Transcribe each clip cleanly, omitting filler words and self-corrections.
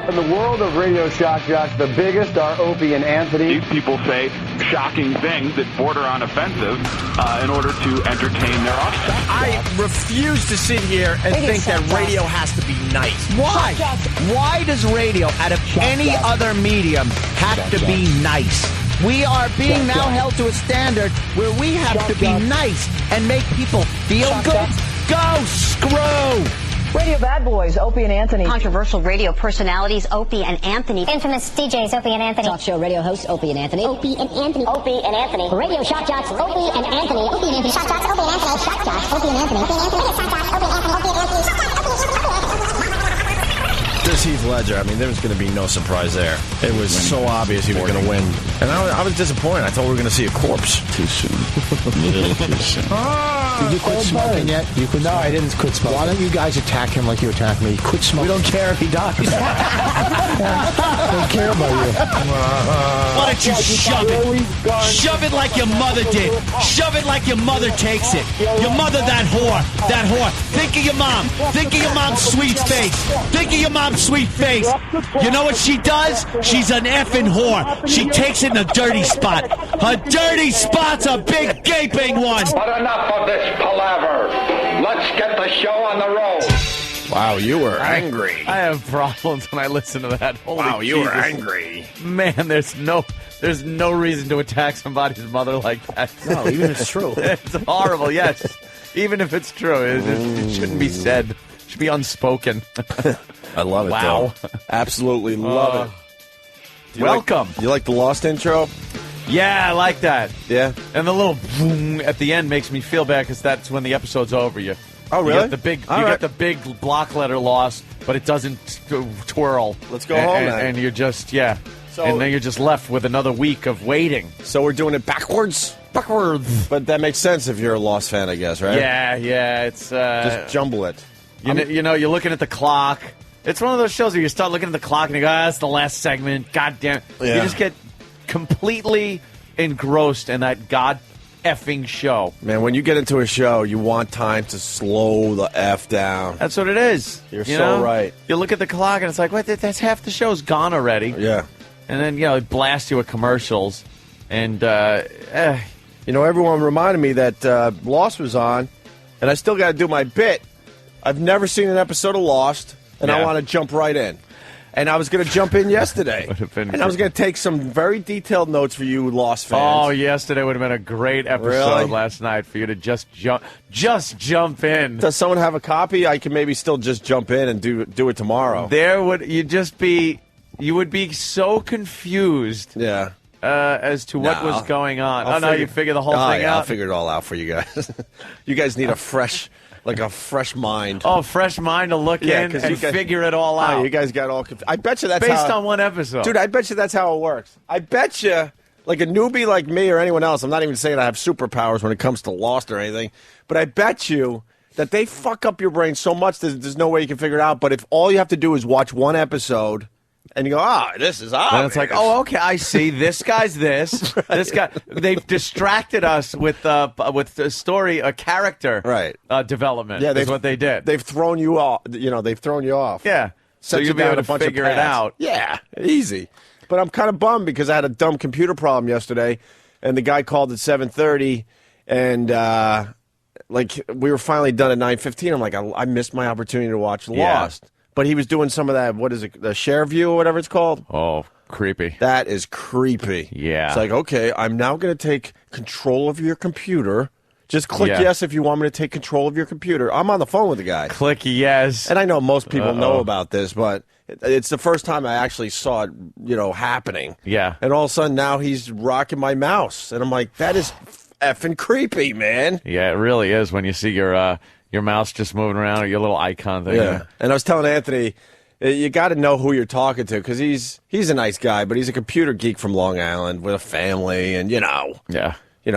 In the world of radio shock jocks, the biggest are Opie and Anthony. These people say shocking things that border on offensive in order to entertain their audience. I refuse to sit here and think that radio has to be nice. Why? Why does radio, out of any other medium, have to be nice? We are being now held to a standard where we have to be nice and make people feel good. Go screw! Radio bad boys, Opie and Anthony. Controversial radio personalities, Opie and Anthony. Infamous DJs, Opie and Anthony. Talk show radio hosts, Opie and Anthony. Opie and Anthony. Opie and Anthony. Radio shock jocks, Opie and Anthony. Opie and Anthony. Shock jocks, Opie and Anthony. Shock jocks, Opie and Anthony. Opie and Anthony. Shock jocks, Opie and Anthony. Opie and Anthony. Shock jocks, Opie and Anthony. This Heath Ledger, I mean, there was going to be no surprise there. It was so obvious he was going to win. And I was disappointed. I thought we were going to see a corpse. Too soon. Too soon. Did you quit smoking yet? You quit smoking? I didn't quit smoking. Why don't you guys attack him like you attack me? Quit smoking. We don't care if he dies. I don't care about you. Why don't you shove it? Shove it like your mother did. Shove it like your mother takes it. Your mother, that whore. That whore. Think of your mom. Think of your mom's sweet face. Think of your mom's sweet face. You know what she does? She's an effing whore. She takes it in a dirty spot. Her dirty spot's a big gaping one. But enough of this palaver. Let's get the show on the road. Wow, you were angry. I have problems when I listen to that. Holy wow, you Jesus. were angry. Man, there's no reason to attack somebody's mother like that. No, even if it's true. It's horrible, yes. Even if it's true. It shouldn't be said. It should be unspoken. I love it, wow. though. Absolutely love it. Welcome. You like the Lost intro? Yeah, I like that. Yeah? And the little boom at the end makes me feel bad because that's when the episode's over. You Oh, really? You get the big block letter lost, but it doesn't twirl. Let's go home then. And you're just, So, and then you're just left with another week of waiting. So we're doing it backwards? Backwards. But that makes sense if you're a Lost fan, I guess, right? Yeah, it's... just jumble it. You know, you're looking at the clock. It's one of those shows where you start looking at the clock and you go, that's the last segment. God damn it. Yeah. You just get completely engrossed in that effing show. Man, when you get into a show, you want time to slow the F down. That's what it is. You're so right. You look at the clock and it's like, wait, that's half the show's gone already. Yeah. And then, it blasts you with commercials. And, everyone reminded me that Lost was on, and I still got to do my bit. I've never seen an episode of Lost, and I want to jump right in. And I was going to jump in yesterday. I was going to take some very detailed notes for you Lost fans. Oh, yesterday would have been a great episode last night for you to just jump in. Does someone have a copy? I can maybe still just jump in and do it tomorrow. You would be so confused. Yeah. As to what was going on. You figure the whole thing out? I'll figure it all out for you guys. You guys need a fresh mind. Oh, fresh mind to look in and figure it all out. You guys got all confused. I bet you that's based on one episode. Dude, I bet you that's how it works. I bet you, like a newbie like me or anyone else, I'm not even saying I have superpowers when it comes to Lost or anything, but I bet you that they fuck up your brain so much that there's no way you can figure it out. But if all you have to do is watch one episode, and you go, this is obvious. And it's like, okay, I see. This guy's this. Right. This guy. They've distracted us with the story, a character development. Yeah, that's what they did. They've thrown you off. They've thrown you off. Yeah. So you'll be able to figure it out. Yeah, easy. But I'm kind of bummed because I had a dumb computer problem yesterday, and the guy called at 7:30, and we were finally done at 9:15. I'm like, I missed my opportunity to watch Lost. But he was doing some of that, what is it, the share view or whatever it's called? Oh, creepy. That is creepy. Yeah. It's like, okay, I'm now going to take control of your computer. Just click yes if you want me to take control of your computer. I'm on the phone with the guy. Click yes. And I know most people know about this, but it's the first time I actually saw it, happening. Yeah. And all of a sudden now he's rocking my mouse. And I'm like, that is effing creepy, man. Yeah, it really is when you see your mouse just moving around or your little icon thing. Yeah. And I was telling Anthony, you got to know who you're talking to because he's a nice guy, but he's a computer geek from Long Island with a family, and yeah,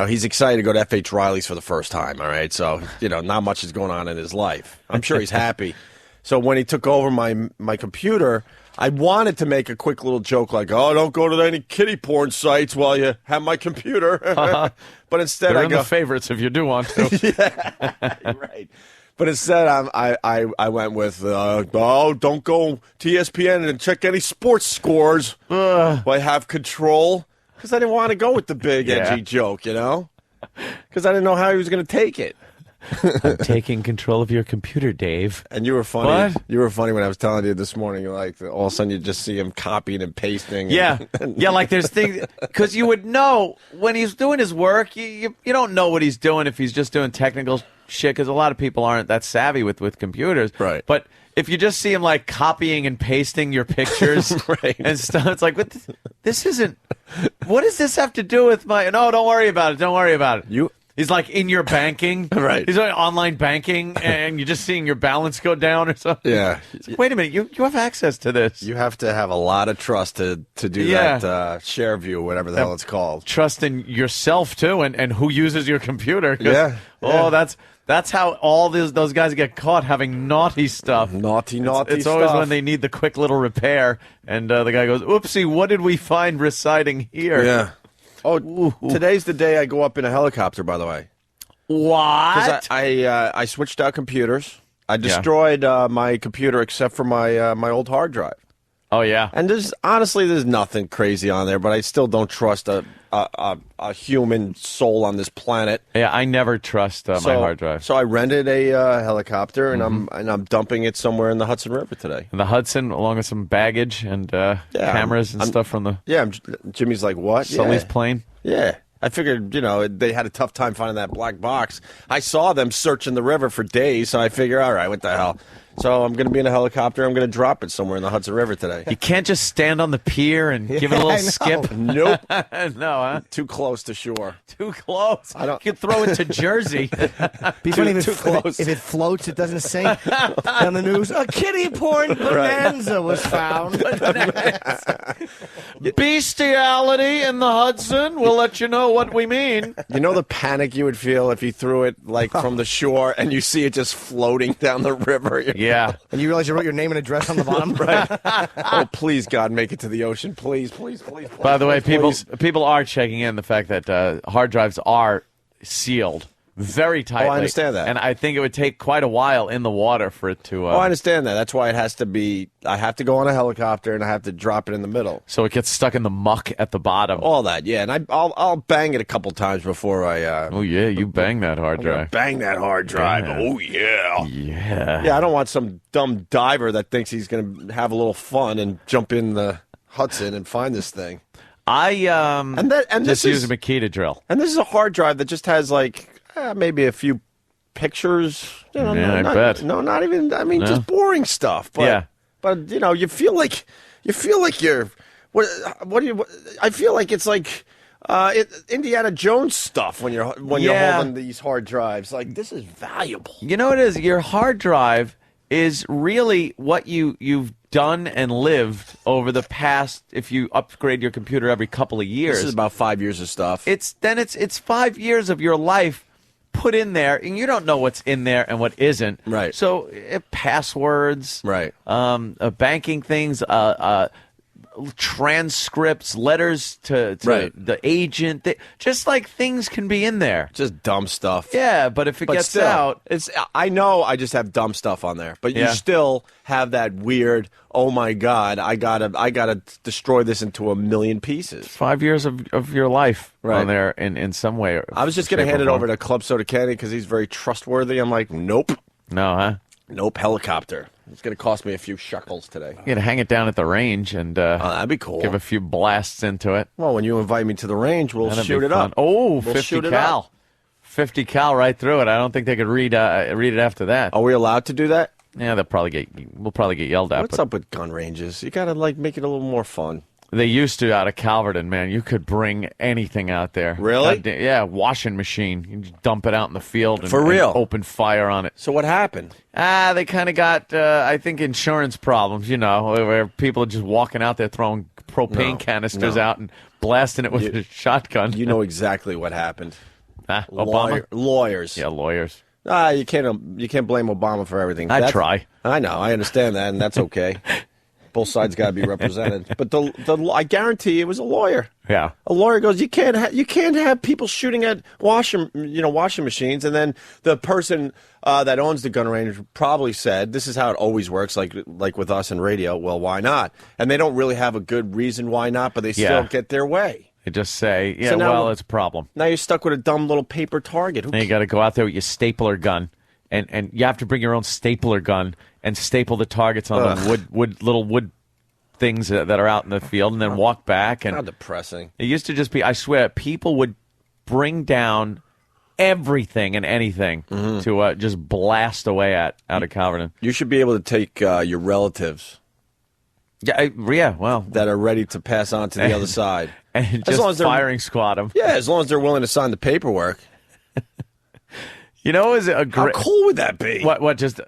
he's excited to go to F.H. Riley's for the first time. All right, so not much is going on in his life. I'm sure he's happy. So when he took over my computer, I wanted to make a quick little joke like, "Oh, don't go to any kiddie porn sites while you have my computer." But instead, they're in the favorites if you do want to. Yeah, right. But instead, I went with, don't go to ESPN and check any sports scores. I have control because I didn't want to go with the big edgy joke, because I didn't know how he was going to take it. I'm taking control of your computer, Dave. And you were funny. What? You were funny when I was telling you this morning. Like all of a sudden, you just see him copying and pasting. Yeah, like there's things because you would know when he's doing his work. You don't know what he's doing if he's just doing technical shit because a lot of people aren't that savvy with computers. Right. But if you just see him like copying and pasting your pictures and stuff, it's like, this isn't. What does this have to do with my? No, don't worry about it. Don't worry about it. He's like in your banking. Right. He's like online banking, and you're just seeing your balance go down or something. Yeah. Like, wait a minute. You have access to this. You have to have a lot of trust to do that share view, whatever the hell it's called. Trust in yourself, too, and who uses your computer. Yeah. Oh, that's how all those guys get caught having naughty stuff. Naughty It's stuff. always when they need the quick little repair, and the guy goes, oopsie, what did we find residing here? Yeah. Oh, today's the day I go up in a helicopter, by the way. What? Because I switched out computers. I destroyed my computer except for my old hard drive. Oh, yeah. And there's nothing crazy on there, but I still don't trust a human soul on this planet. Yeah, I never trust my hard drive. So I rented a helicopter, and I'm dumping it somewhere in the Hudson River today. In the Hudson, along with some baggage and cameras and stuff from the... Yeah, Jimmy's like, what? Sully's plane? Yeah. I figured, they had a tough time finding that black box. I saw them searching the river for days, so I figure, all right, what the hell? So I'm going to be in a helicopter. I'm going to drop it somewhere in the Hudson River today. You can't just stand on the pier and give it a little skip. Nope. No, huh? Too close to shore. Too close. I don't. You could throw it to Jersey. Be funny Too close. If it floats, it doesn't sink. On the news, a kiddie porn bonanza was found. Bestiality in the Hudson. We'll let you know what we mean. You know the panic you would feel if you threw it like from the shore and you see it just floating down the river. Yeah. And you realize you wrote your name and address on the bottom. Right. Oh, please, God, make it to the ocean. Please, please, please. By the way, please. people are checking in the fact that hard drives are sealed very tightly. Oh, I understand that. And I think it would take quite a while in the water for it to... I understand that. That's why it has to be... I have to go on a helicopter and I have to drop it in the middle. So it gets stuck in the muck at the bottom. All that, yeah. And I'll bang it a couple times before I... oh, yeah, you bang that hard drive. Bang that hard drive. Yeah. Oh, yeah. Yeah. Yeah, I don't want some dumb diver that thinks he's going to have a little fun and jump in the Hudson and find this thing. I just use a Makita drill. And this is a hard drive that just has like maybe a few pictures. You know, I bet. No, not even. I mean, just boring stuff. But, yeah. But you know, you feel like you're. What do you? I feel like it's like Indiana Jones stuff when you're holding these hard drives. Like, this is valuable. You know what it is? Your hard drive is really what you've done and lived over the past. If you upgrade your computer every couple of years, this is about 5 years of stuff. It's 5 years of your life put in there, and you don't know what's in there and what isn't. Right. So passwords, right? Banking things, transcripts, letters to right. the agent, just like things can be in there. Just dumb stuff. Yeah, but if it gets still, out, I know I just have dumb stuff on there, but you still have that weird. Oh my God! I gotta destroy this into a million pieces. 5 years of your life on there in some way. I was just gonna hand it over to Club Soda Candy because he's very trustworthy. I'm like, nope. No, huh? Nope, helicopter. It's going to cost me a few shekels today. You got to hang it down at the range and that'd be cool. Give a few blasts into it. Well, when you invite me to the range, we'll shoot it up. Oh, 50 cal. 50 cal right through it. I don't think they could read it after that. Are we allowed to do that? Yeah, we'll probably get yelled at. What's up with gun ranges? You got to make it a little more fun. They used to out of Calverton, man. You could bring anything out there. Really? Yeah, washing machine. You just dump it out in the field and, for real? And open fire on it. So what happened? They kind of got, I think, insurance problems, where people are just walking out there throwing propane canisters out and blasting it with a shotgun. You know exactly what happened. Obama? Lawyers. Yeah, lawyers. You can't blame Obama for everything. I try. I know. I understand that, and that's okay. Both sides got to be represented, but I guarantee it was a lawyer. Yeah, a lawyer goes, you can't have people shooting at washing machines, and then the person that owns the gun range probably said, "This is how it always works." Like with us in radio, well, why not? And they don't really have a good reason why not, but they still get their way. They just say, "Yeah, so it's a problem." Now you're stuck with a dumb little paper target. Now you got to go out there with your stapler gun, and you have to bring your own stapler gun and staple the targets on the little wood things that are out in the field, and then walk back. And how depressing. It used to just be, I swear, people would bring down everything and anything to just blast away out of Calverton. You should be able to take your relatives. Yeah, well, that are ready to pass on to the other side, and just as firing squad them. Yeah, as long as they're willing to sign the paperwork. Is a great. How cool would that be? What just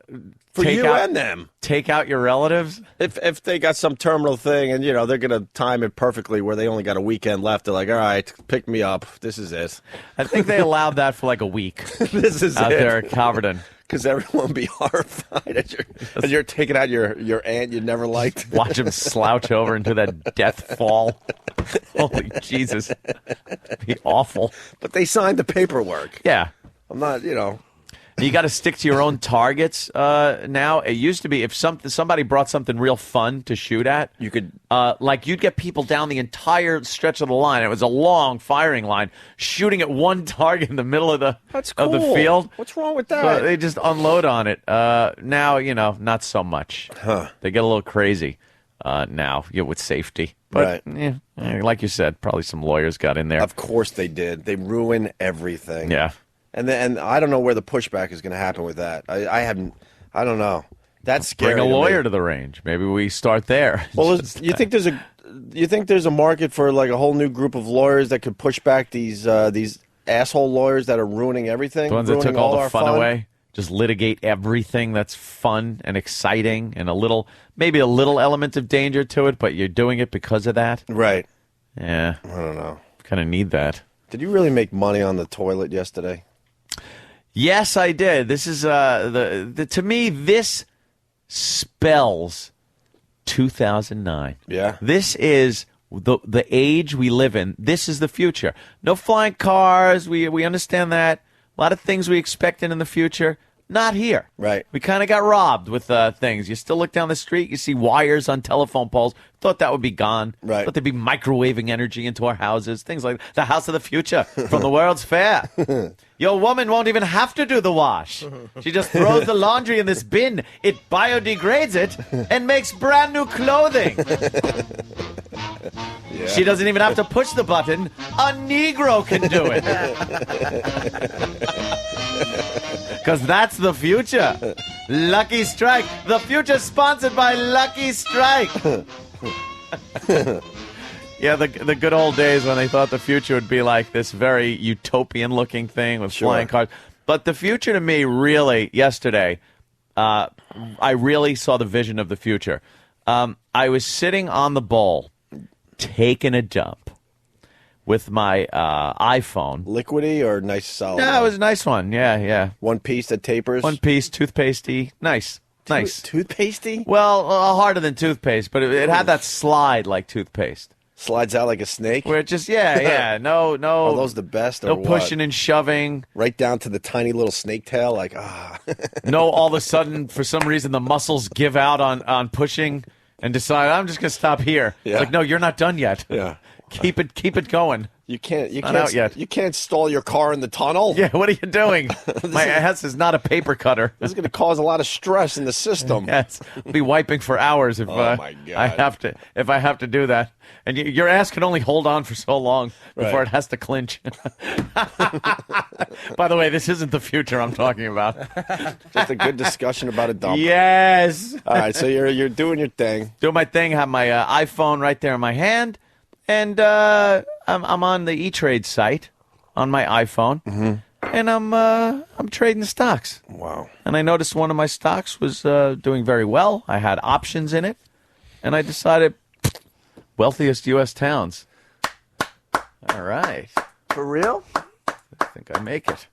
for you and them? Take out your relatives. If they got some terminal thing and they're going to time it perfectly where they only got a weekend left, they're like, all right, pick me up. This is it. I think they allowed that for like a week. This is out there at Calverton. Because everyone would be horrified as you're taking out your aunt you never liked. Watch him slouch over into that death fall. Holy Jesus. It'd be awful. But they signed the paperwork. Yeah. I'm not, You got to stick to your own targets now. It used to be if somebody brought something real fun to shoot at, you could you'd get people down the entire stretch of the line. It was a long firing line, shooting at one target in the middle of the cool. of the field. What's wrong with that? So they just unload on it. Now not so much. Huh. They get a little crazy now with safety. But, right. Yeah, like you said, probably some lawyers got in there. Of course they did. They ruin everything. Yeah. And I don't know where the pushback is going to happen with that. I don't know. That's scary. Bring a lawyer me. to the range. Maybe we start there. Well, you think there's a market for like a whole new group of lawyers that could push back these asshole lawyers that are ruining everything? The ones that took all the fun fun away? Just litigate everything that's fun and exciting and maybe a little element of danger to it, but you're doing it because of that? Right. Yeah. I don't know. Kind of need that. Did you really make money on the toilet yesterday? Yes, I did. This is to me, this spells 2009. Yeah. This is the age we live in. This is the future. No flying cars. We understand that. A lot of things we expected in the future. Not here. Right. We kind of got robbed with things. You still look down the street, you see wires on telephone poles. Thought that would be gone. Right. Thought they'd be microwaving energy into our houses. Things like the house of the future from the World's Fair. Your woman won't even have to do the wash. She just throws the laundry in this bin. It biodegrades it and makes brand new clothing. Yeah. She doesn't even have to push the button. A Negro can do it. Because that's the future. Lucky Strike. The future sponsored by Lucky Strike. Yeah, the good old days when they thought the future would be like this very utopian-looking thing with flying cars. But the future to me, really, yesterday, I really saw the vision of the future. I was sitting on the bowl, taking a dump with my iPhone. Liquidy or nice solid? No, it was a nice one. Yeah. One piece that tapers? One piece, toothpastey. Nice. Toothpastey? Well, harder than toothpaste, but it had that slide like toothpaste. Slides out like a snake? Where it just, yeah. No. Are those the best or no what? pushing and shoving. Right down to the tiny little snake tail, like, No, all of a sudden, for some reason, the muscles give out on pushing and decide, I'm just going to stop here. Yeah. It's like, no, you're not done yet. Yeah. Keep it going. You can't out yet. You can't stall your car in the tunnel. Yeah, what are you doing? My ass is not a paper cutter. This is going to cause a lot of stress in the system. Yes, I'll be wiping for hours if my God. I have to do that. And your ass can only hold on for so long before Right. it has to clinch. By the way, this isn't the future I'm talking about. Just a good discussion about a dump. Yes. All right, so you're doing your thing. Doing my thing. Have my iPhone right there in my hand, and I'm on the E-Trade site on my iPhone, and I'm trading stocks. Wow. And I noticed one of my stocks was doing very well. I had options in it, and I decided wealthiest U.S. towns. All right. For real? I think I make it.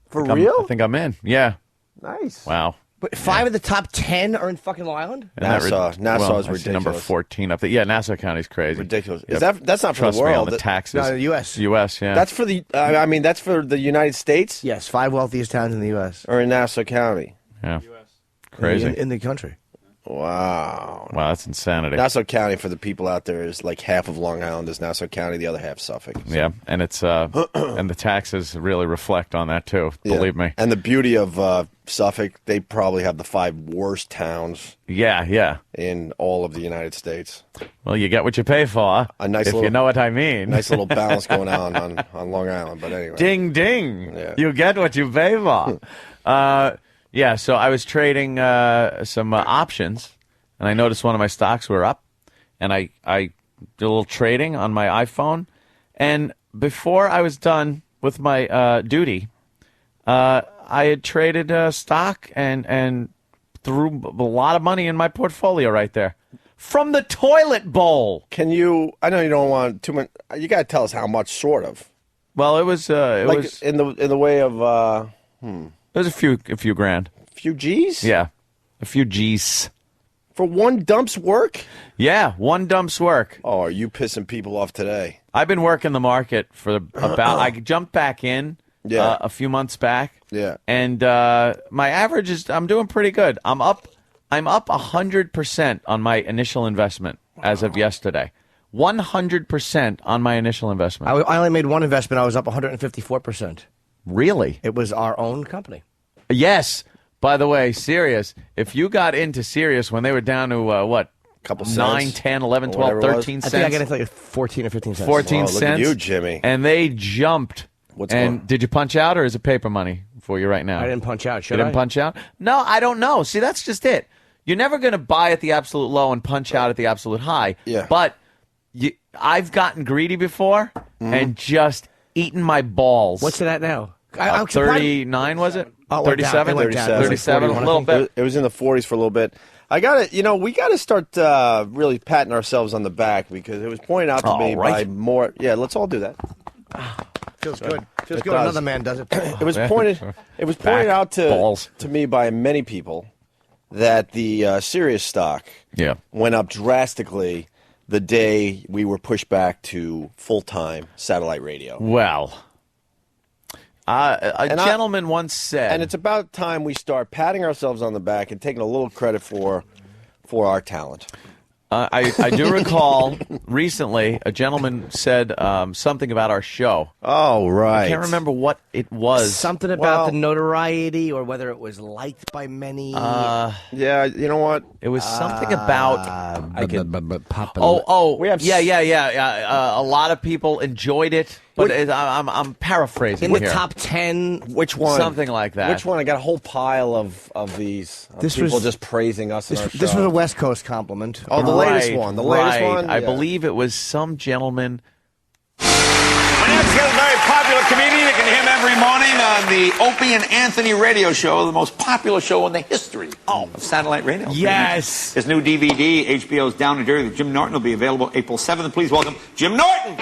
For real? I think I'm in. Yeah. Nice. Wow. But 5 of the top 10 are in fucking Long Island? And that Nassau is I see ridiculous. number 14 up there. Yeah, Nassau County's crazy. Ridiculous. Yep. That's not for Trust the world. me on the taxes. No, the U.S. U.S., yeah. That's for the. That's for the United States Yes, 5 wealthiest towns in the U.S. or in Nassau County. yeah. Crazy. In the country. Wow. Wow, that's insanity. Nassau County for the people out there is like half of Long Island is Nassau County, the other half Suffolk. So. Yeah, and it's and the taxes really reflect on that too. Yeah. Believe me. And the beauty of Suffolk, they probably have the 5 worst towns Yeah. in all of the United States. Well, you get what you pay for. A nice if little- you know what I mean. Nice little balance going on Long Island. But anyway, Ding ding. Yeah. You get what you pay for. Yeah. So I was trading some options, and I noticed one of my stocks were up, and I did a little trading on my iPhone, and before I was done with my duty, I had traded stock and threw a lot of money in my portfolio right there from the toilet bowl. can you? I know you don't want too much. You got to tell us how much, sort of. Well, it was In the way of it was a few grand. few G's. Yeah, a few G's. For one dump's work. Yeah, one dump's work. Oh, are you pissing people off today? I've been working the market for about. I jumped back in a few months back. Yeah. And my average is. I'm doing pretty good. I'm up 100% on my initial investment as of yesterday. 100% on my initial investment. I only made one investment. I was up 154%. Really? It was our own company. Yes. By the way, Sirius, if you got into Sirius when they were down to, what? Couple 9, cents. 10, 11, Or 12, whatever it was. 13 I cents. think I got into like 14 or 15 cents. 14 Oh, look cents. at you, Jimmy. And they jumped. What's and going- did you punch out or is it paper money for you right now? I didn't punch out. You Should didn't I? punch out? No, I don't know. See, that's just it. You're never going to buy at the absolute low and punch out at the absolute high. Yeah. But I've gotten greedy before and just eaten my balls. What's it at now? 39 was it? Oh, 37? 37, a little bit. It was in the 40s for a little bit. We got to start really patting ourselves on the back because it was pointed out to me by more. Yeah, let's all do that. Feels good. Feels good when another man does it. It was pointed out to me by many people that the Sirius stock went up drastically the day we were pushed back to full-time satellite radio. Well, a gentleman once said... And it's about time we start patting ourselves on the back and taking a little credit for our talent. I do recall recently a gentleman said something about our show. Oh, right. I can't remember what it was. Something about the notoriety or whether it was liked by many. Yeah, you know what? It was something about... popular. A lot of people enjoyed it, but I'm paraphrasing in here. the top 10. Which one? Something like that. Which one? I got a whole pile of these. People just praising us in our show. This was a West Coast compliment. Oh, the latest one. The latest one? I believe it was some gentleman... My next guest is a very popular comedian. You can hear him every morning on the Opie and Anthony radio show, the most popular show in the history of satellite radio. Yes. His new DVD, HBO's Down and Dirty with Jim Norton, will be available April 7th. Please welcome Jim Norton.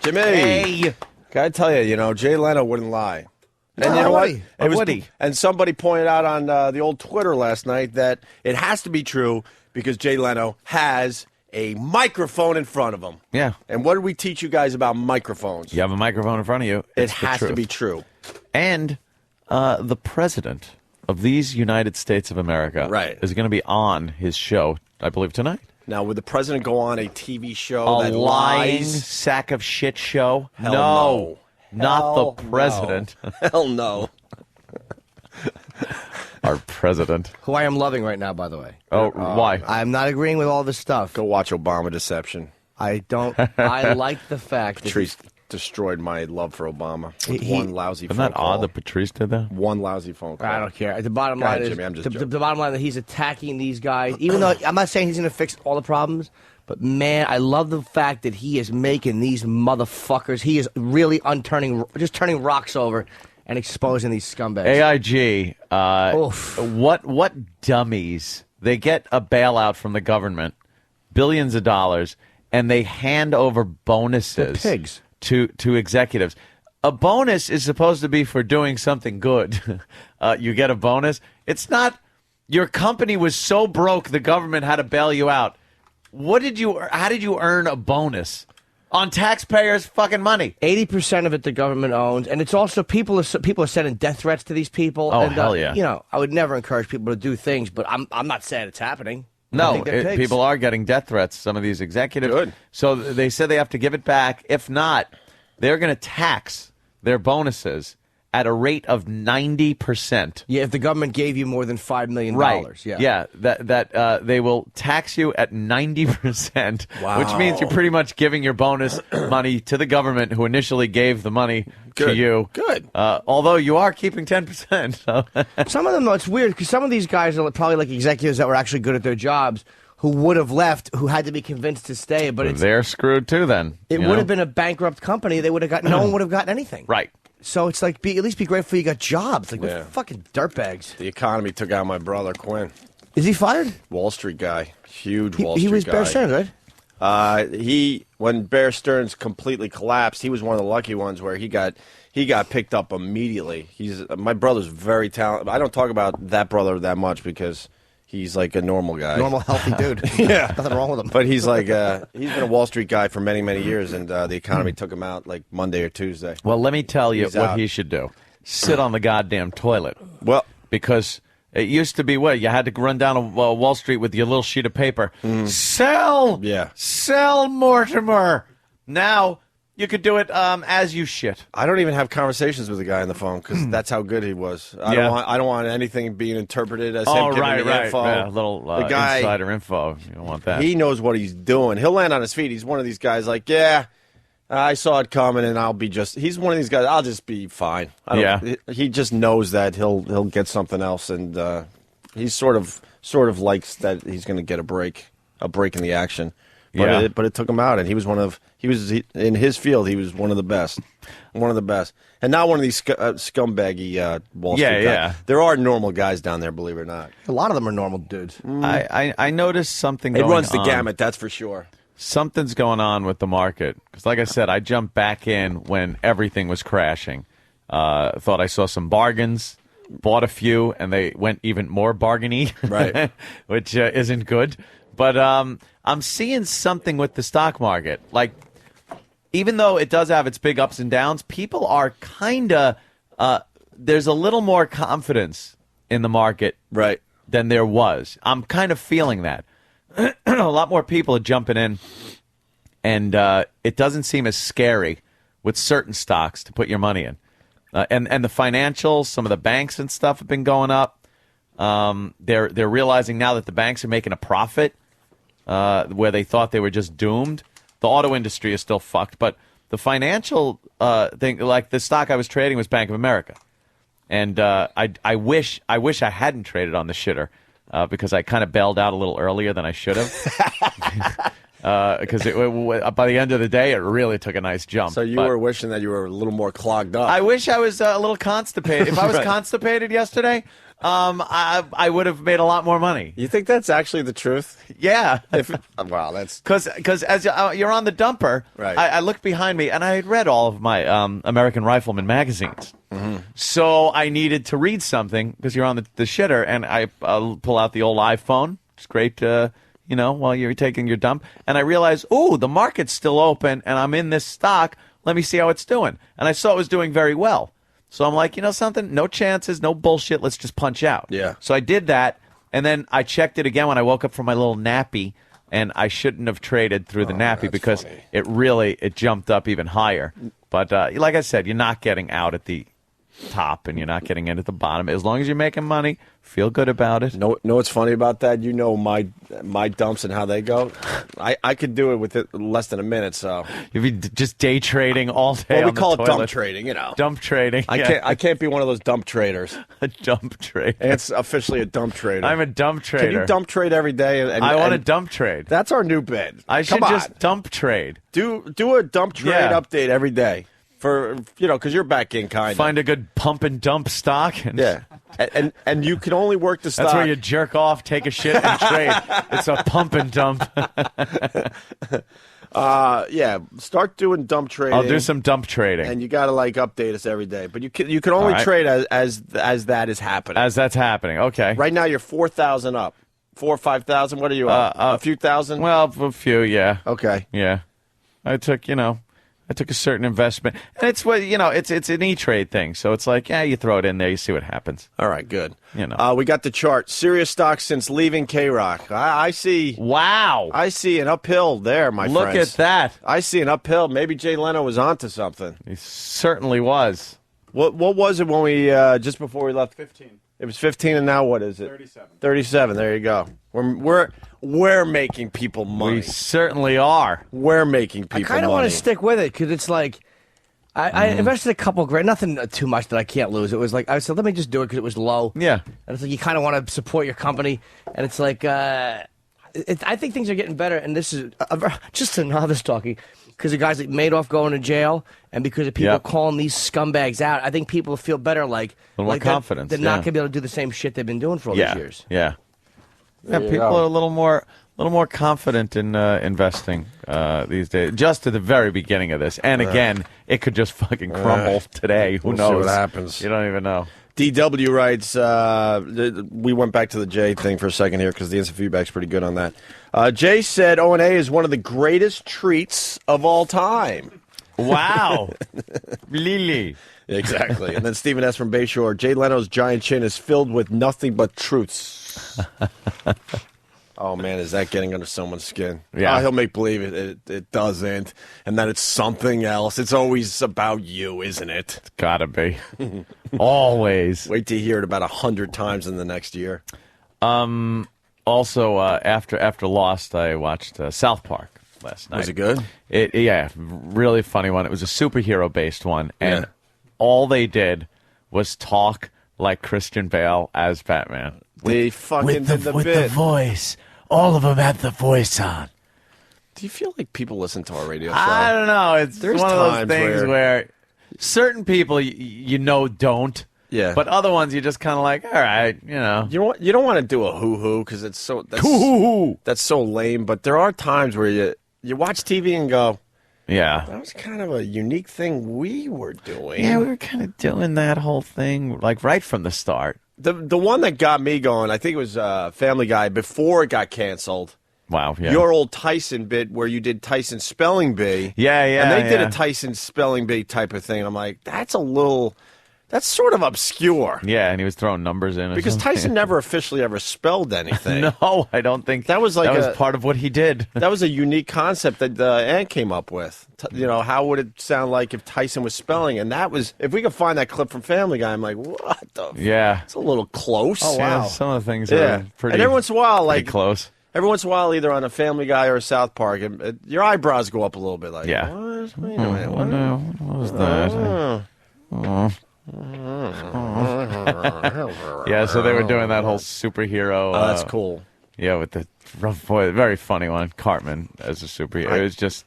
Jimmy. Hey. Gotta tell you, Jay Leno wouldn't lie. And you know what? Would he? And somebody pointed out on the old Twitter last night that it has to be true because Jay Leno has a microphone in front of him. Yeah. And what did we teach you guys about microphones? You have a microphone in front of you. It has to be true. And the president of these United States of America is going to be on his show, I believe, tonight. Now, would the president go on a TV show that lying lies? Sack of shit show? Hell no. Not Hell the president. No. Hell no. Our president. Who I am loving right now, by the way. Oh, why? I'm not agreeing with all this stuff. Go watch Obama Deception. I don't. I like the fact Patrice destroyed my love for Obama with one lousy phone call. Isn't that odd that Patrice did that? One lousy phone call. I don't care. The bottom line is Jimmy, I'm just the bottom line that he's attacking these guys. Even though I'm not saying he's going to fix all the problems, but man, I love the fact that he is making these motherfuckers. He is really turning rocks over and exposing these scumbags. AIG. What dummies? They get a bailout from the government, billions of dollars, and they hand over bonuses. They're pigs. To executives. A bonus is supposed to be for doing something good. You get a bonus. It's not. Your company was so broke the government had to bail you out. How did you earn a bonus? On taxpayers' fucking money. 80% of it the government owns, and it's also people are sending death threats to these people. Oh, and, hell yeah! I would never encourage people to do things, but I'm not saying it's happening. No, people are getting death threats. Some of these executives. Good. So they said they have to give it back. If not, they're going to tax their bonuses at a rate of 90%. Yeah, if the government gave you more than $5 million. Right. Yeah. That they will tax you at 90%, Wow. which means you're pretty much giving your bonus money to the government who initially gave the money to you. Good. Although you are keeping 10%. So. Some of them, though, it's weird because some of these guys are probably like executives that were actually good at their jobs who would have left, who had to be convinced to stay. But they're screwed too then. It would have been a bankrupt company. They would have got no one would have gotten anything. Right. So it's like, at least be grateful you got jobs. Like, what fucking dirtbags. The economy took out my brother, Quinn. Is he fired? Wall Street guy. Huge Wall Street guy. He was Bear Stearns, right? When Bear Stearns completely collapsed, he was one of the lucky ones where he got picked up immediately. My brother's very talented. I don't talk about that brother that much because he's like a normal guy. Normal, healthy dude. Yeah. Nothing wrong with him. But he's like, he's been a Wall Street guy for many, many years, and the economy took him out like Monday or Tuesday. Well, let me tell you He's what out. he should do. Sit on the goddamn toilet. Well, because it used to be you had to run down Wall Street with your little sheet of paper. Sell! Yeah. Sell, Mortimer! Now, you could do it as you shit. I don't even have conversations with the guy on the phone because that's how good he was. I don't want anything being interpreted as him giving me info. Yeah, a little the guy, insider info. You don't want that. He knows what he's doing. He'll land on his feet. He's one of these guys like, I saw it coming, and he's one of these guys, I'll just be fine. He just knows that he'll get something else and He's sort of likes that he's going to get a break in the action. But it took him out, and he was in his field. He was one of the best, and not one of these scumbaggy Wall Street guys. There are normal guys down there, believe it or not. A lot of them are normal dudes. I noticed something. It runs the gamut, that's for sure. Something's going on with the market because, like I said, I jumped back in when everything was crashing. Thought I saw some bargains, bought a few, and they went even more bargainy, right? Which isn't good. But I'm seeing something with the stock market. Like, even though it does have its big ups and downs, people are kind of there's a little more confidence in the market, right, than there was. I'm kind of feeling that. A lot more people are jumping in, and it doesn't seem as scary with certain stocks to put your money in. And the financials, some of the banks and stuff have been going up. They're realizing now that the banks are making a profit where they thought they were just doomed. The auto industry is still fucked, but the financial thing, like the stock I was trading was Bank of America. And I wish I hadn't traded on the shitter. Because I kind of bailed out a little earlier than I should have. Because by the end of the day, it really took a nice jump. So you were wishing that you were a little more clogged up. I wish I was a little constipated. If I was constipated yesterday, I would have made a lot more money. You think that's actually the truth? Yeah. Wow, that's... Because as you're on the dumper, right. I looked behind me, and I had read all of my American Rifleman magazines. Mm-hmm. So I needed to read something because you're on the shitter, and I pull out the old iPhone. It's great, while you're taking your dump. And I realized, the market's still open, and I'm in this stock. Let me see how it's doing. And I saw it was doing very well. So I'm like, something? No chances, no bullshit. Let's just punch out. Yeah. So I did that, and then I checked it again when I woke up from my little nappy, and I shouldn't have traded through the nappy because funny. it jumped up even higher. But like I said, you're not getting out at the top, and you're not getting in at the bottom. As long as you're making money, feel good about it. Know what's funny about that? My dumps and how they go. I could do it with less than a minute. So you'd be just day trading all day. Well, we call it dump trading. Dump trading. I can't be one of those dump traders. A dump trader. It's officially a dump trader. I'm a dump trader. Can you dump trade every day? I want to dump trade. That's our new bid. I should just dump trade. Do a dump trade update every day. Because you're back in kind of. Find a good pump and dump stock. And and you can only work the stock. That's where you jerk off, take a shit, and trade. It's a pump and dump. Start doing dump trading. I'll do some dump trading. And you got to update us every day. But you can only trade as that is happening. As that's happening, okay. Right now you're 4,000 up. 4,000 or 5,000? What are you up? A few thousand? Well, a few, yeah. Okay. Yeah. I took a certain investment, and it's it's an E-Trade thing. So it's like, you throw it in there, you see what happens. All right, good. We got the chart. Serious stocks since leaving K-Rock. I see. Wow. I see an uphill there, my friends. Look at that. I see an uphill. Maybe Jay Leno was onto something. He certainly was. What was it when we just before we left? 15. It was 15, and now what is it? 37. 37. There you go. We're making people money. We certainly are. We're making people money. I kind of want to stick with it because it's like I invested a couple grand, nothing too much that I can't lose. It was like I said, let me just do it because it was low. Yeah, and it's like you kind of want to support your company, and it's like I think things are getting better. And this is just a novice talking because of guys like Madoff going to jail, and because of people calling these scumbags out. I think people feel better, like a little more confidence. They're not going to be able to do the same shit they've been doing for all these years. Yeah. Yeah, people are a little more confident in investing these days. Just at the very beginning of this, and again, it could just fucking crumble today. Who knows? See what happens? You don't even know. DW writes. We went back to the Jay thing for a second here because the instant feedback's pretty good on that. Jay said O&A is one of the greatest treats of all time. Wow, Lily. Exactly. And then Stephen S. from Bayshore. Jay Leno's giant chin is filled with nothing but truths. Oh, man, is that getting under someone's skin? Yeah. He'll make believe it doesn't, and that it's something else. It's always about you, isn't it? It's gotta be. Always. Wait till you hear it about 100 times in the next year. Also, after Lost, I watched South Park last night. Was it good? Yeah, really funny one. It was a superhero-based one, and all they did was talk like Christian Bale as Batman. They fucking did the with bit. the voice. All of them have the voice on. Do you feel like people listen to our radio show? I don't know. There's one of those times things where certain people don't. Yeah. But other ones you just kind of like, all right, you know. You don't want to do a hoo-hoo because that's so lame. But there are times where you watch TV and go, yeah, that was kind of a unique thing we were doing. Yeah, we were kind of doing that whole thing like right from the start. The one that got me going, I think it was Family Guy before it got canceled. Wow, yeah. Your old Tyson bit where you did Tyson Spelling Bee. Yeah. And they did a Tyson Spelling Bee type of thing. I'm like, that's sort of obscure. Yeah, and he was throwing numbers in. Because Tyson never officially ever spelled anything. No, I don't think that was part of what he did. That was a unique concept that Ant came up with. How would it sound like if Tyson was spelling? And that was, if we could find that clip from Family Guy, I'm like, what the? Yeah, it's a little close. Oh wow, some of the things are pretty. And every once in a while, like close. Every once in a while, either on a Family Guy or a South Park, your eyebrows go up a little bit. Like, yeah. What was that? Yeah, so they were doing that whole superhero. Oh, that's cool. Yeah, with the rough boy, very funny one, Cartman as a superhero. It was just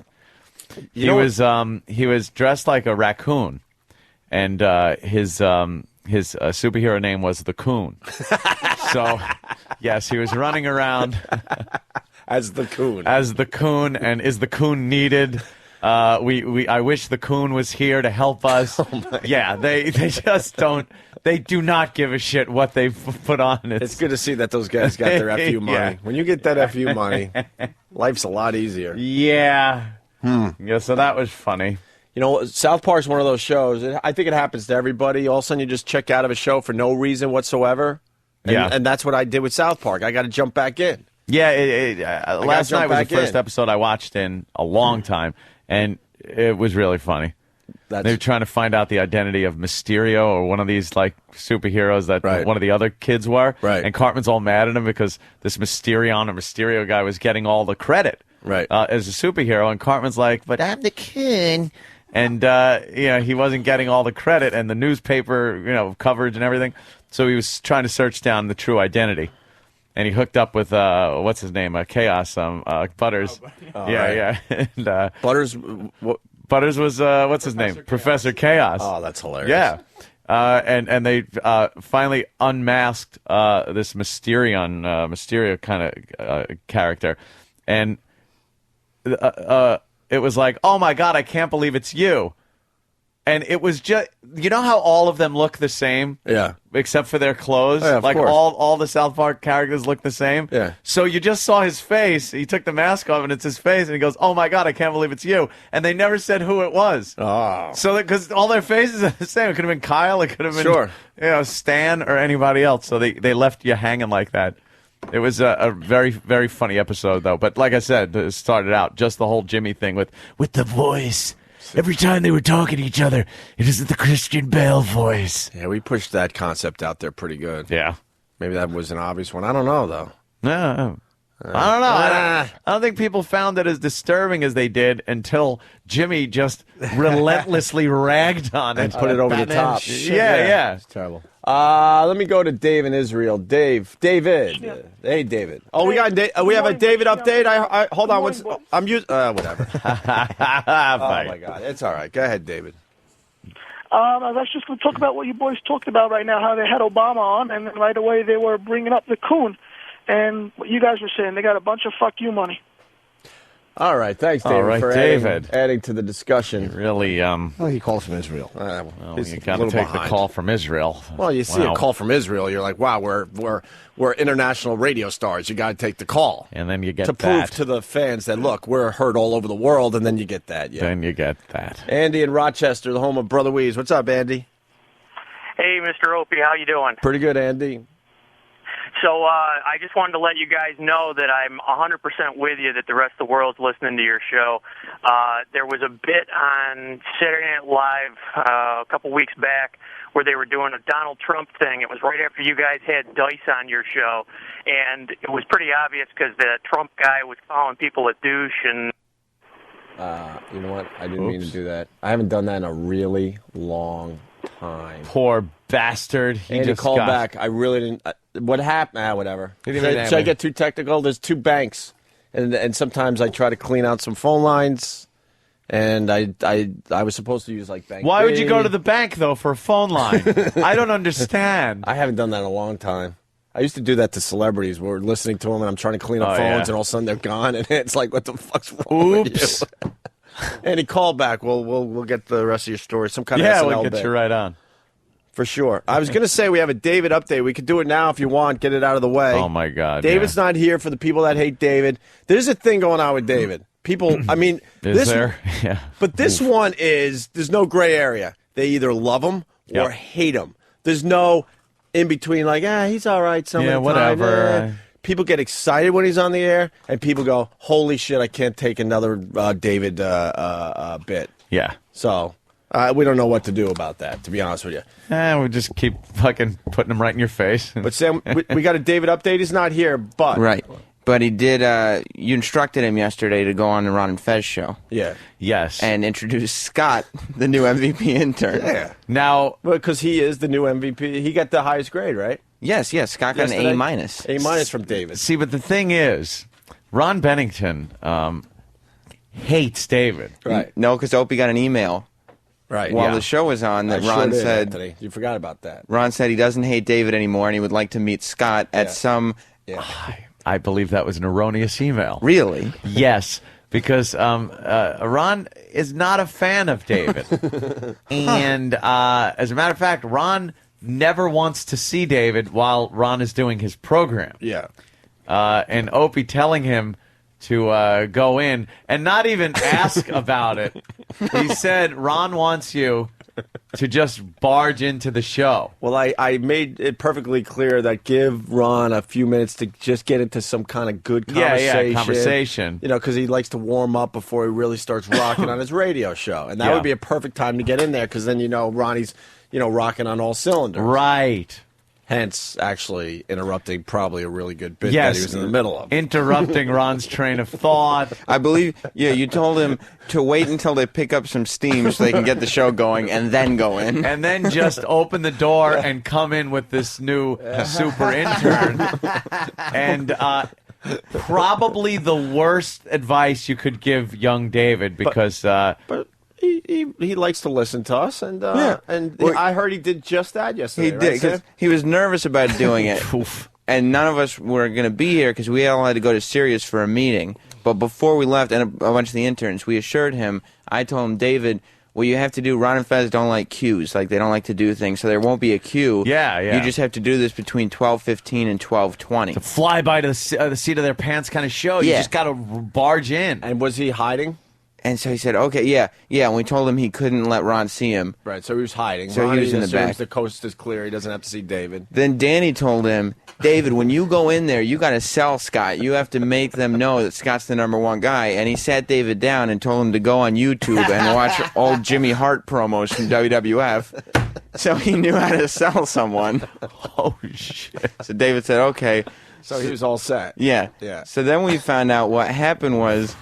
he was dressed like a raccoon, and his superhero name was the Coon. So yes, he was running around as the Coon. And is the Coon needed? I wish the Coon was here to help us. Yeah, they just don't. They do not give a shit what they put on. It's good to see that those guys got their FU money. Yeah. When you get that FU money, life's a lot easier. Yeah. Yeah, so that was funny. South Park's one of those shows. I think it happens to everybody. All of a sudden, you just check out of a show for no reason whatsoever. And that's what I did with South Park. I got to jump back in. Yeah, last night was the first episode I watched in a long time, and it was really funny. They were trying to find out the identity of Mysterio or one of these like superheroes that one of the other kids were. Right. And Cartman's all mad at him because this Mysterio guy was getting all the credit as a superhero, and Cartman's like, "But I'm the Coon." And he wasn't getting all the credit and the newspaper coverage and everything. So he was trying to search down the true identity. And he hooked up with what's his name? Chaos, Butters. Yeah. And, Butters. Butters was what's his name? Professor Chaos. Oh, that's hilarious. Yeah. And they finally unmasked this Mysterio kind of character, and it was like, oh my God, I can't believe it's you. And it was just, how all of them look the same? Yeah. Except for their clothes? Oh, yeah, like course. all the South Park characters look the same? Yeah. So you just saw his face. He took the mask off and it's his face and he goes, oh my God, I can't believe it's you. And they never said who it was. Oh. So because all their faces are the same. It could have been Kyle. It could have been Stan or anybody else. So they left you hanging like that. It was a very, very funny episode, though. But like I said, it started out just the whole Jimmy thing with the voice. Every time they were talking to each other, it was the Christian Bale voice. Yeah, we pushed that concept out there pretty good. Yeah. Maybe that was an obvious one. I don't know, though. No. I don't know. I don't think people found it as disturbing as they did until Jimmy just relentlessly ragged on it. And put it over the top. Yeah. It's terrible. Let me go to Dave in Israel. David. Yeah. Hey, David. Oh, we got we have a David update. I hold on. I'm using whatever. Oh my God, it's all right. Go ahead, David. I was just going to talk about what you boys talked about right now. How they had Obama on, and then right away they were bringing up the Coon, and what you guys were saying. They got a bunch of fuck you money. All right, thanks, David, all right, for David. adding to the discussion. Really, he called from Israel. Well, you got to take the call from Israel. Well, you see a call from Israel, you're like, wow, we're international radio stars. You got to take the call, and then you get to prove to the fans that look, we're heard all over the world, and then you get that. Yeah. Then you get that. Andy in Rochester, the home of Brother Weeze. What's up, Andy? Hey, Mr. Opie, how you doing? Pretty good, Andy. So I just wanted to let you guys know that I'm 100% with you that the rest of the world's listening to your show. There was a bit on Saturday Night Live a couple weeks back where they were doing a Donald Trump thing. It was right after you guys had Dice on your show, and it was pretty obvious because the Trump guy was calling people a douche. And you know what? I didn't mean to do that. I haven't done that in a really long time. Poor bastard. He called back. I really didn't. What happened? Whatever. Should I get too technical? There's 2 banks, and sometimes I try to clean out some phone lines. And I was supposed to use like bank. Why would you go to the bank though for a phone line? I don't understand. I haven't done that in a long time. I used to do that to celebrities. We're listening to them, and I'm trying to clean up phones, and all of a sudden they're gone, and it's like, what the fuck's wrong with you? And he called back. We'll get the rest of your story. Some kind of SNL we'll get bit. you right on. For sure. I was going to say we have a David update. We could do it now if you want. Get it out of the way. Oh, my God. David's not here for the people that hate David. There's a thing going on with David. People, I mean. Is there? Yeah. But this one is, there's no gray area. They either love him or hate him. There's no in between like, he's all right. Whatever. People get excited when he's on the air, and people go, holy shit, I can't take another David bit. Yeah. So. We don't know what to do about that, to be honest with you. We just keep fucking putting him right in your face. But Sam, we got a David update. He's not here, but right. But he did. You instructed him yesterday to go on the Ron and Fez show. Yeah. Yes. And introduce Scott, the new MVP intern. Yeah. Now, because he is the new MVP, he got the highest grade, right? Yes. Scott got an A-. A- from David. See, but the thing is, Ron Bennington hates David. Right. No, because Opie got an email. Right. While the show was on, that Ron said, Anthony. You forgot about that. Ron said he doesn't hate David anymore, and he would like to meet Scott at some. Yeah. I believe that was an erroneous email. Really? Yes, because Ron is not a fan of David, and as a matter of fact, Ron never wants to see David while Ron is doing his program. Yeah. And Opie telling him to go in and not even ask about it. He said, Ron wants you to just barge into the show. Well, I made it perfectly clear that give Ron a few minutes to just get into some kind of good conversation. Yeah, conversation. You know, because he likes to warm up before he really starts rocking on his radio show. And that would be a perfect time to get in there because then, Ronnie's, rocking on all cylinders. Right. Hence, actually interrupting probably a really good bit that he was in the middle of. Interrupting Ron's train of thought. I believe, you told him to wait until they pick up some steam so they can get the show going and then go in. And then just open the door and come in with this new super intern. And probably the worst advice you could give young David because... But he likes to listen to us, and I heard he did just that yesterday. He did, because he was nervous about doing it, and none of us were going to be here because we all had to go to Sirius for a meeting. But before we left, and a bunch of the interns, we assured him, I told him, David, what you have to do, Ron and Fez don't like cues, like they don't like to do things, so there won't be a cue. Yeah. You just have to do this between 12:15 and 12:20. To fly by to the seat of their pants kind of show. You just got to barge in. And was he hiding? And so he said, okay, yeah. And we told him he couldn't let Ron see him. Right, so he was hiding. So Ronnie he was in the back. The coast is clear. He doesn't have to see David. Then Danny told him, David, when you go in there, you got to sell Scott. You have to make them know that Scott's the #1 guy. And he sat David down and told him to go on YouTube and watch old Jimmy Hart promos from WWF. So he knew how to sell someone. Oh, shit. So David said, okay. So he was all set. Yeah. So then we found out what happened was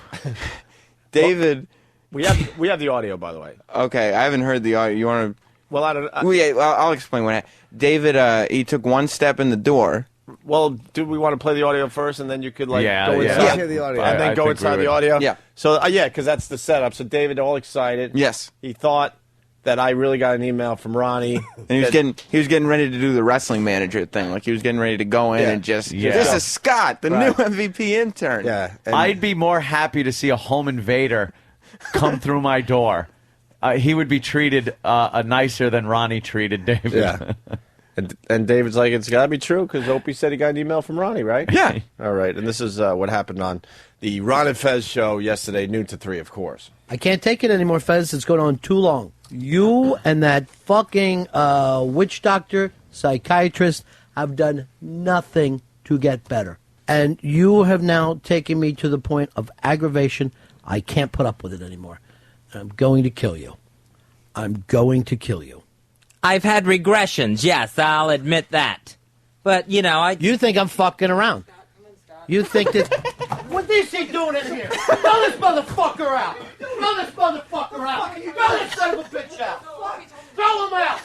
David... We have the audio, by the way. Okay, I haven't heard the audio. You want to... Well, I don't... I'll explain what happened. David, he took one step in the door. Well, do we want to play the audio first, and then you could, go inside? Yeah. The audio. And then go inside the audio? Yeah. So, because that's the setup. So, David, all excited. Yes. He thought that I really got an email from Ronnie. And he was getting ready to do the wrestling manager thing. Like, he was getting ready to go in and just... This is Scott, the new MVP intern. Yeah. I'd be more happy to see a home invader come through my door. He would be treated nicer than Ronnie treated David. Yeah. And David's like, it's got to be true because Opie said he got an email from Ronnie, right? Yeah. All right. And this is what happened on the Ron and Fez show yesterday, noon to 3, of course. I can't take it anymore, Fez. It's going on too long. You and that fucking witch doctor, psychiatrist have done nothing to get better. And you have now taken me to the point of aggravation. I can't put up with it anymore. I'm going to kill you. I'm going to kill you. I've had regressions, yes, I'll admit that. But, You think I'm fucking around. You think that... What is he doing in here? Throw this motherfucker out! Throw this motherfucker out! Throw this son of a bitch out! Throw him out!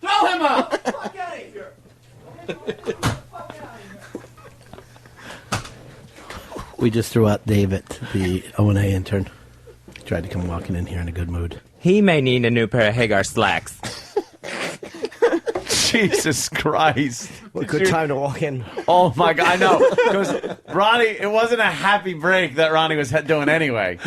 Throw him out! Fuck out of here! We just threw out David, the O&A intern. He tried to come walking in here in a good mood. He may need a new pair of Hagar slacks. Jesus Christ. What a good time to walk in. Oh, my God. I know. Because Ronnie, it wasn't a happy break that Ronnie was doing anyway.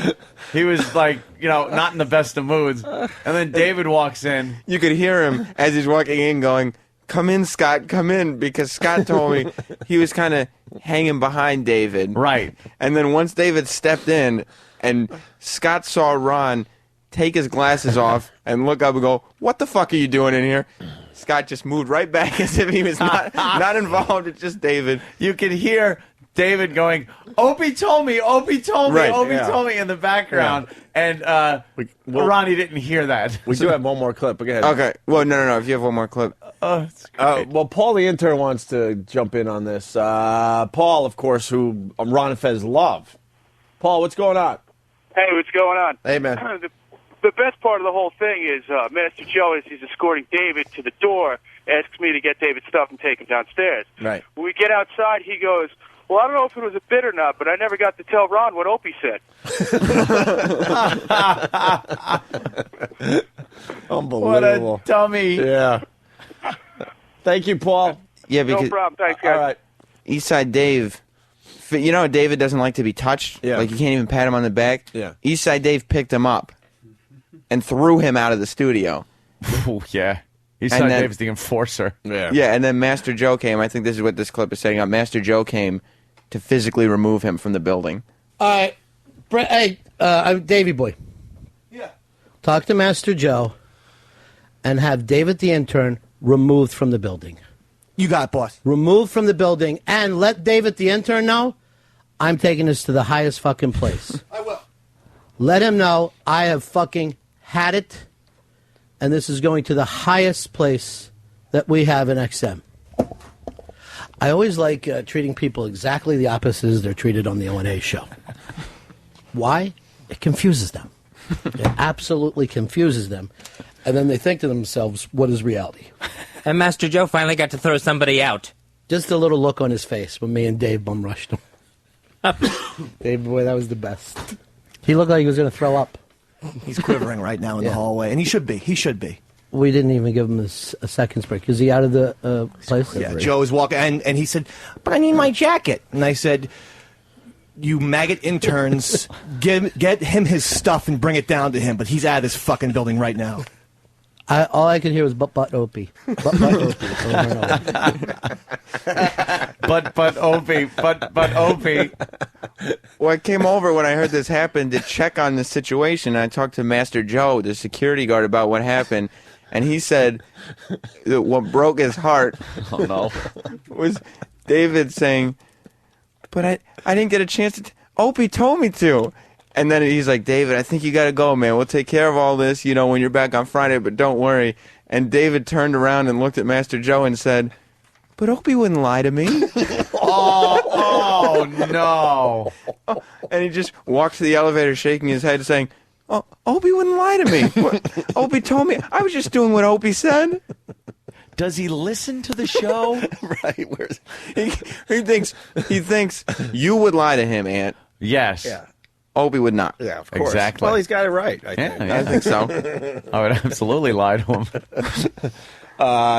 He was like, not in the best of moods. And then David walks in. You could hear him as he's walking in going, "Come in, Scott, come in," because Scott told me he was kind of hanging behind David. Right. And then once David stepped in and Scott saw Ron take his glasses off and look up and go, "What the fuck are you doing in here?" Scott just moved right back as if he was not involved. It's just David. You could hear David going, "Opie told me, Opie told me, Right, Opie yeah. told me" in the background. And Ronnie didn't hear that. We do have one more clip. Go ahead. Okay. Well, no. If you have one more clip. It's great. Well, Paul the intern wants to jump in on this. Paul, of course, who Ron and Fez love. Paul, what's going on? Hey, what's going on? Hey, man. The best part of the whole thing is Master Joe, as he's escorting David to the door, asks me to get David's stuff and take him downstairs. Right. When we get outside, he goes, "Well, I don't know if it was a bit or not, but I never got to tell Ron what Opie said." Unbelievable. What a dummy. Yeah. Thank you, Paul. Yeah, because No problem. Thanks, guys. All right. Eastside Dave, David doesn't like to be touched. Yeah. Like you can't even pat him on the back. Yeah. Eastside Dave picked him up and threw him out of the studio. Oh, yeah. He And said then- Dave's the enforcer. Yeah. Yeah, and then Master Joe came. I think this is what this clip is setting up. Master Joe came to physically remove him from the building. All right. Hey, Davey boy. Yeah. Talk to Master Joe and have David the intern removed from the building. You got it, boss. Removed from the building and let David the intern know I'm taking this to the highest fucking place. I will. Let him know I have fucking had it, and this is going to the highest place that we have in XM. I always like treating people exactly the opposite as they're treated on the O&A show. Why? It confuses them. It absolutely confuses them. And then they think to themselves, what is reality? And Master Joe finally got to throw somebody out. Just a little look on his face when me and Dave bum rushed him. Dave, boy, that was the best. He looked like he was going to throw up. He's quivering right now in the hallway, and he should be. He should be. We didn't even give him a second's break. Is he out of the place? Yeah, Joe was walking, and he said, "But I need my jacket." And I said, "You maggot interns, get him his stuff and bring it down to him." But he's out of this fucking building right now. All I could hear was but Opie. But Opie. Over and over. But Opie. Well, I came over when I heard this happen to check on the situation. I talked to Master Joe, the security guard, about what happened, and he said that what broke his heart was David saying, "But I didn't get a chance to. Opie told me to." And then he's like, "David, I think you got to go, man. We'll take care of all this, when you're back on Friday, but don't worry." And David turned around and looked at Master Joe and said, "But Opie wouldn't lie to me." Oh, no. And he just walked to the elevator shaking his head saying, "Oh, Opie wouldn't lie to me. Opie told me. I was just doing what Opie said." Does he listen to the show? Right. He thinks you would lie to him, Aunt. Yes. Yeah. Opie would not. Yeah, of course. Exactly. Well, he's got it right, I think. I think so. I would absolutely lie to him.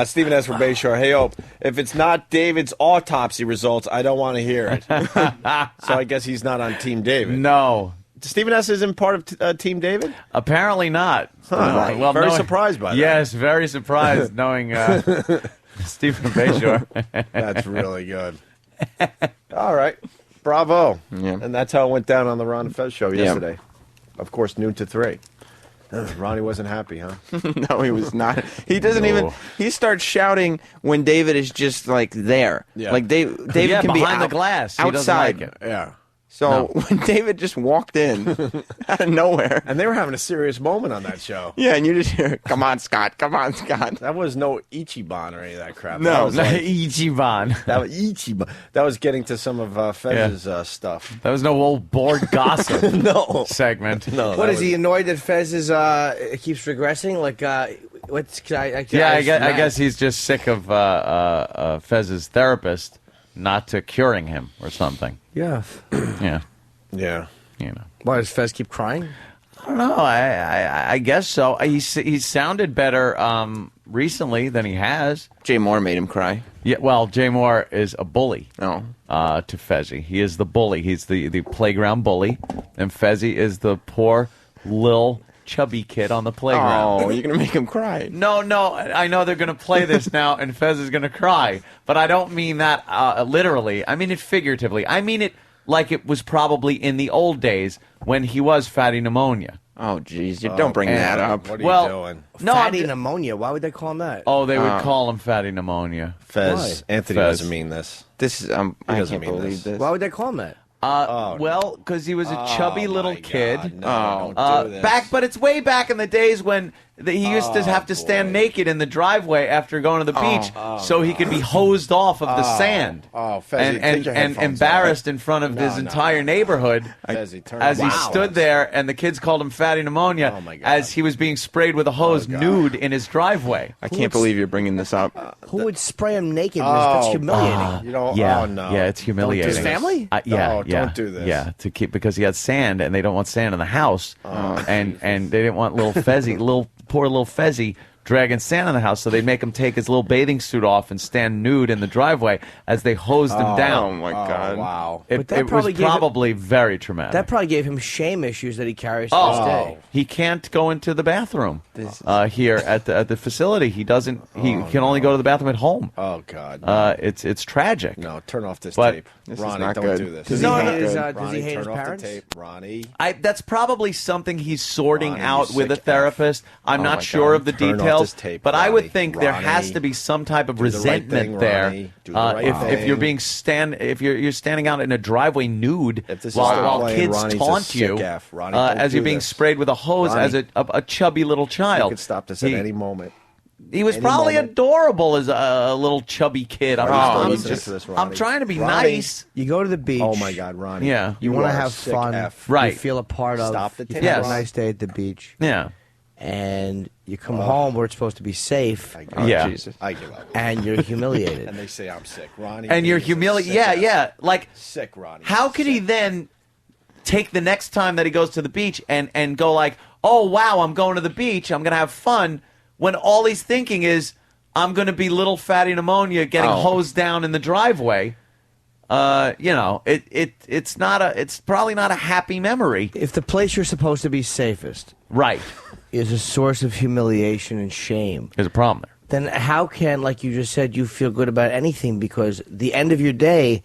Stephen S. from Bayshore. Hey, Ope, if it's not David's autopsy results, I don't want to hear it. So I guess he's not on Team David. No. Stephen S. isn't part of Team David? Apparently not. Huh. Well, very surprised by that. Yes, very surprised knowing Stephen Bayshore. That's really good. All right. Bravo. Yeah. And that's how it went down on the Ron and Fez show yesterday. Of course, noon to 3. Ronnie wasn't happy, huh? No, he was not. He doesn't even. He starts shouting when David is just like there. Yeah. Like David can be behind out, the glass. He doesn't outside. like it. Yeah. So when David just walked in out of nowhere, and they were having a serious moment on that show. Yeah, and you just hear, "Come on, Scott! Come on, Scott!" That was no Ichiban or any of that crap. No, that was like, Ichiban. That was Ichiban. That was getting to some of Fez's stuff. That was no old bored gossip no segment. No. What is he annoyed that Fez is keeps regressing? Like I guess he's just sick of Fez's therapist not to curing him or something. Yeah. Yeah. Yeah. You know. Why does Fez keep crying? I don't know. I guess so. He's sounded better recently than he has. Jay Moore made him cry. Yeah, well, Jay Moore is a bully. Oh. To Fezzy. He is the bully. He's the playground bully, and Fezzy is the poor little chubby kid on the playground. Oh, you're gonna make him cry. No, I know they're gonna play this now, and Fez is gonna cry, but I don't mean that literally. I mean it figuratively. I mean it like it was probably in the old days when he was fatty pneumonia. Oh, jeez, don't bring that up. What are you doing? No, fatty pneumonia. Why would they call him that? Oh, they would call him fatty pneumonia. Fez. Why? Anthony Fez. doesn't mean this. This is I can't believe this. Why would they call him that? Well, because he was a chubby little kid. No, don't do this. But it's way back in the days when he used to have to stand naked in the driveway after going to the beach, so he could be hosed off of the sand. Oh, Fezzy, and take your headphones embarrassed off. in front of his entire neighborhood Fezzy, turn as it he off. stood there, and the kids called him fatty pneumonia as he was being sprayed with a hose nude in his driveway. I can't believe you're bringing this up. Who would spray him naked? That's humiliating. You don't. Yeah, Oh no. yeah, it's humiliating. His family? Yeah, No, don't do this. Yeah, to keep because he had sand, and they don't want sand in the house, and they didn't want little poor little Fezzy dragging sand in the house, so they'd make him take his little bathing suit off and stand nude in the driveway as they hosed him down. Oh my God! Wow. It was probably very traumatic. That probably gave him shame issues that he carries to this day. He can't go into the bathroom here at the facility. He doesn't. He can only go to the bathroom at home. Oh God. It's tragic. No, turn off this But- tape. This is Ronnie, not don't good. do this. Does he hate his turn off parents? the tape. Ronnie. That's probably something he's sorting Ronnie, out you with a sick therapist. I'm Oh not my sure God. of the Turn off details, this tape, but I would Ronnie. think there has Ronnie. to be some type of Do the right resentment thing, there. Ronnie. Do the right If you're thing. being if you're standing out in a driveway nude If this is while still playing, kids Ronnie's a taunt sick you F. Ronnie, don't as you're do being this. sprayed with a hose Ronnie. as a chubby little You child. could stop this at any moment. He was Any probably moment. adorable as a little chubby kid. Ronnie, listen to this, Ronnie. I'm trying to be Ronnie. nice. You go to the beach. Oh my God, Ronnie. Yeah. You want to are have a sick fun. F. Right. You feel a part of. Stop the you tape. have Yes. a nice day at the beach. Yeah. And you come home where it's supposed to be safe. Yeah. Jesus. I give up. And you're humiliated. And they say I'm sick, Ronnie. And you're is a humiliated. sick Yeah, F. yeah. Like, Sick, Ronnie. how could he then take the next time that he goes to the beach and go like, oh, wow, I'm going to the beach, I'm going to have fun, when all he's thinking is, I'm going to be little fatty pneumonia getting hosed down in the driveway. It's probably not a happy memory. If the place you're supposed to be safest Right. is a source of humiliation and shame, There's a problem there. then how can, like you just said, you feel good about anything? Because the end of your day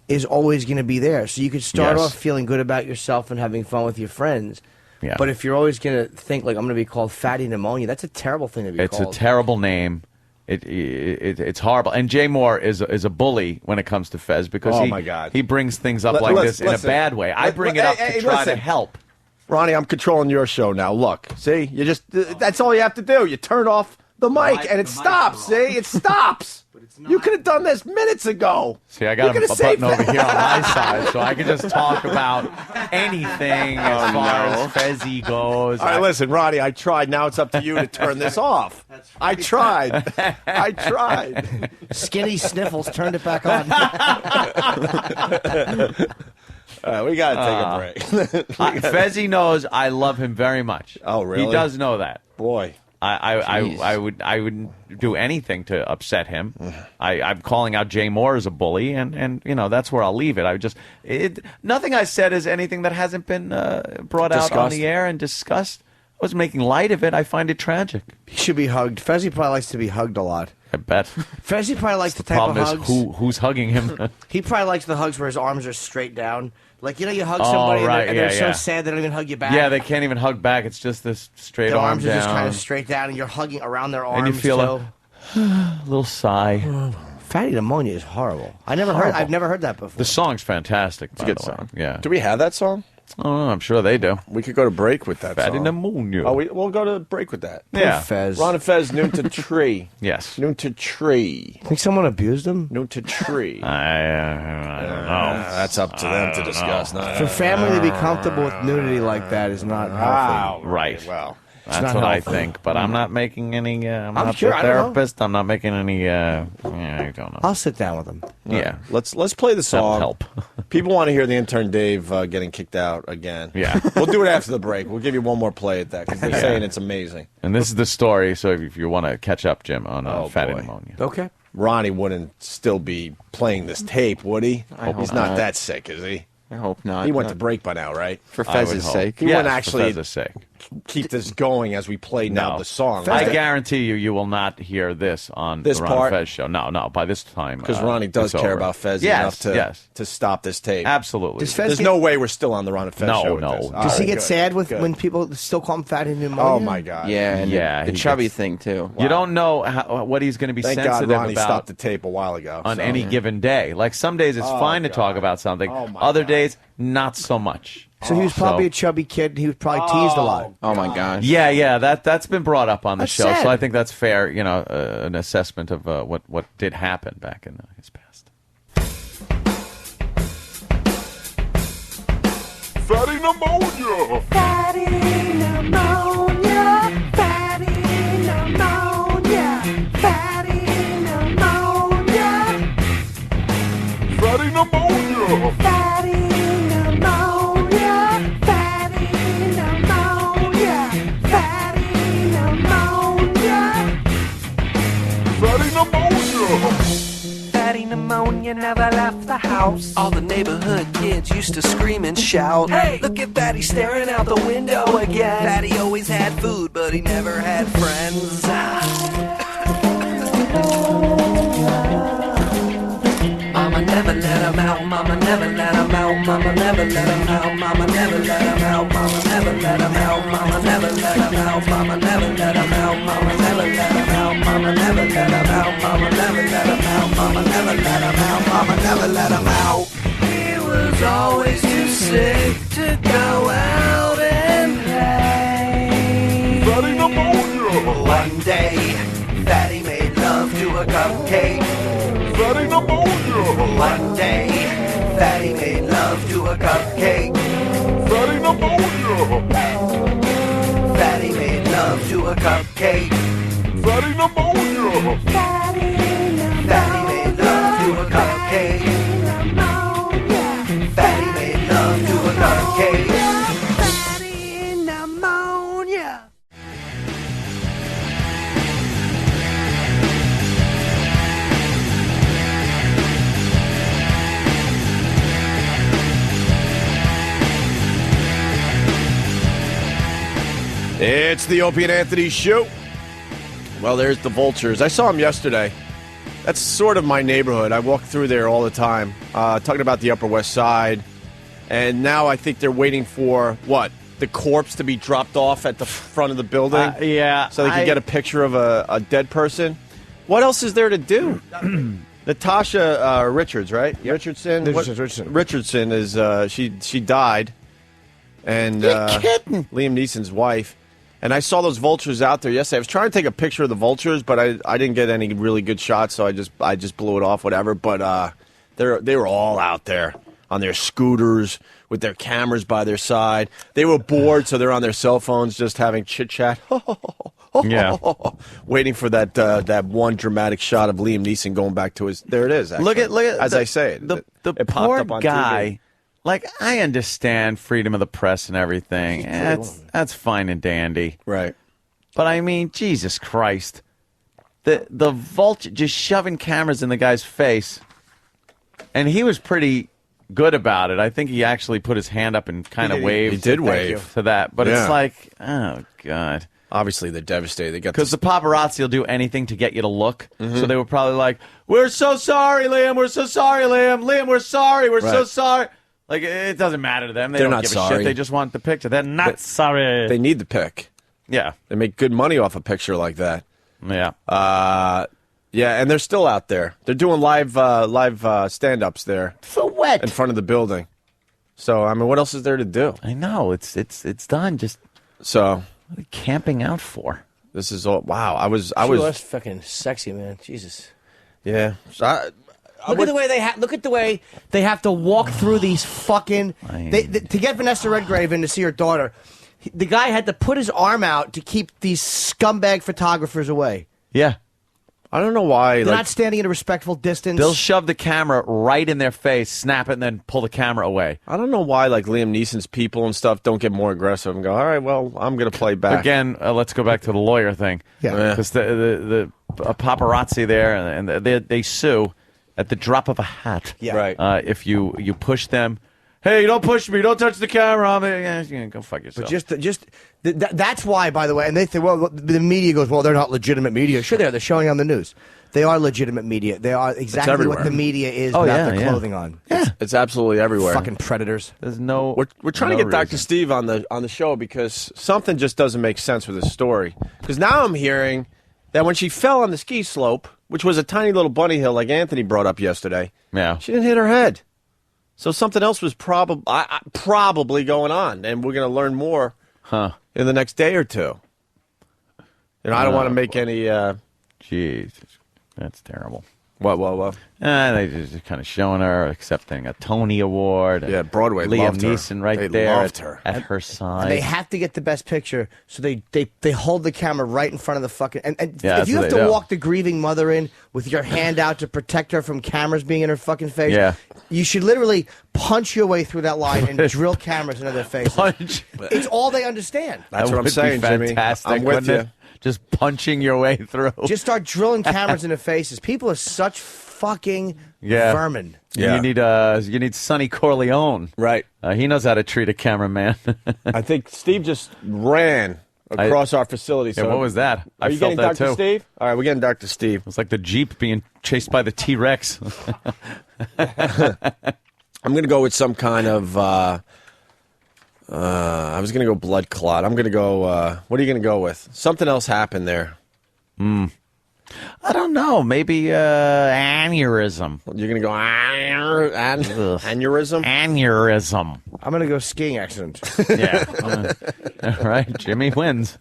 is always going to be there. So you could start Yes. off feeling good about yourself and having fun with your friends. Yeah. But if you're always going to think, like, I'm going to be called fatty pneumonia, that's a terrible thing to be It's called. a terrible name. It's horrible. And Jay Moore is a bully when it comes to Fez because Oh, my God. he brings things up like this in a Listen. bad way. I bring it up to try to listen. help. Ronnie, I'm controlling your show now. Look, see, that's all you have to do. You turn off the mic and it stops. See, it stops. You could have done this minutes ago. See, I got You a could've button saved over that. here on my side, so I can just talk about anything as far as Fezzy goes. All right, listen, Ronnie, I tried. Now it's up to you to turn this off. I tried. I tried. Skinny Sniffles turned it back on. We got to take a break. Fezzy knows I love him very much. Oh, really? He does know that. Boy. I would do anything to upset him. I'm calling out Jay Moore as a bully, and that's where I'll leave it. Nothing I said is anything that hasn't been brought out on the air and discussed. I was making light of it. I find it tragic. He should be hugged. Fezzy probably likes to be hugged a lot. I bet. Fezzy probably likes the type Problem of is hugs. who's hugging him. He probably likes the hugs where his arms are straight down. Like, you hug somebody right, and they're yeah, so yeah. sad they don't even hug you back. Yeah, they can't even hug back. It's just this straight Their arm arms are down. just kind of straight down, and you're hugging around their arms. and you feel still. a little sigh. Fatty pneumonia is horrible. I've never heard that before. The song's fantastic. It's a good song. Yeah. Do we have that song? Oh, I'm sure they do. We could go to break with that Fatty song. pneumonia. Oh, we'll go to break with that. Yeah. Fez. Ron and Fez, noon to tree. Yes. Noon to tree. Think someone abused him? Noon to tree. I don't know. That's up to them to discuss. For family to be comfortable with nudity like that is not healthy. Right. Well, That's not what I healthy. think. But I'm not making any. I'm I'm not sure, the I don't know. therapist. I'm not making any. I don't know. I'll sit down with him. Yeah. Let's play the That'll song. help. People want to hear the intern Dave getting kicked out again. Yeah. We'll do it after the break. We'll give you one more play at that because they're Yeah. saying it's amazing. And this is the story. So if you want to catch up, Jim, on fatty boy. pneumonia. Okay. Ronnie wouldn't still be playing this tape, would he? I hope He's not not. that sick, is he? I hope not. He went to break by now, right? For I would Fez's hope. sake. He Yes, wouldn't for actually Fez's sake. keep this going as we play now the song. I right? guarantee you will not hear this on This the Ron part? Fez show. No, by this time. Because Ronnie does it's care over. about Fez Yes, enough to stop this tape. Absolutely. Does Fez There's get- no way we're still on the Ron and Fez No, show. with no. this. Does All Does he right, get good, sad with good. when people still call him fatty pneumonia? Oh my God! Yeah, and Yeah, the he chubby gets- thing too. You don't know what he's going to be Thank God sensitive Ronnie about stopped the tape a while ago. on so. any given day. Like some days it's Oh, fine to God. talk about something. Oh, my Other God. days, not so much. So he was probably a chubby kid. He was probably teased a lot. Oh my gosh. Yeah, that's been brought up on the That's show, sad. so I think that's fair. An assessment of what did happen back in his past. Fatty pneumonia. Fatty pneumonia. Fatty pneumonia. Fatty pneumonia. Fatty pneumonia. Fatty pneumonia. Fatty pneumonia. Fatty pneumonia. Fatty pneumonia. Fatty pneumonia never left the house. All the neighborhood kids used to scream and shout. Hey, look at Fatty staring out the window again. Fatty always had food, but he never had friends. Mama never let him out. Mama never let him out. Mama never let him out. Mama never let him out. Mama never let him out. Mama never let him out. Mama never let him out. Mama never let him out. Mama never let him out. Mama never let him out. Mama never let him out. Mama never let him out. He was always too sick to go out and play. Fatty pneumonia. One day, Fatty made love to a cupcake. Fatty pneumonia. One day, Fatty made love to a cupcake. Fatty pneumonia. Fatty made love to a cupcake. Fatty pneumonia. Fatty made love to a cupcake. Fatty made love to a cupcake. Fatty pneumonia. It's the Opie and Anthony show. Well, there's the Vultures. I saw them yesterday. That's sort of my neighborhood. I walk through there all the time, talking about the Upper West Side. And now I think they're waiting for, what, the corpse to be dropped off at the front of the building? Yeah. So they can get a picture of a dead person? What else is there to do? Natasha Richards, right? Richardson? Richardson is, she died. And kidding. Liam Neeson's wife. And I saw those vultures out there yesterday. I was trying to take a picture of the vultures, but I didn't get any really good shots, so I just blew it off, whatever. But they were all out there on their scooters with their cameras by their side. They were bored, so they're on their cell phones just having chit-chat. Yeah. Waiting for that one dramatic shot of Liam Neeson going back to his... There it is, actually. Look at as I say it. The it popped poor up on guy. TV. Like, I understand freedom of the press and everything. That's fine and dandy. Right. But I mean, Jesus Christ. The vulture just shoving cameras in the guy's face. And he was pretty good about it. I think he actually put his hand up and kind of waved. He did wave to that. But Yeah. it's like, oh, God. Obviously, they're devastated. They got Because the paparazzi will do anything to get you to look. So they were probably like, we're so sorry, Liam. We're so sorry, Liam. Liam, we're sorry. We're so Right. sorry. Like, it doesn't matter to them. They They're don't not give a sorry. shit. They just want the picture. They're not sorry. They need the pic. Yeah. They make good money off a picture like that. Yeah. Yeah, and they're still out there. They're doing live stand-ups there. For what? In front of the building. So, I mean, what else is there to do? I know. It's done. Just so, what are they camping out for? This is all... Wow, I was She was fucking sexy, man. Jesus. Yeah. So Look at the way look at the way they have to walk through these fucking to get Vanessa Redgrave in to see her daughter. the guy had to put his arm out to keep these scumbag photographers away. Yeah. I don't know why. They're not standing at a respectful distance. They'll shove the camera right in their face, snap it, and then pull the camera away. I don't know why, like, Liam Neeson's people and stuff don't get more aggressive and go, all right, well, I'm going to play back. Again, let's go back to the lawyer thing. Yeah. Because the paparazzi there, and they sue at the drop of a hat. Yeah. Right. If you push them, hey, don't push me, don't touch the camera. Go fuck yourself. But that's why, by the way, and they think, well, the media goes, well, they're not legitimate media. Sure, they're showing on the news. They are legitimate media. They are exactly what the media is without their clothing on. Yeah. It's absolutely everywhere. Fucking predators. There's no. We're trying to get Dr. Steve on the show because something just doesn't make sense with this story. Because now I'm hearing that when she fell on the ski slope, which was a tiny little bunny hill like Anthony brought up yesterday, she didn't hit her head. So something else was probably going on, and we're going to learn more in the next day or two. And I don't want to make any... Jesus, that's terrible. What? They just kind of showing her accepting a Tony Award. Yeah, Broadway Liam loved her. Neeson right They there loved her. at her side. And they have to get the best picture, so they hold the camera right in front of the fucking... And Yeah, if you have that's to what they do. walk the grieving mother in with your hand out to protect her from cameras being in her fucking face, Yeah. you should literally punch your way through that line and drill cameras into their faces. Punch. It's all they understand. That's what I'm would be saying, Jimmy. fantastic, I'm with wouldn't you. it? Just punching your way through. Just start drilling cameras in their faces. People are such fucking vermin. Yeah. You need Sonny Corleone. Right. He knows how to treat a cameraman. I think Steve just ran across our facility. Yeah, what was that? Are I you felt getting that Dr. too. Steve? All right, we're getting Dr. Steve. It's like the Jeep being chased by the T-Rex. I'm going to go with some kind of... I was going to go blood clot. I'm going to go... what are you going to go with? Something else happened there. I don't know. Maybe aneurysm. You're going to go aneurysm? Aneurysm. I'm going to go skiing accident. Yeah. All right. Jimmy wins.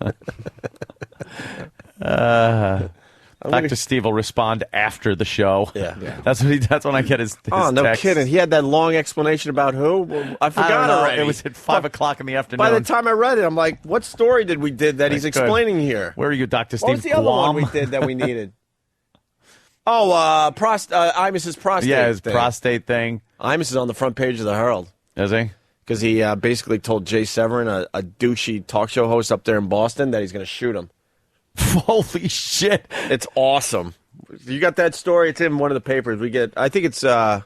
Dr. Steve will respond after the show. Yeah. That's when I get his Oh, no text. kidding. He had that long explanation about who? Well, I forgot don't know. already. It was at 5 o'clock in the afternoon. By the time I read it, I'm like, what story did we did that he's Good. explaining here? Where are you, Dr. Steve? What was the other one we did that we needed? Imus's prostate Yeah, his thing. prostate thing. Imus is on the front page of the Herald. Is he? Because he basically told Jay Severin, a douchey talk show host up there in Boston, that he's going to shoot him. Holy shit. It's awesome. You got that story? It's in one of the papers. I think it's, let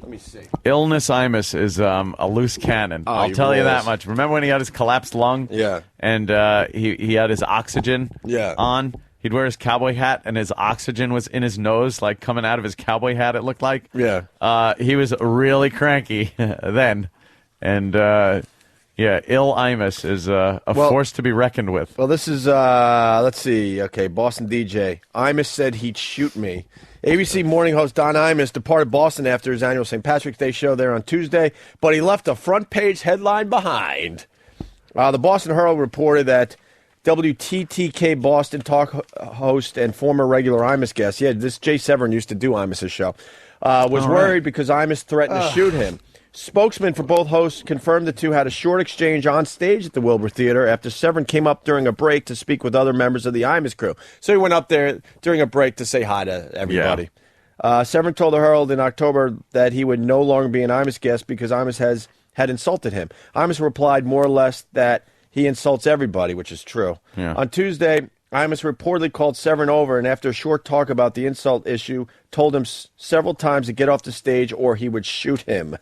me see. Illness Imus is a loose cannon. I'll he tell you rolls. that much. Remember when he had his collapsed lung? Yeah. And he had his oxygen on? He'd wear his cowboy hat, and his oxygen was in his nose, like coming out of his cowboy hat, it looked like. Yeah. He was really cranky then. And, ill Imus is a force to be reckoned with. Well, this is, let's see. Okay, Boston DJ. Imus said he'd shoot me. ABC morning host Don Imus departed Boston after his annual St. Patrick's Day show there on Tuesday, but he left a front-page headline behind. The Boston Herald reported that WTTK Boston talk host and former regular Imus guest, this Jay Severin used to do Imus's show, was worried because Imus threatened to shoot him. Spokesman for both hosts confirmed the two had a short exchange on stage at the Wilbur Theater after Severin came up during a break to speak with other members of the Imus crew. So he went up there during a break to say hi to everybody. Severin told the Herald in October that he would no longer be an Imus guest because Imus had insulted him. Imus replied more or less that he insults everybody, which is true. Yeah. On Tuesday, Imus reportedly called Severin over and after a short talk about the insult issue, told him several times to get off the stage or he would shoot him.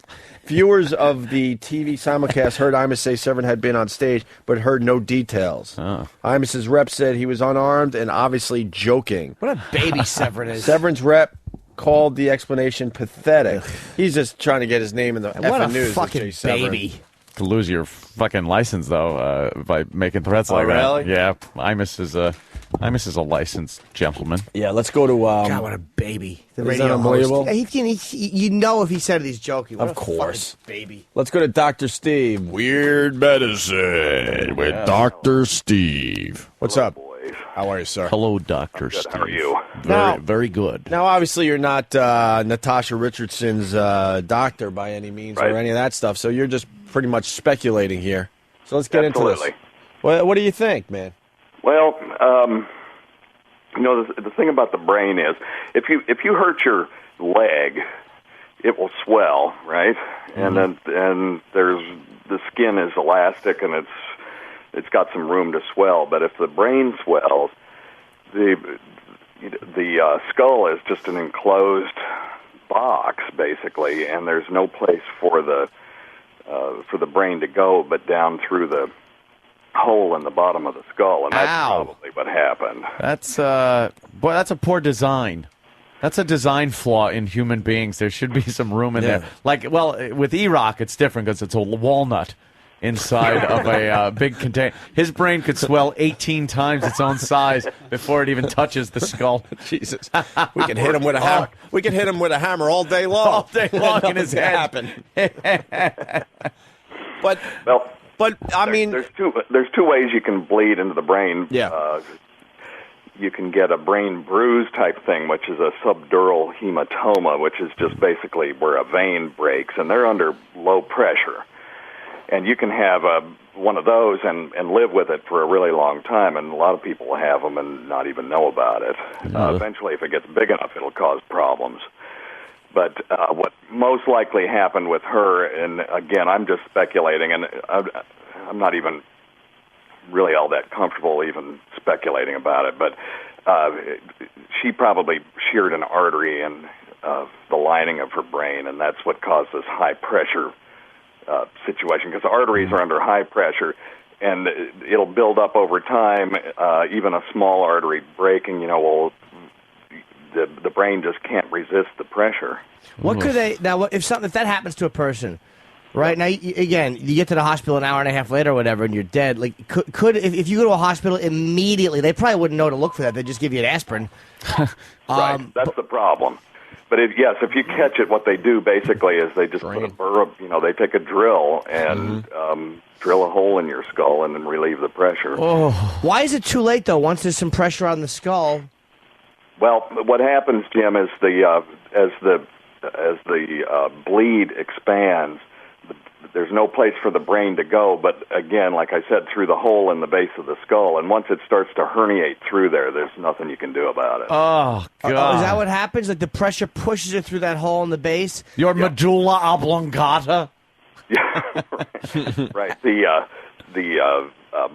Viewers of the TV simulcast heard Imus say Severin had been on stage, but heard no details. Imus's rep said he was unarmed and obviously joking. What a baby Severin is. Severin's rep called the explanation pathetic. He's just trying to get his name in the What effing a news. fucking Jay Severin. baby. To lose your fucking license, though, by making threats like really? that. Yeah, Imus is a licensed gentleman. Yeah, let's go to... God, what a baby. The Isn't radio that unbelievable? host. You know if he said it, he's joking. What Of a course. fucking baby. Let's go to Dr. Steve. Weird Medicine with Dr. Steve. What's up? How are you, sir? Hello, Dr. Steve. How are you? Very good. Now, obviously, you're not Natasha Richardson's doctor by any means or any of that stuff, so you're just pretty much speculating here. So let's get into this. What do you think, man? Well, the thing about the brain is, if you hurt your leg, it will swell, right? And there's the skin is elastic and it's got some room to swell. But if the brain swells, the skull is just an enclosed box basically, and there's no place for the brain to go but down through the hole in the bottom of the skull, and that's probably what happened. That's that's a poor design. That's a design flaw in human beings. There should be some room in there. Like, well, with E-Rock, it's different because it's a walnut inside of a big container. His brain could swell 18 times its own size before it even touches the skull. Jesus, we can hit him with a hammer. We can hit him with a hammer all day long. All day long in his head. Happen. But I mean, there's two ways you can bleed into the brain. Yeah. You can get a brain bruise type thing, which is a subdural hematoma, which is just basically where a vein breaks, and they're under low pressure. And you can have one of those and live with it for a really long time, and a lot of people have them and not even know about it. Eventually, if it gets big enough, it'll cause problems. But what most likely happened with her, and again, I'm just speculating, and I'm not even really all that comfortable even speculating about it, but she probably sheared an artery in the lining of her brain, and that's what caused this high-pressure situation, because arteries are under high pressure, and it'll build up over time. Even a small artery breaking, the brain just can't resist the pressure. What could they now? If that happens to a person, right now, again, you get to the hospital an hour and a half later or whatever, and you're dead. Like, could if you go to a hospital immediately, they probably wouldn't know to look for that. They just give you an aspirin. Right, that's the problem. But if you catch it, what they do basically is they just put a burr, they take a drill and drill a hole in your skull and then relieve the pressure. Oh. Why is it too late though? Once there's some pressure on the skull. Well, what happens, Jim, is as the bleed expands, there's no place for the brain to go, but again, like I said, through the hole in the base of the skull, and once it starts to herniate through there's nothing you can do about it. Oh, God. Is that what happens? Like the pressure pushes it through that hole in the base? Your medulla oblongata? Yeah, right. The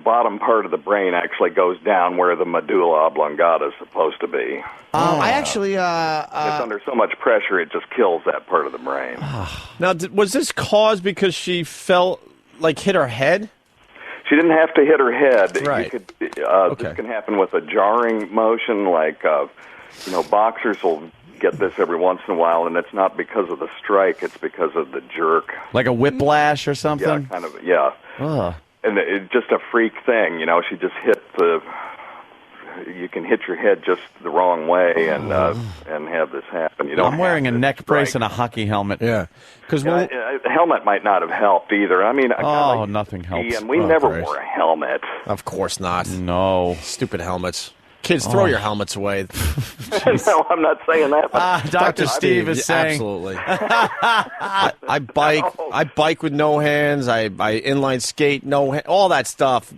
bottom part of the brain actually goes down where the medulla oblongata is supposed to be. I actually... it's under so much pressure, it just kills that part of the brain. Now, was this caused because she hit her head? She didn't have to hit her head. Right. This can happen with a jarring motion, like, boxers will get this every once in a while, and it's not because of the strike, it's because of the jerk. Like a whiplash or something? Yeah, kind of, yeah. Oh. And it's just a freak thing, she just hit you can hit your head just the wrong way and have this happen. I'm wearing a neck brace and a hockey helmet. Yeah. Because a helmet might not have helped either. I mean, nothing helps. And we never wore a helmet. Of course not. No. Stupid helmets. Kids, throw your helmets away. No, I'm not saying that. Dr. Steve is saying. Absolutely. I bike with no hands. I inline skate, all that stuff.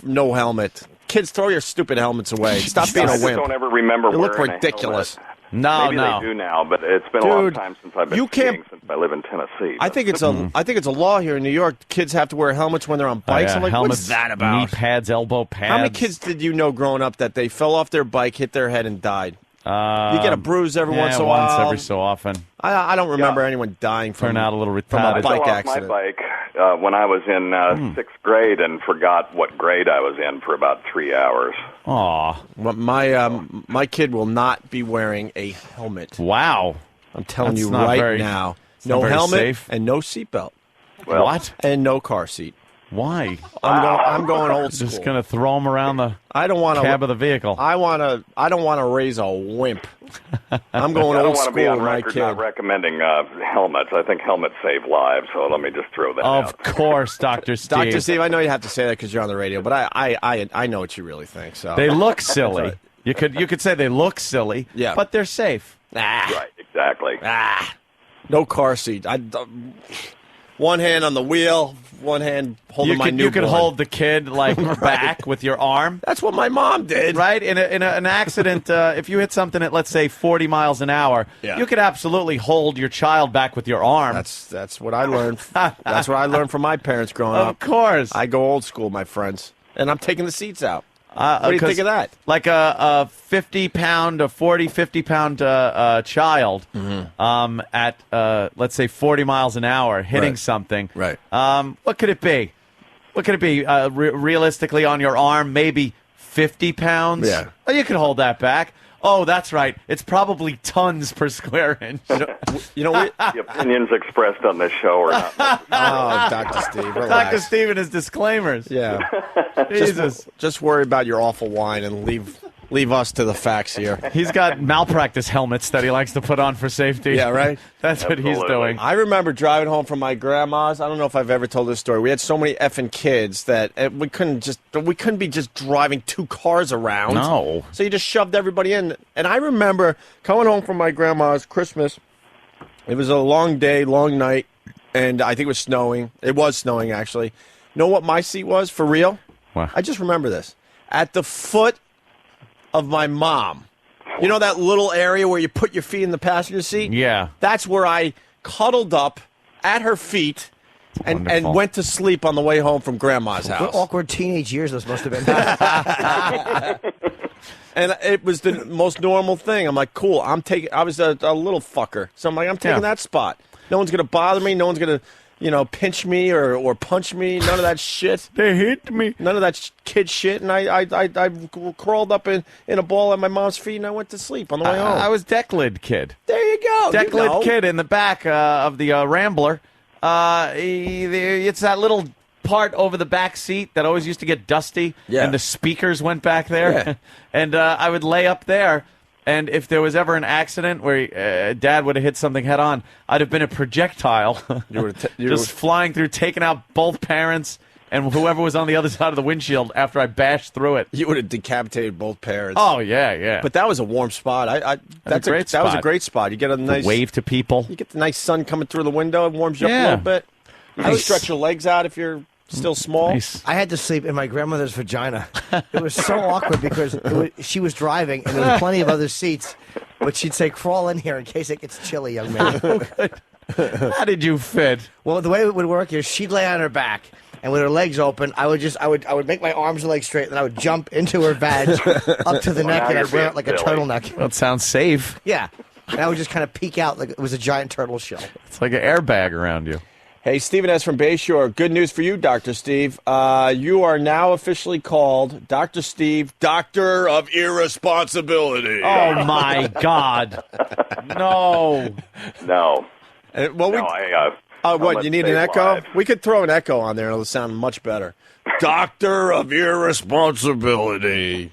No helmet. Kids, throw your stupid helmets away. Stop being a wimp. I just don't ever remember You look wearing ridiculous. A helmet. No, Maybe they do now, but it's been a long time since I've been skiing, since I live in Tennessee. I think it's a law here in New York. Kids have to wear helmets when they're on bikes. I'm like, helmets, what's that about? Knee pads, elbow pads. How many kids did you know growing up that they fell off their bike, hit their head, and died? You get a bruise every once in a while. Once every so often. I don't remember anyone dying from a little from a bike I accident. my bike when I was in 6th grade and forgot what grade I was in for about 3 hours. Aw. My kid will not be wearing a helmet. Wow. I'm telling you right now. No helmet and no seatbelt. Well, what? And no car seat. Why? I'm going old school. Just going to throw them around the cab of the vehicle. I don't want to raise a wimp. I'm going old school with my kid. Not recommending helmets. I think helmets save lives, so let me just throw that out. Of course, Dr. Steve. Dr. Steve, I know you have to say that because you're on the radio, but I know what you really think. So they look silly. You could say they look silly, but they're safe. Right, exactly. No car seat. one hand on the wheel, one hand holding my newborn. You could hold the kid like back with your arm. That's what my mom did. Right? In an accident, if you hit something at, let's say, 40 miles an hour, you could absolutely hold your child back with your arm. That's what I learned. That's what I learned from my parents growing up. Of course. I go old school, my friends. And I'm taking the seats out. What do you think of that? Like a 50-pound, a 40, 50-pound child at, let's say, 40 miles an hour hitting something. Right. What could it be? What could it be? Realistically, on your arm, maybe 50 pounds? Yeah. Oh, you could hold that back. Oh, that's right. It's probably tons per square inch. You know what? The opinions expressed on this show are not. Oh, Dr. Steve, relax. Dr. Steve and his disclaimers. Yeah. Jesus. Just worry about your awful wine and leave us to the facts here. He's got malpractice helmets that he likes to put on for safety. Yeah, right? That's what he's doing. I remember driving home from my grandma's. I don't know if I've ever told this story. We had so many effing kids that we couldn't be just driving two cars around. No. So you just shoved everybody in. And I remember coming home from my grandma's Christmas. It was a long day, long night, and I think it was snowing. It was snowing, actually. You know what my seat was, for real? What? I just remember this. At the foot of my mom. You know that little area where you put your feet in the passenger seat? Yeah. That's where I cuddled up at her feet and went to sleep on the way home from Grandma's house. What awkward teenage years those must have been. And it was the most normal thing. I'm like, cool. I was a little fucker. So I'm like, I'm taking that spot. No one's going to bother me. No one's going to, pinch me or punch me. None of that shit. They hit me. None of that kid shit. And I crawled up in a ball at my mom's feet and I went to sleep on the way home. I was deck lid kid. There you go. Deck lid kid in the back of the Rambler. It's that little part over the back seat that always used to get dusty. Yeah. And the speakers went back there. Yeah. And I would lay up there. And if there was ever an accident where Dad would have hit something head on, I'd have been a projectile, just flying through, taking out both parents and whoever was on the other side of the windshield after I bashed through it. You would have decapitated both parents. Oh yeah. But that was a warm spot. That was a great spot. You get a nice wave to people. You get the nice sun coming through the window. It warms you up a little bit. You can stretch your legs out if you're still small. Nice. I had to sleep in my grandmother's vagina. It was so awkward because she was driving and there were plenty of other seats, but she'd say, "Crawl in here in case it gets chilly, young man." How did you fit? Well, the way it would work is she'd lay on her back, and with her legs open, I would make my arms and legs straight, and then I would jump into her vag up to the neck, and I'd wear it like a turtleneck. Well, it sounds safe. Yeah, and I would just kind of peek out like it was a giant turtle shell. It's like an airbag around you. Hey, Stephen S. from Bayshore. Good news for you, Dr. Steve. You are now officially called Dr. Steve, Doctor of Irresponsibility. Oh, my God. No. No. What, you need an echo? Lives. We could throw an echo on there and it'll sound much better. Doctor of Irresponsibility.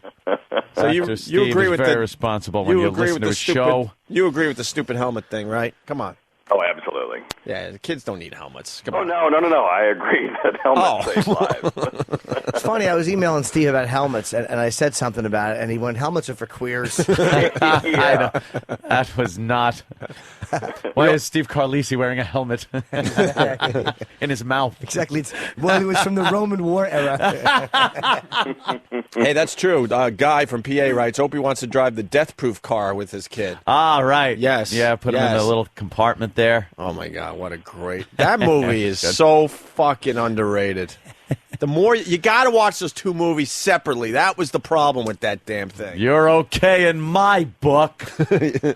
So you agree with very responsible when you listen to a show. You agree with the stupid helmet thing, right? Come on. Oh, absolutely. Yeah, the kids don't need helmets. Come Oh, on. no. I agree that helmets save lives. It's funny, I was emailing Steve about helmets, and I said something about it, and he went, "Helmets are for queers." I know. That was not. Why is Steve Carlisi wearing a helmet in his mouth? Exactly. Well, it was from the Roman War era. Hey, that's true. Guy from PA writes, Opie wants to drive the death-proof car with his kid. Ah, right. Yes. Yeah, put him in a little compartment there. Oh, my God, what a great... That movie is so fucking underrated. The more... You got to watch those two movies separately. That was the problem with that damn thing. You're okay in my book. The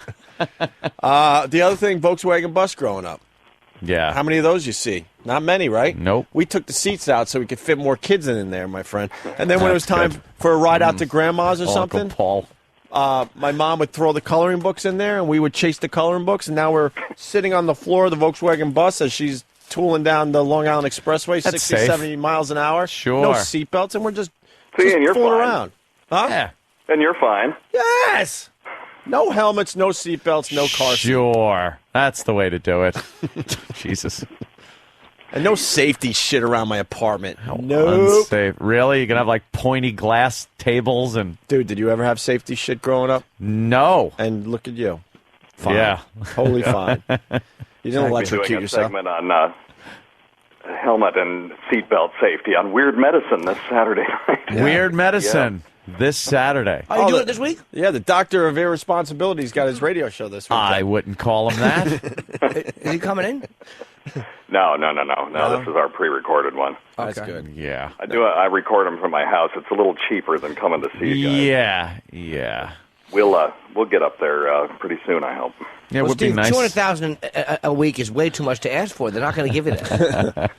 other thing, Volkswagen bus growing up. Yeah. How many of those you see? Not many, right? Nope. We took the seats out so we could fit more kids in there, my friend. And then when it was time for a ride out to Grandma's or something... Uncle Paul. My mom would throw the coloring books in there, and we would chase the coloring books. And now we're sitting on the floor of the Volkswagen bus as she's tooling down the Long Island Expressway, That's 60, safe. 70 miles an hour. Sure. No seatbelts, and we're just and you're fooling fine. around. Huh? Yeah. And you're fine. Yes! No helmets, no seatbelts, no car seat. Sure. That's the way to do it. Jesus. And no safety shit around my apartment. Nope. Unsafe. Really? You're going to have like pointy glass tables and... Dude, did you ever have safety shit growing up? No. And look at you. Fine. Yeah. Totally fine. You didn't electrocute doing a yourself. segment on helmet and seatbelt safety on Weird Medicine this Saturday night. Weird Medicine this Saturday. Are you doing it this week? Yeah, the Doctor of Irresponsibility's got his radio show this week. I wouldn't call him that. Is he coming in? No. This is our pre-recorded one. That's good. Yeah. I record them from my house. It's a little cheaper than coming to see you guys. Yeah. We'll get up there pretty soon, I hope. Yeah, it would Steve, be nice. $200,000 a week is way too much to ask for. They're not going to give you that.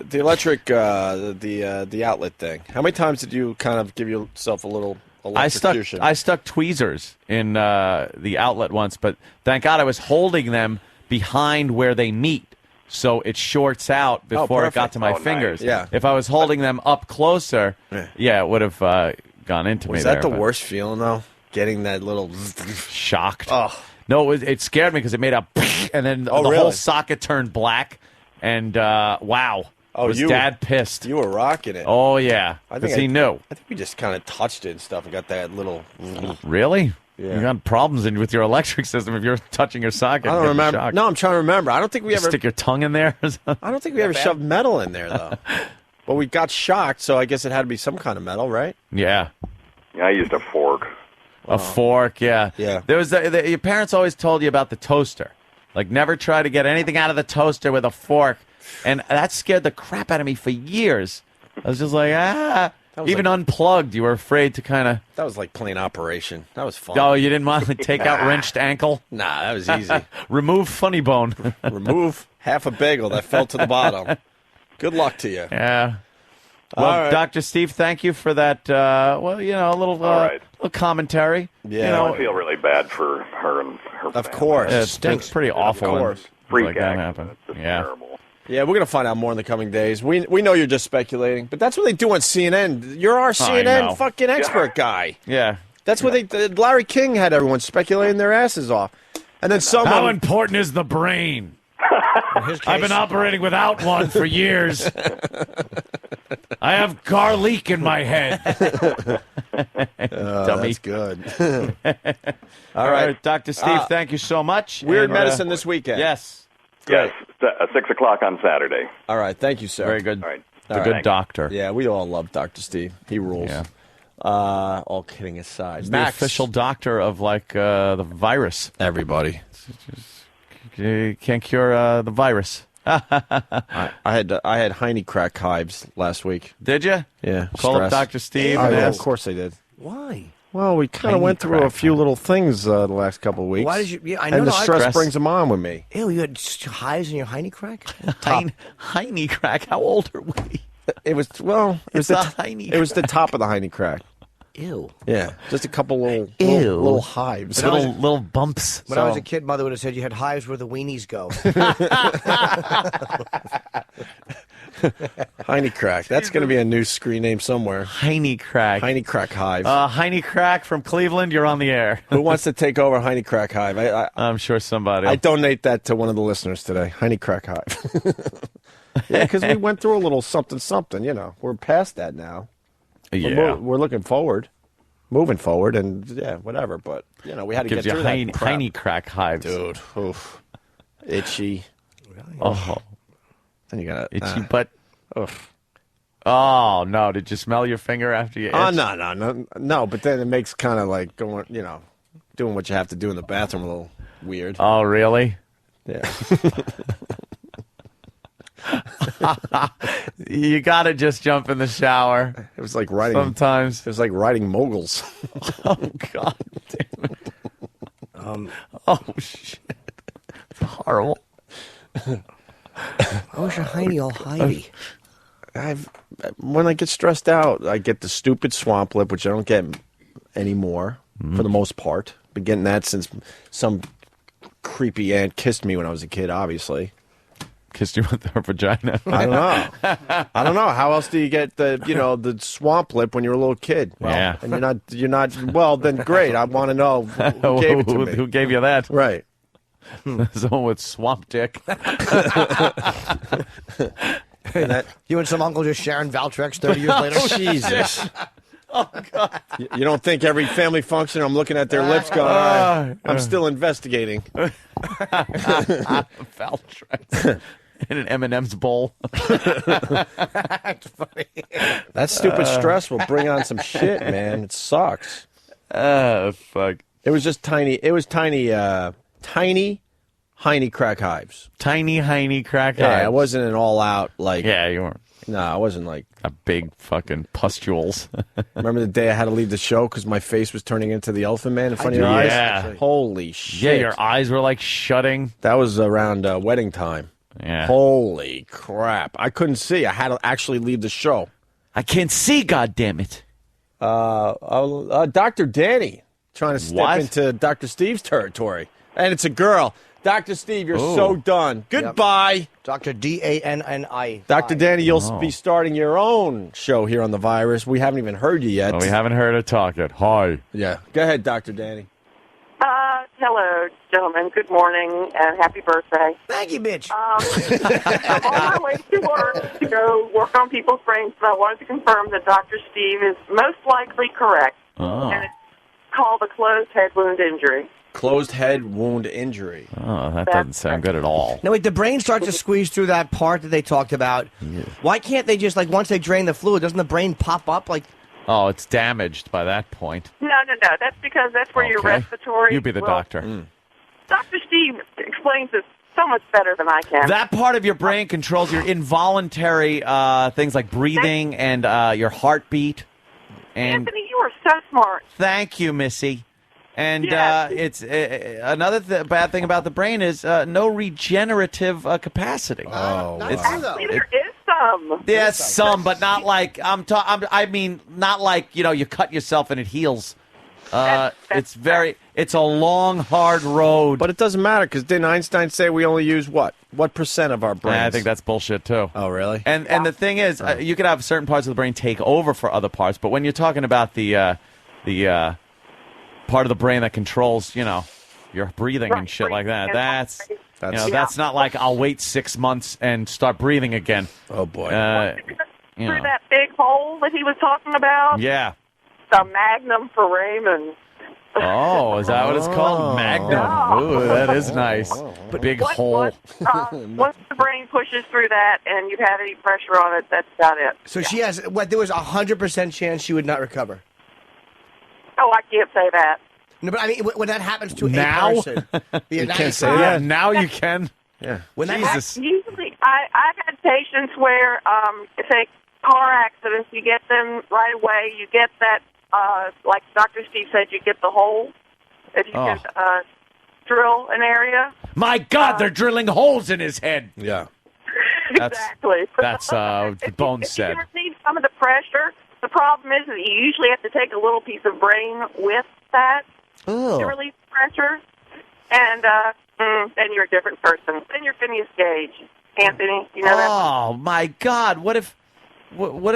The electric, the outlet thing. How many times did you kind of give yourself a little electrocution? I stuck tweezers in the outlet once, but thank God I was holding them behind where they meet, so it shorts out before it got to my fingers. Nice. Yeah. If I was holding them up closer, it would have gone into me. Was that the worst feeling though? Getting that little shocked. Oh. No, it scared me because it made a and then the whole socket turned black. And wow, was Dad pissed? You were rocking it. Oh yeah, because he knew. I think we just kind of touched it and stuff and got that little. Really? Yeah. You got problems with your electric system if you're touching your socket. I don't remember. Shocked. No, I'm trying to remember. I don't think we ever stick your tongue in there. I don't think we ever shoved metal in there though. But we got shocked, so I guess it had to be some kind of metal, right? Yeah. Yeah, I used a fork. A fork, yeah. Yeah. There was your parents always told you about the toaster. Like, never try to get anything out of the toaster with a fork. And that scared the crap out of me for years. I was just like, even unplugged, you were afraid to kind of... That was like playing Operation. That was fun. Oh, you didn't want to take out wrenched ankle? Nah, that was easy. Remove funny bone. Remove half a bagel that fell to the bottom. Good luck to you. Yeah. Well, Dr. Steve, thank you for that, a little commentary. Yeah. I feel really bad for her and her family. Of course. It's pretty awful. Of course. Freak that accident. happened. It's Yeah. terrible. Yeah, we're going to find out more in the coming days. We know you're just speculating, but that's what they do on CNN. You're our CNN fucking expert guy. Yeah. That's what Larry King had everyone speculating their asses off. And then someone... How important is the brain? I've been operating without one for years. I have garlic in my head. Dummy. That's good. All right, Dr. Steve, thank you so much. Weird And, Medicine this weekend. Yes. Yes, 6 o'clock on Saturday. All right, thank you, sir. Very good. All right. The good doctor. Yeah, we all love Dr. Steve. He rules. Yeah. All kidding aside. He's the official doctor of, the virus. Everybody. You can't cure the virus. I had Heine crack hives last week. Did you? Yeah. Call up stress. Dr. Steve. Oh, and yeah, ask. of course I did. Why? Well, we kind of Heine went through a crack few hive. little things the last couple of weeks. Why did you? Yeah, I know. And the no, stress brings them on with me. Ew, you had hives in your hiney crack? Heine crack. How old are we? It was It's a Heine it was the top of the Heine crack. Ew. Yeah, just a couple little hives, Little bumps. When I was a kid, Mother would have said you had hives where the weenies go. Heine crack. That's going to be a new screen name somewhere. Heine crack. Heine crack hive. Heine crack from Cleveland. You're on the air. Who wants to take over Heine crack hive? I'm sure somebody. I donate that to one of the listeners today. Heine crack hive. Yeah, because we went through a little something. We're past that now. Yeah. We're looking forward, moving forward, and whatever. But we had to Gives get you through that crap. Heine crack hives. Dude. Oof. Itchy. Really? Oh. Then you got Itchy butt. Oof. Oh, no. Did you smell your finger after you itched? Oh, no. But then it makes kind of like going, doing what you have to do in the bathroom a little weird. Oh, really? Yeah. You got to just jump in the shower. It was like riding. Sometimes. It was like riding moguls. Oh, God damn it. Oh, shit. It's horrible. I wish your hiney all hidey. When I get stressed out, I get the stupid swamp lip, which I don't get anymore for the most part. Been getting that since some creepy aunt kissed me when I was a kid, obviously. Kissed you with her vagina? I don't know. How else do you get the swamp lip when you're a little kid? Well, yeah. And you're not, well, then great. I want to know who gave it to me. Who gave you that? Right. Someone with swamp dick. You and some uncle just sharing Valtrex 30 years later? Jesus. Oh, God. You don't think every family function I'm looking at their lips going, all right, I'm still investigating. Valtrex. in an M&M's bowl. That's funny. That stupid stress will bring on some shit, man. It sucks. Oh, fuck. It was just tiny. It was tiny, Heine crack hives. Tiny Heine crack hives. Yeah, it wasn't an all-out, like... Yeah, you weren't. No, I wasn't like... A big fucking pustules. Remember the day I had to leave the show because my face was turning into the Elephant Man in front of your eyes? Yeah. Holy shit. Yeah, your eyes were like shutting. That was around wedding time. Yeah. Holy crap. I couldn't see. I had to actually leave the show. I can't see, goddammit. Dr. Danny trying to step into Dr. Steve's territory. And it's a girl. Dr. Steve, you're so done. Goodbye. Yep. Dr. D-A-N-N-I. Dr. Danny, you'll be starting your own show here on The Virus. We haven't even heard you yet. Well, we haven't heard her talk yet. Hi. Yeah. Go ahead, Dr. Danny. Hello, gentlemen. Good morning and happy birthday. Thank you, bitch. I'm on my way to work to go work on people's brains, but I wanted to confirm that Dr. Steve is most likely correct. And it's called a closed head wound injury. Closed head wound injury. Oh, that doesn't sound good at all. No, wait, the brain starts to squeeze through that part that they talked about. Yeah. Why can't they just, like, once they drain the fluid, doesn't the brain pop up? Like, oh, it's damaged by that point. No. That's because that's where your Okay. respiratory... You be the doctor. Dr. Steve explains this so much better than I can. That part of your brain controls your involuntary things like breathing and your heartbeat. And Anthony, you are so smart. Thank you, Missy. And it's another bad thing about the brain is no regenerative capacity. Actually, there is some. Yes, some, but not like I mean, not like you cut yourself and it heals. It's a long, hard road. But it doesn't matter because didn't Einstein say we only use what percent of our brains? I think that's bullshit too. Oh, really? And the thing is, you could have certain parts of the brain take over for other parts, but when you're talking about the part of the brain that controls, your breathing and shit like that, that's not like I'll wait 6 months and start breathing again. Oh boy. Through that big hole that he was talking about. Yeah. The magnum foramen. Oh, is that what it's called? Magnum. Ooh, that is nice. Big hole. Once the brain pushes through that and you have any pressure on it, that's about it. so she has, there was 100% chance she would not recover. Oh, I can't say that. No, but I mean, when that happens to Now? a person. You can't say that. Now you can. Yeah. When that Jesus. Usually, I've had patients where, say, car accidents, you get them right away. You get that, like Dr. Steve said, you get the hole. If you can drill an area. My God, they're drilling holes in his head. Yeah. Exactly. That's Bones said. If you receive some of the pressure, the problem is that you usually have to take a little piece of brain with that to release pressure, and then you're a different person. Then you're Phineas Gage. Anthony, you know that? Oh, my God. What if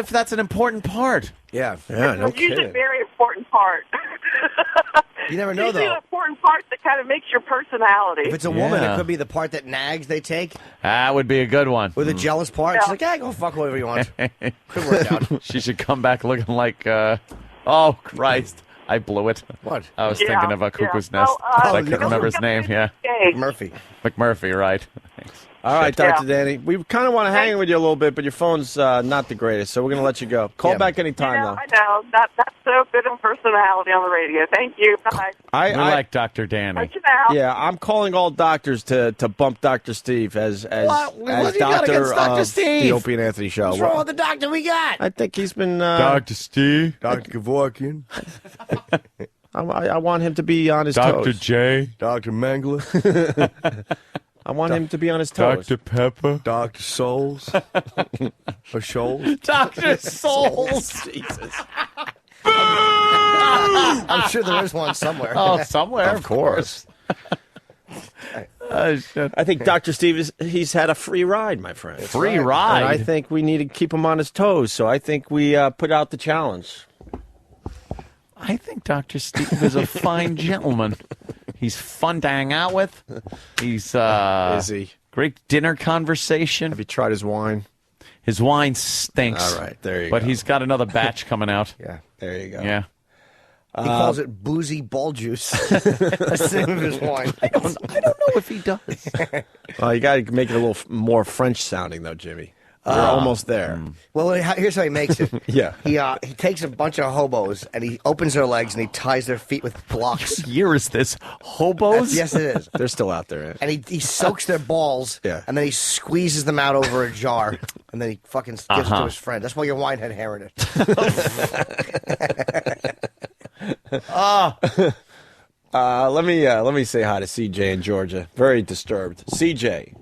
that's an important part? Yeah. No It's usually kidding. a very important part. You never know, usually though. an important part that kind of makes your personality. If it's a woman, it could be the part that nags they take, That would be a good one. or the jealous part. She's like, go fuck whatever you want. Could work out. She should come back looking like, oh, Christ. I blew it. What? I was thinking of a cuckoo's nest. I couldn't remember his name. Yeah. Murphy. McMurphy, right. Thanks. All right, Dr. Danny. We kind of want to hang with you a little bit, but your phone's not the greatest, so we're going to let you go. Call back anytime, though. I know. That's so good of personality on the radio. Thank you. Bye. I like Dr. Danny. Let you know. Yeah, I'm calling all doctors to bump Dr. Steve as What you got doctor against Dr. of Steve? the Opie and Anthony Show. What's wrong with the doctor we got? I think he's been... Dr. Steve. Dr. Kevorkian. I want him to be on his Dr. toes. J. Dr. Mangler. I want him to be on his toes. Dr. Pepper. Dr. Souls. or Scholes. Dr. Souls. Jesus. I'm sure there is one somewhere. Oh, somewhere. Of course. Oh, shit. I think Dr. Steve, he's had a free ride, my friend. Free ride? And I think we need to keep him on his toes, so I think we put out the challenge. I think Dr. Steve is a fine gentleman. He's fun to hang out with. He's Is he? Great dinner conversation. Have you tried his wine? His wine stinks. All right, there you go. But he's got another batch coming out. Yeah, there you go. Yeah. He calls it boozy ball juice. That's the name of his wine. I don't know if he does. Well, you got to make it a little more French sounding, though, Jimmy. You're almost there. Well, here's how he makes it. Yeah. He takes a bunch of hobos and he opens their legs and he ties their feet with blocks. What year is this? Hobos? Yes, it is. They're still out there. Yeah. And he soaks their balls, and then he squeezes them out over a jar, and then he fucking gives it to his friend. That's why your wine had hair in it. Let me say hi to CJ in Georgia. Very disturbed. CJ.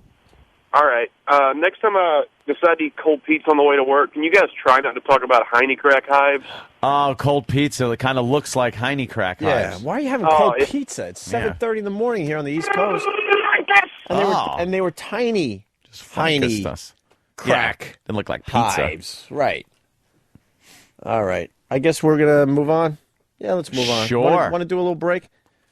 All right. Next time I decide to eat cold pizza on the way to work, can you guys try not to talk about Heine crack hives? Oh, cold pizza. It kind of looks like Heine crack hives. Yeah. Why are you having cold pizza? It's 7:30 in the morning here on the East Coast. And they were tiny. Just Heine us. crack. Yeah, didn't look like pizza. Hives. Right. All right. I guess we're going to move on. Yeah, let's move on. Sure. Want to do a little break?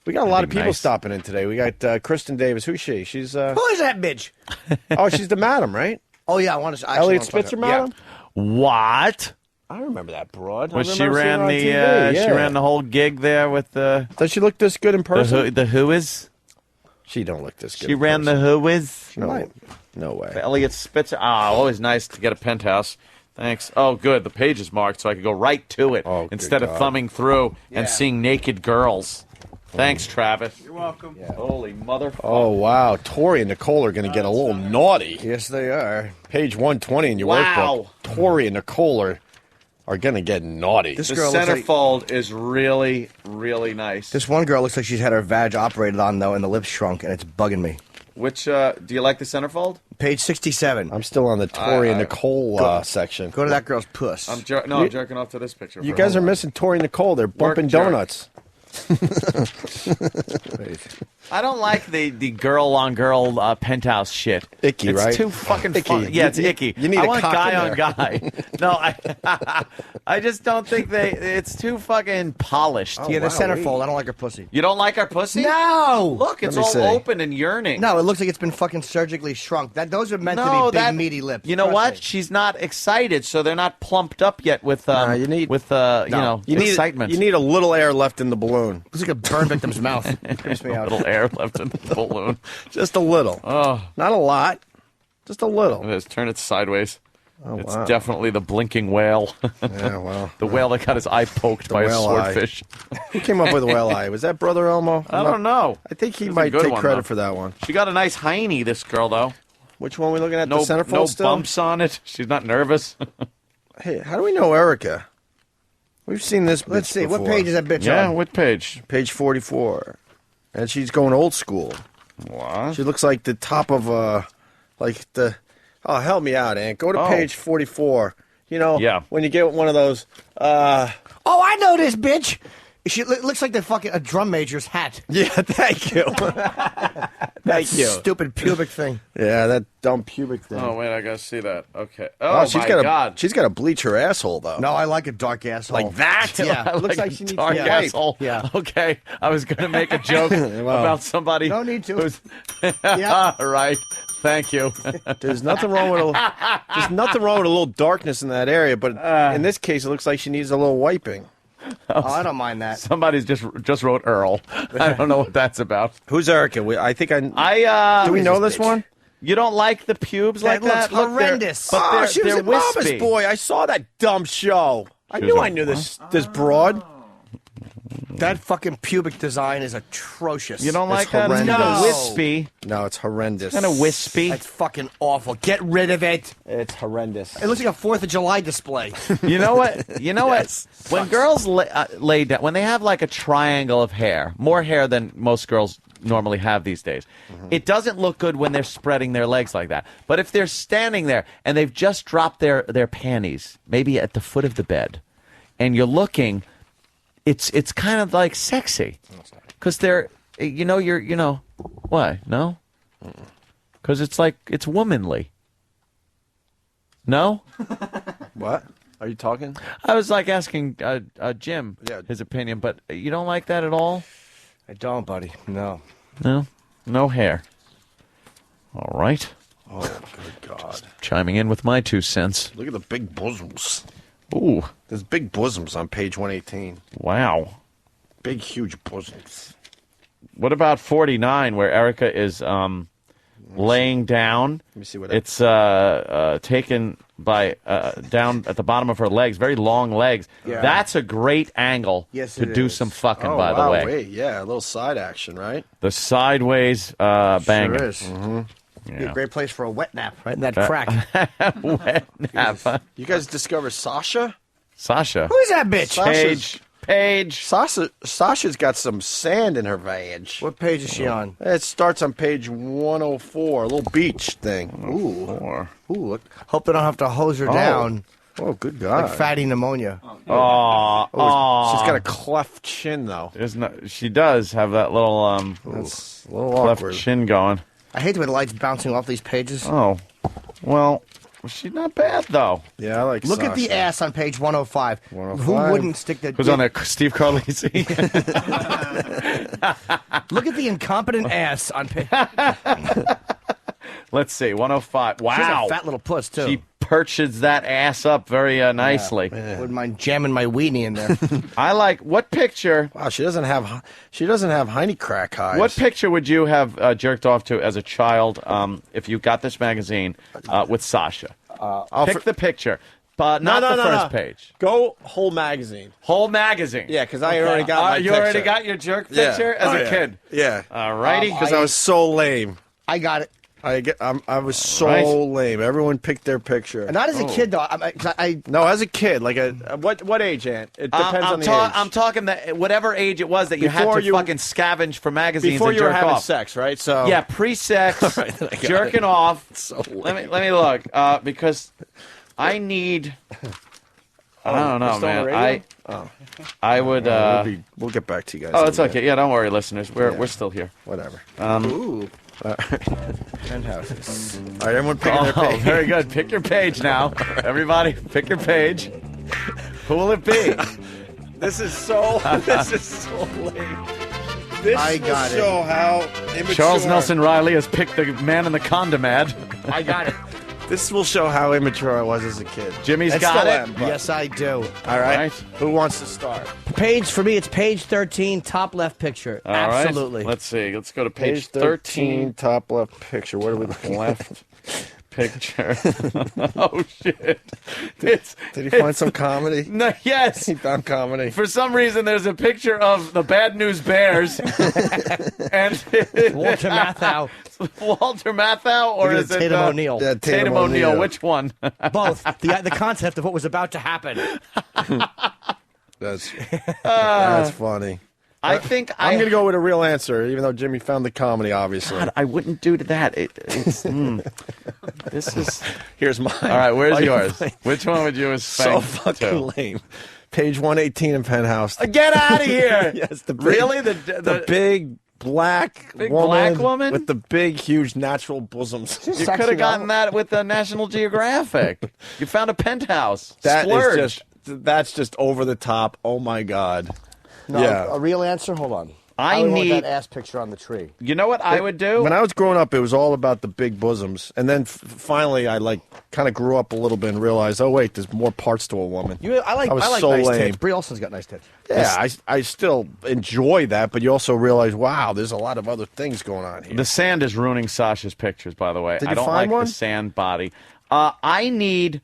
We got a lot of people nice. stopping in today. We got Kristen Davis. Who's she? She's Who is that bitch? oh, she's the madam, right? Oh yeah, I want to. Elliot Spitzer, madam. What? I remember that broad. Well, she ran the she ran the whole gig there with the. Does she look this good in person? The who is? She don't look this good. She ran the who is. No way. Elliot Spitzer. Always nice to get a penthouse. Thanks. Oh, good. The page is marked, so I could go right to it instead of thumbing through and seeing naked girls. Thanks, Travis. You're welcome. Yeah. Holy motherfucker. Oh, wow. Tori and Nicole are going to get a little naughty. Yes, they are. Page 120 in your workbook. Tori and Nicole are going to get naughty. The centerfold is really, really nice. This one girl looks like she's had her vag operated on, though, and the lips shrunk, and it's bugging me. Which, do you like the centerfold? Page 67. I'm still on the Tori and Nicole section. Go to that girl's puss. I'm jerking off to this picture. You guys are missing Tori and Nicole. They're bumping donuts. I don't like the girl-on-girl penthouse shit. Icky, right? It's too fucking icky. fun. Yeah, it's icky. You need I a want cock guy in on there. guy. No, I just don't think it's too fucking polished. The centerfold. I don't like her pussy. You don't like our pussy? No! Look, it's all open and yearning. No, it looks like it's been fucking surgically shrunk. Those are meant to be big, meaty lips. You know what? She's not excited, so they're not plumped up yet with excitement. You need a little air left in the balloon. It's like a burn victim's mouth. Creeps me out. Little air left in the balloon. Just a little. Oh, not a lot. Just a little. Let's turn it sideways. Oh, it's wow. definitely the blinking whale. Yeah, well. The whale that got his eye poked by a swordfish. Who came up with the whale eye? Was that Brother Elmo? I don't know. I think he It's a might good take one, credit though. for that one. She got a nice hiney, this girl, though. Which one are we looking at? No, the centerfold no still? bumps on it. She's not nervous. Hey, how do we know Erica? We've seen this. Let's see. before. What page is that bitch Yeah, on? what page? Page 44. And she's going old school. What? She looks like the top of like the. Oh, help me out, Aunt. Go to page 44. You know, when you get one of those. Oh, I know this bitch. She looks like a drum major's hat. Yeah, thank you. Thank you. Stupid pubic thing. Yeah, that dumb pubic thing. Oh, wait, I gotta see that. Okay. Oh, she's my got God. She's got to bleach her asshole, though. No, I like a dark asshole. Like that? Yeah. I looks like like she needs dark to wipe. asshole. Yeah. Okay. I was going to make a joke about somebody. No need to. Who's... Yeah. All right. Thank you. There's nothing wrong with a little darkness in that area, but in this case, it looks like she needs a little wiping. Oh, I don't mind that. Somebody's just wrote Earl. I don't know what that's about. Who's Erica? I think do we know this one? You don't like the pubes like that? Looks horrendous. But She was they're at Mama's wispy. Boy. I saw that dumb show. I knew this broad. That fucking pubic design is atrocious. You don't like It's that? It's horrendous. kind of wispy. No, it's horrendous. Kind of wispy. That's fucking awful. Get rid of it. It's horrendous. It looks like a 4th of July display. You know what? You know what? When girls lay down, when they have like a triangle of hair, more hair than most girls normally have these days, it doesn't look good when they're spreading their legs like that. But if they're standing there and they've just dropped their panties, maybe at the foot of the bed, and you're looking, it's kind of like sexy, because they're why no? Because it's womanly. No. What are you talking? I was like asking Jim his opinion, but you don't like that at all? I don't, buddy. No. No hair. All right. Oh, good God. Just chiming in with my 2 cents. Look at the big bosoms. Ooh. There's big bosoms on page 118. Wow. big, huge bosoms. What about 49, where Erica is laying down? Let me see what it's taken by down at the bottom of her legs, very long legs. Yeah. That's a great angle to do some fucking, by the way. Wait, yeah, a little side action, right? The sideways banging. Sure is. Yeah. Be a great place for a wet nap, right in that crack. Wet nap. You guys discovered Sasha? Sasha. Who's that bitch? Page. Sasha's got some sand in her vag. What page is she on? It starts on page 104, a little beach thing. Ooh. Look. Hope they don't have to hose her down. Oh, good God. Like fatty pneumonia. She's got a cleft chin, though. She does have that little, that's a little cleft awkward. chin going. I hate the way the light's bouncing off these pages. Oh, well, she's not bad, though. Yeah, I like Look at the Sasha. ass on page 105. 105. Who wouldn't stick the... Who's on there? Steve Carlisi. Look at the incompetent ass on page... Let's see, 105. Wow. She's a fat little puss, too. She perches that ass up very nicely. Wouldn't mind jamming my weenie in there. I like, what picture... Wow, she doesn't have hiney crack eyes. What picture would you have jerked off to as a child if you got this magazine with Sasha? Pick the picture. But not the first page. Go whole magazine. Whole magazine. Yeah, because I already got my You picture. already got your jerk picture as a kid? Yeah. All righty. Because I was so lame. I got it. I was so lame. Everyone picked their picture. Not as a kid, though. No, as a kid. Like what age, Aunt? It depends on the age. I'm talking whatever age it was that you had to fucking scavenge for magazines before and you were jerk having off. sex, right? So yeah, pre-sex, jerking off. So let me look because I need. I don't know, man. I would. We'll get back to you guys. Oh, it's okay. Yeah, don't worry, listeners. We're still here. Whatever. Ooh. Penthouses. All right, everyone picking their page. Very good. Pick your page now. Everybody, pick your page. Who will it be? This is so lame. This will show how immature. Charles Nelson Riley has picked the man in the condom ad. I got it. This will show how immature I was as a kid. Jimmy's I got still it. am, but- Yes, I do. All right. Who wants to start? For me, it's page 13, top left picture. All right. Absolutely. Let's see. Let's go to page 13, top left picture. What are we looking left picture? Oh shit! Did he find some comedy? No, yes, he found comedy. For some reason, there's a picture of the Bad News Bears and Walter Matthau. Walter Matthau, or is it Tatum O'Neal? Yeah, Tatum O'Neal. Which one? Both. The concept of what was about to happen. That's funny. I think I'm going to go with a real answer, even though Jimmy found the comedy, obviously. God, I wouldn't do to that. It's this is. Here's mine. All right, where's yours? Which one would you have So spanked fucking to? lame. Page 118 in Penthouse. Get out of here! Yes, the big, Really? the big black woman with the big, huge natural bosoms. You could have gotten that with the National Geographic. You found a penthouse. That is Splurge. that's just over the top. Oh my God. No, Yeah. a real answer? Hold on. I want need that ass picture on the tree. You know what I would do? When I was growing up, it was all about the big bosoms, and then finally, I kind of grew up a little bit and realized, oh wait, there's more parts to a woman. I like so nice lame. tits. Brie Olson's got nice tits. Yeah, I still enjoy that, but you also realize, wow, there's a lot of other things going on here. The sand is ruining Sasha's pictures, by the way. Did I you don't find like one? the sand body. I need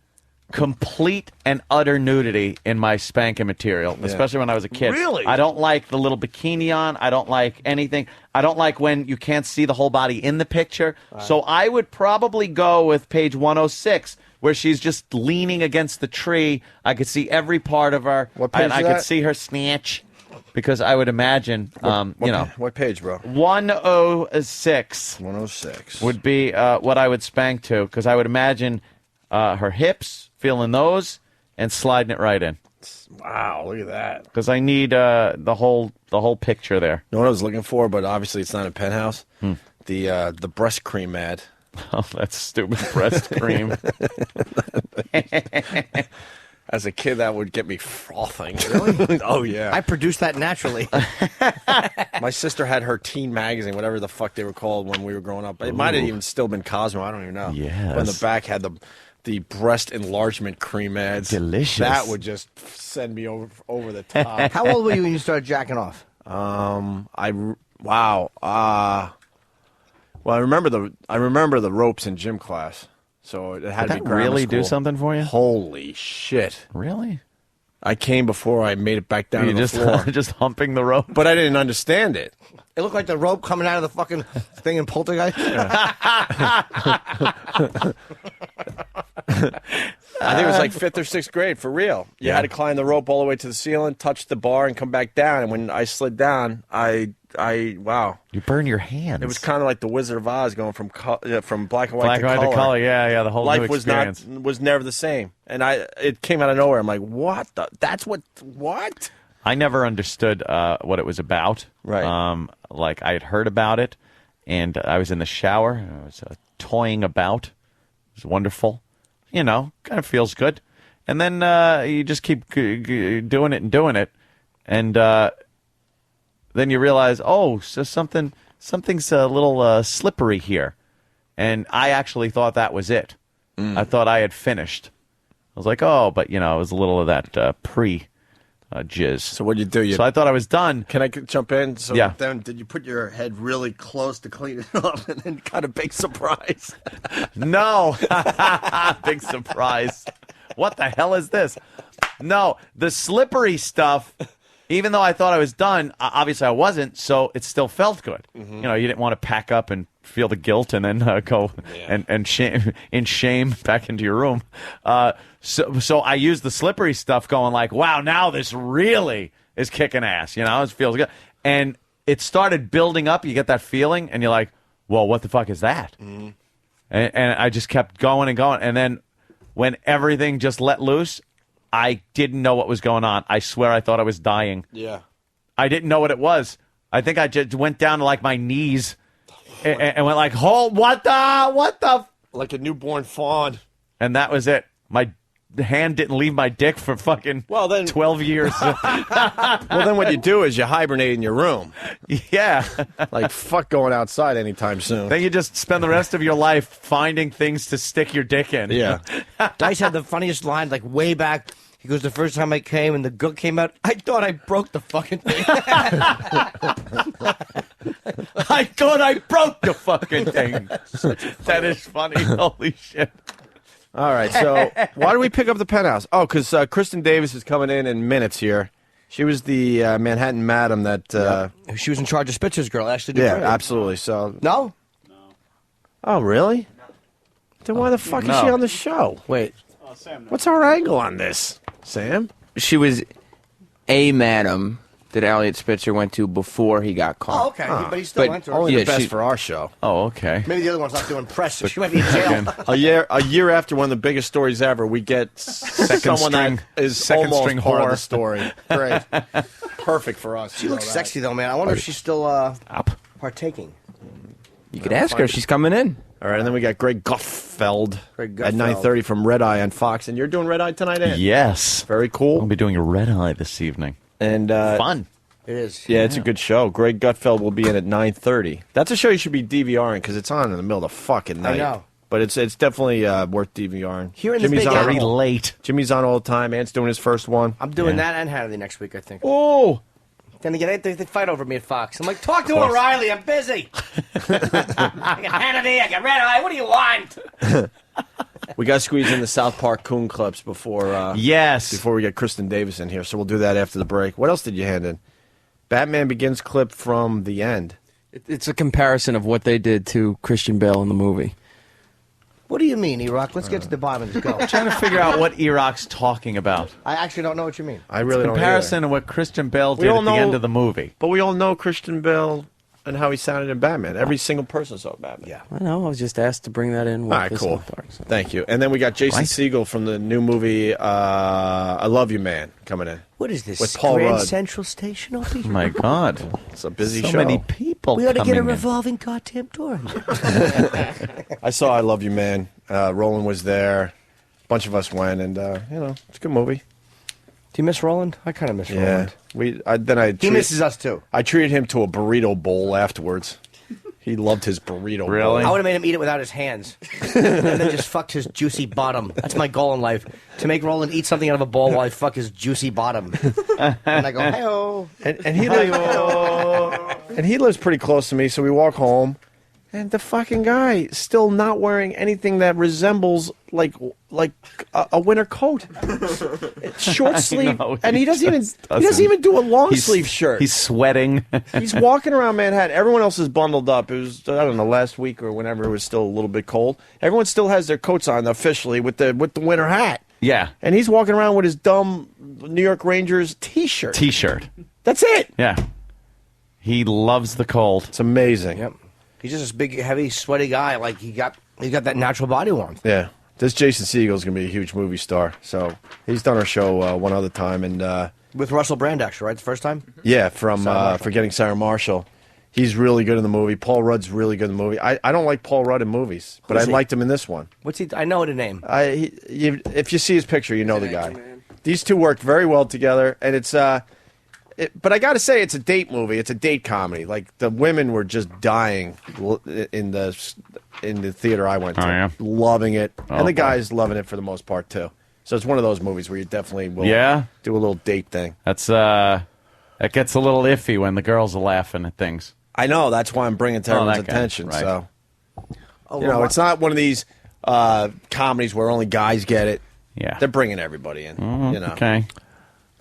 complete and utter nudity in my spanking material, especially when I was a kid. Really? I don't like the little bikini on. I don't like anything. I don't like when you can't see the whole body in the picture. So I would probably go with page 106, where she's just leaning against the tree. I could see every part of her. What page and I is could that? see her snatch. Because I would imagine, What page, bro? 106. 106 would be what I would spank to, because I would imagine her hips, feeling those, and sliding it right in. Wow, look at that. Because I need the whole picture there. You know what I was looking for, but obviously it's not a Penthouse? The breast cream ad. Oh, that's stupid breast cream. As a kid, that would get me frothing. Really? Oh, yeah. I produced that naturally. My sister had her teen magazine, whatever the fuck they were called when we were growing up. It might have even still been Cosmo. I don't even know. Yes. But in the back had the breast enlargement cream ads. Delicious. That would just send me over the top. How old were you when you started jacking off? Wow. Well, I remember the ropes in gym class. So it had Did to be that really grammar do school. something for you? Holy shit! Really? I came before I made it back down You to the just floor. just humping the rope. But I didn't understand it. It looked like the rope coming out of the fucking thing in Poltergeist. I think it was like 5th or 6th grade, for real. You had to climb the rope all the way to the ceiling, touch the bar, and come back down. And when I slid down, wow. You burn your hands. It was kind of like the Wizard of Oz going from black and white Black to and white color. to color. Yeah, the whole Life new experience. was never the same. And it came out of nowhere. I'm like, what? What? I never understood what it was about. Right. Like I had heard about it, and I was in the shower. I was toying about. It was wonderful. You know, kind of feels good. And then you just keep doing it, and then you realize, oh, so something's a little slippery here. And I actually thought that was it. I thought I had finished. I was like, oh, but it was a little of that jizz. So what did you do? So I thought I was done. Can I jump in? So Yeah. then did you put your head really close to clean it up and then kind of big surprise? No. Big surprise. What the hell is this? No, the slippery stuff, even though I thought I was done, obviously I wasn't, so it still felt good. Mm-hmm. You didn't want to pack up and feel the guilt and then go and shame back into your room. So I used the slippery stuff going like, wow, now this really is kicking ass. It feels good. And it started building up. You get that feeling, and you're like, well, what the fuck is that? Mm-hmm. And I just kept going and going. And then when everything just let loose, I didn't know what was going on. I swear I thought I was dying. Yeah. I didn't know what it was. I think I just went down to like my knees and went like, what the? Like a newborn fawn. And that was it. My hand didn't leave my dick for fucking 12 years. Well, then what you do is you hibernate in your room. Yeah. Like, fuck going outside anytime soon. Then you just spend the rest of your life finding things to stick your dick in. Yeah. Dice had the funniest line, like way back. He goes, the first time I came and the gook came out, I thought I broke the fucking thing. I thought I broke the fucking thing. That is funny. Holy shit. All right, so why do we pick up the penthouse? Oh, because Kristen Davis is coming in minutes here. She was the Manhattan madam that... She was in charge of Spitzer's girl, Ashley Yeah, Dupree. absolutely. So No? Oh, really? Then why the fuck is she on the show? Wait. What's our angle on this, Sam? She was a madam that Elliot Spitzer went to before he got caught. Oh, okay. But he still went to her. Only Yeah, the best she- for our show. Oh, okay. Maybe the other one's not doing press, so she might be in jail. A year after one of the biggest stories ever, we get someone that is second almost string part of whore. the story. Great. Perfect for us. She looks sexy, though, man. I wonder if she's still partaking. You could ask her if she's coming in. All right, and then we got Greg Gutfeld at Gutfeld. 9:30 from Red Eye on Fox. And you're doing Red Eye tonight, Ed? Yes. Very cool. I'll be doing a red eye this evening. And fun. It is. Yeah, it's a good show. Greg Gutfeld will be in at 9:30. That's a show you should be DVRing because it's on in the middle of the fucking night. know. But it's definitely worth DVRing. Here in the Jimmy's Big on Apple. late. Jimmy's on all the time. Ant's doing his first one. I'm doing that and Hannity next week, I think. Oh! Then again, they fight over me at Fox. I'm like, talk to O'Reilly. I'm busy. I got Hannity. I got Red Eye. What do you want? We got to squeeze in the South Park Coon clips before before we get Kristen Davis in here. So we'll do that after the break. What else did you hand in? Batman Begins clip from the end. It's a comparison of what they did to Christian Bale in the movie. What do you mean, E-Rock? Let's get to the bottom of this. Go. I'm trying to figure out what E-Rock's talking about. I actually don't know what you mean. I really don't Comparison to what Christian Bale We did all at the know- end of the movie. But we all know Christian Bale and how he sounded in Batman. Every single person saw Batman. Yeah. I know. I was just asked to bring that in. With All right, the cool. South Park, so. Thank you. And then we got Jason Segel from the new movie I Love You Man coming in. What is this? With Paul Grand Rudd. Central Station, Opie? Oh my God. It's a busy so show. many people We ought to coming get a in. revolving goddamn door. I saw I Love You Man. Roland was there. A bunch of us went, and it's a good movie. Do you miss Roland? I kind of miss Roland. He misses us too. I treated him to a burrito bowl afterwards. He loved his burrito. Really? I would have made him eat it without his hands, and then just fucked his juicy bottom. That's my goal in life: to make Roland eat something out of a bowl while I fuck his juicy bottom. And I go, hey-o. And he lives, and he lives pretty close to me, so we walk home, and the fucking guy still not wearing anything that resembles like a winter coat. It's short sleeve, and he doesn't even do a long sleeve shirt. He's sweating. He's walking around Manhattan. Everyone else is bundled up. It was, I don't know, last week or whenever it was still a little bit cold. Everyone still has their coats on officially with the winter hat. Yeah. And he's walking around with his dumb New York Rangers T-shirt. That's it. Yeah. He loves the cold. It's amazing. Yep. He's just this big, heavy, sweaty guy. Like he's got that natural body warmth. Yeah. This Jason Segel's going to be a huge movie star. So he's done our show one other time. And with Russell Brand, actually, right? The first time? Yeah, from Forgetting Sarah Marshall. He's really good in the movie. Paul Rudd's really good in the movie. I don't like Paul Rudd in movies, but I liked him in this one. What's he? I know the name. If you see his picture, you know the guy. These two worked very well together, and it's but I got to say, it's a date movie. It's a date comedy. Like the women were just dying in the theater I went to, loving it, and the guys loving it for the most part too. So it's one of those movies where you definitely will do a little date thing. That's that gets a little iffy when the girls are laughing at things. I know. That's why I'm bringing it to everyone's attention. Right. So it's not one of these comedies where only guys get it. Yeah, they're bringing everybody in. Okay.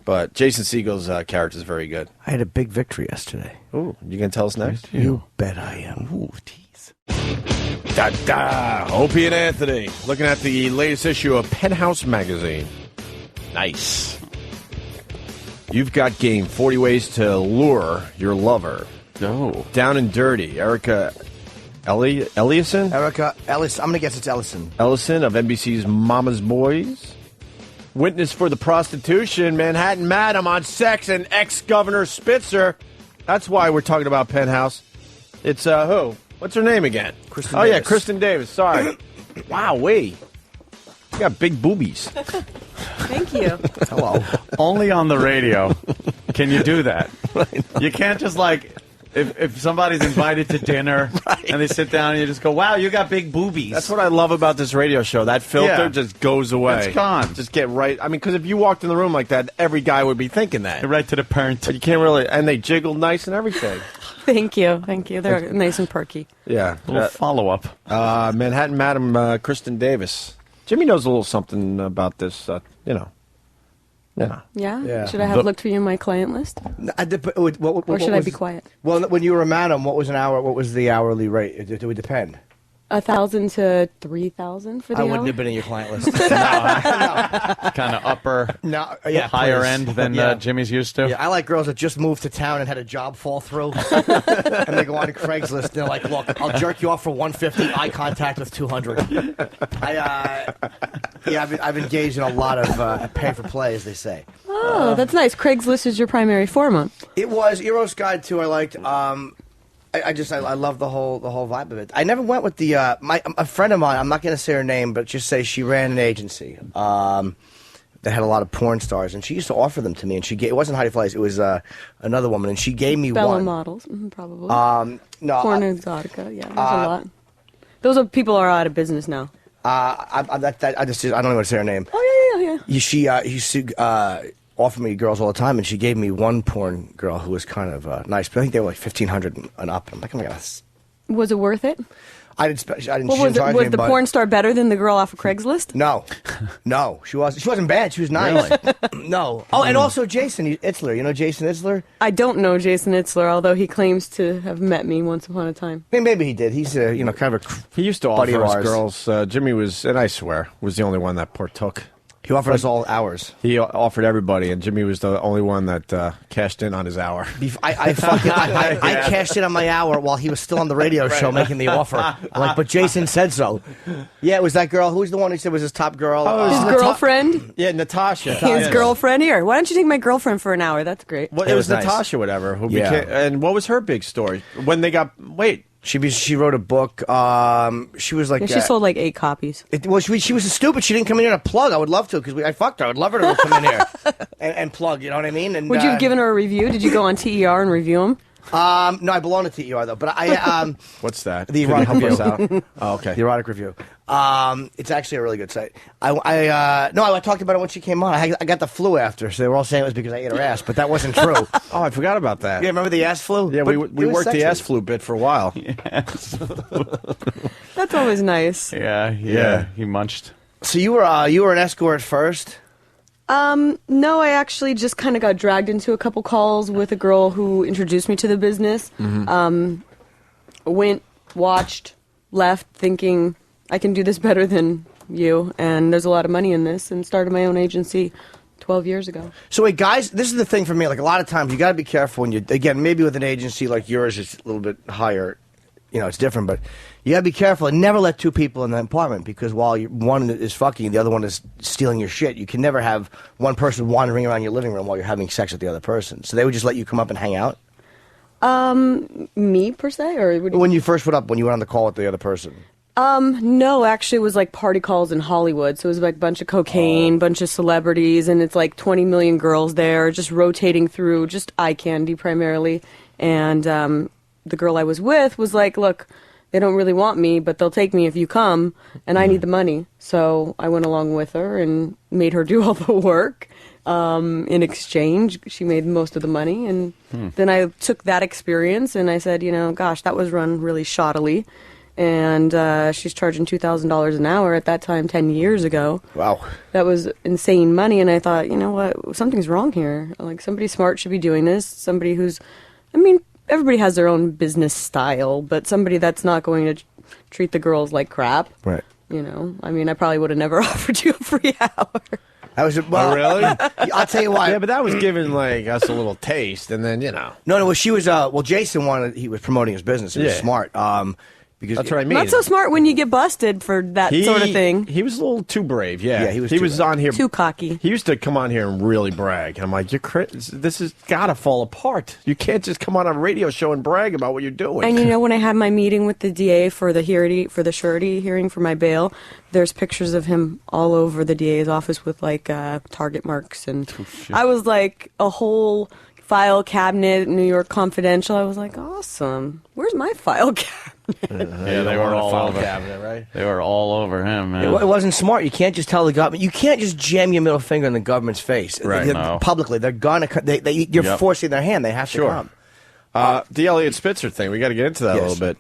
But Jason Segel's character is very good. I had a big victory yesterday. Ooh, you gonna tell us next? You bet I am. Ooh, tease. Opie and Anthony looking at the latest issue of Penthouse magazine. Nice. You've got game 40 ways to lure your lover. No. Down and Dirty. Erica Ellison? Erica Ellison. I'm gonna guess it's Ellison. Ellison of NBC's Mama's Boys. Witness for the prostitution, Manhattan Madam on sex and ex-Governor Spitzer. That's why we're talking about Penthouse. It's, who? What's her name again? Kristen Davis. Yeah, Kristen Davis. Sorry. Wow, you got big boobies. Thank you. Hello. Only on the radio can you do that. You can't just if somebody's invited to dinner and they sit down and you just go, wow, you got big boobies. That's what I love about this radio show. That filter just goes away. It's gone. Just get right. I mean, because if you walked in the room like that, every guy would be thinking that. Get right to the parent. But you can't really, and they jiggle nice and everything. Thank you. They're nice and perky. Yeah. A little follow-up. Manhattan Madam Kristen Davis. Jimmy knows a little something about this, Yeah? Should I have looked for you in my client list? Or should I be quiet? Well, when you were a madam, what was the hourly rate? It would depend. 1,000 to 3,000 for the hour? I wouldn't have been in your client list. Kind of upper, higher end than Jimmy's used to. Yeah, I like girls that just moved to town and had a job fall through, and they go on to Craigslist. And they're like, "Look, I'll jerk you off for 150, eye contact with 200." I've engaged in a lot of pay for play, as they say. Oh, that's nice. Craigslist is your primary form. It was Eros Guide too. I liked. I love the whole vibe of it. I never went with a friend of mine. I'm not going to say her name, but just say she ran an agency that had a lot of porn stars, and she used to offer them to me. And it wasn't Heidi Fleiss. It was another woman, and she gave me Bella one. models, probably. No, porn exotica. Yeah, there's a lot. Those people are out of business now. I don't even want to say her name. Oh yeah. She used to offer me girls all the time, and she gave me one porn girl who was kind of nice, but I think they were like 1,500 and up. I'm like, oh my god. Was it worth it? I didn't. Was the porn star better than the girl off of Craigslist? No, she wasn't. She wasn't bad. She was nice. Really? No. Oh, and also Jason Itzler. You know Jason Itzler? I don't know Jason Itzler, although he claims to have met me once upon a time. Maybe he did. He's kind of a he used to offer us girls. Jimmy was, and I swear, was the only one that partook. He offered us all hours. He offered everybody, and Jimmy was the only one that cashed in on his hour. I cashed in on my hour while he was still on the radio show making the offer. But Jason said so. Yeah, it was that girl. Who was the one who said was his top girl? His girlfriend? Yeah, Natasha. His girlfriend? Here, why don't you take my girlfriend for an hour? That's great. Well, it was nice. Natasha, whatever. Who became, and what was her big story? When they got... She wrote a book. She was like she sold like 8 copies. She was stupid. She didn't come in here to plug. I would love to because I fucked her. I would love her to come in here and plug. You know what I mean? And, would you have given her a review? Did you go on TER and review him? No, I belong to TER though, but I What's that? the Can you erotic help us review. out? Oh, okay. The erotic review. It's actually a really good site. I talked about it when she came on. I got the flu after, so they were all saying it was because I ate her ass, but that wasn't true. Oh, I forgot about that. Yeah, remember the ass flu? Yeah, But we it was worked the sexy. ass flu bit for a while. That's always nice. Yeah. He munched. So you were an escort first? No, I actually just kind of got dragged into a couple calls with a girl who introduced me to the business. Went, watched, left, thinking I can do this better than you, and there's a lot of money in this, and started my own agency 12 years ago. So wait, guys, this is the thing for me. Like a lot of times, you got to be careful when you, again, maybe with an agency like yours, it's a little bit higher. You know, it's different, but you got to be careful and never let two people in the apartment because while one is fucking, the other one is stealing your shit. You can never have one person wandering around your living room while you're having sex with the other person. So they would just let you come up and hang out? Me per se, or when you first went up, when you went on the call with the other person? No, actually it was like party calls in Hollywood. So it was like a bunch of cocaine, bunch of celebrities, and it's like 20 million girls there just rotating through, just eye candy primarily. And the girl I was with was like, look, they don't really want me, but they'll take me if you come, and I need the money. So I went along with her and made her do all the work. In exchange, she made most of the money. And then I took that experience and I said, gosh, that was run really shoddily. And she's charging $2,000 an hour at that time 10 years ago. Wow. That was insane money. And I thought, you know what, something's wrong here. Like, somebody smart should be doing this. Somebody who's, everybody has their own business style, but somebody that's not going to treat the girls like crap. Right. Mm. I probably would have never offered you a free hour. That was Oh, really? I'll tell you why. Yeah, but that was giving us a little taste, and then No, she was. Jason he was promoting his business. It was smart. Because that's what I mean. Not so smart when you get busted for that sort of thing. He was a little too brave. Yeah, he was. He was on here too cocky. He used to come on here and really brag. And I'm like, this has got to fall apart. You can't just come on a radio show and brag about what you're doing. And when I had my meeting with the DA for the surety hearing for my bail, there's pictures of him all over the DA's office with like target marks, and I was like a whole file cabinet, New York Confidential. I was like, awesome. Where's my file cabinet? Yeah, they were all over. Cabinet, right? They were all over him, man. It wasn't smart. You can't just tell the government. You can't just jam your middle finger in the government's face. Right, no. Publicly, they're gonna. You're forcing their hand. They have to come. The Elliot Spitzer thing. We got to get into that a little bit.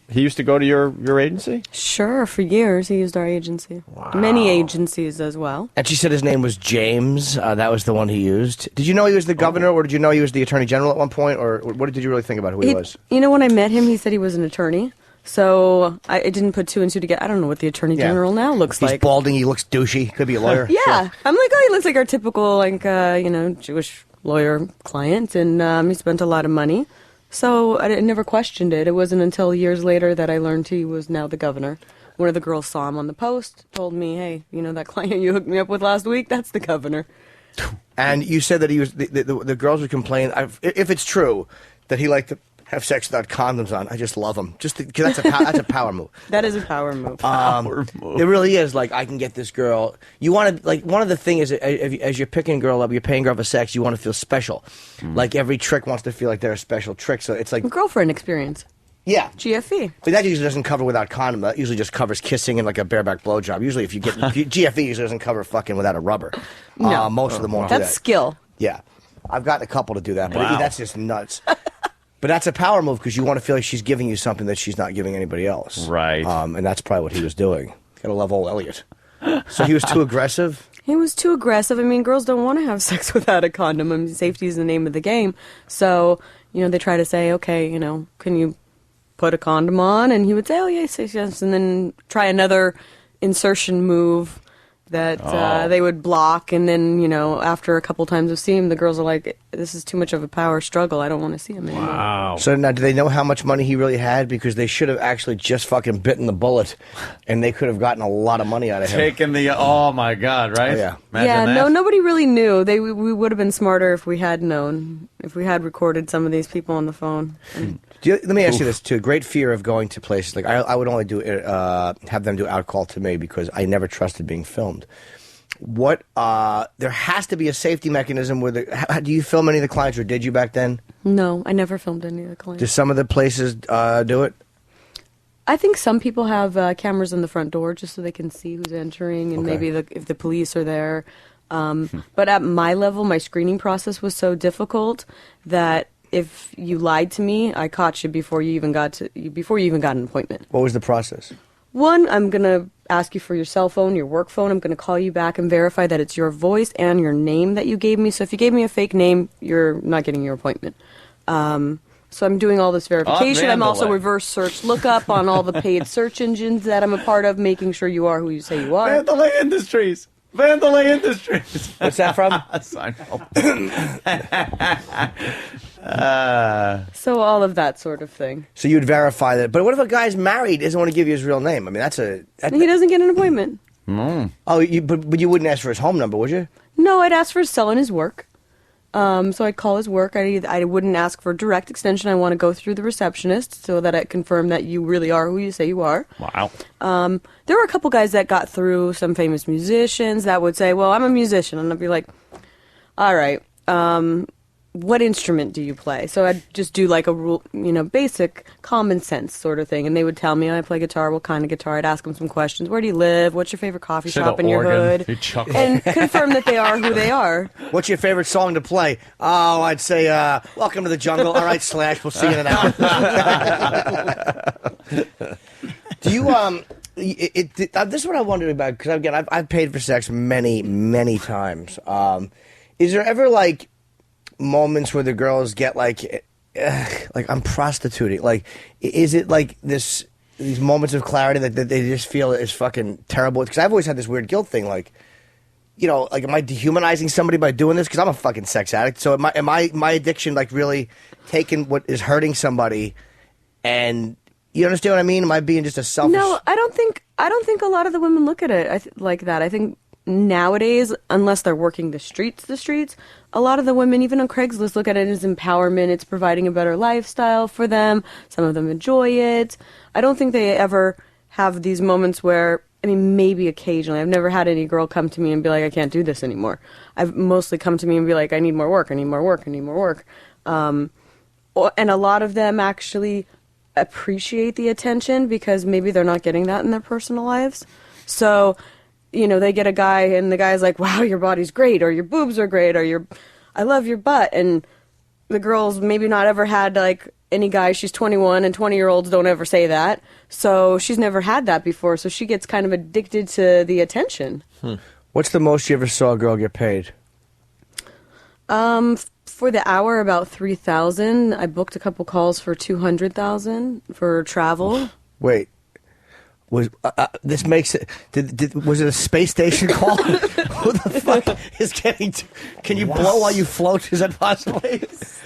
He used to go to your agency? Sure, for years he used our agency. Wow. Many agencies as well. And she said his name was James. That was the one he used. Did you know he was the governor, or did you know he was the attorney general at one point, or what did you really think about who he was? When I met him, he said he was an attorney. So I didn't put two and two together. I don't know what the attorney general now looks like. He's balding. He looks douchey. Could be a lawyer. Yeah, Sure. I'm like, he looks like our typical Jewish lawyer client, and he spent a lot of money. So I never questioned it. It wasn't until years later that I learned he was now the governor. One of the girls saw him on the post, told me, hey, that client you hooked me up with last week, that's the governor. And you said that he was the girls would complain, if it's true, that he liked to have sex without condoms on. I just love him. Just because that's a power move. That is a power move. It really is. Like, I can get this girl. You want to, like, one of the things is, as you're picking a girl up, you're paying her for sex, you want to feel special. Like, every trick wants to feel like they're a special trick. So it's like girlfriend experience. Yeah. GFE. But that usually doesn't cover without condom. That usually just covers kissing and like a bareback blowjob. Usually if you get GFE usually doesn't cover fucking without a rubber. No. Most of them won't do that. That's skill. Yeah. I've gotten a couple to do that, but Wow. that's just nuts. But that's a power move because you want to feel like she's giving you something that she's not giving anybody else. Right. And that's probably what he was doing. Gotta love old Elliot. So he was too aggressive? He was too aggressive. I mean, girls don't want to have sex without a condom. I mean, safety is the name of the game. So, they try to say, okay, can you put a condom on? And he would say, oh, yes, yes, yes. And then try another insertion move that they would block. And then, after a couple times of seeing him, the girls are like, this is too much of a power struggle. I don't want to see him anymore. Wow. So now, do they know how much money he really had? Because they should have actually just fucking bitten the bullet, and they could have gotten a lot of money out of him. Taking oh my God, right? Oh, yeah. Imagine that. No, nobody really knew. We would have been smarter if we had known, if we had recorded some of these people on the phone. Let me ask you this, too. Great fear of going to places. Like, I would only have them do out call to me because I never trusted being filmed. What there has to be a safety mechanism where do you film any of the clients, or did you back then? No, I never filmed any of the clients. Do some of the places do it? I think some people have cameras on the front door just so they can see who's entering, and maybe if the police are there. But at my level, my screening process was so difficult that if you lied to me, I caught you before you even got an appointment. What was the process? One, I'm gonna ask you for your cell phone, your work phone. I'm gonna call you back and verify that it's your voice and your name that you gave me. So if you gave me a fake name, you're not getting your appointment. So I'm doing all this verification. I'm also reverse search lookup on all the paid search engines that I'm a part of, making sure you are who you say you are. Vandalay Industries. Vandalay Industries. What's that from? So all of that sort of thing. So you'd verify that. But what if a guy's married, doesn't want to give you his real name? I mean, He doesn't get an appointment. Oh, but you wouldn't ask for his home number, would you? No, I'd ask for his cell and his work. So I'd call his work. I wouldn't ask for direct extension. I want to go through the receptionist so that I confirm that you really are who you say you are. Wow. There were a couple guys that got through, some famous musicians that would say, well, I'm a musician. And I'd be like, all right, what instrument do you play? So I'd just do like a rule, basic common sense sort of thing. And they would tell me, I play guitar. What kind of guitar? I'd ask them some questions. Where do you live? What's your favorite coffee shop in your hood? And confirm that they are who they are. What's your favorite song to play? Oh, I'd say, Welcome to the Jungle. All right, Slash, we'll see you in an hour. Do you, this is what I wondered about, because again, I've paid for sex many, many times. Is there ever, like, moments where the girls get like I'm prostituting? Like, is it like these moments of clarity that they just feel is fucking terrible? Because I've always had this weird guilt thing, like, like, am I dehumanizing somebody by doing this? Because I'm a fucking sex addict. So am I my addiction like really taking what is hurting somebody? And you understand what I mean? Am I being just a selfish? No, I don't think a lot of the women look at it like that. I think nowadays, unless they're working the streets, a lot of the women, even on Craigslist, look at it as empowerment. It's providing a better lifestyle for them. Some of them enjoy it. I don't think they ever have these moments where, maybe occasionally. I've never had any girl come to me and be like, I can't do this anymore. I've mostly come to me and be like, I need more work, I need more work, I need more work. And a lot of them actually appreciate the attention because maybe they're not getting that in their personal lives. So they get a guy and the guy's like, wow, your body's great, or your boobs are great, or I love your butt. And the girl's maybe not ever had like any guy. She's 21 and 20-year-olds don't ever say that. So she's never had that before. So she gets kind of addicted to the attention. What's the most you ever saw a girl get paid? For the hour, about $3,000. I booked a couple calls for $200,000 for travel. Wait. Was this makes it? Was it a space station call? Who the fuck is getting? Can you blow while you float? Is that possible?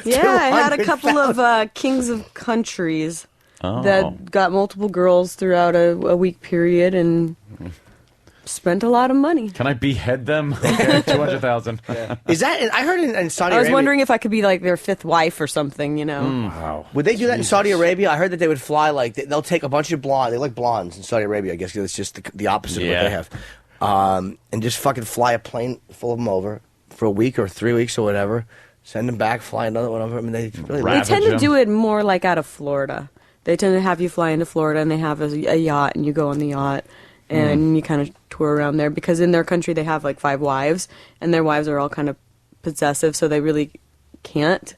Yeah, I had a couple of kings of countries that got multiple girls throughout a week period and spent a lot of money. Can I behead them? Okay, 200,000. Yeah. Is that? I heard in Saudi Arabia. I was wondering if I could be like their fifth wife or something. Wow. Would they do that in Saudi Arabia? I heard that they would fly like they'll take a bunch of blondes. They like blondes in Saudi Arabia. I guess it's just the opposite of what they have. And just fucking fly a plane full of them over for a week or 3 weeks or whatever. Send them back, fly another one over. They tend to do it more like out of Florida. They tend to have you fly into Florida and they have a yacht and you go on the yacht. And you kind of tour around there because in their country they have like 5 wives and their wives are all kind of possessive, so they really can't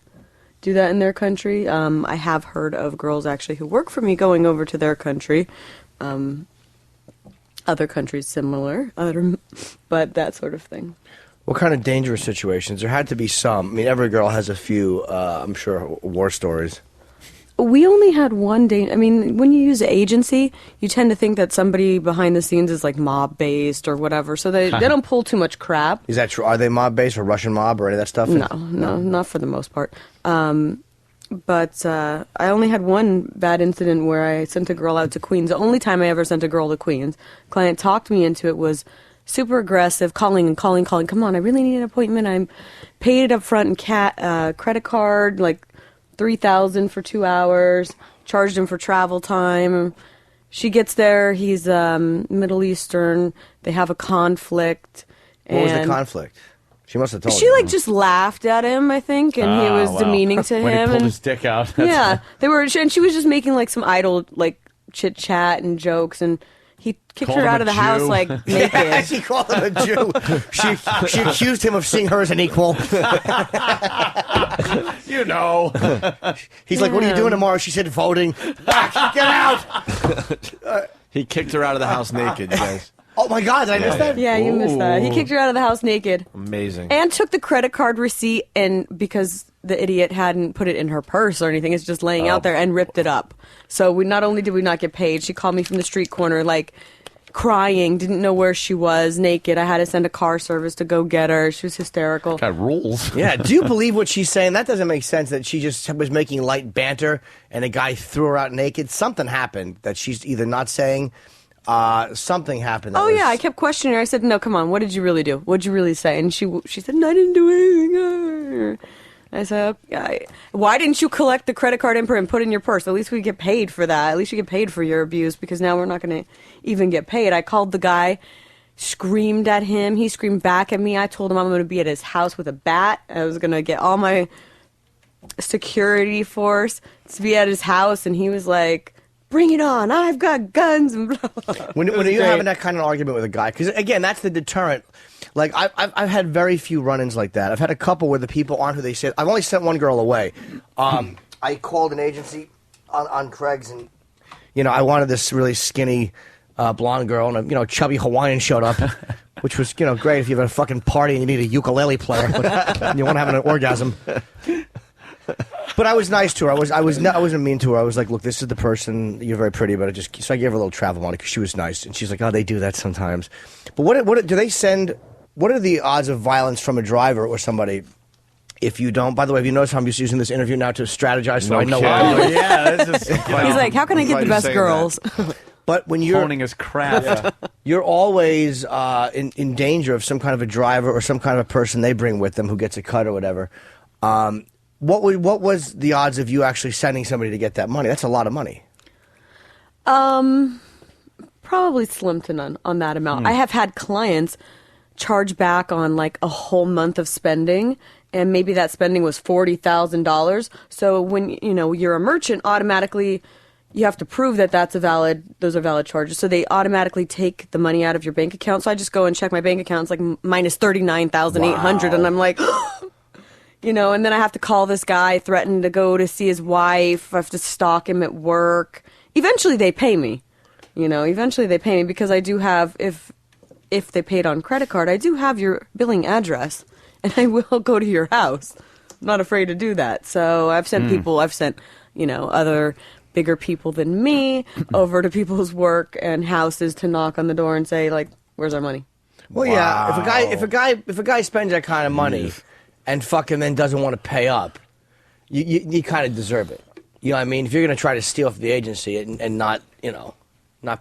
do that in their country. I have heard of girls actually who work for me going over to their country. Other countries similar, but that sort of thing. What kind of dangerous situations? There had to be some. Every girl has a few, I'm sure, war stories. We only had one day. When you use agency, you tend to think that somebody behind the scenes is like mob-based or whatever, so they don't pull too much crap. Is that true? Are they mob-based or Russian mob or any of that stuff? No, not for the most part. But I only had one bad incident where I sent a girl out to Queens. The only time I ever sent a girl to Queens. Client talked me into it, was super aggressive, calling. Come on, I really need an appointment. I'm paid it up front in credit card, like $3,000 for 2 hours, charged him for travel time. She gets there, he's Middle Eastern, they have a conflict, What was the And conflict? She must have told She you. like just laughed at him, I think, and he was demeaning to him. When he pulled and, his dick out. That's yeah, and she was just making like some idle like chit chat and jokes, and he kicked Called her him out a of the Jew. house like naked. She called him a Jew. She accused him of seeing her as an equal. You know. He's like, "What are you doing tomorrow?" She said, "Voting." Get out. He kicked her out of the house naked, you guys. Oh my God! Did I miss that? Yeah, you missed that. He Ooh. kicked her out of the house naked. Amazing. And took the credit card receipt, and because the idiot hadn't put it in her purse or anything, it's just laying out there, and ripped it up. So we not only did we not get paid, she called me from the street corner, like crying, didn't know where she was, naked. I had to send a car service to go get her. She was hysterical. Got rules. Yeah. Do you believe what she's saying? That doesn't make sense. That she just was making light banter, and a guy threw her out naked. Something happened that she's either not saying. Something happened. Oh yeah, I kept questioning her. I said, "No, come on, what did you really do? What did you really say?" And she said, "No, I didn't do anything." I said, okay. "Why didn't you collect the credit card info and put it in your purse? At least we get paid for that. At least you get paid for your abuse, because now we're not going to even get paid." I called the guy, screamed at him. He screamed back at me. I told him I'm going to be at his house with a bat. I was going to get all my security force to be at his house, and he was like, "Bring it on! I've got guns!" And blah, blah, blah. When are you having that kind of argument with a guy? Because again, that's the deterrent. Like I've had very few run-ins like that. I've had a couple where the people aren't who they said. I've only sent one girl away. I called an agency on Craig's, and I wanted this really skinny blonde girl, and a chubby Hawaiian showed up, which was great if you have a fucking party and you need a ukulele player, but you want to have an orgasm. But I was nice to her. I wasn't mean to her. I was like, "Look, this is the person. You're very pretty, but so I gave her a little travel money because she was nice." And she's like, "Oh, they do that sometimes." But what do they send? What are the odds of violence from a driver or somebody if you don't? By the way, have you noticed how I'm just using this interview now to strategize so I know what I'm doing? Yeah, this is, He's like, "How can I get the best girls?" But when you're honing his craft, you're always in danger of some kind of a driver or some kind of a person they bring with them who gets a cut or whatever. What was the odds of you actually sending somebody to get that money? That's a lot of money. Probably slim to none on that amount. I have had clients charge back on like a whole month of spending, and maybe that spending was $40,000. So when you're a merchant, automatically you have to prove that those are valid charges. So they automatically take the money out of your bank account. So I just go and check my bank account. It's like minus $39,800, and I'm like. And then I have to call this guy, threaten to go to see his wife. I have to stalk him at work. Eventually they pay me. Because I do have, if they paid on credit card, I do have your billing address, and I will go to your house. I'm not afraid to do that. So I've sent other bigger people than me over to people's work and houses to knock on the door and say, like, "Where's our money?" Well, yeah. If a guy spends that kind of money and fucking then doesn't want to pay up, you kind of deserve it. You know what I mean? If you're going to try to steal from the agency and not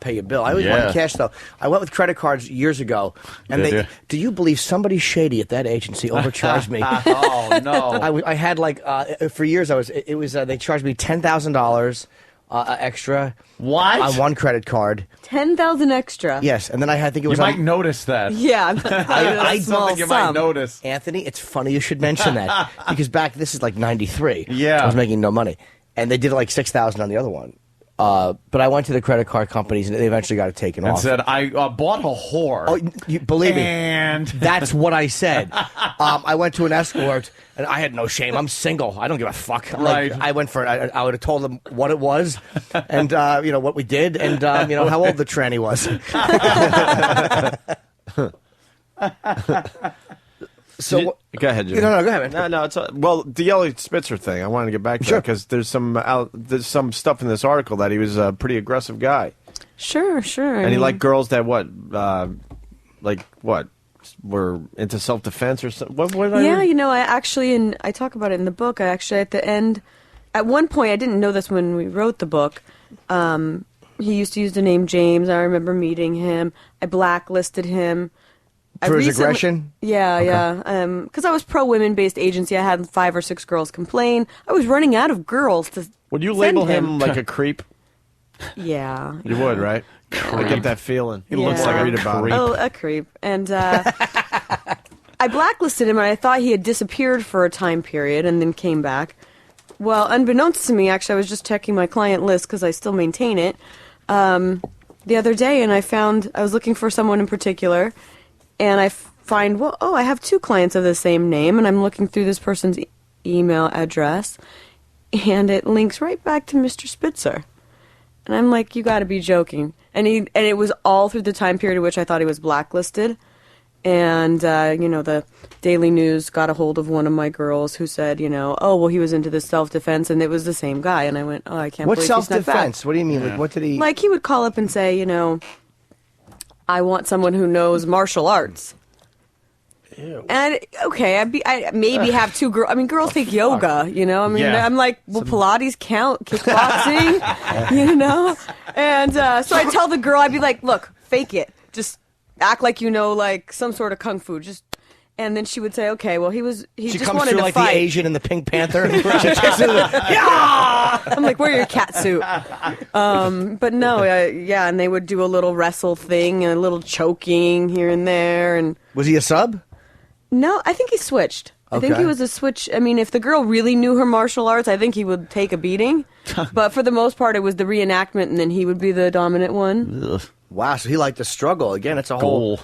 pay your bill. I always wanted cash, though. I went with credit cards years ago, and do you believe somebody shady at that agency overcharged me? Oh, no. I had for years, they charged me $10,000 extra on one credit card. 10,000 extra. Yes, and then I think it was. You might notice that. Yeah, I something you might notice. Anthony, it's funny you should mention that because this is like '93. Yeah, I was making no money, and they did like $6,000 on the other one. But I went to the credit card companies, and they eventually got it taken off. And said, "I bought a whore." Oh, you believe me? And that's what I said. I went to an escort, and I had no shame. I'm single. I don't give a fuck. Right. I went for it. I would have told them what it was, and what we did, and how old the tranny was. So go ahead, Jimmy. No, go ahead, man. No. It's the Elliot Spitzer thing. I wanted to get back to that because there's some stuff in this article that he was a pretty aggressive guy. Sure. And he liked girls that were into self-defense or something. I actually, and I talk about it in the book. I actually at the end, at one point, I didn't know this when we wrote the book. He used to use the name James. I remember meeting him. I blacklisted him. For his aggression? Yeah. Because I was pro-women-based agency. I had 5 or 6 girls complain. I was running out of girls to Would you label him like a creep? Yeah. You would, right? I get that feeling. He looks like I read about it. Oh, a creep. And I blacklisted him, and I thought he had disappeared for a time period and then came back. Well, unbeknownst to me, actually, I was just checking my client list because I still maintain it the other day, and I was looking for someone in particular, and I find, I have 2 clients of the same name, and I'm looking through this person's email address, and it links right back to Mr. Spitzer. And I'm like, you got to be joking. And it was all through the time period in which I thought he was blacklisted. And, the Daily News got a hold of one of my girls who said, he was into this self-defense, and it was the same guy. And I went, I can't believe he's not back. What self-defense? What do you mean? Like, what did he... Like, he would call up and say, I want someone who knows martial arts. Ew. And, I maybe have 2 girls. I mean, girls take yoga, I'm like, will Pilates count? Kickboxing? And so I tell the girl, I'd be like, look, fake it. Just act like like some sort of kung fu. And then she would say, okay, well, he just wanted to fight. She comes through like the Asian in the Pink Panther. I'm like, wear your cat suit. But no, and they would do a little wrestle thing and a little choking here and there. And was he a sub? No, I think he switched. I think he was a switch. I mean, if the girl really knew her martial arts, I think he would take a beating. But for the most part, it was the reenactment, and then he would be the dominant one. Ugh. Wow, so he liked to struggle. Again, it's a whole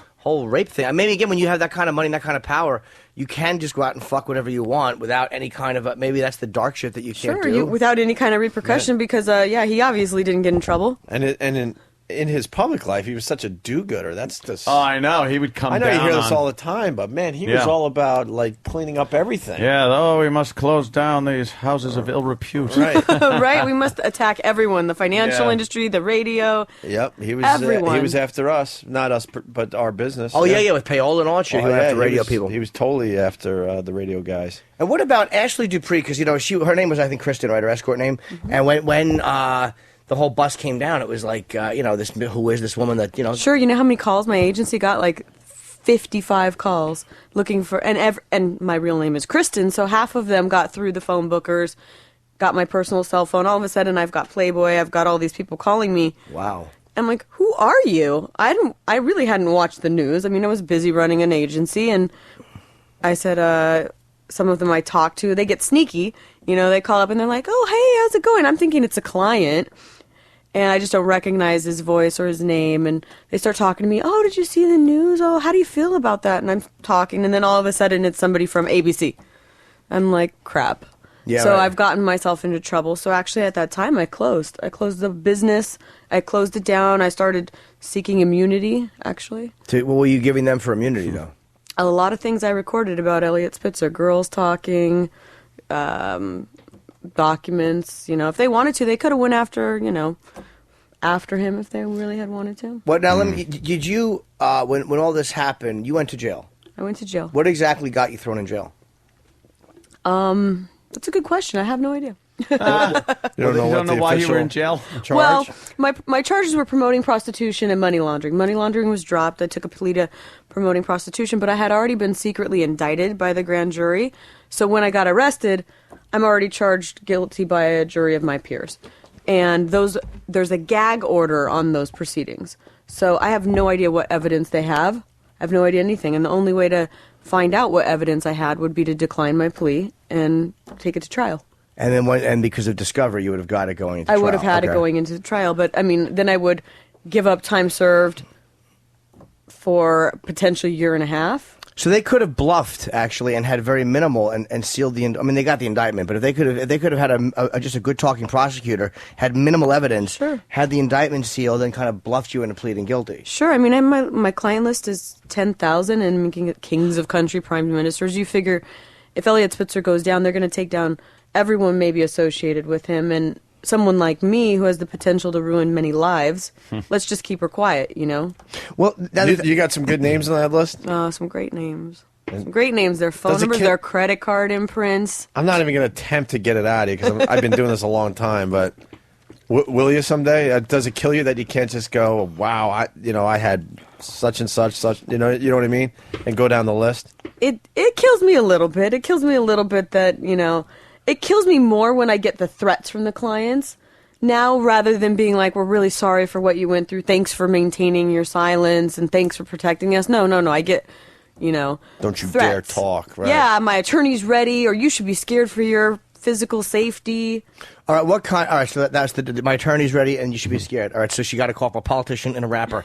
rape thing. Maybe, again, when you have that kind of money and that kind of power, you can just go out and fuck whatever you want without any kind of maybe that's the dark shit that you can't do. Without any kind of repercussion, because, he obviously didn't get in trouble. And in his public life, he was such a do-gooder. That's just... Oh, I know. He would come down. I know you hear this all the time, but man, he was all about like cleaning up everything. Yeah, we must close down these houses of ill repute. Right. Right. We must attack everyone: the financial industry, the radio. Yep. He was. Everyone. He was after us, not us, but our business. Oh yeah, with payola and all that shit. He went after radio people. He was totally after the radio guys. And what about Ashley Dupree? Because her name was, I think, Kristen, right? Her escort name. Mm-hmm. And when the whole bus came down, it was like, who is this woman that, Sure, you know how many calls my agency got? Like 55 calls looking for, and my real name is Kristen, so half of them got through the phone bookers, got my personal cell phone. All of a sudden, I've got Playboy, I've got all these people calling me. Wow. I'm like, who are you? I really hadn't watched the news. I mean, I was busy running an agency, and I said, some of them I talked to, they get sneaky. They call up and they're like, oh, hey, how's it going? I'm thinking it's a client. And I just don't recognize his voice or his name. And they start talking to me, oh, did you see the news? Oh, how do you feel about that? And I'm talking, and then all of a sudden it's somebody from ABC. I'm like, crap. Yeah, so I've gotten myself into trouble. So actually at that time I closed. I closed the business. I closed it down. I started seeking immunity, actually. What were you giving them for immunity, though? A lot of things I recorded about Elliot Spitzer. Girls talking, documents. If they wanted to, they could have went after, after him if they really had wanted to. What now? Did you when all this happened? You went to jail. I went to jail. What exactly got you thrown in jail? That's a good question. I have no idea. You don't know why you were in jail? Well, my charges were promoting prostitution and money laundering. Money laundering was dropped. I took a plea to promoting prostitution, but I had already been secretly indicted by the grand jury. So when I got arrested, I'm already charged guilty by a jury of my peers. And there's a gag order on those proceedings. So I have no idea what evidence they have. I have no idea anything. And the only way to find out what evidence I had would be to decline my plea and take it to trial. And then because of discovery, you would have got it going into trial. I would have had it going into the trial. But, I mean, then I would give up time served for potentially a year and a half. So they could have bluffed, actually, and had very minimal and sealed the... I mean, they got the indictment, but if they could have had just a good talking prosecutor, had minimal evidence, sure, had the indictment sealed, and kind of bluffed you into pleading guilty. Sure. I mean, my client list is 10,000, and making it kings of country, prime ministers. You figure if Elliot Spitzer goes down, they're going to take down everyone maybe associated with him, and someone like me who has the potential to ruin many lives, let's just keep her quiet, Well, you got some good names on that list? Oh, some great names. Some great names. Their phone numbers, their credit card imprints. I'm not even going to attempt to get it out of you because I've been doing this a long time, but will you someday? Does it kill you that you can't just go, wow, I had such and such, you know what I mean? And go down the list? It kills me a little bit. It kills me a little bit that, it kills me more when I get the threats from the clients now rather than being like, we're really sorry for what you went through. Thanks for maintaining your silence and thanks for protecting us. No. I get Don't you threats. dare talk, right? Yeah, my attorney's ready, or you should be scared for your physical safety. All right, what kind? All right, so that's my attorney's ready, and you should be scared. All right, so she got to call up a politician and a rapper.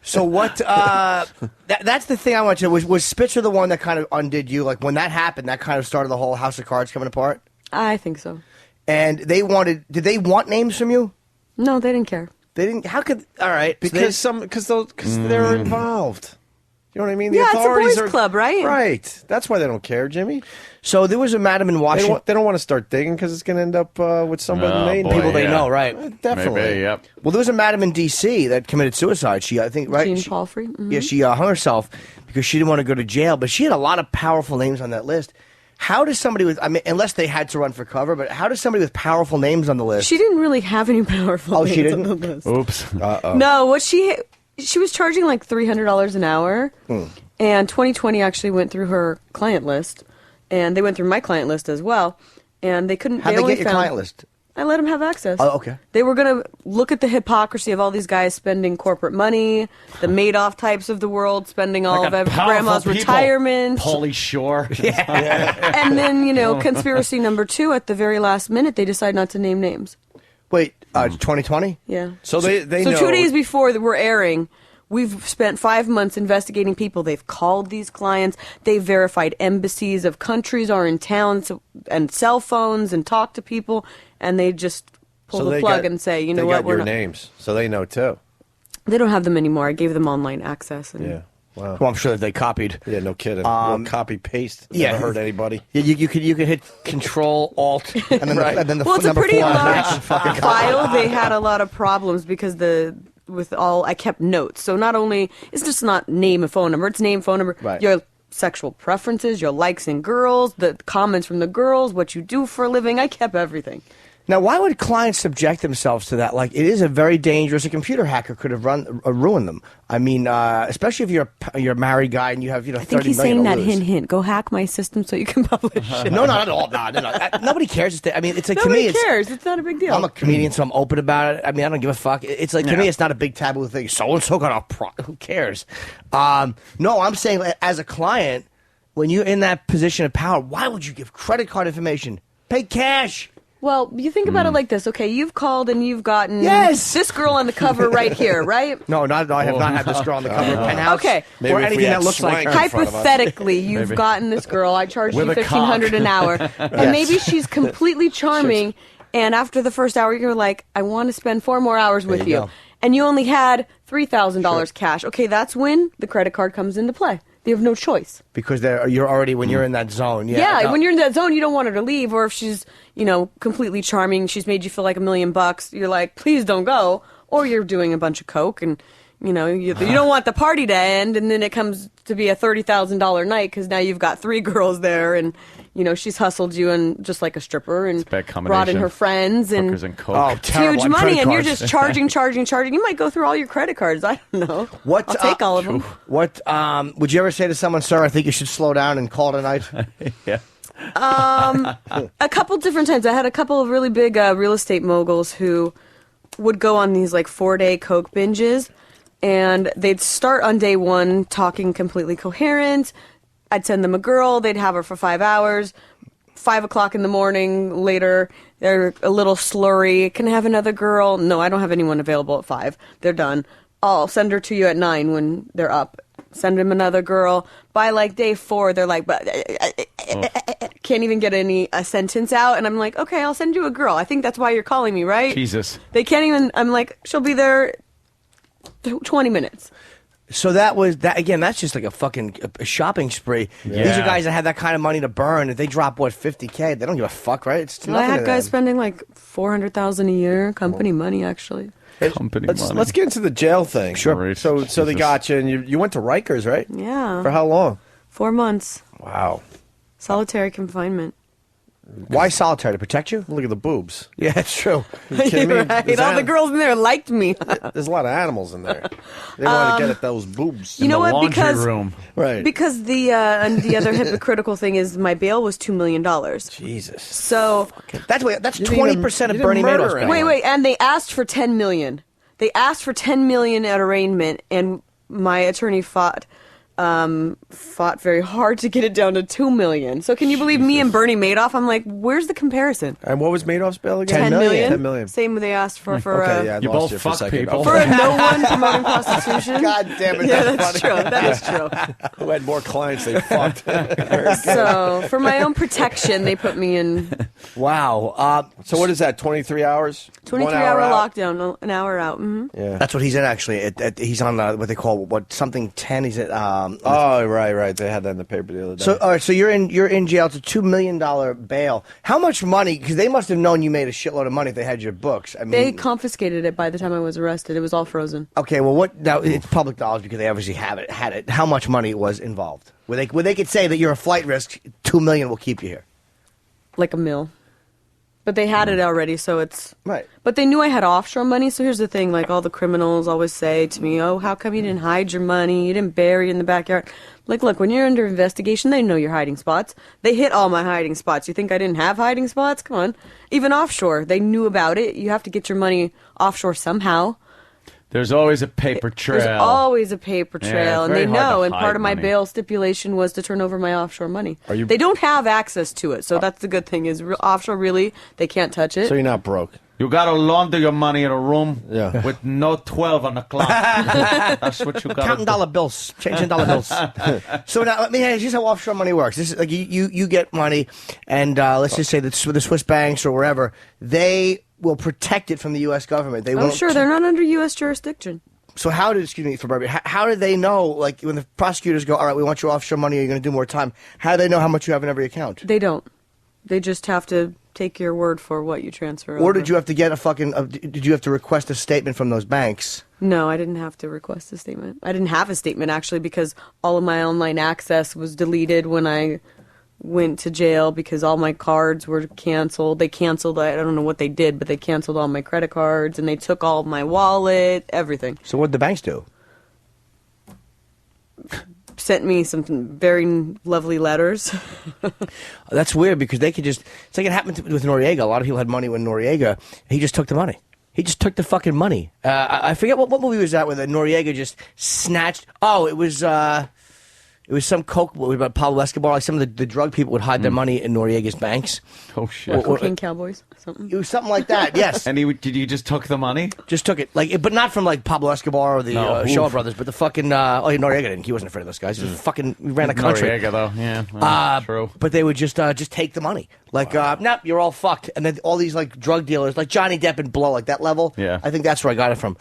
So what? That's the thing I want to. Was Spitzer the one that kind of undid you? Like when that happened, that kind of started the whole House of Cards coming apart. I think so. And they wanted. Did they want names from you? No, they didn't care. They didn't. How could? All right, Because they're involved. You know what I mean? The Yeah, it's a authorities boys' club, right? Right. That's why they don't care, Jimmy. So there was a madam in Washington. They don't want to start digging because it's going to end up with somebody they know. People they know, right? Definitely. Maybe, yep. Well, there was a madam in D.C. that committed suicide. She, I think, right? Jean Palfrey. Mhm. Yeah, she hung herself because she didn't want to go to jail. But she had a lot of powerful names on that list. How does somebody with, I mean, unless they had to run for cover, but how does somebody with powerful names on the list? She didn't really have any powerful names she didn't? on the list. Oops. Uh-oh. No, what she was charging like $300 an hour, and 2020 actually went through her client list, and they went through my client list as well, and they couldn't. How'd they only get your client list? I let them have access. Oh, okay. They were going to look at the hypocrisy of all these guys spending corporate money, the Madoff types of the world spending all Like of a grandma's powerful people. retirement. Pauly Shore. And then, conspiracy number 2, at the very last minute, they decide not to name names. Wait, 2020? Yeah. So they know. 2 days before we're airing, we've spent 5 months investigating people. They've called these clients. They've verified embassies of countries are in towns and cell phones and talked to people. And they just pull the plug and say, you know what, they got your names, so they know too. They don't have them anymore. I gave them online access. And Yeah. Wow. Well, I'm sure that they copied. Yeah, no kidding. Copy paste. Yeah. Never hurt anybody. Yeah, you could hit Control Alt and then the well, it's a number pretty 4 on large the fucking file. They had a lot of problems because I kept notes. So not only it's just not name and phone number, it's name, phone number, Right. your sexual preferences, your likes in girls, the comments from the girls, what you do for a living. I kept everything. Now, why would clients subject themselves to that? Like, it is a very dangerous. A computer hacker could have ruined them. I mean, especially if you're a married guy and you have 30 I think he's million saying to that lose. hint. Go hack my system so you can publish it. No, not at all. No. Nobody cares. I mean, it's like Nobody to me, cares. It's not a big deal. I'm a comedian, so I'm open about it. I mean, I don't give a fuck. It's like to me, it's not a big taboo thing. So and so got a who cares? No, I'm saying as a client, when you're in that position of power, why would you give credit card information? Pay cash. Well, you think about it like this. Okay, you've called and you've gotten this girl on the cover right here, right? No, I have not had this girl on the cover of Penthouse. Okay. Or anything that looks like her. Hypothetically, you've gotten this girl. I charge you With a $1,500 an hour. And Yes. maybe she's completely charming. And after the first hour, you're like, I want to spend 4 more hours with you. go. And you only had $3,000 cash. Okay, that's when the credit card comes into play. You have no choice. Because you're already, when you're in that zone. Yeah, when you're in that zone, you don't want her to leave. Or if she's, completely charming, she's made you feel like $1 million, you're like, please don't go. Or you're doing a bunch of coke and, you don't want the party to end. And then it comes to be a $30,000 night because now you've got 3 girls there and, she's hustled you and just like a stripper and brought in her friends and, Hookers and coke. it's huge money and you're just charging. You might go through all your credit cards. I don't know. I'll take all of them. What would you ever say to someone, sir, I think you should slow down and call it a night? Yeah. A couple different times. I had a couple of really big real estate moguls who would go on these like 4-day coke binges, and they'd start on day 1 talking completely coherent. I'd send them a girl. They'd have her for 5 hours. 5 o'clock in the morning later, they're a little slurry. Can I have another girl? No, I don't have anyone available at 5. They're done. I'll send her to you at 9 when they're up. Send him another girl. By like day 4, they're like, but can't even get a sentence out. And I'm like, okay, I'll send you a girl. I think that's why you're calling me, right? Jesus. They can't even. I'm like, she'll be there 20 minutes. So that was that again. That's just like a shopping spree. Yeah. These are guys that have that kind of money to burn. If they drop $50K, they don't give a fuck, right? It's I nothing. had to guys them. spending like $400,000 a year, company money, actually. Company money. Let's get into the jail thing. Sure. So they got you, and you went to Rikers, right? Yeah. For how long? 4 months. Wow. Solitary confinement. Why solitary? To protect you? Look at the boobs. Yeah, it's true. You kidding me? Right. All the girls in there liked me. There's a lot of animals in there. They want to get at those boobs. You know what? Laundry Because room. Right. because the other hypocritical thing is my bail was $2 million. Jesus. So That's 20% of you Bernie didn't murder Madoff's anyone. wait, and they asked for $10 million. They asked for $10 million at arraignment, and my attorney fought fought very hard to get it down to $2 million. So can you believe me and Bernie Madoff? I'm like, where's the comparison? And what was Madoff's bill again? $10 million. $10 million. Same they asked for Okay, yeah, I You lost both you for a fuck second. people. for a no one promoting prostitution. God damn it! Yeah, that's that's funny. true. That is true. Who had more clients they fucked? So for my own protection, they put me in Wow. So what is that? 23 hours? 23-hour lockdown, an hour out. Yeah. That's what he's in, actually. He's on what they call something 10. He's at. Oh, right. They had that in the paper the other day. So, all right. So you're in jail. It's a $2 million bail. How much money? Because they must have known you made a shitload of money if they had your books. I mean, They confiscated it by the time I was arrested. It was all frozen. okay. Well, what now? It's public knowledge because they obviously had it. How much money was involved? Where they could say that you're a flight risk. $2 million will keep you here. Like $1 million. But they had it already, so it's... Right. But they knew I had offshore money, so here's the thing. Like, all the criminals always say to me, oh, how come you didn't hide your money? You didn't bury it in the backyard. Like, look, when you're under investigation, they know your hiding spots. They hit all my hiding spots. You think I didn't have hiding spots? Come on. Even offshore, they knew about it. You have to get your money offshore somehow. There's always a paper trail. There's always a paper Yeah, trail, it's and they very hard know. to And hide part of my money. bail stipulation was to turn over my offshore money. Are you- They don't have access to it, so that's the good thing. Is offshore really? They can't touch it. So you're not broke. You gotta launder your money in a room Yeah. with no 12 on the clock. That's what you gotta Counting do. dollar bills, changing dollar bills. So now, let me ask you how offshore money works. This is like you get money, and let's just say that the Swiss banks or wherever, they will protect it from the U.S. government. They Oh, won't. sure, they're not under U.S. jurisdiction. So how did, excuse me for Barbie, how do they know, like when the prosecutors go, all right, we want your offshore money, you're going to do more time, how do they know how much you have in every account? They don't. They just have to take your word for what you transfer Or over. did you have to get did you have to request a statement from those banks? No, I didn't have to request a statement. I didn't have a statement, actually, because all of my online access was deleted when I went to jail because all my cards were canceled. They canceled, I don't know what they did, but they canceled all my credit cards, and they took all of my wallet, everything. So what did the banks do? Sent me some very lovely letters. That's weird because they could just, it's like it happened with Noriega. A lot of people had money when Noriega, he just took the money. He just took the fucking money. I forget what movie was that where the Noriega just snatched, it was some coke about Pablo Escobar. Like some of the drug people would hide their money in Noriega's banks. Oh shit! Cocaine cowboys, something. It was something like that. Yes. And did you just took the money? Just took it, but not from like Pablo Escobar or the Shaw Brothers, but the fucking Noriega didn't. He wasn't afraid of those guys. He was fucking he ran a country. Noriega though, yeah, well, true. But they would just take the money. Like, nope, you're all fucked. And then all these like drug dealers, like Johnny Depp and Blow, like that level. Yeah. I think that's where I got it from.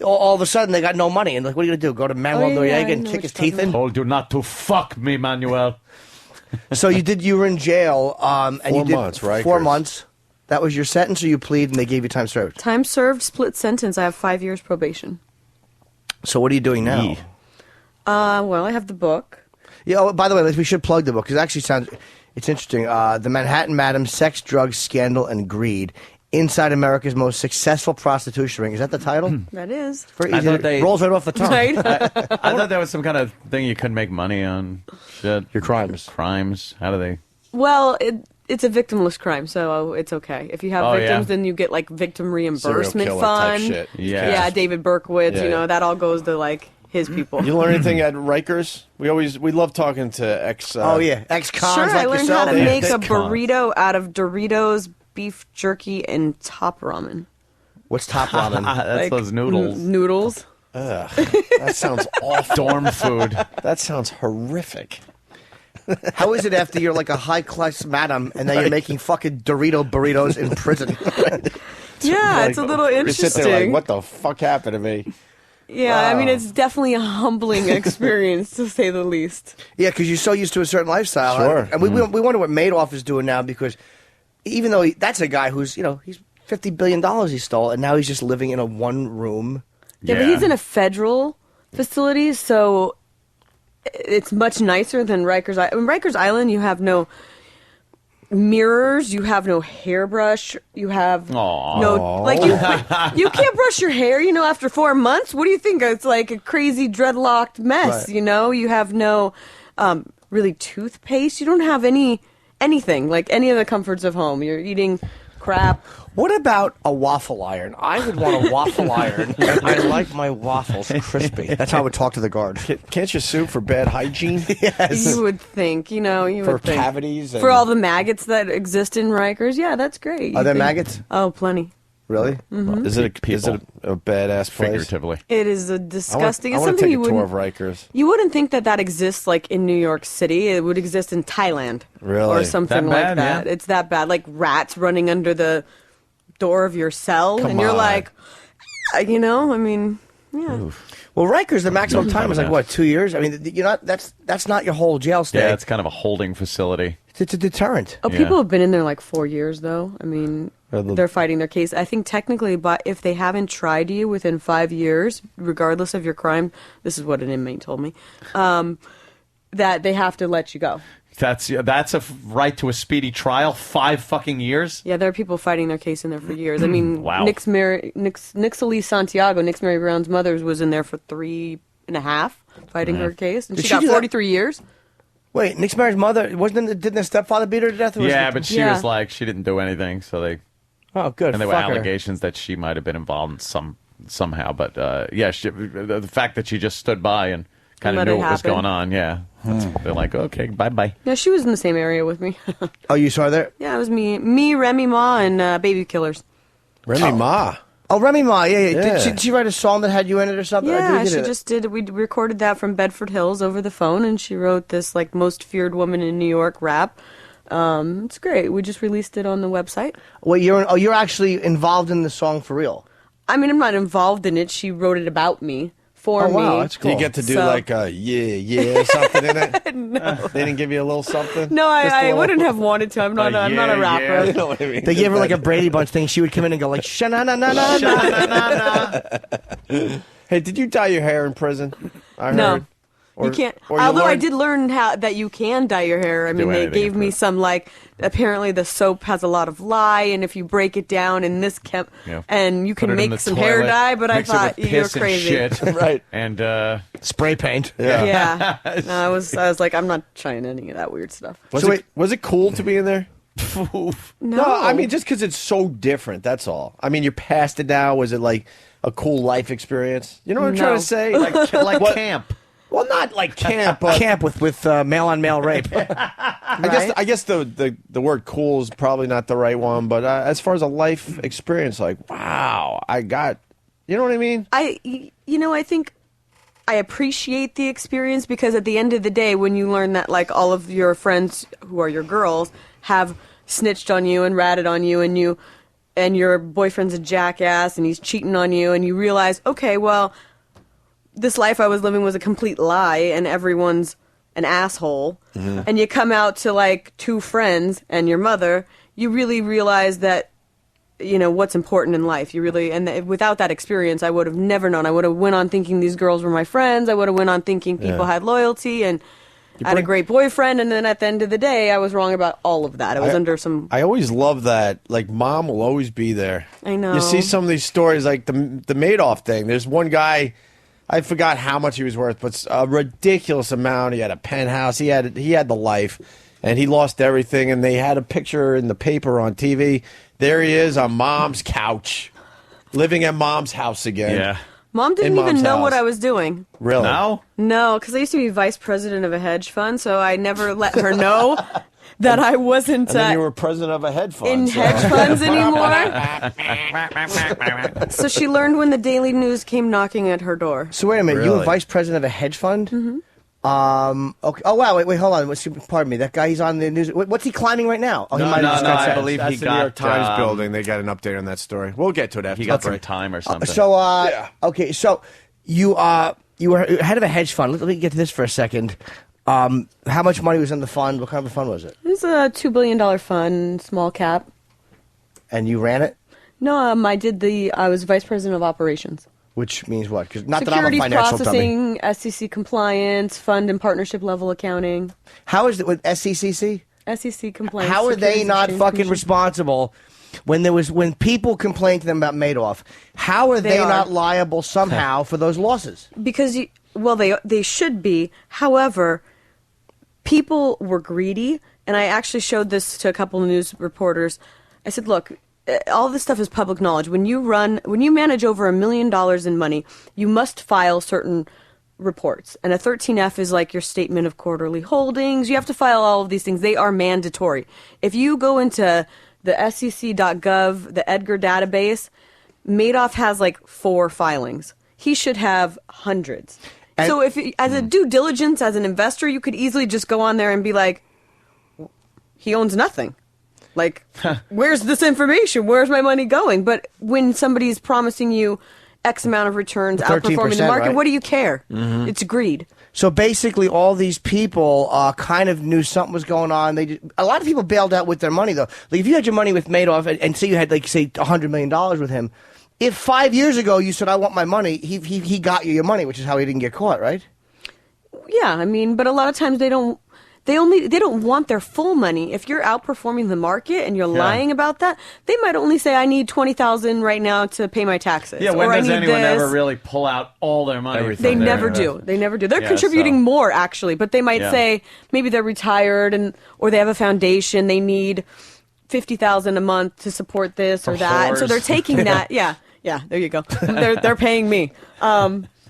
All of a sudden, they got no money, and like, what are you gonna do? Go to Manuel Noriega and kick his teeth in? Told you not to fuck me, Manuel. So you were in jail, and 4 you did months, right, 4 Chris? months. That was your sentence, or you plead and they gave you time served? Time served, split sentence. I have 5 years probation. So what are you doing now? Well, I have the book. Yeah. Oh, by the way, we should plug the book because it actually it's interesting. The Manhattan Madam: Sex, Drugs, Scandal, and Greed. Inside America's Most Successful Prostitution Ring. Is that the title? That is. Very I easy. thought they- Rolls right off the tongue. Right? I thought that was some kind of thing you couldn't make money on. Shit. Your crimes. Crimes. How do they? Well, it's a victimless crime, so it's okay. If you have Oh, victims, yeah? then you get like victim reimbursement Serial killer type fund. shit. Yeah. David Berkowitz. Yeah, You know, yeah. that all goes to like his people. You learn anything at Rikers? We love talking to ex. Ex-cons Sure, like I learned yourself. how to make a Cons. burrito out of Doritos, beef jerky, and top ramen. What's top ramen? That's Like, those noodles. Noodles. Ugh, that sounds awful. Dorm food. That sounds horrific. How is it after you're like a high-class madam and then you're making fucking Dorito burritos in prison? Yeah, it's a little You interesting. sit there like, what the fuck happened to me? Yeah, I mean, Wow. it's definitely a humbling experience, to say the least. Yeah, because you're so used to a certain lifestyle. Sure. And we wonder what Madoff is doing now because even though that's a guy who's, he's $50 billion he stole, and now he's just living in a one-room. Yeah, but he's in a federal facility, so it's much nicer than Rikers Island. In Rikers Island, you have no mirrors, you have no hairbrush, you have you can't brush your hair, after 4 months. What do you think? It's like a crazy dreadlocked mess, Right. You have no really toothpaste. You don't have anything, like any of the comforts of home. You're eating crap. What about a waffle iron? I would want a waffle iron. I like my waffles crispy. That's how I would talk to the guard. Can't you sue for bad hygiene? Yes. You would think, you For would think. cavities For and- all the maggots that exist in Rikers, yeah, that's great. Are You there think- maggots? Oh, plenty. Really? Mhm. Is it a badass place? Figuratively. It is a disgusting. I It's want to something take you a tour wouldn't. of Rikers. You wouldn't think that exists like in New York City. It would exist in Thailand, Really? or something That like bad, that. yeah? It's that bad, like rats running under the door of your cell, Come and you're on. like, I mean, yeah. Well, Rikers, the maximum No time is like time what, 2 years? I mean, you're not. That's not your whole jail stay. Yeah, it's kind of a holding facility. It's a deterrent. Oh, Yeah. people have been in there like 4 years, though. I mean, they're fighting their case. I think technically, but if they haven't tried you within 5 years, regardless of your crime, this is what an inmate told me, that they have to let you go. That's a right to a speedy trial. 5 fucking years. Yeah, there are people fighting their case in there for years. I mean, Wow. Nixalee Santiago, Nix Mary Brown's mother, was in there for 3.5 fighting her case, and Did she she got do that? 43 years. Wait, Nick's Mary's mother didn't the stepfather beat her to death? Or was Yeah, it- but she was like, she didn't do anything, so they. Oh, good. And there were Fuck her. allegations that she might have been involved in somehow, but yeah, the fact that she just stood by and kind of Let knew it what was happen. going on. Yeah, they're like, okay, bye bye. Yeah, she was in the same area with me. Oh, you saw her there? Yeah, it was me, Remy Ma, and Baby Killers. Remy Ma. Oh, Remy Ma. Yeah. Yeah. Did she write a song that had you in it or something? Yeah, she just did. We recorded that from Bedford Hills over the phone, and she wrote this like most feared woman in New York rap. It's great. We just released it on the website. Well, you're actually involved in the song for real. I mean, I'm not involved in it. She wrote it about me for me. wow, that's Do you get to do like a yeah something in it? No. They didn't give you a little something? No, Just a I little- wouldn't have wanted to. I'm not a rapper. You know what I mean? They gave her like a Brady Bunch thing. She would come in and go like, "Sha-na-na-na-na-na." Hey, did you dye your hair in prison? I No. heard. Or- You can't. or you Although I learned- did learn how that you can dye your hair. I mean, they anything gave me some like. Apparently, the soap has a lot of lye, and if you break it down in this and you Put can it in make the some hair toilet, dye. But I mix it thought with you're piss and crazy. shit. Right. And spray paint. Yeah. No, I was like, I'm not trying any of that weird stuff. Was it cool to be in there? No. I mean just because it's so different. That's all. I mean, you're past it now. Was it like a cool life experience? You know what I'm trying No. to say? like What- camp. Well, not like camp, but Camp with male on male rape. I guess the word cool is probably not the right one. But as far as a life experience, like wow, I got. You know what I mean? I think I appreciate the experience because at the end of the day, when you learn that like all of your friends who are your girls have snitched on you and ratted on you and your boyfriend's a jackass and he's cheating on you and you realize, okay, well, this life I was living was a complete lie and everyone's an asshole. Mm-hmm. And you come out to like 2 friends and your mother, you really realize that what's important in life. You really, and without that experience, I would have never known. I would have went on thinking these girls were my friends. I would have went on thinking people had loyalty and I had a great boyfriend. And then at the end of the day, I was wrong about all of that. I was under some. I always love that. Like, mom will always be there. I know. You see some of these stories, like the Madoff thing. There's one guy, I forgot how much he was worth, but a ridiculous amount. He had a penthouse. He had the life, and he lost everything. And they had a picture in the paper on TV. There he is on mom's couch, living at mom's house again. Yeah. Mom didn't in even mom's know what house. I was doing. Really? No? No, because I used to be vice president of a hedge fund, so I never let her know that I wasn't And then you were president of a hedge fund. in so- hedge funds anymore. So she learned when the Daily News came knocking at her door. So wait a minute, you were Really? vice president of a hedge fund? Mm-hmm. Okay. Oh wow. Wait. Hold on. Pardon me. That guy. He's on the news. What's he climbing right now? Oh, he might have just got I sacked. believe That's he the New York got Times building. They got an update on that story. We'll get to it after He got the some break. time or something. So okay. So you were head of a hedge fund. Let me get to this for a second. How much money was in the fund? What kind of a fund was it? It was a $2 billion fund, small cap. And you ran it, No, I was vice president of operations. which means what? Because not that I'm a Securities financial dummy. processing, SEC compliance, fund and partnership level accounting. How is it with SECC? SEC compliance. How are they Securities not Exchange fucking Commission. responsible when people complained to them about Madoff? How are they are. not liable somehow for those losses? Because they should be. However, people were greedy, and I actually showed this to a couple of news reporters. I said, look, all this stuff is public knowledge. When you manage over $1 million in money, you must file certain reports. And a 13F is like your statement of quarterly holdings. You have to file all of these things. They are mandatory. If you go into the SEC.gov, the Edgar database, Madoff has like 4 filings. He should have hundreds. And so if, as a due diligence, as an investor, you could easily just go on there and be like, he owns nothing. Like, where's this information? Where's my money going? But when somebody's promising you X amount of returns, outperforming the market, right? what do you care? Mm-hmm. It's greed. So basically, all these people kind of knew something was going on. A lot of people bailed out with their money, though. Like, if you had your money with Madoff and say you had, like, say, $100 million with him, if 5 years ago you said, I want my money, he got you your money, which is how he didn't get caught, right? Yeah, I mean, but a lot of times they don't want their full money. If you're outperforming the market and you're lying about that, they might only say, I need $20,000 right now to pay my taxes. Yeah, when or does anyone this. ever really pull out all their money? They never do. They never do. They're contributing more, actually, but they might say maybe they're retired or they have a foundation. They need $50,000 a month to support this or that. And so they're taking that. Yeah, there you go. They're paying me.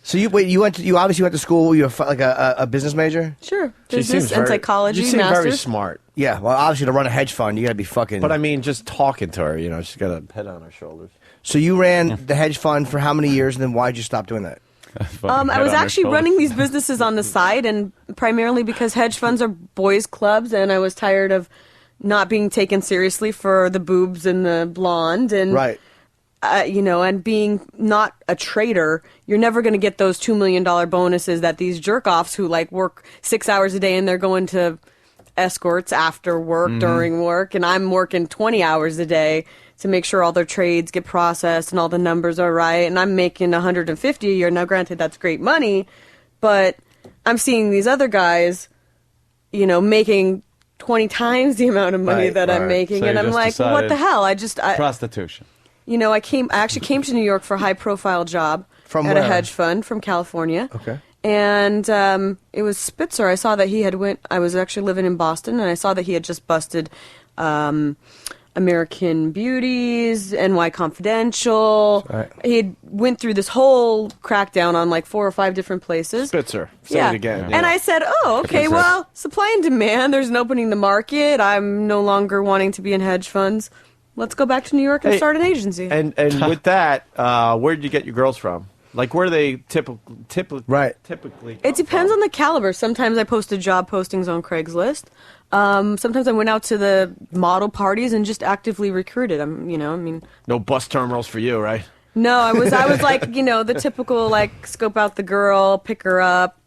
So you obviously went to school. You were like a business major. Sure, business and psychology. You seem master's. very smart. Yeah, well, obviously to run a hedge fund, you got to be fucking. But I mean, just talking to her, she's got a head on her shoulders. So you ran the hedge fund for how many years, and then why'd you stop doing that? I was actually running these businesses on the side, and primarily because hedge funds are boys' clubs, and I was tired of not being taken seriously for the boobs and the blonde, and right. And being not a trader, you're never going to get those $2 million bonuses that these jerk-offs who like work 6 hours a day and they're going to escorts after work, during work, and I'm working 20 hours a day to make sure all their trades get processed and all the numbers are right, and I'm making $150 a year. Now, granted, that's great money, but I'm seeing these other guys, making 20 times the amount of money that I'm making, So and I'm like, well, what the hell? I prostitution. I actually came to New York for a high-profile job at a hedge fund from California. Okay. And it was Spitzer. I saw that he had I was actually living in Boston, and I saw that he had just busted American Beauties, NY Confidential. Right. He went through this whole crackdown on like 4 or 5 different places. Spitzer. Say it again. And I said, okay, well, supply and demand. There's an opening in the market. I'm no longer wanting to be in hedge funds. Let's go back to New York and start an agency. And with that, where did you get your girls from? Like, where do they typically? It depends on the caliber. Sometimes I posted job postings on Craigslist. Sometimes I went out to the model parties and just actively recruited. No bus terminals for you, right? No, I was like, the typical like scope out the girl, pick her up,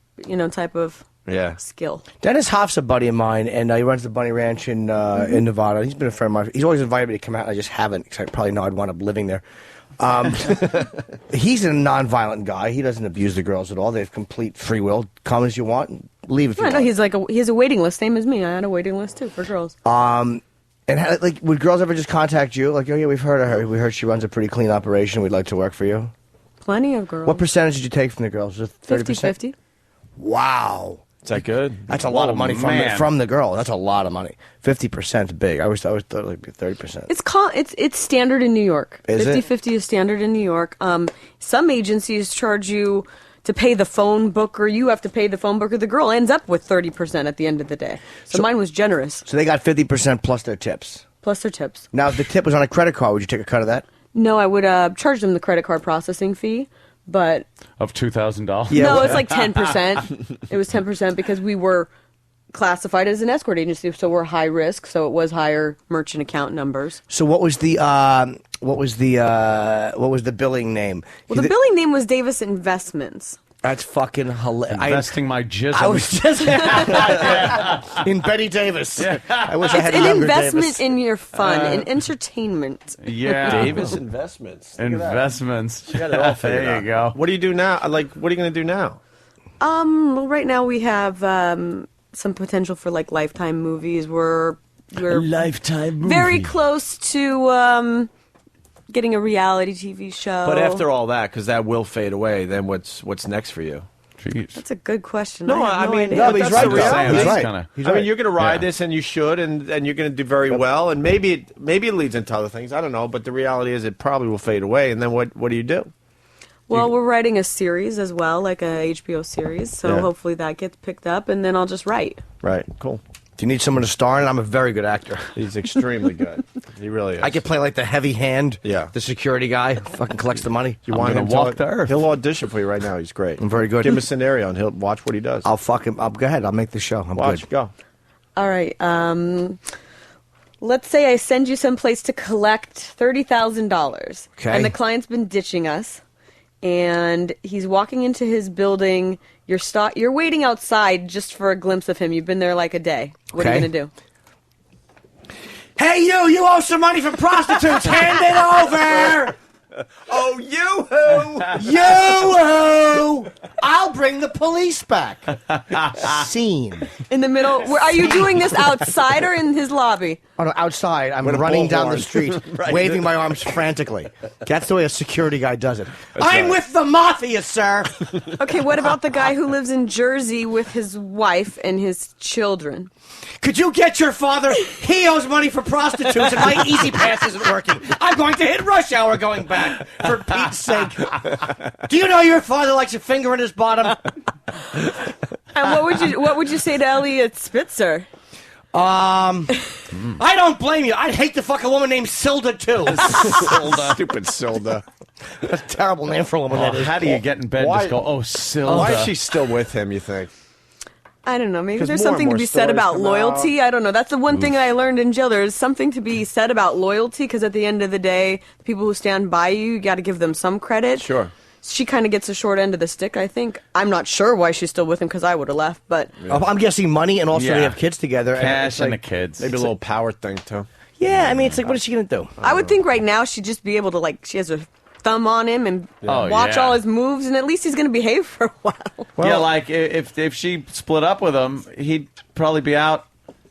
type of. Yeah. Skill. Dennis Hoff's a buddy of mine, and he runs the Bunny Ranch in Nevada. He's been a friend of mine. He's always invited me to come out, and I just haven't, because I probably know I'd wind up living there. He's a nonviolent guy. He doesn't abuse the girls at all. They have complete free will. Come as you want, and leave if you want. No, he has a waiting list, same as me. I had a waiting list, too, for girls. And would girls ever just contact you? Like, oh, yeah, we've heard of her. We heard she runs a pretty clean operation. We'd like to work for you. Plenty of girls. What percentage did you take from the girls? 50-50. Wow. Is that good? That's a lot of money from the girl. That's a lot of money. 50% is big. I always thought it would be 30%. It's standard in New York. Is 50-50 is standard in New York. Some agencies charge you to pay the phone booker. You have to pay the phone booker. The girl ends up with 30% at the end of the day. So mine was generous. So they got 50% plus their tips. Now, if the tip was on a credit card, would you take a cut of that? No, I would charge them the credit card processing fee. But of $2,000. Yeah, no, it's like 10%. It was 10% because we were classified as an escort agency, so we're high risk. So it was higher merchant account numbers. So what was the billing name? Well, the billing name was Davis Investments. That's fucking hilarious. Investing my jism. I was just in Betty Davis. Yeah. I wish I had an younger investment Davis. In your fun, in entertainment. Yeah, Davis Investments. Investments. You got it all figured there out. you go. What do you do now? Like, what are you going to do now? Well, right now we have some potential for like Lifetime movies. We're a Lifetime movie. Very close to getting a reality TV show. But after all that, because that will fade away, then what's next for you? Jeez. That's a good question. No, I have no idea. no, but he's right. He's He's right. kinda- I mean, you're going to ride this, and you should, and you're going to do very well, and maybe it leads into other things. I don't know, but the reality is, it probably will fade away. And then what do you do? Well, we're writing a series as well, like a HBO series. So hopefully that gets picked up, and then I'll just write. Right. Cool. Do you need someone to star in? I'm a very good actor. He's extremely good. He really is. I could play like the heavy hand. Yeah. The security guy who fucking collects the money. You want him to walk the earth. He'll audition for you right now. He's great. I'm very good. Give him a scenario, and he'll watch what he does. I'll fucking. Go ahead. I'll make the show. I'm Watch. good. Go. All right. Let's say I send you someplace to collect $30,000. Okay. And the client's been ditching us, and he's walking into his building. You're waiting outside just for a glimpse of him. You've been there like a day. What are you Okay. gonna do? Hey, you owe some money from prostitutes. Hand it over. Oh, you-hoo! You-hoo! I'll bring the police back. Scene. In the middle. Are you doing this outside or in his lobby? Oh, no, outside. I'm With a running down the bullhorn. street, Right. waving my arms frantically. That's the way a security guy does it. That's I'm right. with the mafia, sir. Okay, what about the guy who lives in Jersey with his wife and his children? Could you get your father? He owes money for prostitutes, and my Easy Pass isn't working. I'm going to hit rush hour going back, for Pete's sake. Do you know your father likes a finger in his bottom? And what would you say to Elliot Spitzer? I don't blame you. I'd hate to fuck a woman named Silda, too. Silda. Stupid Silda. That's a terrible name for a woman, that is. How do you get in bed and Why- just go, oh, Silda? Why is she still with him, you think? I don't know. Maybe 'Cause there's more and something to more be said stories about come loyalty. I don't know. That's the one thing that I learned in jail. There's something to be said about loyalty because at the end of the day, the people who stand by you got to give them some credit. Sure. She kind of gets a short end of the stick, I think. I'm not sure why she's still with him because I would have left, but I'm guessing money, and also Yeah. they have kids together. Cash it's and like- the kids. Maybe a little power thing, too. Yeah, I mean, it's like, what is she going to do? I would think right now she'd just be able to, like, she has her thumb on him and Oh, watch yeah. all his moves, and at least he's going to behave for a while. yeah, like if she split up with him, he'd probably be out.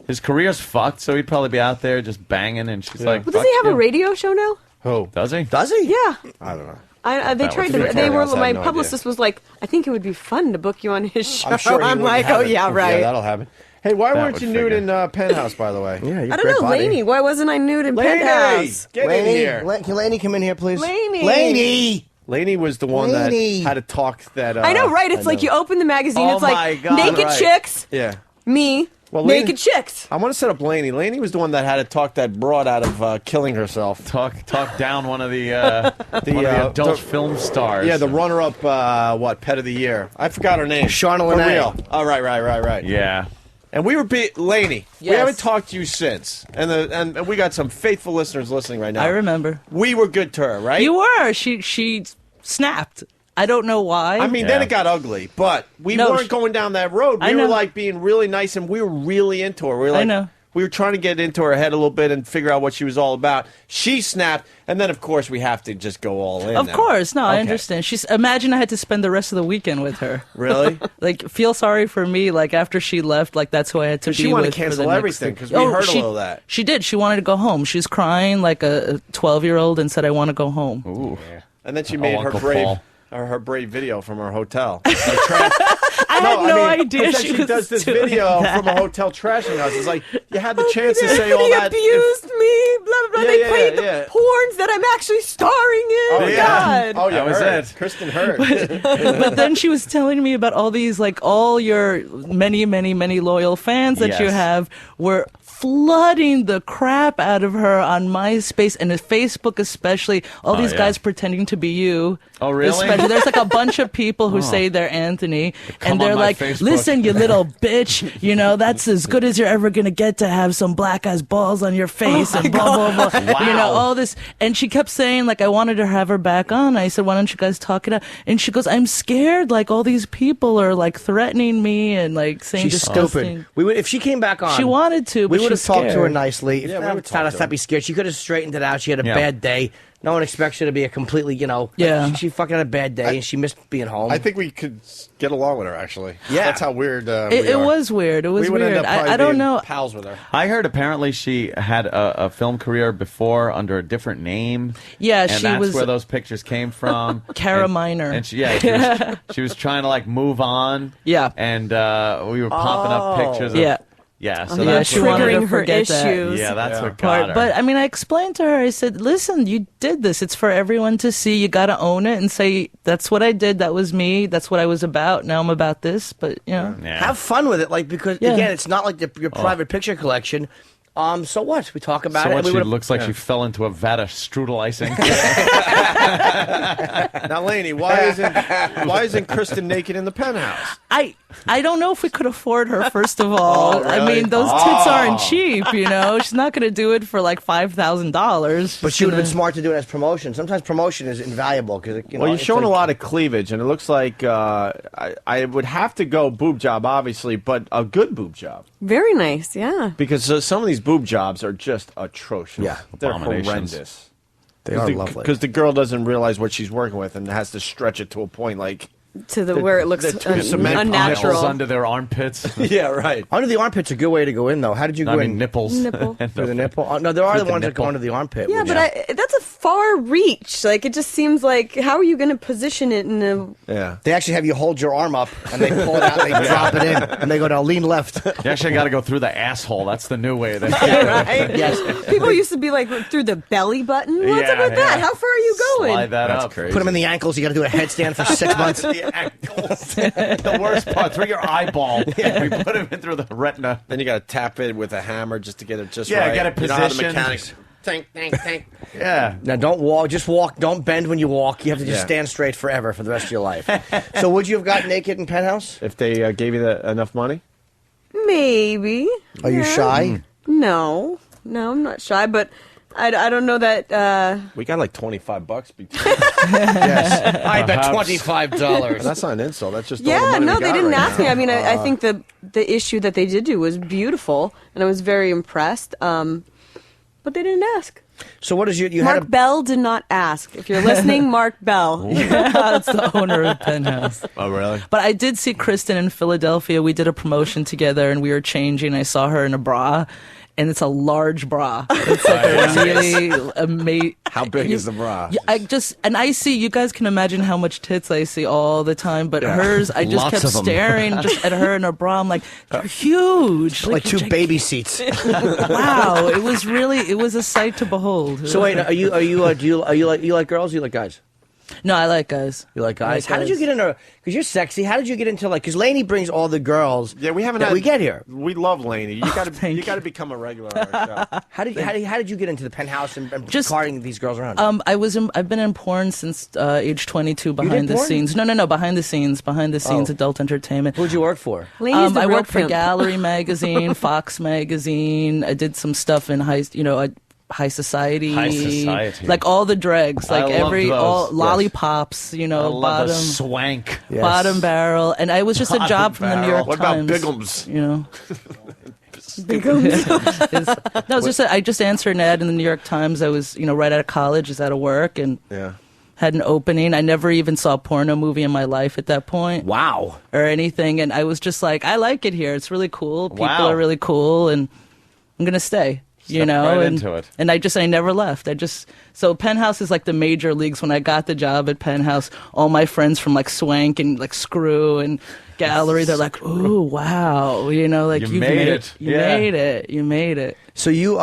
His career's fucked, so he'd probably be out there just banging, and she's like, Well, does he have a radio show now? Who? Does he? Does he? Yeah. I don't know. They That tried would to. be They were. I have My no publicist was like, "I think it would be fun to book you on his show." I'm sure he I'm would like, have "Oh it. yeah, right." Yeah, that'll happen. Hey, why That weren't would you nude figure. in Penthouse, by the way? Yeah, I don't know, Laney. Why wasn't I nude in Laney! Penthouse? Get in here. Can Laney come in here, please? Laney. Laney! Laney was the one Laney. that had to talk that... I know, right? It's like you open the magazine. Oh It's like my God, naked right. chicks, Yeah. me, Well, naked chicks. I want to set up Laney. Laney was the one that had to talk that broad out of killing herself. Talk down one of the one of the adult film stars. Yeah, the runner-up, Pet of the Year. I forgot her name. Shauna For Lene. real. Oh, right. Yeah. And we were Laney. We Yes. haven't talked to you since, and we got some faithful listeners listening right now. I remember. We were good to her, right? You were. She snapped. I don't know why. I mean, then it got ugly, but we No, weren't going down that road. I We were know. like being really nice, and we were really into her. We were like, I know. We were trying to get into her head a little bit and figure out what she was all about. She snapped, and then of course we have to just go all in. Of now. course, no, I Okay. understand. Imagine I had to spend the rest of the weekend with her. Really? Like, feel sorry for me. Like after she left, like that's who I had to be She wanted with to for the cancel next everything thing. because we heard a little of that. She did. She wanted to go home. She's crying like a 12-year-old and said, "I want to go home." Ooh. And then she made her Uncle brave. Paul. Her brave video from her hotel. I had no idea she she was does this doing video that. from a hotel trashing us. It's like you had the chance to say all He that. abused me. Blah blah blah. Yeah, They yeah, played yeah. the porns that I'm actually starring in. Oh yeah. God. Oh yeah. That was Heard. it. Kristen Hurd. But then she was telling me about all these, like all your many loyal fans that you Yes. have were flooding the crap out of her on MySpace and Facebook especially. All Oh, these yeah. guys pretending to be you. Oh, really? Especially, there's like a bunch of people who say they're Anthony, Come and they're on my like, Facebook. "Listen, you little bitch, you know that's as good as you're ever gonna get to have some black ass balls on your face and blah blah blah." Wow. You know all this, and she kept saying like, "I wanted to have her back on." I said, "Why don't you guys talk it out?" And she goes, "I'm scared. Like all these people are like threatening me and like saying She's disgusting." stupid. We would, if she came back on, She wanted to, we but would have she's talked to her scared. nicely. Yeah, we If would not, talk to stop her. be scared. She could have straightened it out. She had a Yeah. bad day. No one expects her to be a completely, she fucking had a bad day and she missed being home. I think we could get along with her, actually. Yeah. That's how weird It was weird. It was we would weird. End up I don't know. Pals with her. I heard apparently she had a film career before under a different name. Yeah, and she that's was where those pictures came from. Cara Miner. And she was trying to like move on. Yeah. And we were popping up pictures of Yeah, so yeah, that's she wanted to her forget that. issues. Yeah, that's what got her. But I mean, I explained to her. I said, "Listen, you did this. It's for everyone to see. You got to own it and say that's what I did. That was me. That's what I was about. Now I'm about this." But have fun with it, because again, it's not like your private picture collection. So what? We talk about it. So she looks like she fell into a vat of strudel icing. Now, Lainey, why isn't Kristen naked in the penthouse? I don't know if we could afford her. First of all, Oh, really? I mean, those tits aren't cheap. She's not going to do it for like $5,000. But she would have been smart to do it as promotion. Sometimes promotion is invaluable because well, you're showing a lot of cleavage, and it looks like I would have to go boob job, obviously, but a good boob job. Very nice, yeah. Because some of these boob jobs are just atrocious. Yeah, they're abominations. horrendous. They are lovely. Because the girl doesn't realize what she's working with and has to stretch it to a point like... where it looks unnatural. Under their armpits. Yeah, right. Under the armpit's a good way to go in, though. How did you go in? I mean, nipples. Nipple. Through the nipple? No, there are the ones that go nipple. under the armpit. Yeah, but that's a far reach. Like, it just seems like, how are you going to position it in a... Yeah. They actually have you hold your arm up, and they pull it out, and they drop it in, and they go, now lean left. You actually got to go through the asshole. That's the new way. Right? Yes. People used to be like, through the belly button? What's up with that? How far are you going? Slide that That's up. crazy. Put them in the ankles. You got to do a headstand for 6 months. The ankles. The worst part, through your eyeball. We put him in through the retina. Then you got to tap it with a hammer just to get it just Yeah, right. get it You know how the positioned. mechanics... Tank, tank, tank. Yeah. Now, don't walk. Just walk. Don't bend when you walk. You have to just Yeah. stand straight forever for the rest of your life. So would you have gotten naked in Penthouse? If they gave you enough money? Maybe. Are you shy? No, I'm not shy, but I don't know that... We got like $25 between. Yes. I bet Perhaps. $25. That's not an insult. That's just all the Yeah, money no, we they got didn't right ask now. me. I mean, I think the issue that they did do was beautiful, and I was very impressed. But they didn't ask. So what is you Mark had a... Bell did not ask. If you're listening, Mark Bell. Yeah, that's the owner of Penthouse. Oh, really? But I did see Kristen in Philadelphia. We did a promotion together, and we were changing. I saw her in a bra, and it's a large bra. It's like really amazing. How big is the bra? Yeah, I see. You guys can imagine how much tits I see all the time, but hers, I just Lots kept of them. staring just at her in her bra. I'm like, they're huge, like two baby seats. Wow, it was a sight to behold. So wait, do you like girls? Or you like guys? No, I like guys. You like guys? I like How did you guys. get into? Because you're sexy. How did you get into because Lainey brings all the girls? Yeah, we haven't that had, we get here. We love Lainey. You got to thank you. become a regular on our show. How did you get into the Penthouse and Just- carting these girls around? I've been in porn since age 22 did behind the porn? scenes. No, behind the scenes, adult entertainment. Who'd you work for? Lainey's the I real worked for pimp. Gallery magazine, Fox magazine. I did some stuff in High Society. High Society. Like all the dregs, I like love all those. lollipops, I love bottom the swank. Yes. bottom barrel. And I was just a Bottom job from the New York What about Times. Bigums? No, it's just I just answered an ad in the New York Times. I was, right out of college, was out of work, and had an opening. I never even saw a porno movie in my life at that point. Wow. Or anything. And I was just like, I like it here. It's really cool. People Wow. are really cool, and I'm going to stay. Step right and, into it. and I never left. So Penthouse is like the major leagues. When I got the job at Penthouse, all my friends from like Swank and like Screw and Gallery, they're like, "Ooh, wow!" You you've made it. You Yeah. made it. You made it. So you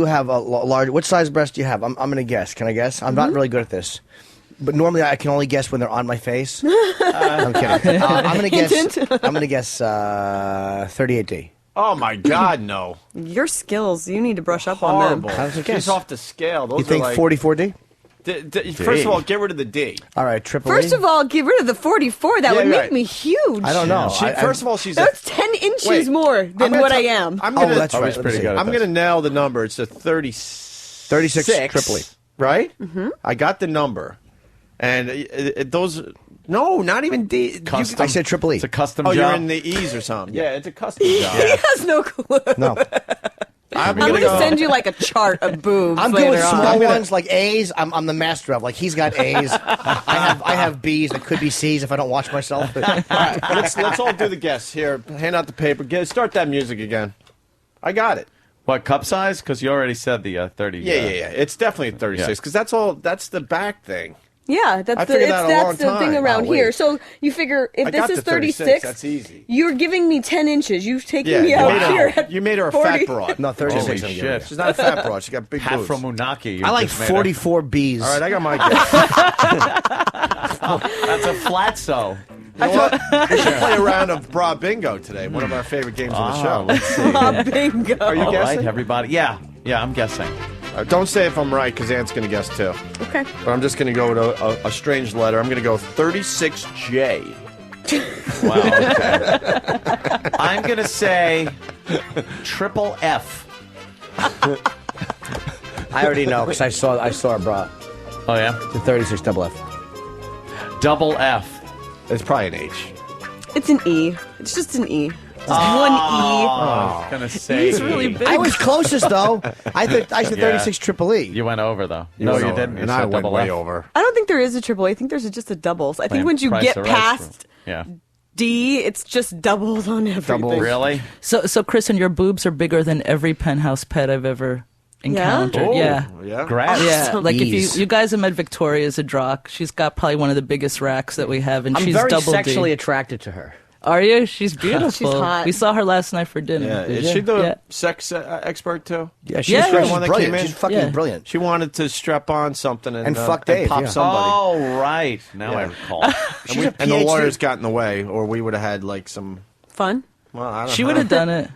have a large. What size breast do you have? I'm gonna guess. Can I guess? I'm not really good at this, but normally I can only guess when they're on my face. I'm kidding. I'm gonna guess. I'm gonna guess 38D. Oh my God, no! Your skills, you need to brush up on them. Horrible. How's it guess? She's off the scale. Those You think are like, 44D? First of all, get rid of the D. All right, triple First E? of all, get rid of the 44. That Yeah, would make right. me huge. I don't know. First of all, she's That's 10 inches Wait, more I'm than gonna what tell- I am. I'm gonna, that's Oh, right. he's pretty Let's good see. at I'm this. going to nail the number. It's a 36 triple E. right? Mm-hmm. I got the number, and those. No, not even D. Custom. I said triple E. It's a custom Oh, job. you're in the E's or something. Yeah, it's a custom job. He has no clue. No. I'm going to send you like a chart of boobs. I'm good with later on. small ones like A's. I'm the master of. Like he's got A's. I have B's. It could be C's if I don't watch myself. All right, let's all do the guess. Here, hand out the paper. Start that music again. I got it. What, cup size? Because you already said the 30. Yeah. It's definitely 36 because that's the back thing. Yeah, that's the thing around here. So you figure if this is 36, that's easy. You're giving me 10 inches. You've taken me out here. You made her a 40. fat broad. No, 36. Holy shit. She's not a fat broad. She got big Pat boobs. from Unaki. I like 44 B's. All right, I got my guess. That's a flatso. You know what? We should play a round of Bra Bingo today, one of our favorite games of the show. Let's see. Bra Bingo. Are you All guessing? right, everybody. Yeah, I'm guessing. Don't say if I'm right, because Ant's going to guess too. Okay. But I'm just going to go with a strange letter. I'm going to go 36J. Wow. Okay. I'm going to say triple F. I already know because I saw a bra. Oh yeah, the 36 double F. Double F. It's probably an H. It's an E. It's just an E. Just one E. I was gonna say He's really big. I was closest though. I said 36 triple E. You went over though. You didn't. You and said I went double way F. over. I don't think there is a triple. I think there's just a doubles. I think Playing once you Price get is Right past Yeah. D, it's just doubles on everything. Really? So Kristen, your boobs are bigger than every penthouse pet I've ever encountered. Oh, Yeah. Grass. Yeah, like Ease. if you guys have met Victoria Zadrock, she's got probably one of the biggest racks that we have, and I'm she's very double sexually D. attracted to her. Are you? She's beautiful. She's hot. We saw her last night for dinner. Yeah. Did Is you? she the Yeah. sex expert too? Yeah, Yeah, she's she's one that brilliant. came in? She's fucking Yeah. brilliant. She wanted to strap on something And fuck Dave, pop yeah. somebody. Oh right. Now I recall. She's And the lawyers got in the way, or we would have had like some. Fun. Well, I don't She know. would have done it.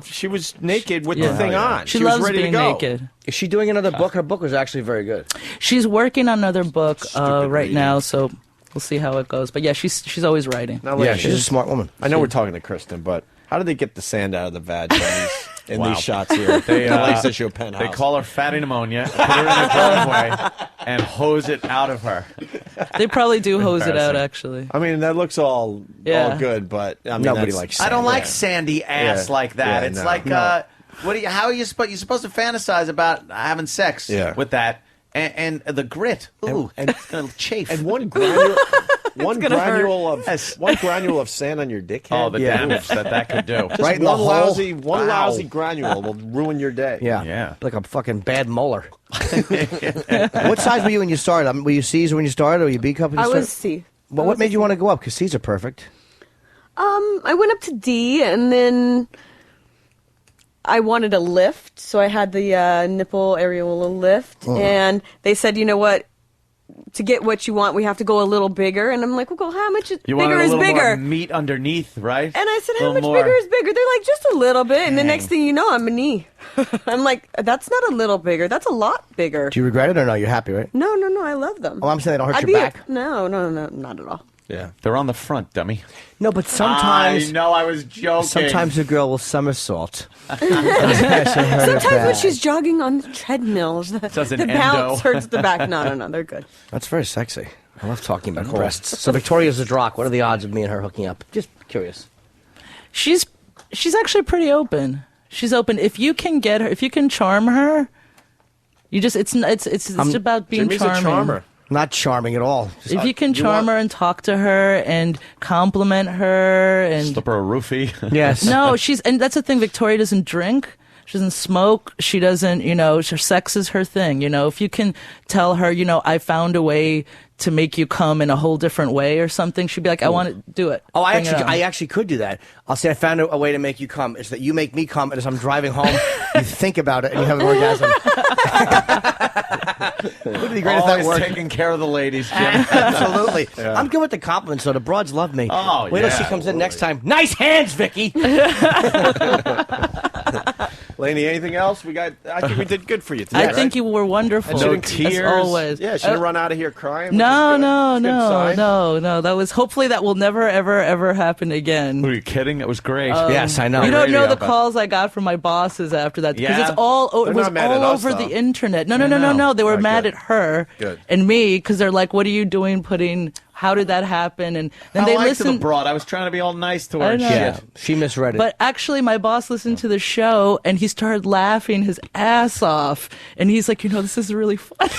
She was naked with Yeah. the thing Oh, yeah. on. She was loves ready being to go. naked. Is she doing another book? Her book was actually very good. She's working on another book right reading. now, so we'll see how it goes. But yeah, she's always writing. Now, Yeah, ladies, she's a smart woman. I know we're talking to Kristen, but how did they get the sand out of the vag in Wow. these shots here? They, The latest issue of Penthouse. They call her fatty pneumonia, put her in a driveway, and hose it out of her. They probably do hose it out, Embarrassing. actually. I mean, that looks all good, but I mean, Nobody that's- likes I don't like Yeah. sandy ass Yeah. like that. Yeah, It's no. like, No. how are you supposed? You're supposed to fantasize about having sex Yeah. with that, and the grit. Ooh, and it's gonna chafe. And one granule, one gonna hurt. granule of sand on your dick head. Oh, the damage that could do. Just Right in the one hole. lousy, Wow. lousy granule will ruin your day. Yeah. Yeah. Like a fucking bad molar. What size were you when you started? Were you C's when you started, or were you B cup when you I started? was C. Well, what made you want to go up? Because C's are perfect. I went up to D, and then I wanted a lift, so I had the nipple areola lift, and they said, you know what? To get what you want, we have to go a little bigger. And I'm like, well, how much You bigger wanted a is little bigger? more meat underneath, right? And I said, A how little much more. bigger is bigger? They're like, just a little bit. And the Dang. next thing you know, I'm a knee. I'm like, that's not a little bigger. That's a lot bigger. Do you regret it or no? You're happy, right? No, I love them. Oh, I'm saying they don't hurt I'd your be back. No, not at all. Yeah. They're on the front, dummy. No, but sometimes. I know, I was joking. Sometimes a girl will somersault. Sometimes when she's jogging on the treadmills, the Does an bounce endo. hurts the back. No, they're good. That's very sexy. I love talking about breasts. So Victoria's Zadrock. What are the odds of me and her hooking up? Just curious. She's actually pretty open. She's open. If you can get her, if you can charm her, you just it's about being Jimmy's charming. a charmer. Not charming at all. Just- If you can charm her and talk to her and compliment her and Slip her a roofie. Yes. no, and that's the thing. Victoria doesn't drink. She doesn't smoke. She doesn't, her sex is her thing. If you can tell her, I found a way to make you come in a whole different way or something, she'd be like, I want to do it. Oh, Bring it on. I actually could do that. I'll say I found a way to make you come. It's that you make me come, and as I'm driving home, you think about it and you have an orgasm. Wouldn't it be great if that Always worked? taking care of the ladies, Jim. Absolutely. I'm good with the compliments, so the broads love me. Oh, Wait till yeah. she comes in next time. Nice hands, Vicky. Laney, anything else? I think we did good for you today. I think you were wonderful. And she No didn't- tears. As always. Yeah, she didn't run out of here crying. No, which is good. no, It's a good sign. no. That was hopefully that will never, ever, ever happen again. Are you kidding? It was great. Yes, I know. You don't know Radio, the but- calls I got from my bosses after that because Yeah? it's all They're it was not mad at all us, over though. the internet. No. They were All right, mad good. at her Good. and me because they're like, "What are you doing? how did that happen? And then I they liked the listened. broad. I was trying to be all nice to her. I and know. shit. Yeah, she misread it. But actually, my boss listened to the show and he started laughing his ass off. And he's like, this is really funny.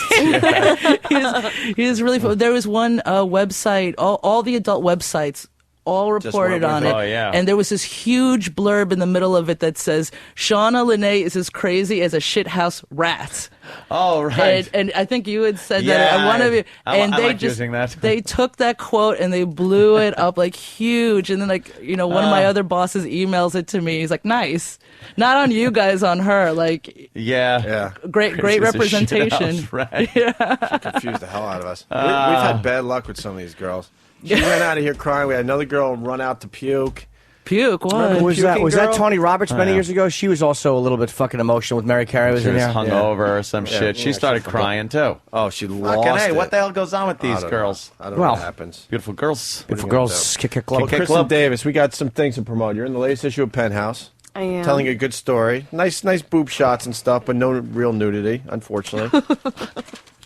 he is really funny. There was one website, all the adult websites all reported on it. Oh, yeah. And there was this huge blurb in the middle of it that says, Shauna Lene is as crazy as a shithouse rat. Oh, right. And I think you had said Yeah, that. And one of you, and I they like just using that. they took that quote and they blew it up like huge. And then one of my other bosses emails it to me. He's like, nice, not on you guys, on her. Like, yeah. great Crazy as a representation. shithouse rat. Yeah. She confused the hell out of us. We've had bad luck with some of these girls. She ran out of here crying. We had another girl run out to puke. Puke? What? Remember, was that girl? Tony Roberts many years ago? She was also a little bit fucking emotional with Mary Carey was She in was there. hungover or some shit. She started crying too. Oh, she Fucking lost hey, it. what the hell goes on with these I don't girls? know. I don't know what happens. Beautiful girls. Beautiful girls, kick Well, club. Kristen Davis, we got some things to promote. You're in the latest issue of Penthouse. I am. Telling a good story. Nice boob shots and stuff, but no real nudity, unfortunately.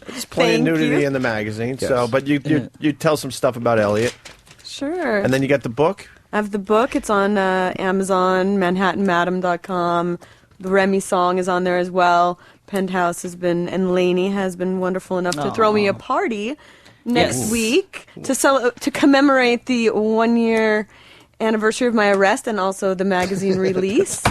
There's plenty of nudity in the magazine. Yes. So, but you tell some stuff about Elliot. Sure. And then you got the book. I have the book. It's on Amazon, ManhattanMadam.com. The Remy song is on there as well. Penthouse has been, and Lainey has been wonderful enough to throw me a party next week to commemorate the 1-year anniversary of my arrest and also the magazine release.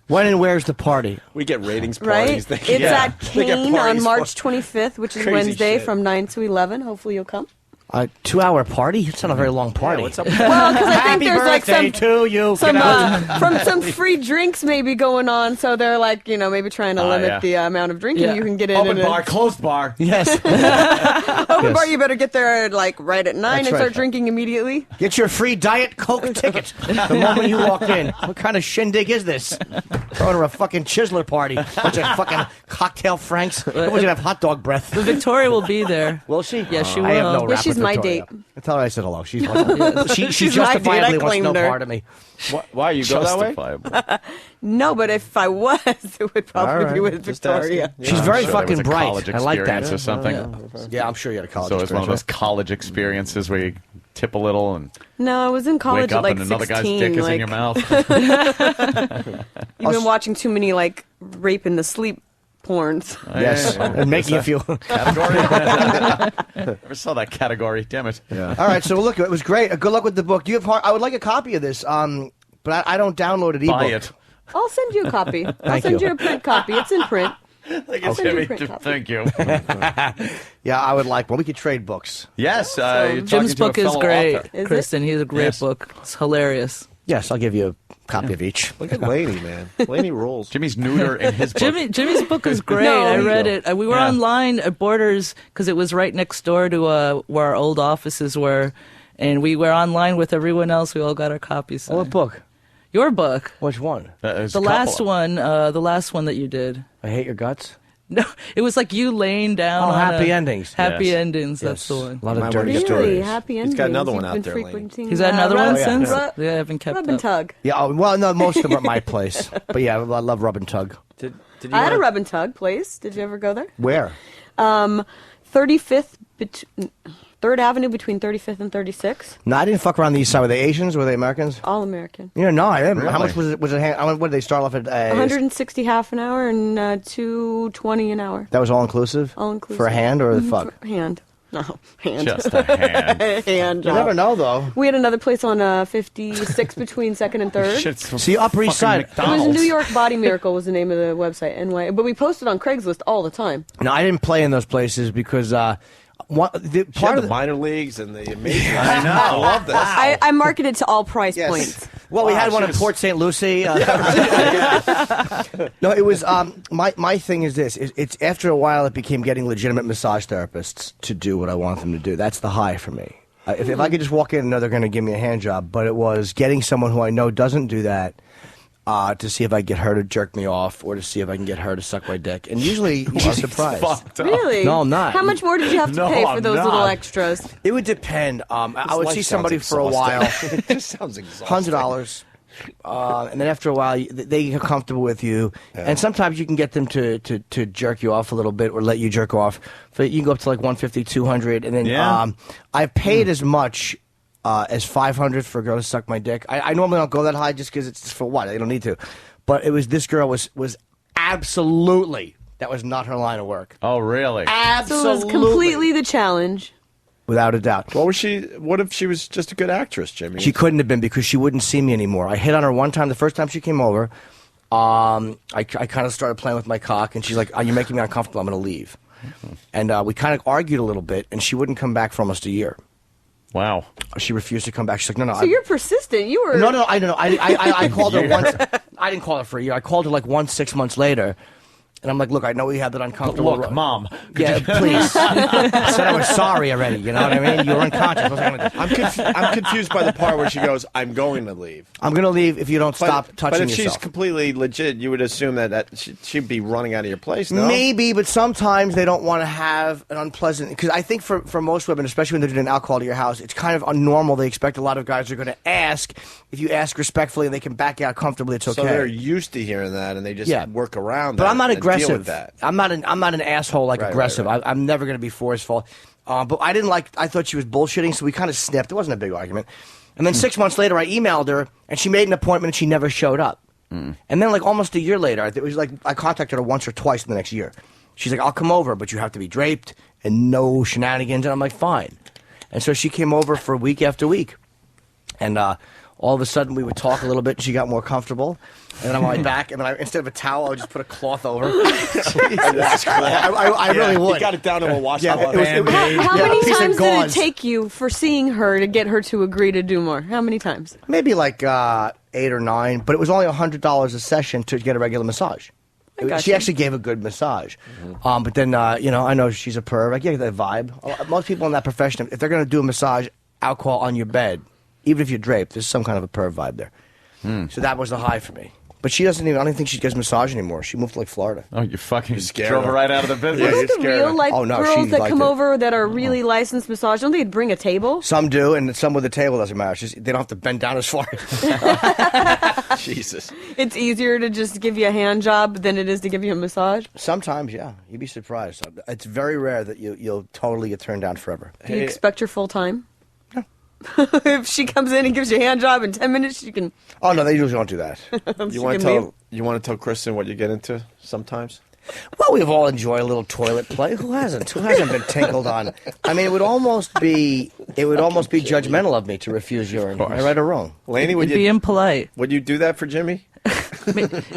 When and where's the party? We get ratings Right? parties. It's at Kane on March 25th, which is Crazy Wednesday shit. from 9 to 11. Hopefully you'll come. A 2-hour party? It's not a very long party. What's up with Well, because I think Happy there's like birthday to you. some free drinks maybe going on, so they're like maybe trying to limit the amount of drinking you can get in. Open bar, closed bar. Yes. Open bar, you better get there like right at 9 That's and right. start drinking immediately. Get your free Diet Coke ticket the moment you walk in. What kind of shindig is this? Throwing her a fucking Chisler party. Bunch of fucking cocktail Franks. Everyone's gonna have hot dog breath. Victoria will be there. Will she? Yes, she will. I have no Yeah, rap she's with my Victoria. date. Tell her I said hello. She She's my date. justifiably I wants no claimed her. part of me. Why you go that way? Justifiable. No, but if I was, it would probably All right. be with Just Victoria. asking. She's Yeah, very I'm sure there fucking was a bright. college I like that. experience or something. Yeah, I'm sure you had a college So it's one of those experience. college experiences where you tip a little and No, I was in college wake at up like and another 16. guy's dick is like, in your mouth. You've been watching too many like rape in the sleep porns. Yes, and making you feel. Category? Never saw that category. Damn it. Yeah. All right, so look, it was great. Good luck with the book. Do you have? I would like a copy of this, but I don't download it ebook. Buy it. I'll send you a copy. I'll Thank send you. you a print copy. It's in print. I'll send you a print copy. Thank you. Yeah, I would like one. We could trade books. Yes, you're talking Jim's to a book is fellow great, author. Is Kristen. He's a great Yes. book. It's hilarious. Yes, I'll give you a copy of each. Look at Laney, man. Laney rules. Jimmy's neuter in his book. Jimmy's book is great. No. I read it. We were Yeah. online at Borders because it was right next door to where our old offices were, and we were online with everyone else. We all got our copies. What book? Your book. Which one? The last one. The last one that you did. I Hate Your Guts. No, it was like you laying down. Oh, on Happy a- Endings. Happy Yes. endings. That's Yes. the one. A lot of Mine dirty were Really? stories. Happy endings. He's got another one You've out been there, Laney. frequenting, He's had another one since. Rub Yeah, I haven't kept Rub and up. tug. Yeah. Oh, well, no, most of them are at my place. But yeah, I love Rub and Tug. Did you I had a wanna- rub and tug place. Did you ever go there? Where? 35th, 3rd Avenue between 35th and 36th. No, I didn't fuck around the East Side. Were they Asians? Were they Americans? All American. Yeah, no, I didn't. How Really? much was it? What did they start off at? 160 half an hour and $220 an hour. That was all inclusive. All inclusive. For a hand or the Mhm, fuck? for hand. No, hand. Just a hand. Hand You job. never know, though. We had another place on 56 between 2nd and 3rd. Shit's from See, Upper East fucking Side. It was McDonald's. New York Body Miracle was the name of the website, NY. But we posted on Craigslist all the time. No, I didn't play in those places because She part had of the minor leagues and the major. I know. I love this. I marketed to all price Yes. points. Well, we Wow, had one she in was- Port St. Lucie. No, it was my thing is this. It's after a while it became getting legitimate massage therapists to do what I want them to do. That's the high for me. If I could just walk in and know they're going to give me a hand job, but it was getting someone who I know doesn't do that to see if I can get her to jerk me off or to see if I can get her to suck my dick. And usually you'd be surprised. Fucked up. Really? No, I'm not. How much more did you have to No, pay for I'm those little not. extras? It would depend. I would life see sounds somebody for a while. exhausting. It just sounds exhausting. $100. And then after a while, they get comfortable with you. Yeah. And sometimes you can get them to jerk you off a little bit or let you jerk off. But you can go up to like 150, 200. And then I've paid as much as 500 for a girl to suck my dick. I normally don't go that high just because it's for what? I don't need to. But this girl was absolutely, that was not her line of work. Oh, really? Absolutely. So it was completely the challenge. Without a doubt. What if she was just a good actress, Jimmy? She couldn't have been because she wouldn't see me anymore. I hit on her one time. The first time she came over, I kind of started playing with my cock, and she's like, "You're making me uncomfortable. I'm going to leave." And we kind of argued a little bit, and she wouldn't come back for almost a year. Wow. She refused to come back. She's like, "No, no." So you're persistent. You were. No, I don't know. I called her once. I didn't call her for a year. I called her like 6 months later. And I'm like, look, I know we had that uncomfortable. Look, Mom. Yeah, please. I said I was sorry already. You know what I mean? You were unconscious. What was I gonna do? I'm confused by the part where she goes, "I'm going to leave." I'm going to leave if you don't stop touching But if yourself. she's completely legit, you would assume that she'd be running out of your place, no? Maybe, but sometimes they don't want to have an unpleasant... Because I think for most women, especially when they're doing alcohol to your house, it's kind of unnormal. They expect a lot of guys are going to ask. If you ask respectfully and they can back out comfortably, it's okay. So they're used to hearing that, and they just work around that. But I'm not and deal aggressive. with that. I'm not an asshole like aggressive. Right. I'm never going to be forceful. But I thought she was bullshitting, so we kind of snipped. It wasn't a big argument. And then 6 months later, I emailed her, and she made an appointment, and she never showed up. And then, like, almost a year later, it was like I contacted her once or twice in the next year. She's like, "I'll come over, but you have to be draped and no shenanigans." And I'm like, "Fine." And so she came over for week after week. And all of a sudden, we would talk a little bit, and she got more comfortable. And then I'm like back, and then instead of a towel, I would just put a cloth over. I really would. You got it down to a washcloth. How many times did it take you for seeing her to get her to agree to do more? How many times? Maybe like 8 or 9, but it was only $100 a session to get a regular massage. She actually gave a good massage. But then, I know she's a perv. I get that vibe. Most people in that profession, if they're going to do a massage, alcohol on your bed, even if you're draped, there's some kind of a perv vibe there. So that was the high for me. But she doesn't even, I don't think she gets massage anymore. She moved to like Florida. Oh, you fucking drove her right out of the business. What about the real life girls that come over that are really licensed massage? Don't they bring a table? Some do, and some with a table doesn't matter. They don't have to bend down as far. Jesus. It's easier to just give you a hand job than it is to give you a massage? Sometimes, yeah. You'd be surprised. It's very rare that you'll totally get turned down forever. Do you expect her full time? If she comes in and gives you a hand job in 10 minutes, you can... Oh, no, they usually don't do that. You want to tell Kristen what you get into sometimes? Well, we all enjoy a little toilet play. Who hasn't? Who hasn't been tinkled on? I mean, it would almost be judgmental of me to refuse urine. Am I right or wrong? Laney, would you be impolite? Would you do that for Jimmy?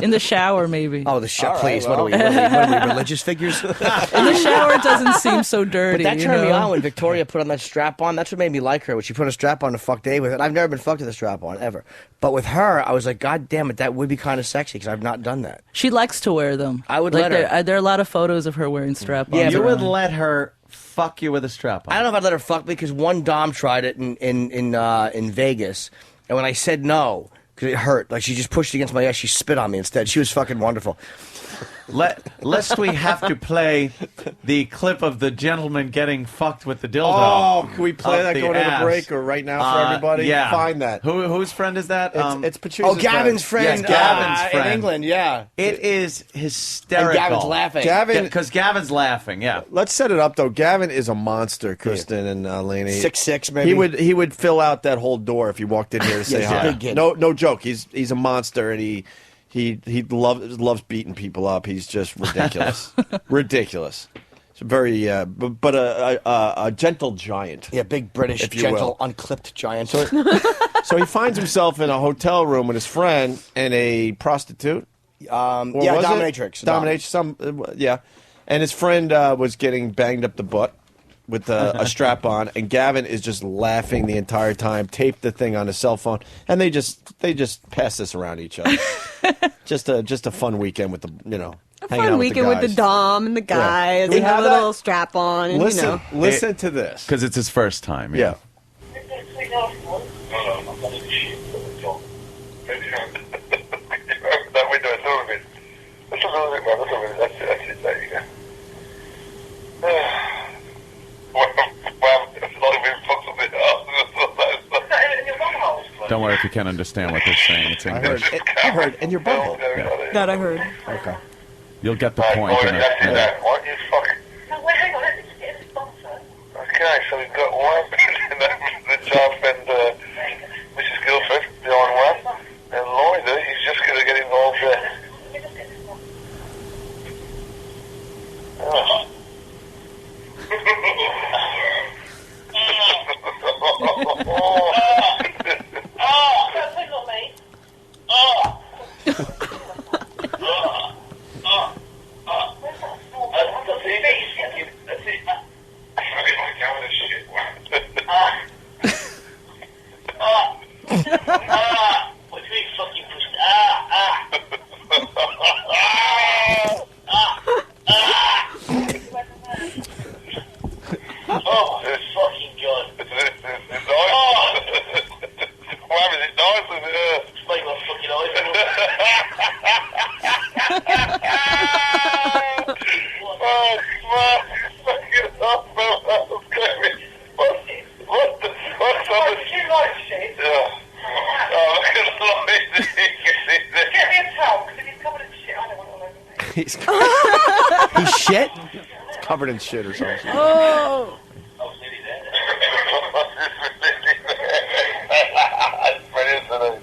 In the shower, maybe. Oh, the shower! Please, right, what are we, religious figures? In the shower, it doesn't seem so dirty. But that turned me on when Victoria put on that strap on. That's what made me like her. When she put a strap on to fuck Dave with it. I've never been fucked with a strap on ever. But with her, I was like, God damn it, that would be kind of sexy because I've not done that. She likes to wear them. I would let her. There are a lot of photos of her wearing strap-ons. Yeah, you would let her fuck you with a strap on. I don't know if I'd let her fuck me because one dom tried it in Vegas, and when I said no. Because it hurt. Like, she just pushed against my ass. She spit on me instead. She was fucking wonderful. Lest we have to play the clip of the gentleman getting fucked with the dildo. Oh, can we play that going to the break or right now for everybody? Yeah. Find that. Whose friend is that? It's Patrice's Gavin's friend. Yes, Gavin's friend. In England, yeah. It is hysterical. And Gavin's laughing. Because Gavin's laughing, yeah. Let's set it up, though. Gavin is a monster, Kristen and Laney. 6'6", maybe. He would fill out that whole door if you walked in here to say hi. No joke. He's a monster, and he loves beating people up. He's just ridiculous. Ridiculous. It's very, but a gentle giant. Yeah, big British, gentle, unclipped giant. So he finds himself in a hotel room with his friend and a prostitute. Dominatrix. Yeah. And his friend was getting banged up the butt with a strap on, and Gavin is just laughing the entire time, taped the thing on his cell phone, and they just pass this around each other. just a fun weekend with a fun weekend with the dom and the guys and a little strap on. And, listen to this. Because it's his first time. Yeah. Don't worry if you can't understand what they're saying. It's English. I heard in your bubble. Yeah. That I heard. Okay. You'll get the point in a minute. What is fucking... No, wait, hang on. Let's get this sponsor. Okay, so we've got one, the job and Mrs. Guilford, the on one, and Lloyd, he's just going to get involved there. Oh. Oh, it's fucking good. It's nice. Why is it nice? It's like my fucking eyes. Oh, fuck. Fucking up, man. What the fuck's on this? You like shit? Yeah. Oh, look at Lloyd. Get me a towel, because if he's covered in shit, I don't want to know. He's shit? It's covered in shit or something. Oh. It's brilliant today.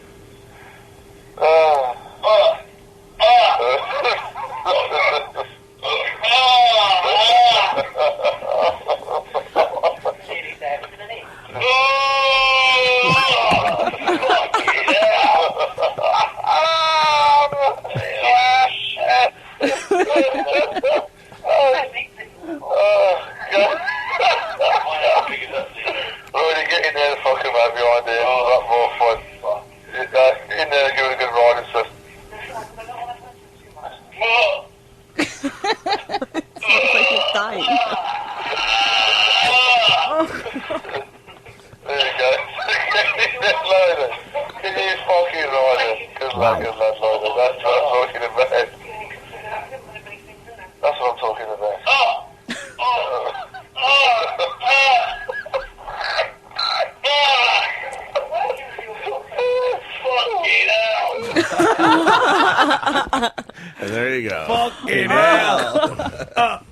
And there you go. Fucking hell.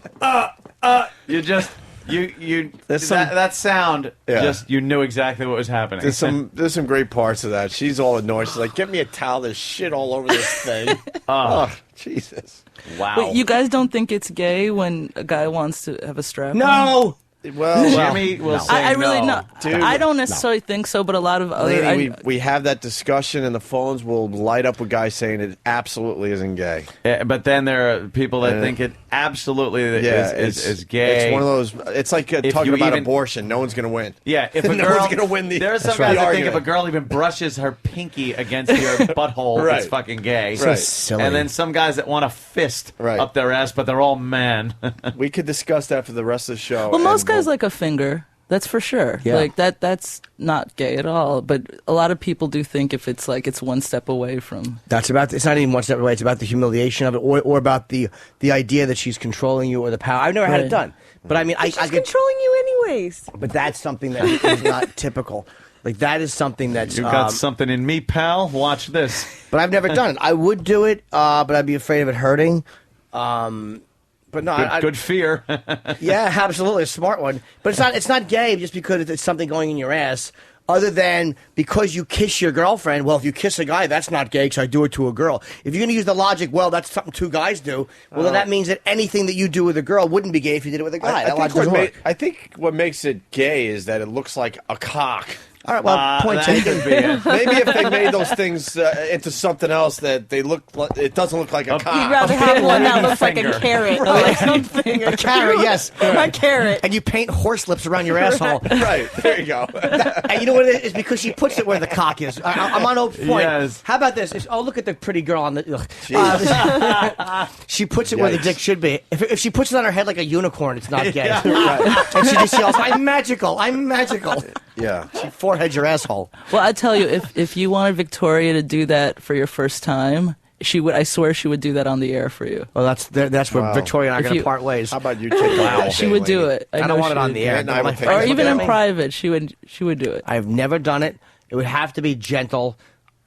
That sound, just, you knew exactly what was happening. There's some great parts of that. She's all annoyed. She's like, "Get me a towel. There's shit all over this thing." Oh, Jesus. Wow. But you guys don't think it's gay when a guy wants to have a strap? No. Well, Jimmy will say I really no. not. Dude, I don't necessarily think so, but a lot of other. Lady, we have that discussion, and the phones will light up with guys saying it absolutely isn't gay. Yeah, but then there are people that think it absolutely is gay. It's one of those. It's like talking about abortion. No one's going to win. Yeah, if a no girl, one's going to win. There are some guys that think if a girl even brushes her pinky against your butthole, Right. it's fucking gay. So silly. And then some guys that want a fist up their ass, but they're all men. We could discuss that for the rest of the show. Well, most guys like a finger. That's for sure. Yeah. Like that's not gay at all. But a lot of people do think if it's like it's one step away from. It's not even one step away. It's about the humiliation of it, or about the idea that she's controlling you, or the power. I've never had it done, but I mean, She's controlling you anyways. But that's something that is not typical. Like that is something that's You got something in me, pal. Watch this. But I've never done it. I would do it, but I'd be afraid of it hurting. But no, good fear. Yeah, absolutely, a smart one. But it's not gay just because it's something going in your ass. Other than because you kiss your girlfriend, well, if you kiss a guy, that's not gay because I do it to a girl. If you're going to use the logic, well, that's something two guys do, well, then that means that anything that you do with a girl wouldn't be gay if you did it with a guy. I think what makes it gay is that it looks like a cock. All right, well, point taken. Maybe if they made those things into something else that they look, it doesn't look like a cock. You'd rather have one that looks like a carrot or like something. A carrot, yes. A carrot. And you paint horse lips around your asshole. Right, there you go. And you know what it is? It's because she puts it where the cock is. I'm on Ope's point. Yes. How about this? Look at the pretty girl on the... she puts it where the dick should be. If she puts it on her head like a unicorn, it's not gay. Yeah, right. And she just yells, I'm magical, I'm magical. Yeah. She foreheads your asshole. Well, I tell you, if you wanted Victoria to do that for your first time, she would. I swear she would do that on the air for you. Well, that's where Victoria and I are going to part ways. How about you take it? She would do it. I don't want it on the air. Or even in private, she would do it. I've never done it. It would have to be gentle.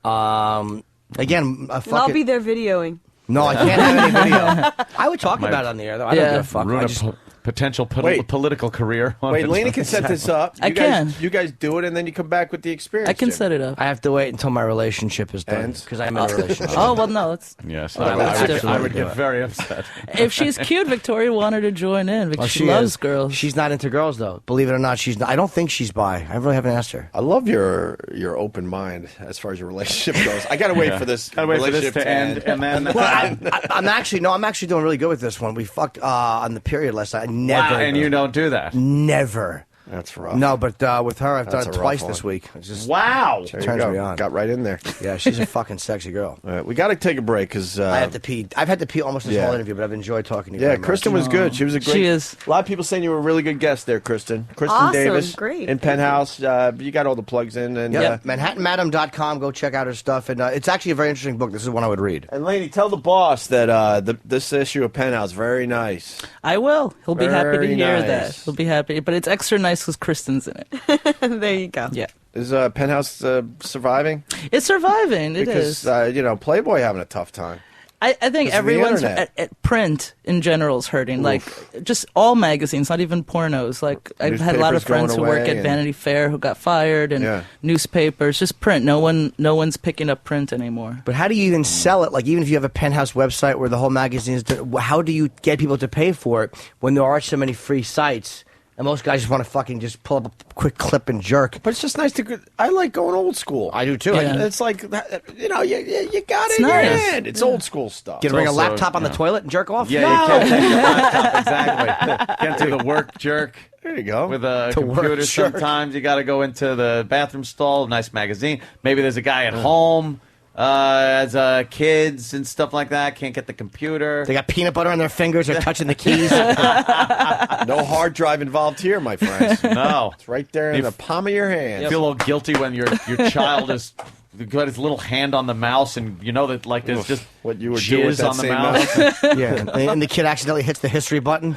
Again, I'll be there videoing. No, I can't have any video. I would talk about it on the air, though. I don't give a fuck. Ruin potential political career. Wait, Lena can set this up. I can. You guys do it, and then you come back with the experience. I can Jim. set it up. I have to wait until my relationship is done because I'm in a relationship. Oh, well, no. It's, Yes, I would get very upset. if she's cute, Victoria want her to join in because she loves girls. She's not into girls, though. Believe it or not, she's not. I don't think she's bi. I really haven't asked her. I love your open mind as far as your relationship goes. I got to wait for this relationship to end, and then. Well, I'm actually doing really good with this one. We fucked on the period last night. I never. Wow, and you don't do that. Never. That's rough. No, but with her, I've done it That's a twice rough this one. week. It's just, Wow. It turns me on. Got right in there. Yeah, she's a fucking sexy girl. All right, we got to take a break because I have to pee. I've had to pee almost this whole interview, but I've enjoyed talking to you. Yeah, very much. Kristen was good. She was a great. She is. A lot of people saying you were a really good guest there, Kristen. Kristen Awesome, Davis, great. in Penthouse. You got all the plugs in, and ManhattanMadam.com. Go check out her stuff, and it's actually a very interesting book. This is one I would read. And Lainey, tell the boss that this issue of Penthouse very nice. I will. He'll be happy to Very hear nice. that. He'll be happy. But it's extra nice because Kristen's in it. There you go. Yeah. Is Penthouse surviving? It's surviving. It is. Because Playboy having a tough time. I think Because of the everyone's internet. at print in general is hurting. Like just all magazines, not even pornos. Like I've had a lot of Newspapers going friends who work away at and- Vanity Fair who got fired, and newspapers, just print. No one's picking up print anymore. But how do you even sell it? Like, even if you have a Penthouse website where the whole magazine is, how do you get people to pay for it when there are so many free sites? And most guys just want to fucking just pull up a quick clip and jerk. But it's just nice to. I like going old school. I do too. Yeah. It's like you got it It's in your nice. hand. It's old school stuff. Can you bring a also, laptop on the toilet and jerk off? Yeah, No. you can't take your laptop, exactly. Can't do the work jerk. There you go. With a The work computer, jerk. sometimes you got to go into the bathroom stall, nice magazine. Maybe there's a guy at home as kids and stuff like that. Can't get the computer. They got peanut butter on their fingers. They're touching the keys. No hard drive involved here, my friends. No. It's right there in the palm of your hand. You feel a little guilty when your child is got his little hand on the mouse, and you know that like there's just what you were doing with jizz that on the same mouse. Yeah, and the kid accidentally hits the history button.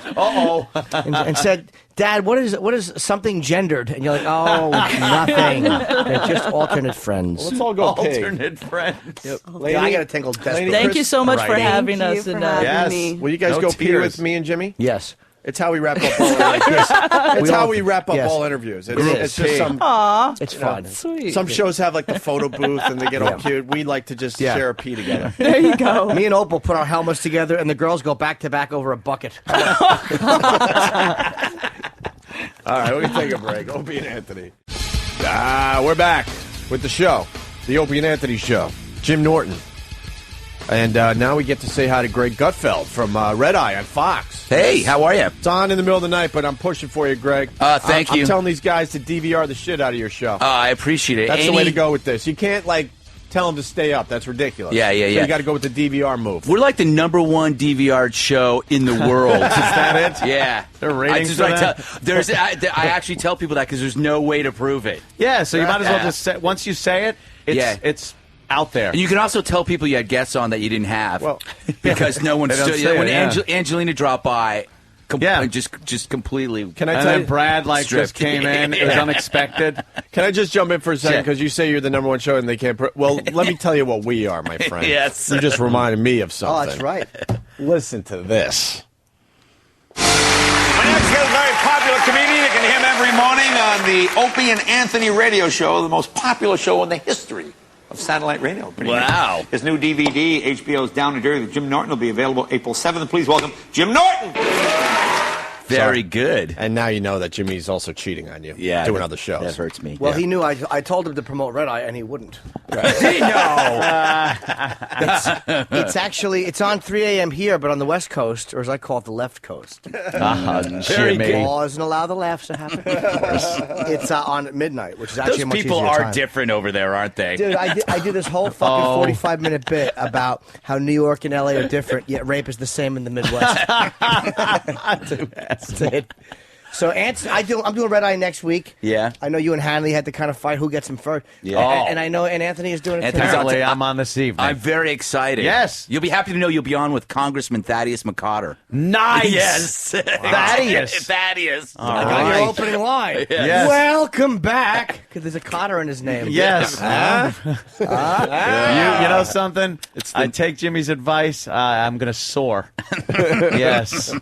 and said, "Dad, what is something gendered?" And you're like, "Oh, nothing. They're just alternate friends." Let's all go alternate friends. Yep. Yeah, I got to tingle desperately. Thank you so much for having us. for And, having me. Will you guys No go pee tears. with me and Jimmy? Yes. It's how we wrap up all interviews. It's We how all- we wrap up yes. all interviews. It's, It is. it's just some. Aw, It's fun. sweet. Some shows have like the photo booth and they get all cute. We like to just share a pee together. There you go. Me and Opal put our helmets together, and the girls go back to back over a bucket. All right, we're going to take a break. Opie and Anthony. We're back with the show, the Opie and Anthony Show. Jim Norton. And now we get to say hi to Greg Gutfeld from Red Eye on Fox. Hey, how are you? It's on in the middle of the night, but I'm pushing for you, Greg. Thank you. I'm telling these guys to DVR the shit out of your show. I appreciate it. That's the way to go with this. You can't, tell them to stay up. That's ridiculous. Yeah. So you got to go with the DVR move. We're like the #1 DVR show in the world. Is that it? Yeah. They're ratings for that? I actually tell people that because there's no way to prove it. Yeah, so you might as well just say, once you say it, it's out there. And you can also tell people you had guests on that you didn't have. Well, because no one They don't stood. say When it, yeah. Angelina dropped by, just completely. Can I and tell then you? Brad just stripped. came in. It was unexpected. Can I just jump in for a second? Yeah. Because you say you're the #1 show and they can't. Well, let me tell you what we are, my friend. Yes. You just reminded me of something. Oh, that's right. Listen to this. My next guest is a very popular comedian. You can hear him every morning on the Opie and Anthony radio show, the most popular show in the history of satellite radio. Pretty Wow. neat. His new DVD, HBO's Down and Dirty with Jim Norton, will be available April 7th. Please welcome Jim Norton. Very good. And now you know that Jimmy's also cheating on you. Yeah, doing that- other shows. that hurts me. Well, he knew I told him to promote Red Eye, and he wouldn't. It's actually it's on 3 a.m. here, but on the West Coast, or as I call it, the left coast. Jimmy. Laws and allow the laughs to happen. It's on at midnight, which is actually Those a much people easier are time. different over there, aren't they? Dude, I do this whole fucking 45-minute bit about how New York and LA are different, yet rape is the same in the Midwest. That's it. So, I'm doing Red Eye next week. Yeah. I know you and Hanley had to kind of fight who gets him first. Yeah. And I know, and Anthony is doing it too. Apparently, I'm on this evening. I'm very excited. Yes. You'll be happy to know you'll be on with Congressman Thaddeus McCotter. Nice. Yes. Thaddeus. Thaddeus. I got your opening line. Yes. Welcome back. Because there's a Cotter in his name. Yes. You know something? I take Jimmy's advice. I'm going to soar. Yes.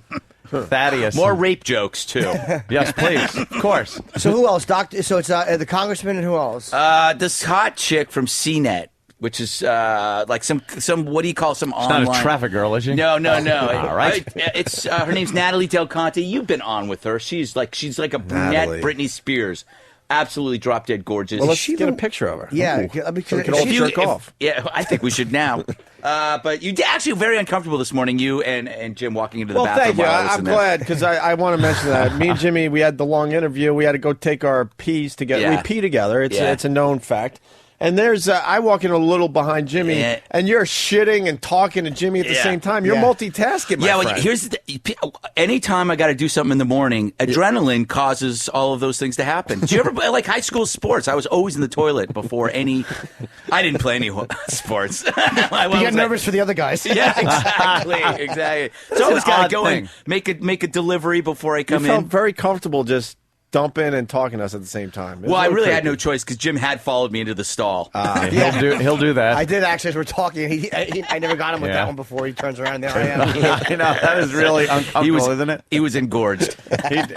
Thaddeus. More rape jokes, too. Yes, please. Of course. So who else? So it's the congressman and who else? This hot chick from CNET, which is like some what do you call some She's online? not a traffic girl, is she? No. All right. It's her name's Natalie Del Conte. You've been on with her. She's like a brunette Britney Spears. Absolutely drop dead gorgeous. Well, let's get a picture of her. Yeah, so we can all jerk off. Yeah, I think we should now. But you actually were very uncomfortable this morning, you and Jim walking into the bathroom. Thank you. while I was I'm in there. glad because I want to mention that. Me and Jimmy, we had the long interview. We had to go take our pees together. Yeah. We pee together. It's Yeah. it's a known fact. And there's I walk in a little behind Jimmy, and you're shitting and talking to Jimmy at the same time. You're multitasking, my friend. Here's anytime I got to do something in the morning, adrenaline causes all of those things to happen. Do you ever play like high school sports? I was always in the toilet before any. I didn't play any sports. You get nervous for the other guys. Yeah, exactly. So I always got to go and make a delivery before I come you felt in. very comfortable just dumping and talking to us at the same time. Well, I really had no choice because Jim had followed me into the stall. He'll do that. I did actually as we're talking. I never got him with that one before. He turns around and there I am. I know, that is really uncomfortable, isn't it? He was engorged.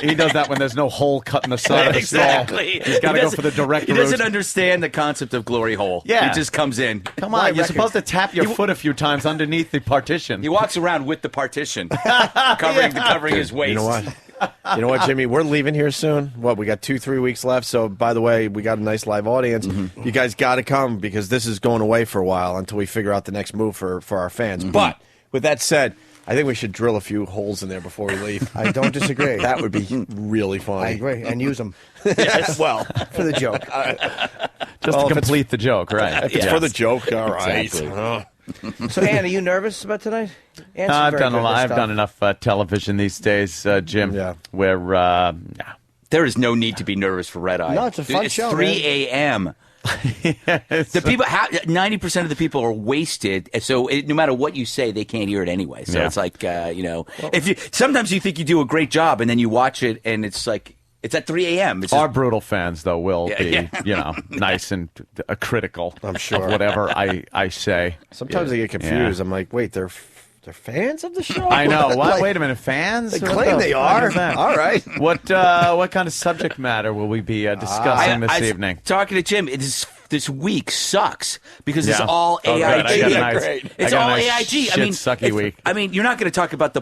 he does that when there's no hole cut in the side of the Exactly. stall. He's got to go for the direct He route. doesn't understand the concept of glory hole. Yeah. He just comes in. Come on, you're supposed to tap your foot a few times underneath the partition. He walks around with the partition, covering his waist. You know what? You know what, Jimmy? We're leaving here soon. What, we got 2-3 weeks left. So, by the way, we got a nice live audience. Mm-hmm. You guys got to come because this is going away for a while until we figure out the next move for our fans. Mm-hmm. But with that said, I think we should drill a few holes in there before we leave. I don't disagree. That would be really funny. I agree. And use them. Yes. Well, for the joke. Just to complete the joke, right? If it's for the joke, all right. Exactly. So, Ann, are you nervous about tonight? I've done enough television these days, Jim. Yeah. Where there is no need to be nervous for Red Eye. No, it's a fun it's show. 3 man. a.m. The people, 90% of the people are wasted. So no matter what you say, they can't hear it anyway. So it's like if you sometimes you think you do a great job, and then you watch it, and it's like. It's at 3 a.m. Our brutal fans, though, will be, nice and critical. I'm sure. Of whatever I say. Sometimes I get confused. I'm like, wait, they're fans of the show? I know. What? Wait a minute, fans? They claim they are. All right. What kind of subject matter will we be discussing this evening? Talking to Jim, this week sucks because it's all AIG. It's all AIG. Sucky week. I mean, you're not going to talk about the.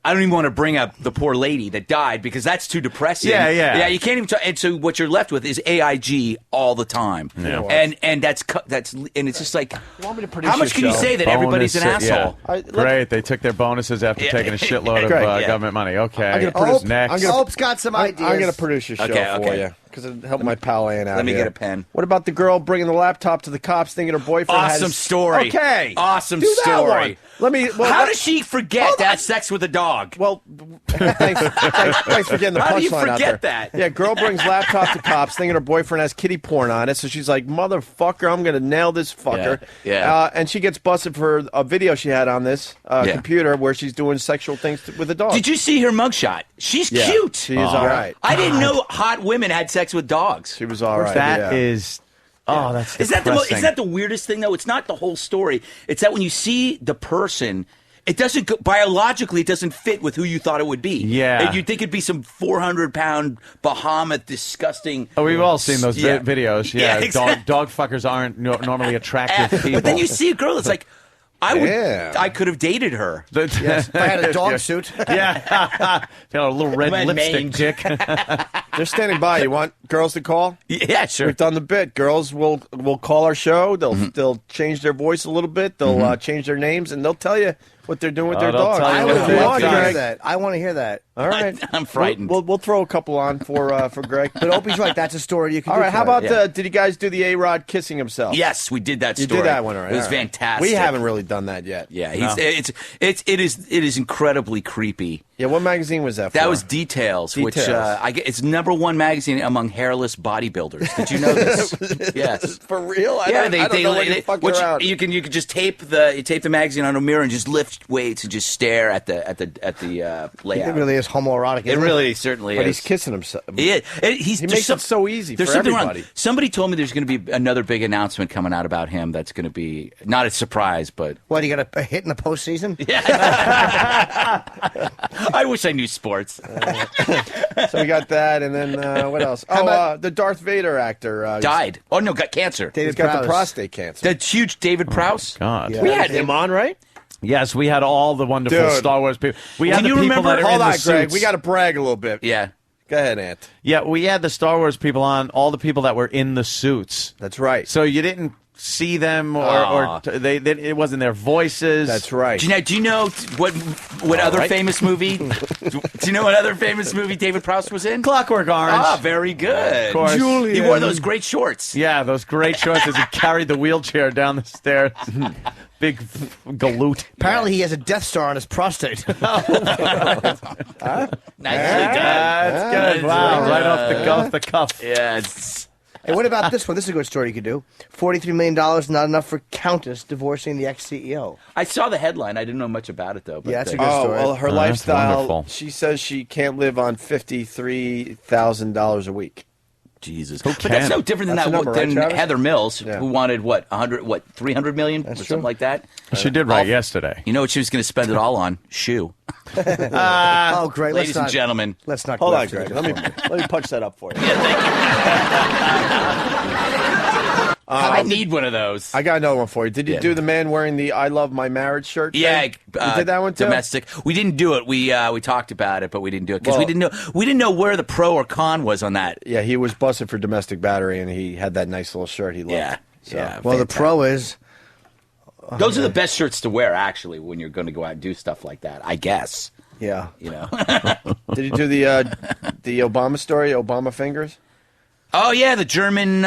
I don't even want to bring up the poor lady that died because that's too depressing. Yeah. You can't even. And so what you're left with is AIG all the time. Yeah. And that's and it's just like, produce how much can you say that everybody's an asshole? Great, they took their bonuses after taking a shitload of government money. Okay, next. Hope's got some ideas. I'm going to produce your show for you. Because it helped my pal Ann out. Let me here. get a pen. What about the girl bringing the laptop to the cops, thinking her boyfriend had Awesome story. Okay, awesome do that story. One. Let me. Well, how does she forget to have sex with a dog? Well, thanks for getting the punchline out there. How do you forget that? Yeah, girl brings laptop to cops, thinking her boyfriend has kitty porn on it. So she's like, "Motherfucker, I'm going to nail this fucker." Yeah. And she gets busted for a video she had on this computer where she's doing sexual things with a dog. Did you see her mugshot? She's cute. She is all right. I didn't know hot women had sex with dogs. She was all right. That is. Oh, that's depressing. Isn't that the weirdest thing, though? It's not the whole story. It's that when you see the person, it doesn't go, biologically, it doesn't fit with who you thought it would be. Yeah. And you'd think it'd be some 400-pound behemoth, disgusting. Oh, we've all seen those videos. Yeah, exactly. dog fuckers aren't normally attractive people. But then you see a girl, it's like, Yeah. I could have dated her. Yes, if I had a dog suit. Yeah. Got a little red lipstick dick. They're standing by. You want girls to call? Yeah, sure. We've done the bit. Girls will call our show. They'll change their voice a little bit. They'll change their names, and they'll tell you what they're doing with their they'll dogs. tell you I what would they love to want, hear that. I want to hear that. All right. I'm frightened. We'll throw a couple on for Greg. But Opie's right. That's a story you can All do. right. How about did you guys do the A-Rod kissing himself? Yes, we did that You story. did that one, all right. It was all right. fantastic. We haven't really done that yet. Yeah, it is incredibly creepy. Yeah, what magazine was that for? That was Details, which I get, it's #1 magazine among hairless bodybuilders. Did you know this? Yes. For real? I Yeah, don't know what you're fucking around. you can just tape the magazine on a mirror and just lift weights and just stare at the layout. It really is homoerotic. It really certainly But is. he's kissing himself. He makes it so easy there's for something everybody. Wrong. Somebody told me there's going to be another big announcement coming out about him that's going to be not a surprise, but What, you got a hit in the postseason? I wish I knew sports. So we got that, and then what else? The Darth Vader actor died. Oh no, got cancer. He's got the prostate cancer. That's huge. David Prowse. God. Yeah. We had him on, right? Yes, we had all the wonderful Dude. Star Wars people. We Can had the you people remember- that are Hold in on, the Greg. suits. We got to brag a little bit. Yeah. Go ahead, Ant. Yeah, we had the Star Wars people on, all the people that were in the suits. That's right. So you didn't see them, or they it wasn't their voices. That's right. Do you know what other famous movie? Do you know what other famous movie David Prowse was in? Clockwork Orange. Ah, very good. Of course. He wore those great shorts. Yeah, those great shorts as he carried the wheelchair down the stairs. Big galoot. Apparently, he has a Death Star on his prostate. Nicely done. That's good. Wow, right off the cuff. Yeah. Hey, what about this one? This is a good story you could do. $43 million, not enough for Countess divorcing the ex-CEO. I saw the headline. I didn't know much about it though. But Yeah, that's a good story. Well, her that's lifestyle. wonderful. She says she can't live on $53,000 a week. Jesus. Who But that's can? no different than That's that the number, right, than Travis? Heather Mills, Yeah. who wanted what 300 million or something like that. She did right yesterday. You know what she was going to spend it all on? Shoe. Oh, great. Ladies and gentlemen. Let's not Hold go on, after Greg. that. Let me punch that up for you. I need one of those. I got another one for you. Did you do the man wearing the "I love my marriage" shirt? Yeah, thing? You did that one too. Domestic. We didn't do it. We talked about it, but we didn't do it because we didn't know where the pro or con was on that. Yeah, he was busted for domestic battery, and he had that nice little shirt he loved. Yeah, So. yeah. Well, the pro is... Those are the best shirts to wear, actually, when you're going to go out and do stuff like that. I guess. Yeah. You know. Did you do the Obama story? Obama fingers. Oh yeah, the German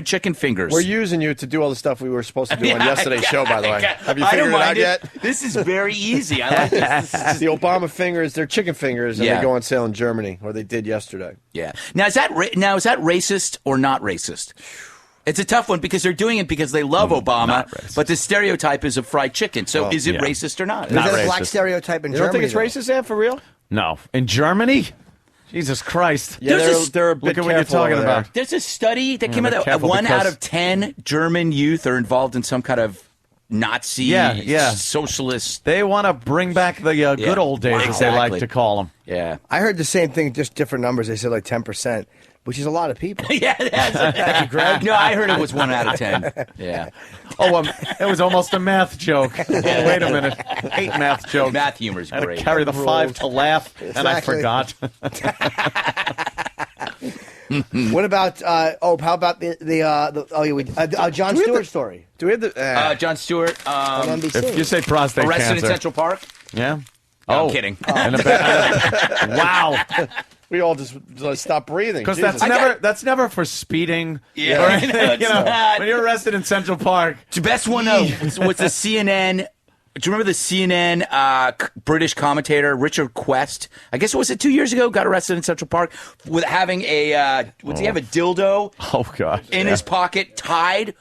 chicken fingers. We're using you to do all the stuff we were supposed to do on yesterday's show, by the way. Have you I figured don't it out mind yet? This is very easy. I like this. The Obama fingers, they're chicken fingers, and Yeah. they go on sale in Germany, or they did yesterday. Yeah. Now is that racist or not racist? It's a tough one because they're doing it because they love Obama, but the stereotype is of fried chicken. So is it racist or not? Is that a black stereotype in You Germany? don't think it's racist, Ann, for real? No. In Germany? Jesus Christ. Yeah, they're a bit Look at what you're careful talking over there. about. There's a study that came out they're that careful 1 out because- of 10 German youth are involved in some kind of Nazi, socialist. They want to bring back the good old days, as they like to call them. Yeah. I heard the same thing, just different numbers. They said like 10%, which is a lot of people. Yeah, Thank you, Greg. No, I heard it was 1 out of 10. Yeah. Oh, it was almost a math joke. Wait a minute. I hate math jokes. Math humor's I had to great. carry the 5 to laugh, and I Exactly. forgot. What about how about the Jon Stewart story? Do we have the Jon Stewart on NBC? If you say prostate arrested cancer. in Central Park? Yeah. No, I'm kidding. Wow. We all just stop breathing. Because Jesus. that's never for speeding. Yeah. Or I anything, know, it's not. when you're arrested in Central Park. The best one was the CNN. Do you remember the CNN British commentator Richard Quest? I guess was it 2 years ago? Got arrested in Central Park with having a did he have a dildo? Oh God! In his pocket, tied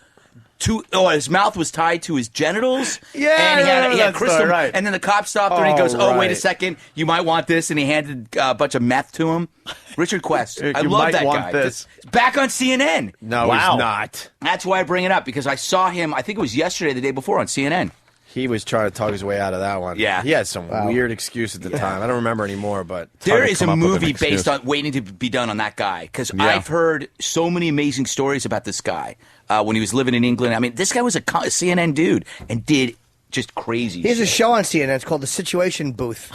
to his mouth was tied to his genitals. Yeah, and he had that crystal. story, right. And then the cop stopped him and he goes, Oh, "Oh, wait a right. second, you might want this." And he handed a bunch of meth to him. Richard Quest. I You love might that want guy. this. Back on CNN. No, Wow. he's not. That's why I bring it up because I saw him. I think it was yesterday, the day before on CNN. He was trying to talk his way out of that one. Yeah. He had some weird excuse at the time. I don't remember anymore, but There hard to is a come up with an movie excuse. based on waiting to be done on that guy because Yeah. I've heard so many amazing stories about this guy when he was living in England. I mean, this guy was a CNN dude and did just crazy. He has a shit. show on CNN. It's called The Situation Booth.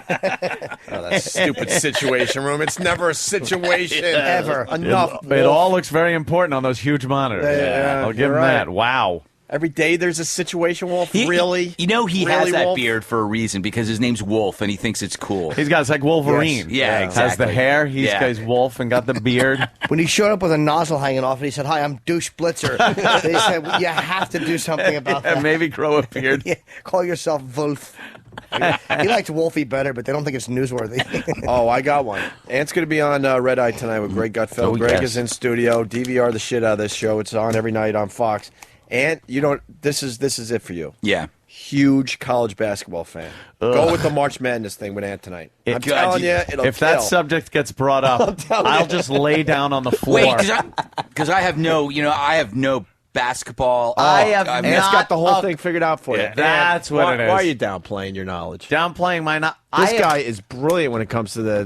that stupid situation room. It's never a situation. Ever. Enough. It all looks very important on those huge monitors. Yeah, I'll give you're him right. that. Wow. Every day there's a situation, Wolf. He Really? has Really, that Wolf? beard for a reason because his name's Wolf and he thinks it's cool. He's got it's like Wolverine. Yes. Yeah, Has the exactly. hair. He's Yeah. got his wolf and got the beard. When he showed up with a nozzle hanging off, and he said, "Hi, I'm Douche Blitzer." They said, "You have to do something about and that. maybe grow a beard. Yeah, call yourself Wolf." He likes Wolfie better, but they don't think it's newsworthy. Oh, I got one. Ant's going to be on Red Eye tonight with Greg Gutfeld. Oh, Greg yes. is in studio. DVR the shit out of this show. It's on every night on Fox. And this is it for you. Yeah. Huge college basketball fan. Go with the March Madness thing with Ant tonight. I'm telling you, it'll if that kill. subject gets brought up, I'll just lay down on the floor. Wait, because I have no basketball. Ant's got the whole thing figured out for you. That's what it is. Why are you downplaying your knowledge? Downplaying my knowledge. This guy is brilliant when it comes to the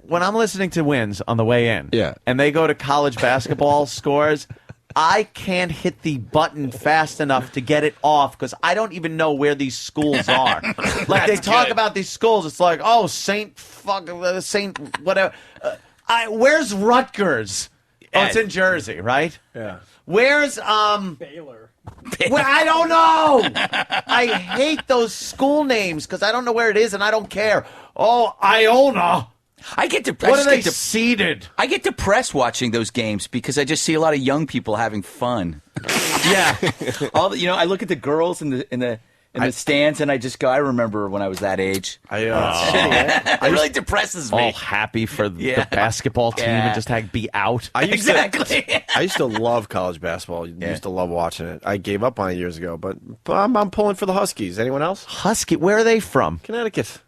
when I'm listening to Wins on the way in, and they go to college basketball scores, I can't hit the button fast enough to get it off because I don't even know where these schools are. Like they talk about these schools, it's like, oh, Saint whatever. Where's Rutgers? Oh, it's in Jersey, right? Yeah. Where's Baylor? Well, I don't know. I hate those school names because I don't know where it is and I don't care. Oh, Iona. I get What are they seeded? I get depressed watching those games because I just see a lot of young people having fun. Yeah, I look at the girls in the stands and I just go, I remember when I was that age. It really depresses me. All happy for the basketball team and just be out. I used to love college basketball. Used to love watching it. I gave up on it years ago, but I'm pulling for the Huskies. Anyone else? Husky? Where are they from? Connecticut.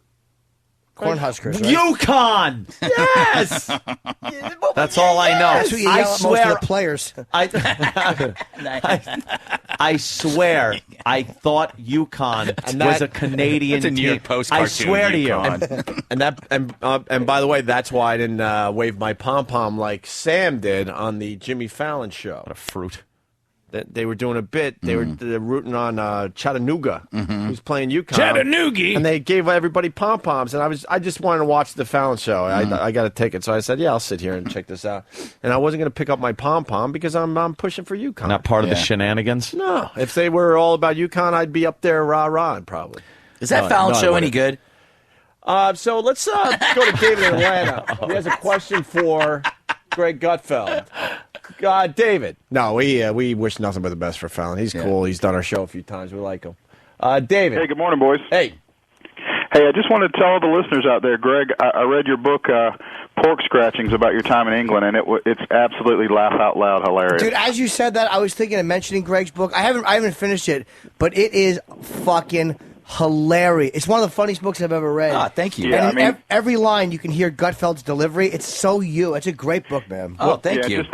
Cornhuskers, right? UConn! Yes! That's all I know. That's who you yell at most of the players. I swear, I thought UConn was a Canadian That's a New York team. Post I cartoon, swear to UConn. And by the way, that's why I didn't wave my pom pom like Sam did on the Jimmy Fallon show. What a fruit! They were doing a bit. They're rooting on Chattanooga, who's playing UConn. Chattanooga, and they gave everybody pom poms. And I just wanted to watch the Fallon show. I got a ticket, so I said, "Yeah, I'll sit here and check this out." And I wasn't going to pick up my pom pom because I'm pushing for UConn. Not part of the shenanigans. No, if they were all about UConn, I'd be up there rah rah probably. Is that Fallon show any good? So let's go to David in Atlanta. He has a question for Greg Gutfeld. David. No, we wish nothing but the best for Fallon. He's cool. He's done our show a few times. We like him. David. Hey, good morning, boys. Hey. Hey, I just wanted to tell all the listeners out there, Greg, I read your book, Pork Scratchings, about your time in England, and it's absolutely laugh out loud hilarious. Dude, as you said that, I was thinking of mentioning Greg's book. I haven't finished it, but it is fucking hilarious. It's one of the funniest books I've ever read. Thank you. Yeah, and every line you can hear Gutfeld's delivery. It's so you. It's a great book, man. Oh, thank you. Just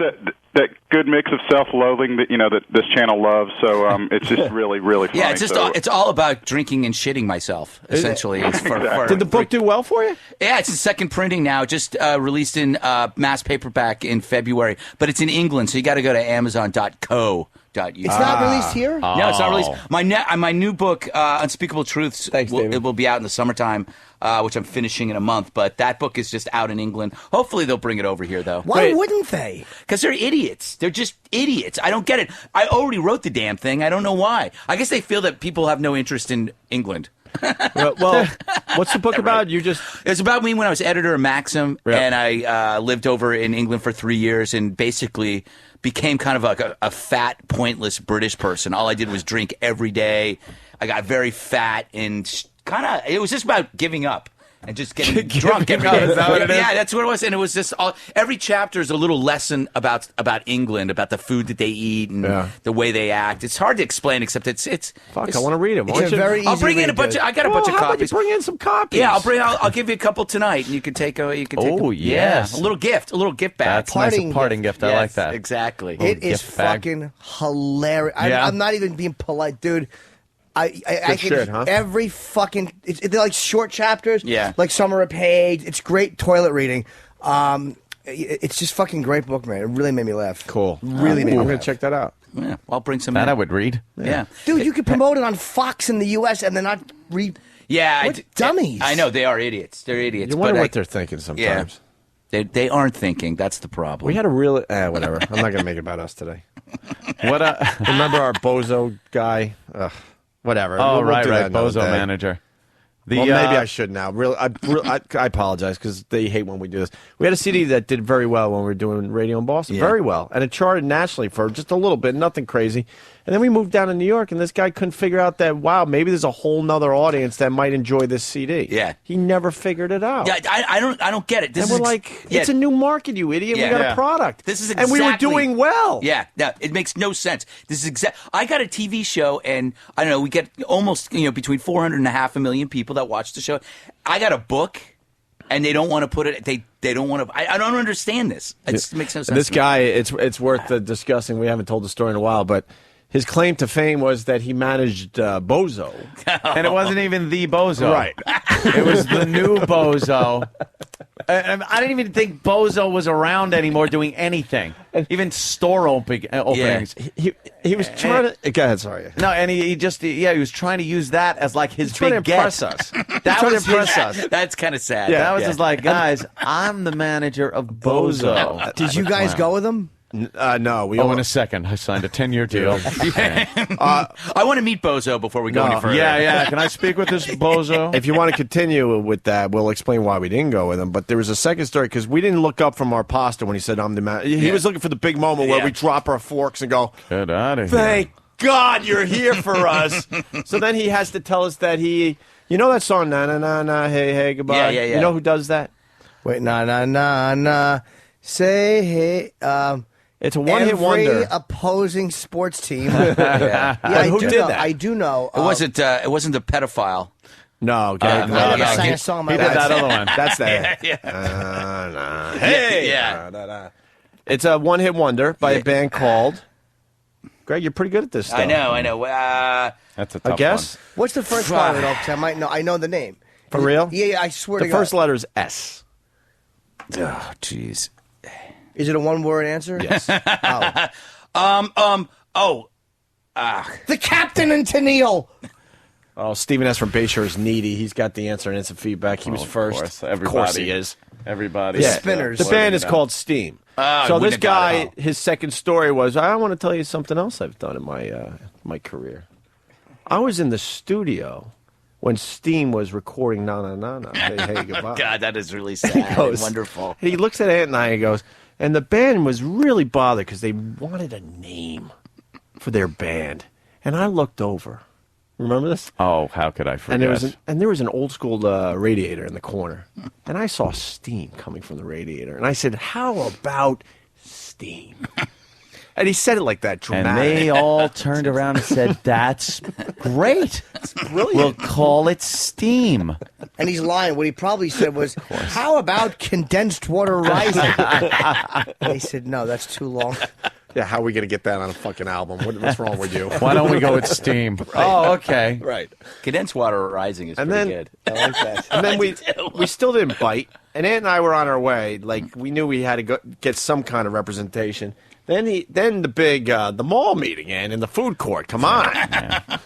that good mix of self-loathing that this channel loves. So it's just really, really funny. Yeah, it's all about drinking and shitting myself. Essentially, it's Did the book do well for you? Yeah, it's the second printing now. Just released in mass paperback in February, but it's in England, so you got to go to Amazon.co. It's not released here? No, it's not released. My new book, Unspeakable Truths, it will be out in the summertime, which I'm finishing in a month. But that book is just out in England. Hopefully they'll bring it over here, though. Why wouldn't they? Because they're idiots. They're just idiots. I don't get it. I already wrote the damn thing. I don't know why. I guess they feel that people have no interest in England. Well, what's the book about? It's about me when I was editor of Maxim, and I lived over in England for 3 years, and basically became kind of like a fat, pointless British person. All I did was drink every day. I got very fat and it was just about giving up. And just getting drunk every day. Yeah, that's what it was. And it was just every chapter is a little lesson about England, about the food that they eat and the way they act. It's hard to explain, except it's I want to read them. I'll bring in a bunch. I got a bunch of copies. Bring in some copies. Yeah, I'll give you a couple tonight, and you can take a. Yes, a little gift bag. That's nice. A parting gift. I like that. Exactly. It is fucking hilarious. I'm not even being polite, dude. I can shit, huh? every fucking they're like short chapters. Yeah, like some are a page. It's great toilet reading. It's just fucking great book, man. It really made me laugh. Cool. Really made me laugh. I'm gonna check that out. Yeah, I'll bring some. That I would read. Yeah, dude, you could promote it on Fox in the U.S. and then not read. Yeah, dummies. I know they are idiots. They're idiots. You wonder what they're thinking sometimes. Yeah. They aren't thinking. That's the problem. We had a real whatever. I'm not gonna make it about us today. Remember our bozo guy? Ugh. Whatever. Oh, we'll right. do that another Bozo day. manager. Well, maybe I should now. I apologize because they hate when we do this. We had a CD that did very well when we were doing radio in Boston. Very well. And it charted nationally for just a little bit, nothing crazy. And then we moved down to New York, and this guy couldn't figure out that, wow, maybe there's a whole nother audience that might enjoy this CD. Yeah. He never figured it out. Yeah, I don't get it. And we're like, it's a new market, you idiot. Yeah. We got a product. This is and we were doing well. Yeah, it makes no sense. This is I got a TV show, and I don't know, we get almost between 400 and a half a million people that watch the show. I got a book, and they don't want to put it. They don't want to. I don't understand this. It makes no sense. This guy, it's worth discussing. We haven't told the story in a while, but his claim to fame was that he managed Bozo. And it wasn't even the Bozo. Right. It was the new Bozo. I didn't even think Bozo was around anymore doing anything. Even store openings. He was trying to... Go ahead, sorry. No, and he was trying to use that as like his trying big to impress get. us. That trying was to impress us. That's kind of sad. That was just like, guys, I'm the manager of Bozo. Did you guys go with him? No. In a second. I signed a 10-year deal. I want to meet Bozo before we go any further. Yeah. Can I speak with this Bozo? If you want to continue with that, we'll explain why we didn't go with him. But there was a second story, because we didn't look up from our pasta when he said, I'm the man. He was looking for the big moment where we drop our forks and go, get out of here. Thank God you're here for us. So then he has to tell us that you know that song, na na na na, hey, hey, goodbye? Yeah. You know who does that? Wait, na na na na, say hey. It's a one-hit wonder. Every opposing sports team. Who did that? I do know. It wasn't the pedophile. No, I never sang a song. He did that other one. That's that. Hey, It's a one-hit wonder by a band called. Greg, you're pretty good at this stuff. I know. That's a tough I guess. one. What's the first part of it? Because I might know. I know the name. For real? Yeah, I swear to The God. first letter is S. Oh, jeez. Is it a one-word answer? Yes. The Captain and Tennille. Oh, Stephen S. from Bayshore is needy. He's got the answer and instant feedback. He was first. Of course he is. Everybody. The Spinners. The band is called Steam. So this guy, his second story was, I want to tell you something else I've done in my career. I was in the studio when Steam was recording Na Na Na Na. Hey, goodbye. God, that is really sad and wonderful. And he looks at Ant and I and he goes, and the band was really bothered because they wanted a name for their band. And I looked over. Remember this? Oh, how could I forget? And there was an old school radiator in the corner. And I saw steam coming from the radiator. And I said, how about Steam? And he said it like that, dramatic. And they all turned around and said, that's great. It's brilliant. We'll call it Steam. And he's lying. What he probably said was, how about Condensed Water Rising? And they said, no, that's too long. Yeah, how are we going to get that on a fucking album? What's wrong with you? Why don't we go with Steam? Right. Oh, okay. Right. Condensed Water Rising is pretty good. I like that. And then we still didn't bite. And Ant and I were on our way. Like, we knew we had to get some kind of representation. Then the big the mall meeting in the food court. Come on. Yeah.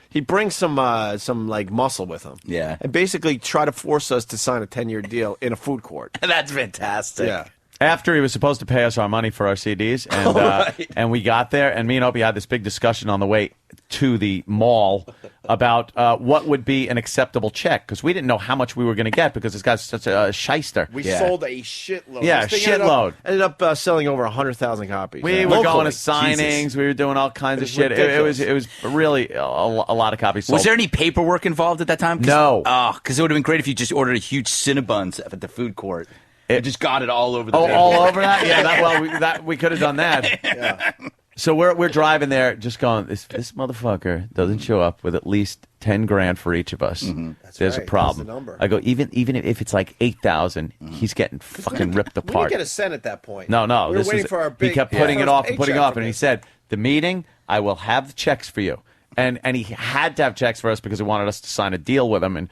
He brings some like muscle with him. Yeah. And basically try to force us to sign a 10-year deal in a food court. That's fantastic. Yeah. After he was supposed to pay us our money for our CDs, and and we got there, and me and Opie had this big discussion on the way to the mall about what would be an acceptable check, because we didn't know how much we were going to get because this guy's such a shyster. We sold a shitload. Yeah, This thing shitload. Ended up selling over 100,000 copies. We were going to signings. Jesus. We were doing all kinds of shit. It was really a lot of copies sold. Was there any paperwork involved at that time? No. Oh, because it would have been great if you just ordered a huge Cinnabons at the food court. It just got it all over the table. All over that? Yeah, we could have done that. Yeah. So we're driving there, just going, this motherfucker doesn't show up with at least 10 grand for each of us. Mm-hmm. There's a problem. That's the number. I go, even if it's like 8,000, he's getting fucking ripped apart. We didn't get a cent at that point. No. We were waiting for our big. He kept putting it off and putting it off, and he said, said, the meeting, I will have the checks for you. And he had to have checks for us because he wanted us to sign a deal with him, and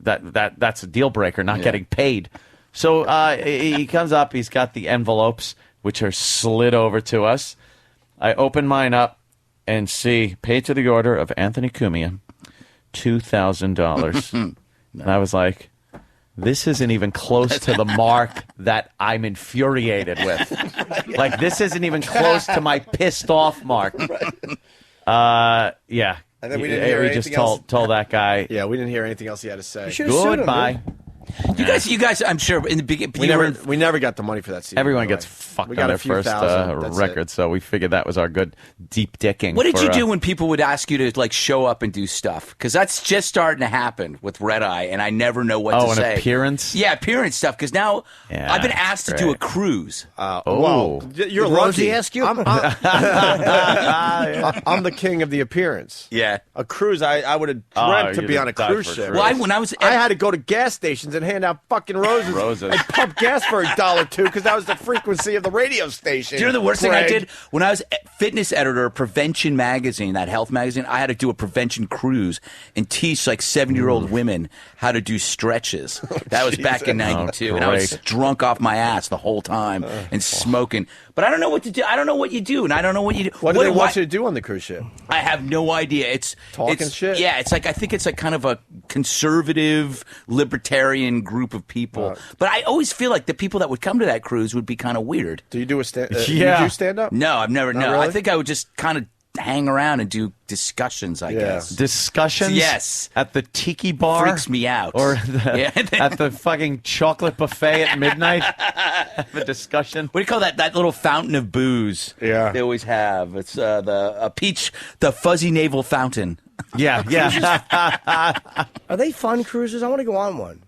that's a deal breaker, not getting paid. So he comes up, he's got the envelopes, which are slid over to us. I open mine up and see, paid to the order of Anthony Cumia, $2,000. And I was like, this isn't even close to the mark that I'm infuriated with. Like, this isn't even close to my pissed off mark. Yeah, And then we didn't hear anything else. Told that guy. Yeah, we didn't hear anything else he had to say. Goodbye. You guys, I'm sure in the beginning, we never got the money for that CD. Everyone gets fucked on their first record, so we figured that was our good deep dicking. What did you do when people would ask you to like show up and do stuff? Because that's just starting to happen with Red Eye, and I never know what to say. Oh, an appearance? Yeah, appearance stuff. Because now I've been asked to do a cruise. Well, you're lucky. Rosie ask you? I'm the king of the appearance. Yeah, a cruise. I would have dreamt to be on a cruise ship. Well, I had to go to gas stations and hand out fucking roses and pump gas for $1 or $2 because that was the frequency of the radio station. Do you know the worst thing I did? When I was fitness editor of Prevention Magazine, that health magazine, I had to do a prevention cruise and teach like 70-year-old women how to do stretches. That was back in 92. And I was drunk off my ass the whole time and smoking. But I don't know what to do. I don't know what you do, and I don't know what you do. What do they want you to do on the cruise ship? I have no idea. It's shit? Yeah, it's like I think it's like kind of a conservative, libertarian group of people. But I always feel like the people that would come to that cruise would be kind of weird. Do you do a stand? You do stand up? No, I've never. No, really? I think I would just kind of hang around and do discussions. I guess discussions. Yes, at the tiki bar freaks me out. Or at the fucking chocolate buffet at midnight. The discussion. What do you call that? That little fountain of booze. Yeah, they always have. It's the fuzzy navel fountain. Yeah. Are they fun cruises? I want to go on one.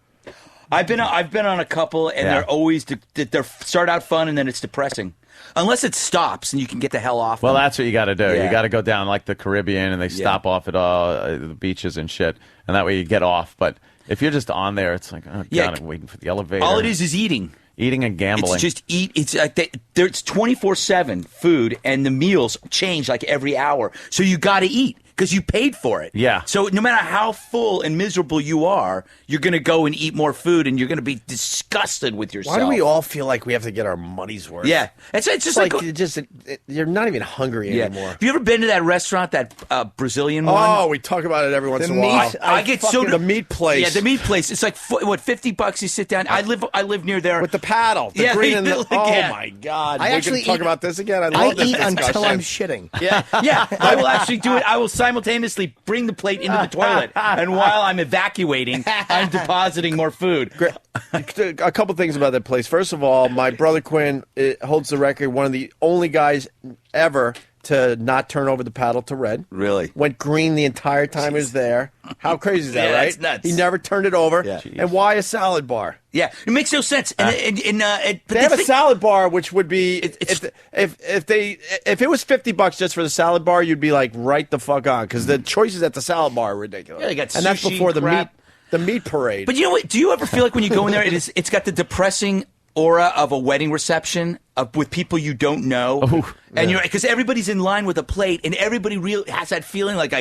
I've been on a couple, and they're always they start out fun, and then it's depressing. Unless it stops and you can get the hell off. Well, them. that's what you got to do. Yeah. You got to go down like the Caribbean, and they stop off at the beaches and shit, and that way you get off. But if you're just on there, it's like, oh God, I'm waiting for the elevator. All it is eating. Eating and gambling. It's just eat. It's like it's 24/7 food, and the meals change like every hour. So you got to eat because you paid for it. Yeah. So no matter how full and miserable you are, you're going to go and eat more food, and you're going to be disgusted with yourself. Why do we all feel like we have to get our money's worth? Yeah. It's just like you're not even hungry anymore. Have you ever been to that restaurant, that Brazilian one? Oh, we talk about it every once in a while. I get so the meat place. Yeah, the meat place. It's like $50. You sit down. I live near there with the paddle. The green and the, my God! I actually talk about this again. I love this eat discussion. until I'm shitting. Yeah. I will actually do it. I will simultaneously bring the plate into the toilet, and while I'm evacuating, I'm depositing more food. A couple things about that place. First of all, my brother Quinn holds the record. One of the only guys ever to not turn over the paddle to red. Really? Went green the entire time he was there. How crazy is that, Yeah, right? that's nuts. He never turned it over. Yeah. And why a salad bar? Yeah, it makes no sense. And they have a salad bar, which would be if it was $50 just for the salad bar, you'd be like right the fuck on because the choices at the salad bar are ridiculous. Yeah, they got and that's sushi, before crap. the meat parade. But you know what? Do you ever feel like when you go in there, it's got the depressing aura of a wedding reception with people you don't know, and you're because everybody's in line with a plate, and everybody really has that feeling like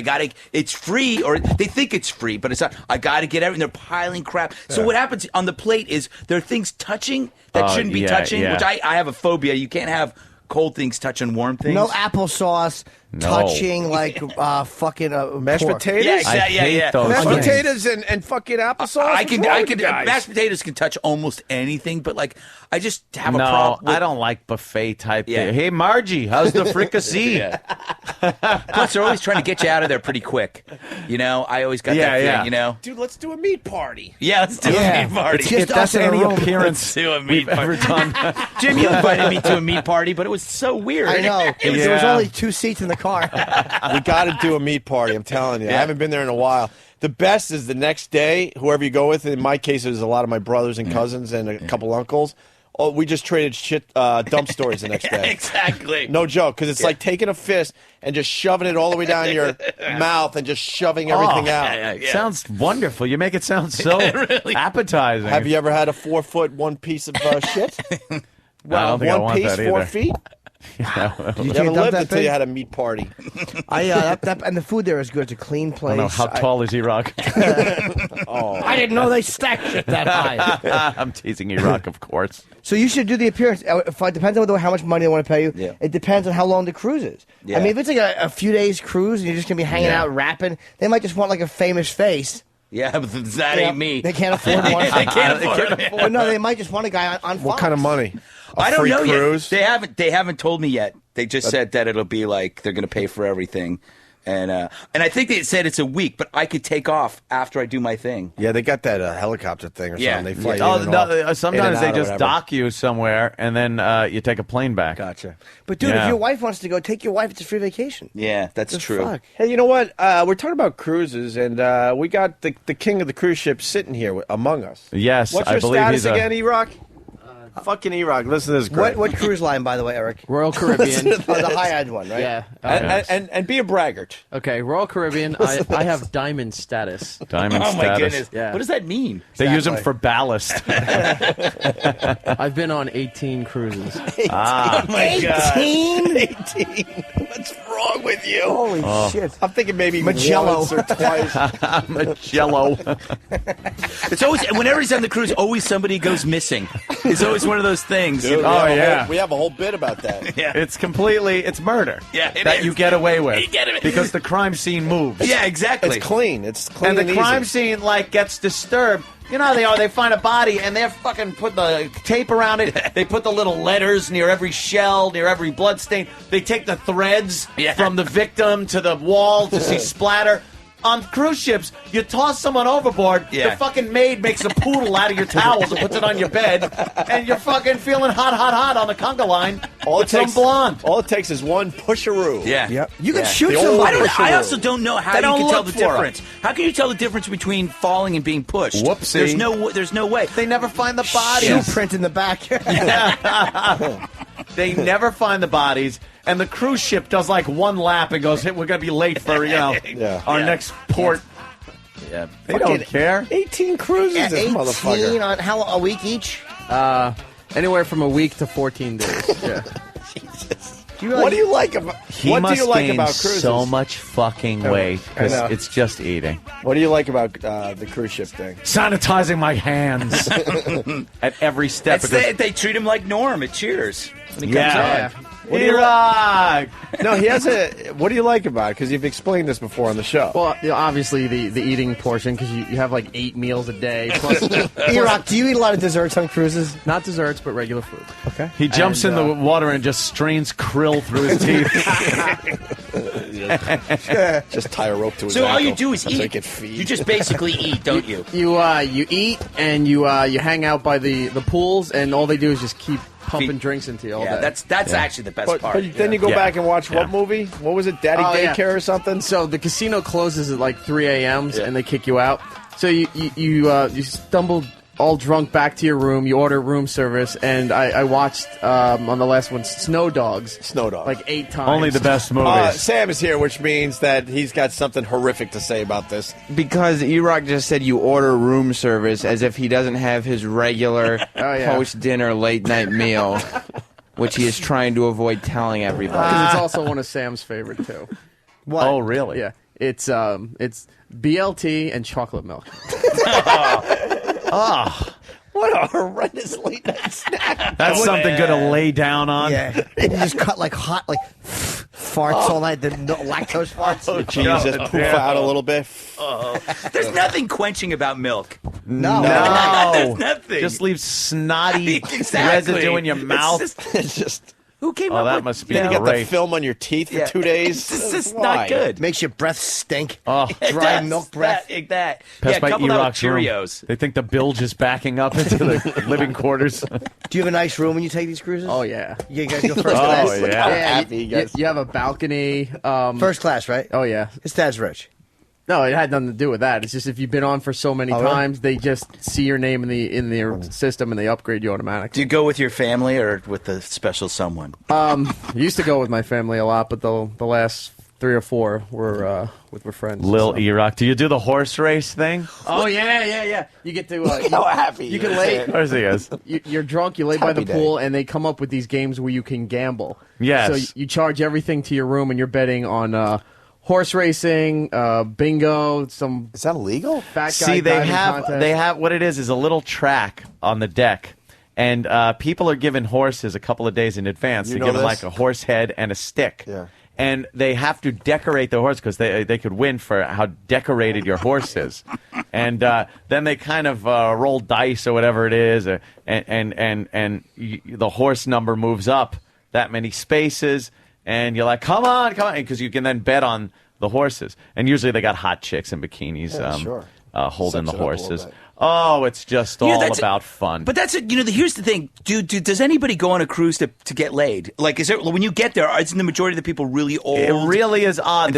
it's free, or they think it's free, but it's not. I gotta get everything. They're piling crap. So what happens on the plate is there are things touching that shouldn't be touching, which I have a phobia. You can't have cold things touching warm things. No applesauce touching like fucking mashed pork. potatoes. Yeah. Mashed potatoes and fucking applesauce. I can mashed potatoes can touch almost anything, but like I just have a problem. I don't like buffet type thing. Hey Margie, how's the fricassee? Plus, they're always trying to get you out of there pretty quick. You know, I always got that feeling. You know, dude, let's do a meat party. Yeah, let's do a meat party. It's just if that's any appearance let's do a meat we've ever done. Jim, you invited me to a meat party, but it was so weird. I know. There was only 2 seats in the car. We got to do a meat party. I'm telling you. I haven't been there in a while. The best is the next day, whoever you go with. In my case, it was a lot of my brothers and cousins and a couple uncles. Oh, we just traded dump stories the next day. Exactly. No joke, because it's like taking a fist and just shoving it all the way down your mouth and just shoving everything out. Sounds wonderful. You make it sound so appetizing. Have you ever had a 4-foot one piece of shit? Well, I don't think I want that either. 4 feet? You never lived until you had a meat party. And the food there is good. It's a clean place. I don't know. How tall is E-Rock? I didn't know they stacked shit that high. I'm teasing E-Rock, of course. So you should do the appearance. It depends on how much money they want to pay you. Yeah. It depends on how long the cruise is. Yeah. I mean, if it's like a few days cruise and you're just going to be hanging out rapping, they might just want like a famous face. Yeah, but that ain't me. They can't afford one. They can't afford it. But no, they might just want a guy on What Fox. kind of money? I don't know cruise? yet. They haven't told me yet. They just said that it'll be like they're going to pay for everything. And I think they said it's a week, but I could take off after I do my thing. Yeah, they got that helicopter thing or something. They fly you Oh, in and no, off, sometimes in and they out or just whatever. dock you somewhere, and then you take a plane back. Gotcha. But dude, Yeah. if your wife wants to go, take your wife. It's a free vacation. Yeah, that's The true. fuck? Hey, you know what? We're talking about cruises, and we got the king of the cruise ship sitting here among us. Yes, What's I your believe status he's a- again, E-Rock? Fucking E-Rock. Listen to this. Greg. What cruise line, by the way, Eric? Royal Caribbean. The high-end one, right? Yeah. And be a braggart. Okay, Royal Caribbean. I have diamond status. Diamond Oh my status. goodness! Yeah. What does that mean? They use them for ballast. I've been on 18 cruises. Oh my God! 18? What's wrong with you? Holy shit. I'm thinking maybe Magello. once or twice. Magello. It's always whenever he's on the cruise, always somebody goes missing. It's always one of those things. Dude, Oh, yeah. we have a whole bit about that. Yeah. It's murder. Yeah, it that is. you get away with. You get it. Because the crime scene moves. Yeah, exactly. It's clean. It's clean And the easy. crime scene gets disturbed. You know how they are. They find a body and they're fucking put the tape around it. They put the little letters near every shell, near every blood stain. They take the threads from the victim to the wall to see splatter. On cruise ships, you toss someone overboard, the fucking maid makes a poodle out of your towels and puts it on your bed, and you're fucking feeling hot on the conga line with some blonde. All it takes is one pusheroo. Yeah. Yep. You can shoot The somebody. old I also don't know how They you don't can tell look the for difference. How can you tell the difference between falling and being pushed? Whoopsie. There's no way. They never find the Shoe bodies. print in the back. They never find the bodies, and the cruise ship does one lap and goes, "Hey, we're going to be late for our next port." Yeah. They don't care. 18 cruises, Yeah, this 18 motherfucker. on a week each? Anywhere from a week to 14 days. Yeah. What do you like about? He what must do you like gain about cruises? so much fucking weight I know. because it's just eating. What do you like about the cruise ship thing? Sanitizing my hands at every step. They treat him like Norm at Cheers when he Yeah. comes on. What do you Iraq! No, he has a. What do you like about it? Because you've explained this before on the show. Well, obviously the eating portion because you have 8 meals a day. Plus, E-Rock, do you eat a lot of desserts on cruises? not desserts, but regular food. Okay. He jumps in the water and just strains krill through his teeth. Just tie a rope to his So all ankle you do is so eat. he can feed. You just basically eat, don't you? You eat and you hang out by the pools, and all they do is just keep pumping drinks into you all day. That's actually the best But part. then you go Yeah. back and watch Yeah. what movie? What was it? Daddy Oh, yeah. Daycare or something? So the casino closes at 3 a.m. and they kick you out. So you stumbled all drunk back to your room. You order room service, and I watched on the last one Snow Dogs. Snow Dogs. 8 times. Only the best movies. Sam is here, which means that he's got something horrific to say about this. Because E-Rock just said you order room service as if he doesn't have his regular yeah. post-dinner late-night meal, which he is trying to avoid telling everybody. Because it's also one of Sam's favorite too. What? Oh, really? Yeah, it's BLT and chocolate milk. What a horrendous late night snack. That's something good to lay down on. Yeah. You just cut hot, farts all night, the lactose farts. You just poof out a little bit. There's nothing quenching about milk. No. There's nothing. Just leave snotty Exactly. residue in your mouth. It's just. Who came Oh, up that with must be You get the great. film on your teeth for Yeah. 2 days. This is Why? not good. Makes your breath stink. Oh. Dry milk breath. That. Passed Yeah, by couple that with E-Rock's room. Cheerios. They think the bilge is backing up into the living quarters. Do you have a nice room when you take these cruises? Oh yeah. You guys go first class? Oh, yeah. Happy you guys. You have a balcony. First class, right? Oh yeah. His dad's rich. No, it had nothing to do with that. It's just if you've been on for so many Oh, really? times, they just see your name in their system and they upgrade you automatically. Do you go with your family or with a special someone? I used to go with my family a lot, but the last 3 or 4 were with my friends. Lil so. E-Rock. Do you do the horse race thing? Oh yeah. You get to How happy you he can is. lay. Where's he is? You're drunk. You lay by the Happy pool, and they come up with these games where you can gamble. Yes. So you charge everything to your room, and you're betting on horse racing, bingo, some. Is that illegal? Fat guy See, diving contest. they have what it is a little track on the deck. And people are given horses a couple of days in advance. You They know give them this? like a horse head and a stick. Yeah. And they have to decorate the horse because they could win for how decorated your horse is. And then they kind of roll dice or whatever it is, and the horse number moves up that many spaces, and you're like, come on, because you can then bet on the horses. And usually they got hot chicks in bikinis sure. holding the Sex it up a little horses. bit. Oh, it's just all about fun. But that's it. Here's the thing, dude. Does anybody go on a cruise to get laid? Like, is there when you get there? Isn't the majority of the people really old? It really is odd.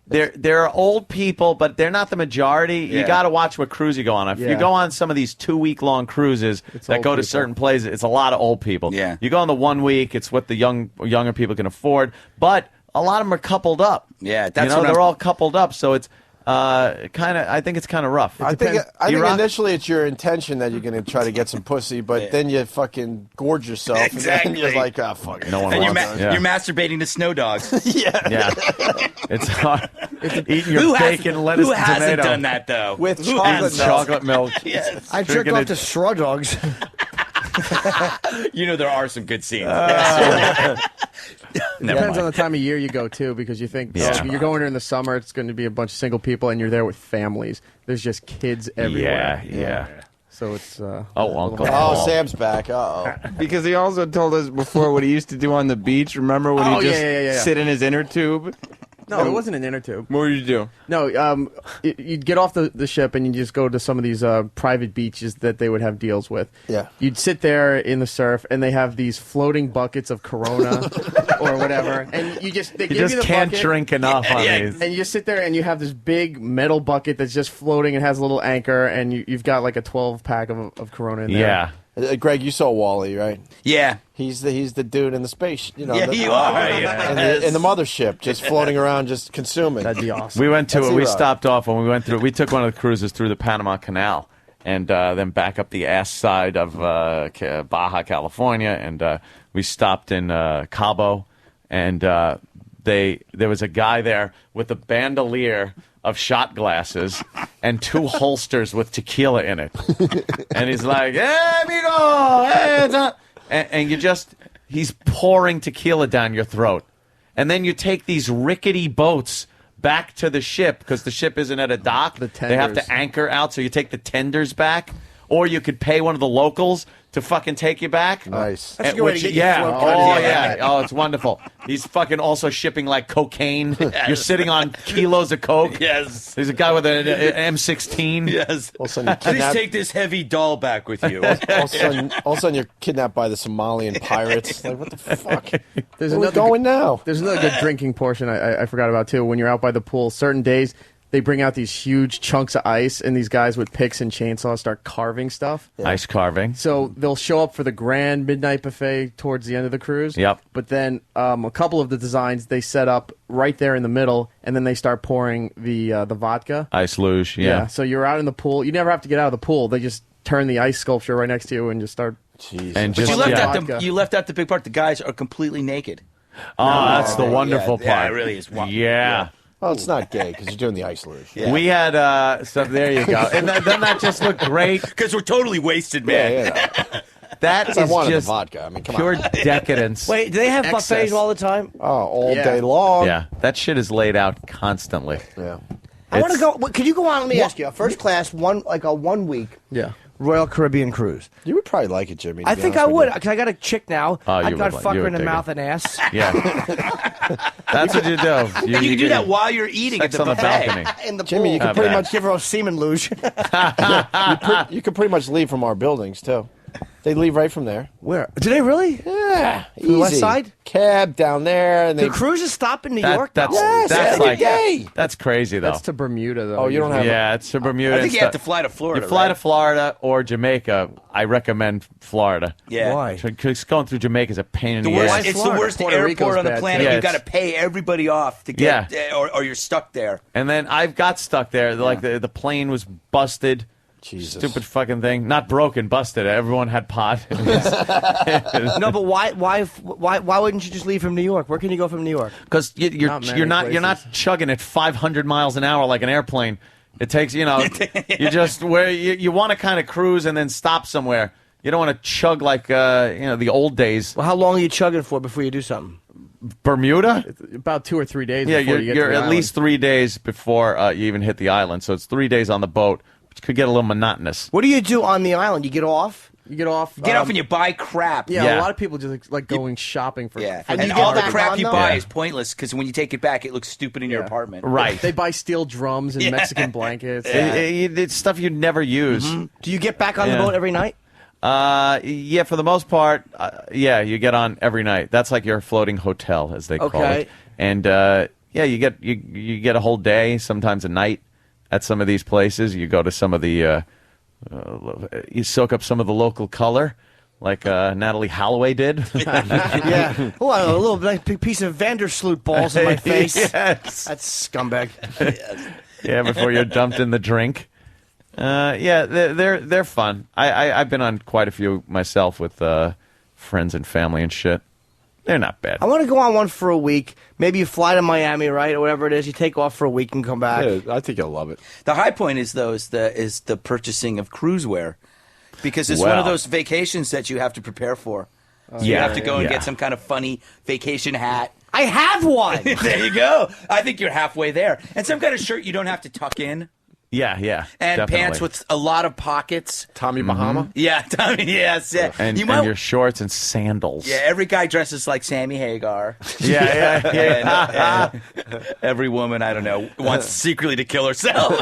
There are old people, but they're not the majority. Yeah. You got to watch what cruise you go on. If you go on some of these 2-week-long cruises that go to certain places, it's a lot of old people. Yeah. You go on the 1 week, it's what the younger people can afford. But a lot of them are coupled up. Yeah, that's they're all coupled up, so it's I think it's kind of rough. I think initially it's your intention that you're going to try to get some pussy, but then you fucking gorge yourself. Exactly. And then you're like, oh, fuck it. No one and wants you're masturbating to snow dogs. Yeah. It's hard. Eating your bacon, lettuce, who and hasn't tomato. done that, though? With chocolate milk. Yes. I jerk off to straw dogs. There are some good scenes. Depends on the time of year you go, too, because you think you're going there in the summer, it's going to be a bunch of single people, and you're there with families. There's just kids everywhere. Yeah. So it's... Uncle. Oh, Sam's back. Uh-oh. Because he also told us before what he used to do on the beach. Remember when he just sit in his inner tube? No, it wasn't an inner tube. What would you do? No, you'd get off the ship and you just go to some of these private beaches that they would have deals with. Yeah. You'd sit there in the surf and they have these floating buckets of Corona or whatever, and they give you the can't bucket, drink enough on these. and you just sit there and you have this big metal bucket that's just floating and has a little anchor, and you've got like a 12-pack of Corona in there. Yeah. Greg, you saw Wall-E, right? Yeah. He's the dude in the space. You are. In the mothership, just floating around, just consuming. That'd be awesome. We went to we stopped off when we went through. We took one of the cruises through the Panama Canal and then back up the ass side of Baja California, and we stopped in Cabo, and there was a guy there with a bandolier of shot glasses and 2 holsters with tequila in it. And he's like, hey, amigo, hey, and he's pouring tequila down your throat. And then you take these rickety boats back to the ship because the ship isn't at a dock. They have to anchor out, so you take the tenders back. Or you could pay one of the locals to fucking take you back. Nice. That's a good way to get your throat cut. Oh, it's wonderful. He's fucking also shipping like cocaine. You're sitting on kilos of coke. Yes. There's a guy with an M16. Yes. All of a sudden, Please take this heavy doll back with you. all of a sudden you're kidnapped by the Somalian pirates. Like, what the fuck? There's Where are we going now? There's another good drinking portion I forgot about, too. When you're out by the pool, certain days, they bring out these huge chunks of ice, and these guys with picks and chainsaws start carving stuff. Yeah. Ice carving. So they'll show up for the grand midnight buffet towards the end of the cruise. Yep. But then a couple of the designs they set up right there in the middle, and then they start pouring the vodka. Ice luge, yeah. So you're out in the pool. You never have to get out of the pool. They just turn the ice sculpture right next to you and just start. Jeez. And But just, you left out the big part. The guys are completely naked. Oh, that's the wonderful part. Yeah, it really is. Yeah. Well, it's not gay because you're doing the ice luge. Yeah. We had stuff. There you go. And doesn't that just look great? Because we're totally wasted, man. Yeah. That is I wanted just the vodka. I mean, come pure on. decadence. Wait, do they have Excess. buffets all the time? Oh, all Yeah. day long. Yeah, that shit is laid out constantly. Yeah. I want to go. Could you go on? Let me ask you. A first class, like a 1 week Royal Caribbean cruise. You would probably like it, Jimmy. to I be think honest I with would, you. because I got a chick now. Oh, I'd you got would fuck you her would in the dig mouth it. and ass. Yeah. That's what you do. And you can do that while you're eating Sex at the on the buffet. balcony. In the Jimmy, pool. you can Not pretty bad. much Give her a semen luge. you can pretty much leave from our buildings too. They leave right from there. Where? Do they really? Yeah, From the west easy. side? Cab down there, and Do they. cruises stop in New That- York? that's though? Yes, that's every like day. that's crazy though. That's to Bermuda, though. Oh, you don't have. Yeah, it's to Bermuda. I think and you have to stuff. fly to Florida. You fly right? to Florida or Jamaica. I recommend Florida. Yeah. Why? Because going through Jamaica is a pain in The the, worst, ass. it's the Florida? worst Puerto airport Rico's on the bad, planet. too. You've Yeah, got to it's- pay everybody off to get, or you're stuck there. And then I've got stuck there. Like the plane was busted. Jesus. Stupid fucking thing. Not broken, busted. Everyone had pot. No, but why wouldn't you just leave from New York? Where can you go from New York? Because you're Not many not places. chugging at 500 miles an hour like an airplane. It takes you just where you want to kind of cruise and then stop somewhere. You don't want to chug like the old days. Well, how long are you chugging for before you do something? Bermuda. About 2 or 3 days Yeah, before you get to you're the at island. least 3 days before you even hit the island. So it's 3 days on the boat which could get a little monotonous. What do you do on the island? You get off? You get off. Get off and you buy crap. Yeah, a lot of people just like going shopping for. Yeah, for and the all the art. crap you buy is pointless because when you take it back, it looks stupid in your apartment. Right. They buy steel drums and Mexican blankets. It's stuff you'd never use. Do you get back on the boat every night? Yeah, for the most part, yeah, you get on every night. That's like your floating hotel, as they call it. And yeah, you get a whole day, sometimes a night, at some of these places. You go to some of the, you soak up some of the local color, like Natalie Holloway did. Yeah. Oh, a little big piece of Vandersloot balls in my face. Yes. That's scumbag. Yeah, before you're dumped in the drink. Yeah, they're fun. I've been on quite a few myself with friends and family and shit. They're not bad. I want to go on one for a week. Maybe you fly to Miami, right, or whatever it is. You take off for a week and come back. Yeah, I think you'll love it. The high point is though is the purchasing of cruise wear, because it's one of those vacations that you have to prepare for. So you have to go and get some kind of funny vacation hat. I have one. There you go. I think you're halfway there. And some kind of shirt you don't have to tuck in. Yeah, and definitely. pants with a lot of pockets. Tommy Bahama? Yeah, Tommy, yes. Yeah. And your shorts and sandals. Yeah, every guy dresses like Sammy Hagar. Yeah. And, every woman, I don't know, wants secretly to kill herself.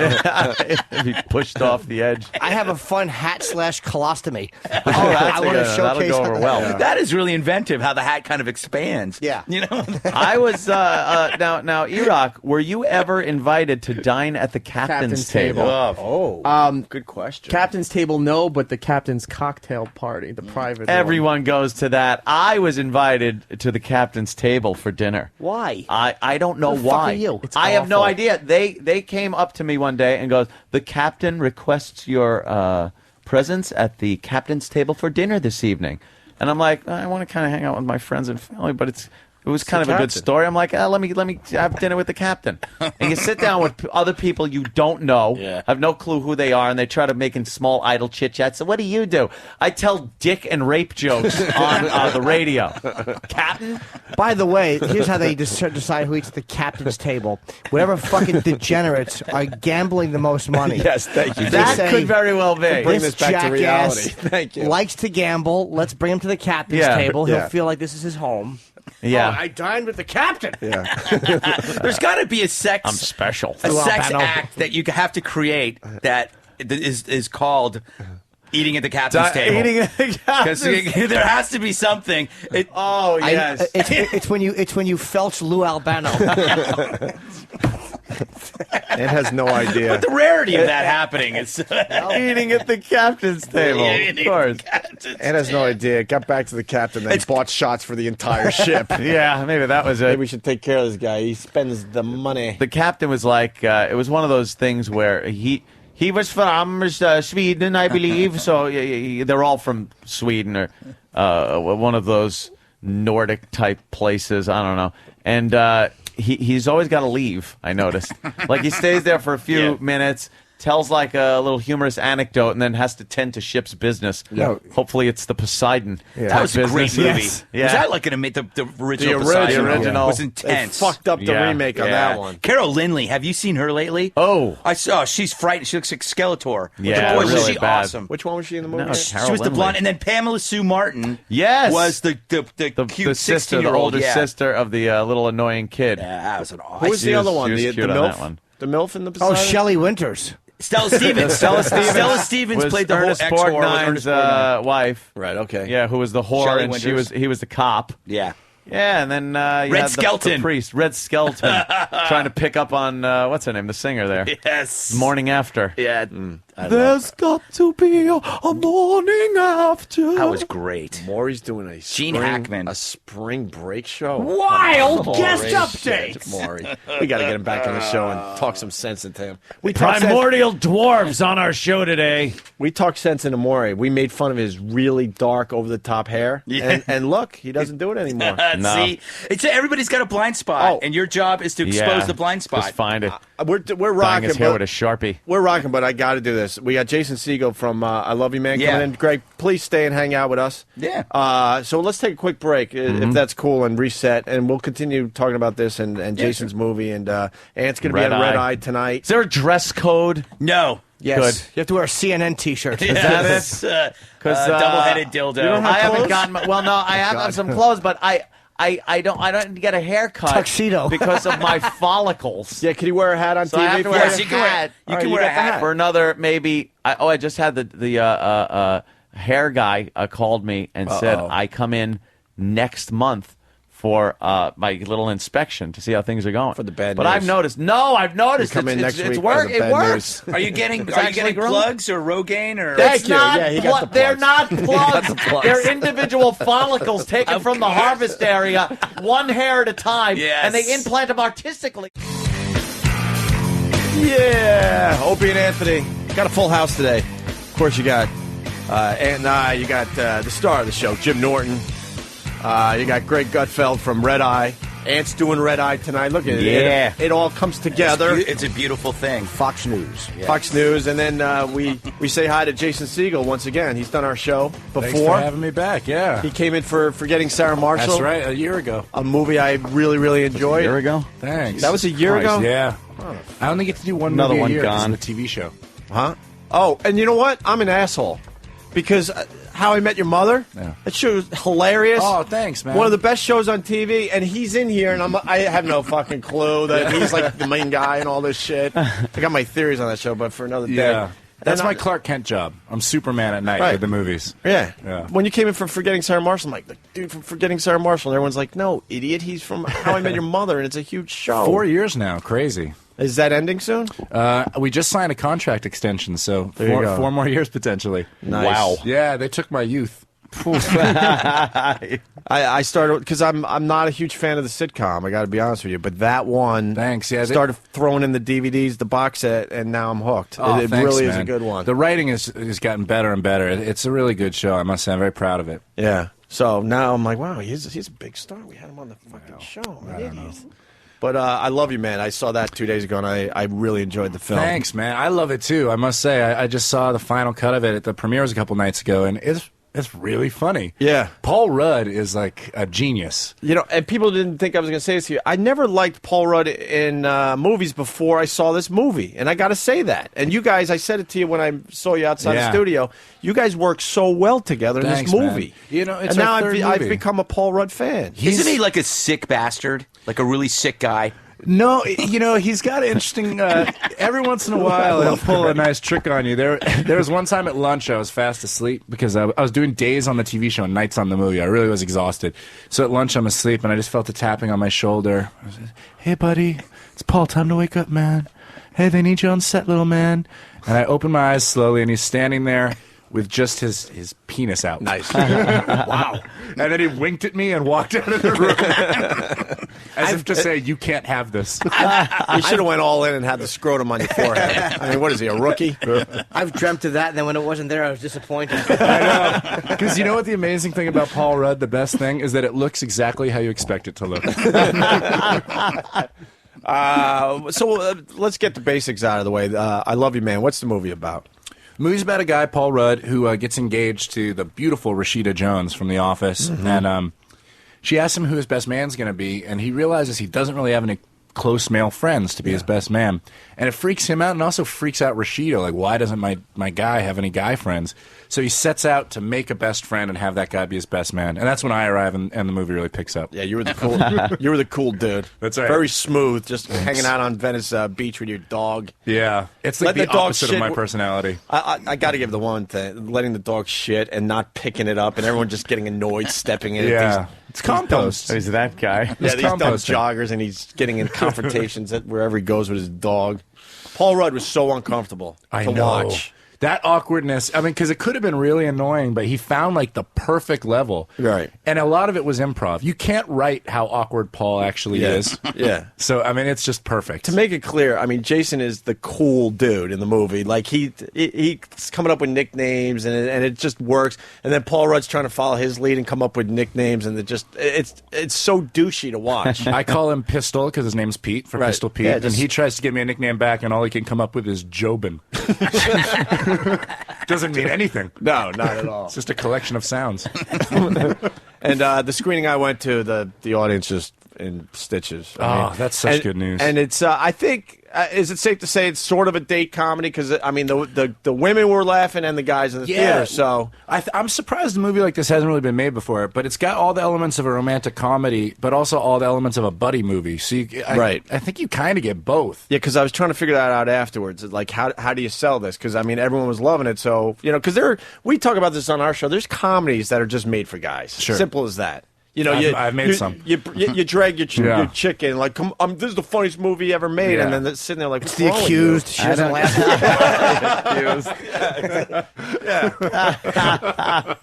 Be pushed off the edge. I have a fun hat/colostomy. I want to showcase. That'll go over well. Yeah. That is really inventive, how the hat kind of expands. Yeah. You know? I was, now, Iraq, were you ever invited to dine at the captain's table? Good question. Captain's table, no, but the captain's cocktail party, the private. Everyone goes to that. I was invited to the captain's table for dinner. Why? I don't know Who the why. fuck are you? I have no idea. They came up to me one day and goes, "The captain requests your presence at the captain's table for dinner this evening." And I'm like, I want to kind of hang out with my friends and family, but it was kind of a good story. I'm like, let me have dinner with the captain. And you sit down with other people you don't know, have no clue who they are, and they try to make in small idle chit chats. So what do you do? I tell dick and rape jokes on the radio. Captain? By the way, here's how they decide who eats at the captain's table. Whatever fucking degenerates are gambling the most money. Yes, thank you. That could very well be. Bring this back to reality. Thank you. Likes to gamble. Let's bring him to the captain's table. He'll feel like this is his home. Yeah. Oh, I dined with the captain. Yeah. There's got to be a sex. I'm special. A sex act that you have to create that is called eating at the captain's table. Eating at the captain's Because there has to be something. Yes. It's when you felch Lou Albano. Ed has no idea. But the rarity of that happening is eating at the captain's table. Of course. Ed has no idea. Got back to the captain and bought shots for the entire ship. Yeah, maybe that was it. Maybe we should take care of this guy. He spends the money. The captain was like, it was one of those things where he was from Sweden, I believe. So they're all from Sweden or one of those Nordic type places. I don't know. And he's always got to leave, I noticed. Like, he stays there for a few minutes, tells like a little humorous anecdote, and then has to tend to ship's business. Yeah. Hopefully it's the Poseidon. Yeah. That was a great movie. Yes. Yeah. Was that like the original Poseidon? The original. It was intense. They fucked up the remake on that one. Carol Lindley, have you seen her lately? Oh. I saw. She's frightened. She looks like Skeletor. Yeah, boy, was really she bad. awesome. Which one was she in the movie? No, She Carol was the Lindley. blonde, and then Pamela Sue Martin. Yes. Was the cute the sister, the 16-year-old, older sister of the little annoying kid. Yeah, that was an awesome. Who was the other one? She was The cute on MILF? that one. The MILF in the Oh, Poseidon? Shelley Winters. Stella Stevens. Stella Stevens played the whole Ernest ex-whore with Borgnine's Ernest Borgnine. wife. Right, okay. Yeah, who was the whore, Shelley and Winters. he was the cop. Yeah. Yeah, and then you Red had the Skelton. priest, Red Skelton, trying to pick up on what's her name, the singer there. Yes. Morning After. Yeah. There's got to be a morning after. That was great. Maury's doing a Gene spring, Hackman. a spring break show. Wild guest Great update. shit, Maury. We got to get him back on the show and talk some sense into him. We talk Primordial dwarves on our show today. We talked sense into Maury. We made fun of his really dark, over-the-top hair. Yeah. And look, he doesn't do it anymore. No. See, everybody's got a blind spot, and your job is to expose the blind spot. Just find it. We're Dyeing rocking, his hair but with a Sharpie. we're rocking, but I got to do this. We got Jason Segel from I Love You Man Yeah. coming in. Greg, please stay and hang out with us. Yeah. So let's take a quick break, if that's cool, and reset, and we'll continue talking about this and Jason's movie. And Ant's going to be Red at Red Eye. Eye tonight. Is there a dress code? No. Yes. Good. You have to wear a CNN T-shirt. Is that it? Double-headed dildo. You don't have I haven't clothes? gotten well, no, I have some clothes, but I don't get a haircut Tuxedo because of my follicles. Yeah, can you wear a hat on So TV? I have to for wear you? a hat. You can wear a hat for another maybe. I just had the hair guy called me and said I come in next month for my little inspection to see how things are going. For the bad but news. I've noticed. No, I've noticed. You come in it's next week for work. the It bad works. Are you getting It's actually growing. plugs or Rogaine or? That's not. Yeah, he got the They're plugs. not plugs. They're individual follicles taken from the harvest area, one hair at a time, and they implant them artistically. Yeah, Opie and Anthony got a full house today. Of course, you got you got the star of the show, Jim Norton. You got Greg Gutfeld from Red Eye. Ant's doing Red Eye tonight. Look at it. It all comes together. It's a beautiful thing. Fox News. Yes. Fox News. And then we say hi to Jason Segel once again. He's done our show before. Thanks for having me back, yeah. He came in for Forgetting Sarah Marshall. That's right, a year ago. A movie I really, really enjoyed. A year ago? Thanks. That was a year ago? Yeah. I only get to do one Another movie one a year 'cause gone. of the TV show. Huh? Oh, and you know what? I'm an asshole. Because How I Met Your Mother, that show was hilarious. Oh, thanks, man. One of the best shows on TV, and he's in here, and I have no fucking clue that he's like the main guy and all this shit. I got my theories on that show, but for another day. Yeah. That's And my Clark Kent job. I'm Superman at night Right. with the movies. Yeah. Yeah. When you came in from Forgetting Sarah Marshall, I'm like, the dude from Forgetting Sarah Marshall, and everyone's like, no, idiot, he's from How I Met Your Mother, and it's a huge show. 4 years now. Crazy. Is that ending soon? We just signed a contract extension, so There you go. 4 more years potentially. Nice. Wow. Yeah, they took my youth. I started because I'm not a huge fan of the sitcom. I got to be honest with you, but that one, thanks. Yeah, started throwing in the DVDs, the box set, and now I'm hooked. Oh, it thanks, really is a man. good one. The writing has gotten better and better. It's a really good show. I must say, I'm very proud of it. Yeah. So now I'm like, wow, he's a big star. We had him on the fucking show. I'm an idiot. But I love you, man. I saw that 2 days ago, and I really enjoyed the film. Thanks, man. I love it too. I must say, I just saw the final cut of it at the premieres a couple nights ago, and it's really funny. Yeah. Paul Rudd is like a genius. You know, and people didn't think I was going to say this to you. I never liked Paul Rudd in movies before I saw this movie, and I got to say that. And you guys, I said it to you when I saw you outside the studio. You guys work so well together Thanks, in this movie. man. You know, it's and now our third I've movie. become a Paul Rudd fan. Isn't he like a sick bastard? Like a really sick guy? No, you know, he's got interesting. Every once in a while, he'll pull a nice trick on you. There was one time at lunch I was fast asleep because I was doing days on the TV show and nights on the movie. I really was exhausted. So at lunch I'm asleep and I just felt a tapping on my shoulder. I said, "Hey, buddy, it's Paul. Time to wake up, man. Hey, they need you on set, little man." And I opened my eyes slowly, and he's standing there with just his penis out. Nice. Wow. And then he winked at me and walked out of the room. As if to say, you can't have this. You should have went all in and had the scrotum on your forehead. I mean, what is he, a rookie? I've dreamt of that, and then when it wasn't there, I was disappointed. I know. Because you know what the amazing thing about Paul Rudd, the best thing, is that it looks exactly how you expect it to look. Let's get the basics out of the way. I Love You, Man. What's the movie about? The movie's about a guy, Paul Rudd, who gets engaged to the beautiful Rashida Jones from The Office. Mm-hmm. And she asks him who his best man's going to be, and he realizes he doesn't really have any close male friends to be his best man. And it freaks him out and also freaks out Rashida. Like, why doesn't my guy have any guy friends? So he sets out to make a best friend and have that guy be his best man. And that's when I arrive and the movie really picks up. Yeah, you were the cool you were the cool dude. That's right. Very smooth, just hanging out on Venice Beach with your dog. Yeah. It's like Letting the dog opposite shit of my personality. I got to give the one thing, letting the dog shit and not picking it up and everyone just getting annoyed stepping in. Yeah. It's compost. He's that guy. Yeah, these dumb joggers, and he's getting in confrontations wherever he goes with his dog. Paul Rudd was so uncomfortable to watch. That awkwardness, I mean, because it could have been really annoying, but he found, like, the perfect level. Right. And a lot of it was improv. You can't write how awkward Paul actually is. Yeah. So, I mean, it's just perfect. To make it clear, I mean, Jason is the cool dude in the movie. Like, he's coming up with nicknames, and it just works. And then Paul Rudd's trying to follow his lead and come up with nicknames, and it's so douchey to watch. I call him Pistol because his name's Pete, for Pistol Pete. Yeah, and he tries to give me a nickname back, and all he can come up with is Jobin. Doesn't mean anything. No, not at all. It's just a collection of sounds. And the screening I went to, the audience just in stitches. That's such good news. And it's I think. Is it safe to say it's sort of a date comedy? Because I mean, the women were laughing and the guys in the theater. So I'm surprised a movie like this hasn't really been made before. But it's got all the elements of a romantic comedy, but also all the elements of a buddy movie. So I think you kind of get both. Yeah, because I was trying to figure that out afterwards. Like, how do you sell this? Because I mean, everyone was loving it. So because we talk about this on our show. There's comedies that are just made for guys. Sure. Simple as that. I've made some. You drag your chicken like, this is the funniest movie ever made, and then it's sitting there like, it's The Accused. She doesn't laugh.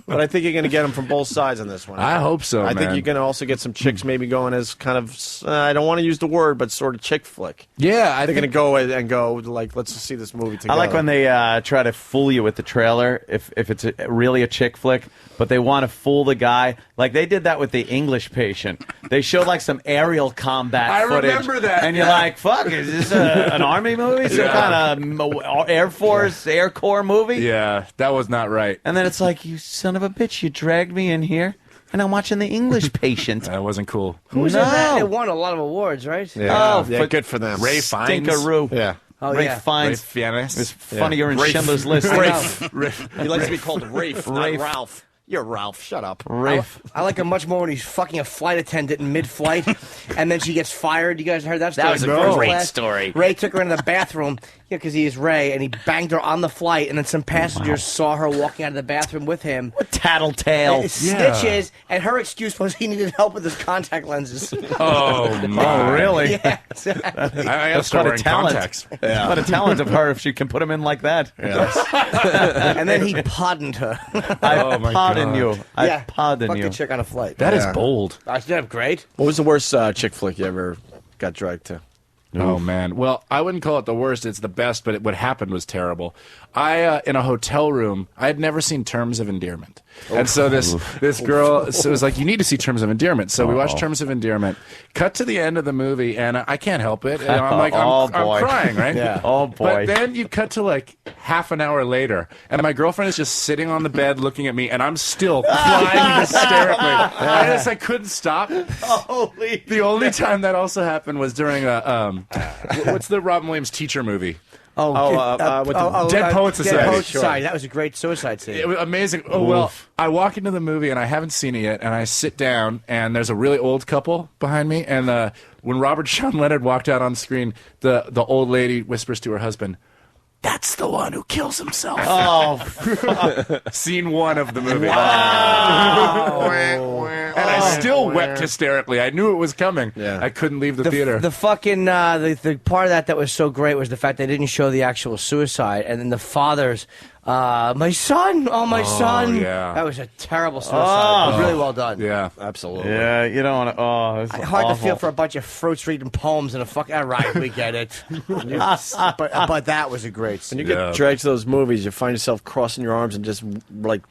But I think you're going to get them from both sides on this one. I hope so. I think you're going to also get some chicks maybe going as kind of I don't want to use the word, but sort of chick flick. Yeah, they're going to go like, let's see this movie together. I like when they try to fool you with the trailer if it's really a chick flick, but they want to fool the guy. Like they did that with The English Patient. They showed like some aerial combat footage. I remember that. And you're like, fuck, is this an army movie? Some kind of Air Force, Air Corps movie? Yeah, that was not right. And then it's like, you son of a bitch, you dragged me in here, and I'm watching The English Patient. That wasn't cool. Who was that? It won a lot of awards, right? Yeah. Good for them. Ray Fiennes. Stinkaroo. Yeah. Oh, Ray yeah. Fiennes. Ray Fiennes. It's funnier in Schindler's List. He likes to be called Rafe, not Ralph. You're Ralph. Shut up. Rafe. I like him much more when he's fucking a flight attendant in mid-flight, and then she gets fired. You guys heard that story? That was a First great class. story. Ray took her into the bathroom, because he is Ray, and he banged her on the flight, and then some passengers saw her walking out of the bathroom with him. What tattletale. Stitches, and her excuse was he needed help with his contact lenses. Oh, my. Oh, really? Yeah. I got to start wearing contacts. Yeah. What a talent of her if she can put him in like that. And then he pardoned her. I pardon you. I Fuck pardon the you. chick on a flight. That is bold. That's great. What was the worst chick flick you ever got dragged to? Oh, man. Well, I wouldn't call it the worst. It's the best, but what happened was terrible. In a hotel room, I had never seen Terms of Endearment. And so this girl it was like, you need to see Terms of Endearment. So we watched Terms of Endearment. Cut to the end of the movie, and I can't help it. And I'm like, I'm crying, right? Yeah. Oh, boy. But then you cut to like half an hour later, and my girlfriend is just sitting on the bed looking at me, and I'm still crying hysterically. I couldn't stop. Holy. The only time that also happened was during what's the Robin Williams teacher movie? Dead Poets Society. Dead Poets Society. That was a great suicide scene. It was amazing. Oh, well, I walk into the movie, and I haven't seen it yet, and I sit down, and there's a really old couple behind me, and when Robert Sean Leonard walked out on screen, the old lady whispers to her husband, "That's the one who kills himself." Oh, Scene 1 of the movie. Wow. And I still wept hysterically. I knew it was coming. Yeah. I couldn't leave the theater. The fucking the part of that was so great was the fact they didn't show the actual suicide, and then the father's my son, my son. Yeah. That was a terrible suicide. It was really well done. Yeah, absolutely. Yeah, you don't want to. Oh, it's hard to feel for a bunch of fruits reading poems and a fuck. All right, we get it. but that was a great scene. When you get dragged to those movies, you find yourself crossing your arms and just like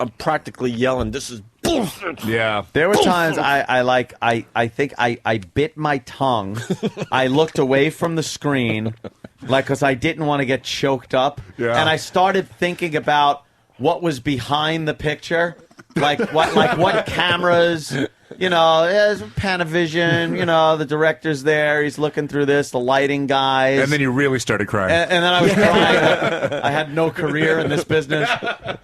I'm practically yelling, "This is bullshit." Yeah. There were times I think I bit my tongue. I looked away from the screen, because I didn't want to get choked up. Yeah. And I started thinking about what was behind the picture, like what cameras. There's Panavision. The director's there. He's looking through this. The lighting guys. And then you really started crying. And then I was crying. I had no career in this business.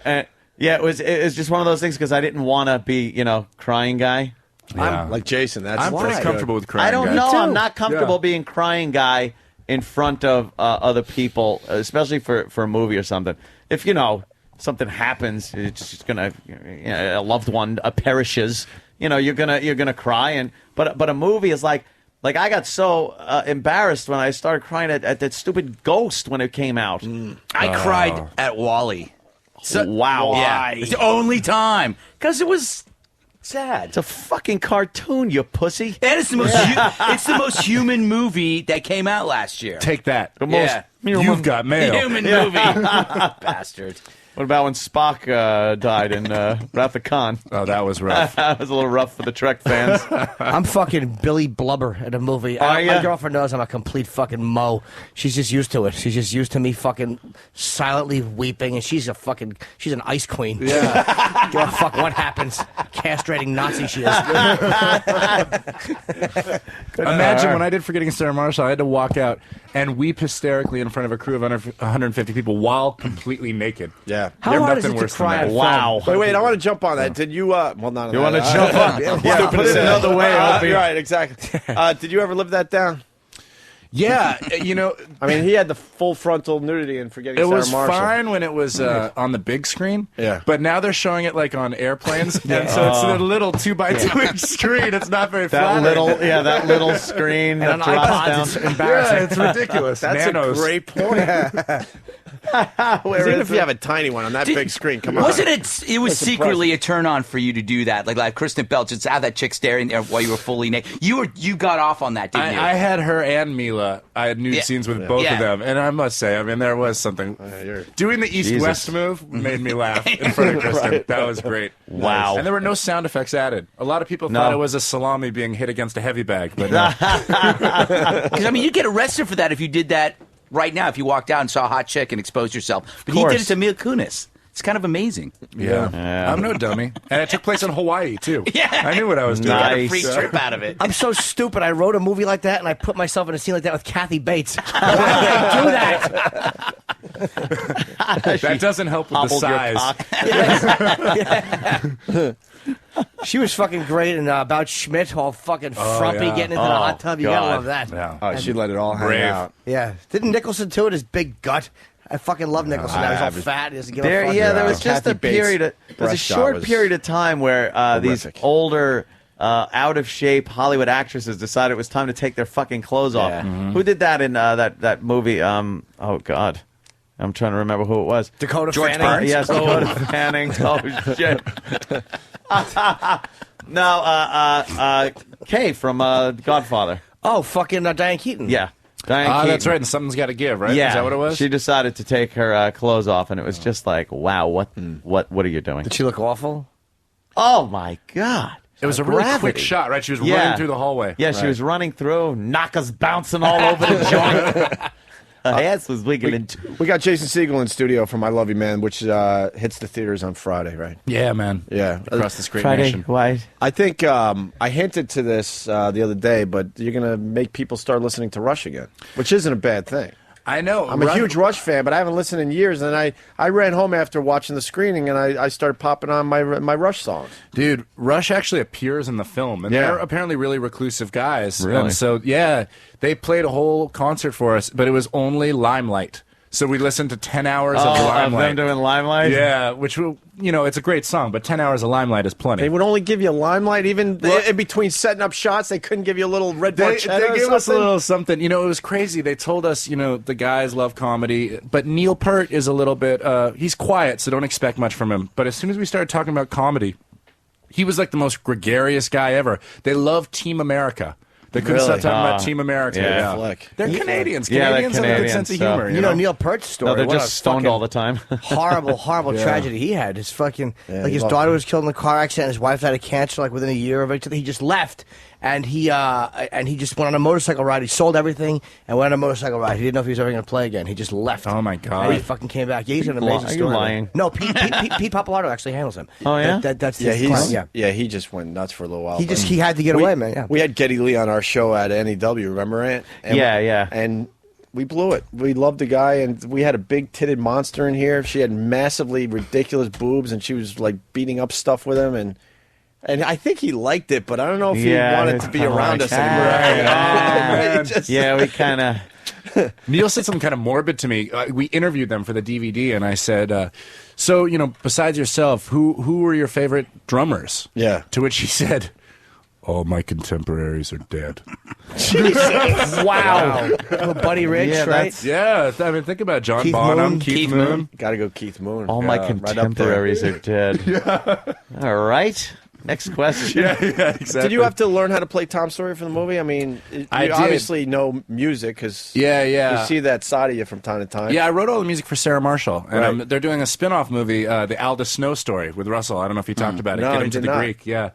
And it was just one of those things because I didn't want to be, crying guy. Yeah. I'm like Jason. I'm pretty comfortable with crying. I don't guy. know. I'm not comfortable being crying guy in front of other people, especially for a movie or something. If something happens, it's just gonna a loved one perishes. You're gonna cry. But a movie is like I got so embarrassed when I started crying at that stupid Ghost when it came out. I cried at Wall-E. Wow. Yeah, it's the only time because it was sad. It's a fucking cartoon, you pussy. And it's the most it's the most human movie that came out last year. Take that. Yeah. You've got mail. Human movie. Bastard. What about when Spock died in Wrath of Khan? Oh, that was rough. That was a little rough for the Trek fans. I'm fucking Billy Blubber in a movie. My girlfriend knows I'm a complete fucking mo. She's just used to it. She's just used to me fucking silently weeping, and she's an ice queen. Yeah. Give a fuck what happens. Castrating Nazi she is. Imagine when I did Forgetting Sarah Marshall, I had to walk out and weep hysterically in front of a crew of 150 people while completely naked. Yeah. How hard is it to cry on Wow. film? Wait, I want to jump on that. Did you, well, not on You that. want to jump on? Yeah, Put it another way, Opie. Right, exactly. Did you ever live that down? Yeah, I mean, he had the full frontal nudity in Forgetting Sarah was Marshall. fine when it was on the big screen. Yeah. But now they're showing it like on airplanes, and so it's a little 2x2 screen. It's not very flattering. That little screen that on drops iPods, down. it's embarrassing. Yeah, it's ridiculous. That's Nanos. a great point. Even if you have a tiny one on that big screen, come on. Wasn't it? It was secretly a turn on for you to do that. Like Kristen Bell, just have that chick staring there while you were fully naked. You got off on that, didn't you? I had her and Mila. I had nude scenes with both of them, and I must say, I mean, there was something. Doing the East-West move made me laugh in front of Kristen. Right. That was great. Wow. And there were no sound effects added. A lot of people thought it was a salami being hit against a heavy bag, but no. Because I mean, you'd get arrested for that if you did that right now. If you walked out and saw a hot chick and exposed yourself, but he did it to Mila Kunis. It's kind of amazing. Yeah. I'm no dummy. And it took place in Hawaii, too. Yeah. I knew what I was doing. You got a free trip out of it. I'm so stupid. I wrote a movie like that, and I put myself in a scene like that with Kathy Bates. Why did I do that? That doesn't help with the size. She was fucking great in About Schmidt, all fucking frumpy, yeah. getting into the hot tub. You gotta love that. Yeah. Oh, she let it all hang Brave. out. Yeah. Didn't Nicholson too, with his big gut? I fucking love Nicholson. Now he's all fat. He doesn't give a fuck. There was just Kathy a Bates' period. There was a breast shot short was period of time where these horrific. older, out of shape Hollywood actresses decided it was time to take their fucking clothes off. Yeah. Who did that in that movie? Oh God, I'm trying to remember who it was. Dakota George Fanning. Burns? Yes, Dakota Fanning. Oh shit. No, Kay from Godfather. Oh, fucking Diane Keaton. Yeah. Diane Keaton. That's right. And something's got to give, right? Yeah, Is that what it was? She decided to take her clothes off, and it was just like, wow, what are you doing? Did she look awful? Oh my God! It was a really quick Gravity. shot, right? She was running through the hallway. Yeah, she was running through, knockers bouncing all over the joint. Her ass was wiggling. We got Jason Segel in studio from I Love You Man, which hits the theaters on Friday, right? Yeah, man. Yeah. Across this great Friday, nation. why? I think I hinted to this the other day, but you're going to make people start listening to Rush again, which isn't a bad thing. I know. I'm a huge Rush fan, but I haven't listened in years. And I ran home after watching the screening, and I started popping on my Rush songs. Dude, Rush actually appears in the film, and they're apparently really reclusive guys. Really? And so, yeah, they played a whole concert for us, but it was only Limelight. So we listened to 10 hours of Limelight. Of them doing Limelight? Yeah, which, it's a great song, but 10 hours of Limelight is plenty. They would only give you Limelight, even in between setting up shots. They couldn't give you a little Red Barchetta They or gave us a something? little something. It was crazy. They told us, the guys love comedy, but Neil Peart is a little bit, he's quiet, so don't expect much from him. But as soon as we started talking about comedy, he was like the most gregarious guy ever. They love Team America. They couldn't stop talking about Team America. Yeah. Flick. They're Canadians. Yeah, they're Canadians have a good Canadian, sense of so- humor. You know Neil Peart's story. No, they're What a just stoned fucking all the time. horrible tragedy he had. His fucking his daughter was killed in a car accident. His wife died of cancer like within a year of each other. He just left. And he just went on a motorcycle ride. He sold everything and went on a motorcycle ride. He didn't know if he was ever going to play again. He just left. Oh my God! And he fucking came back. Yeah, he's an amazing Are you story. lying? No, Pete Papalardo actually handles him. Oh yeah, that's his client, yeah. He just went nuts for a little while. He had to get away, man. Yeah. We had Geddy Lee on our show at NEW. Remember it? And Yeah. And we blew it. We loved the guy, and we had a big titted monster in here. She had massively ridiculous boobs, and she was like beating up stuff with him, and I think he liked it, but I don't know if he wanted to be around us anymore. Yeah, we kind of. Neil said something kind of morbid to me. We interviewed them for the DVD, and I said, so, besides yourself, who were your favorite drummers? Yeah. To which he said, all my contemporaries are dead. Wow. Buddy Rich, right? Yeah, I mean, think about John Keith Bonham, Moon. Keith Moon. Got to go Keith Moon. All my contemporaries are dead. All right. Next question. Yeah, exactly. Did you have to learn how to play Tom Sawyer for the movie? I mean, you I did. obviously know music because Yeah. you see that side of you from time to time. Yeah, I wrote all the music for Sarah Marshall, and Right. they're doing a spin-off movie, the Aldous Snow story with Russell. I don't know if he talked about it. No, Get he into did the not. Greek, yeah.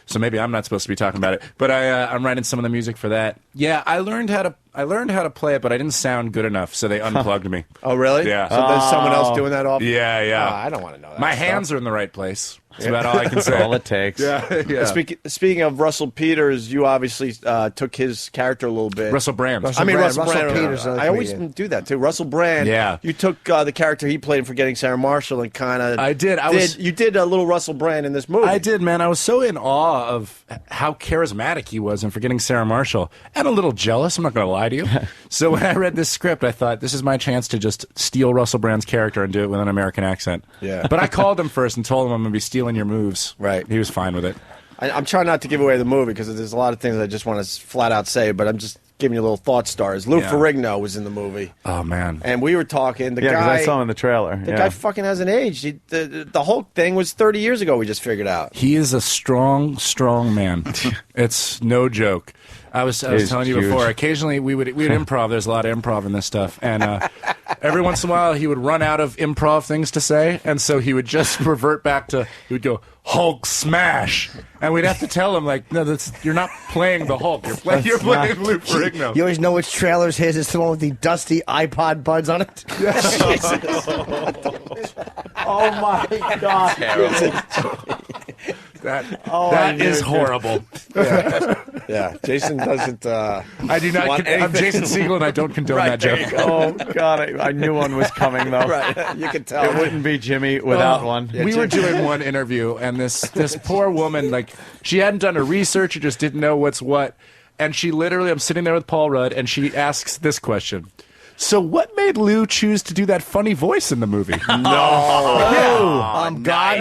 So maybe I'm not supposed to be talking about it, but I'm writing some of the music for that. Yeah, I learned how to play it, but I didn't sound good enough, so they unplugged me. Oh, really? Yeah. So there's someone else doing that off? Yeah. Oh, I don't want to know that. My stuff. hands are in the right place. That's about all I can say. That's all it takes. Yeah. Speaking of Russell Peters, you obviously took his character a little bit. Russell Brand. Russell Brand. Peters. I always do that too. Russell Brand. Yeah. You took the character he played in Forgetting Sarah Marshall and kind of. I did. You did a little Russell Brand in this movie. I did, man. I was so in awe of how charismatic he was in Forgetting Sarah Marshall, and a little jealous. I'm not going to lie to you. So when I read this script, I thought this is my chance to just steal Russell Brand's character and do it with an American accent. Yeah. But I called him first and told him I'm going to be stealing your moves. Right. He was fine with it. I'm trying not to give away the movie because there's a lot of things I just want to flat out say, but I'm just giving you little thought stars. Lou Ferrigno was in the movie. Oh, man. And we were talking. The Yeah, 'cause guy. I saw him in the trailer. The guy fucking hasn't aged. The whole thing was 30 years ago, we just figured out. He is a strong, strong man. It's no joke. I was telling you before, occasionally we would improv. There's a lot of improv in this stuff. And every once in a while he would run out of improv things to say. And so he would just revert back to, he would go, Hulk smash. And we'd have to tell him, like, no, you're not playing the Hulk. You're playing Lou Ferrigno. You always know which trailer's his. It's the one with the dusty iPod buds on it. Oh my God! That is horrible. Yeah, Jason doesn't. I do not. I'm Jason Segel, and I don't condone that joke. Oh God, I knew one was coming though. Right, you can tell. It wouldn't be Jimmy without one. We were doing one interview, and this poor woman, like, she hadn't done her research, she just didn't know what's what, and she literally, I'm sitting there with Paul Rudd, and she asks this question. So what made Lou choose to do that funny voice in the movie? No. God.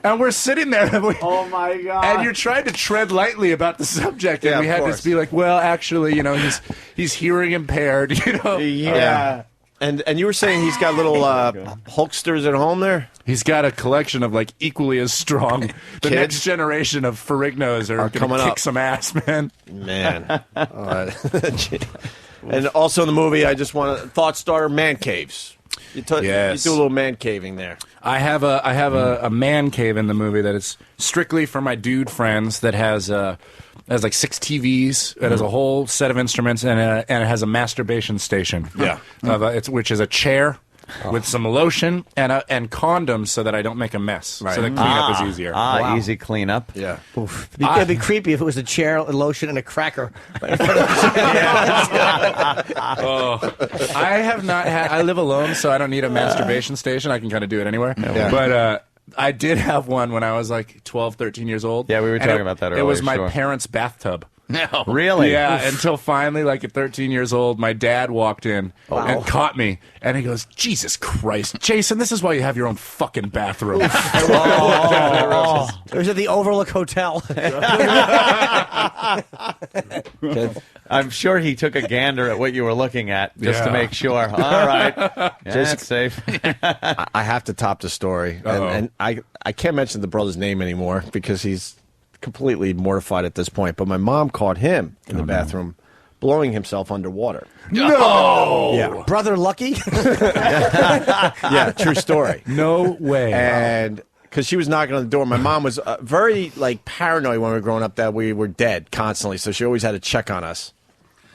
And we're sitting there. And Oh my God! And you're trying to tread lightly about the subject, and Yeah, we of had course. to be like, well, actually, he's hearing impaired, Yeah. And you were saying he's got little Hulksters at home there? He's got a collection of, like, equally as strong. The Kids? next generation of Ferrignos are going coming to kick up. some ass, man. Man. And also in the movie, I just want to thought starter man caves. You do a little man caving there. I have a man cave in the movie that is strictly for my dude friends that has like 6 TVs. It has a whole set of instruments and it has a masturbation station. Yeah. Which is a chair with some lotion and condoms so that I don't make a mess. Right. So the cleanup is easier. Wow. Easy cleanup. Yeah. It'd be creepy if it was a chair, a lotion, and a cracker. I have not had. I live alone, so I don't need a masturbation station. I can kind of do it anywhere. Yeah. But I did have one when I was like 12, 13 years old. Yeah, we were talking about that earlier. It was my sure. parents' bathtub. No. Really? Yeah, until finally, like at 13 years old, my dad walked in and caught me, and he goes, Jesus Christ, Jason, this is why you have your own fucking bathroom. It was at the Overlook Hotel. I'm sure he took a gander at what you were looking at just to make sure. All right. Yeah, it's safe. I have to top the story. And I can't mention the brother's name anymore because he's completely mortified at this point. But my mom caught him in the bathroom blowing himself underwater. No! Yeah. Brother Lucky? Yeah, true story. No way. And because she was knocking on the door, my mom was very like paranoid when we were growing up that we were dead constantly. So she always had to check on us.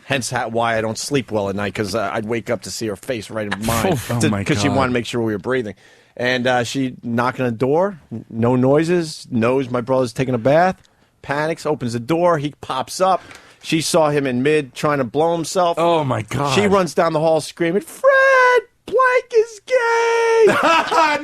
Hence why I don't sleep well at night, because I'd wake up to see her face right in mine. Because she wanted to make sure we were breathing. And she knocked on the door, no noises, knows my brother's taking a bath, panics, opens the door, he pops up. She saw him in mid trying to blow himself. Oh, my God. She runs down the hall screaming, Fred, Blank is gay!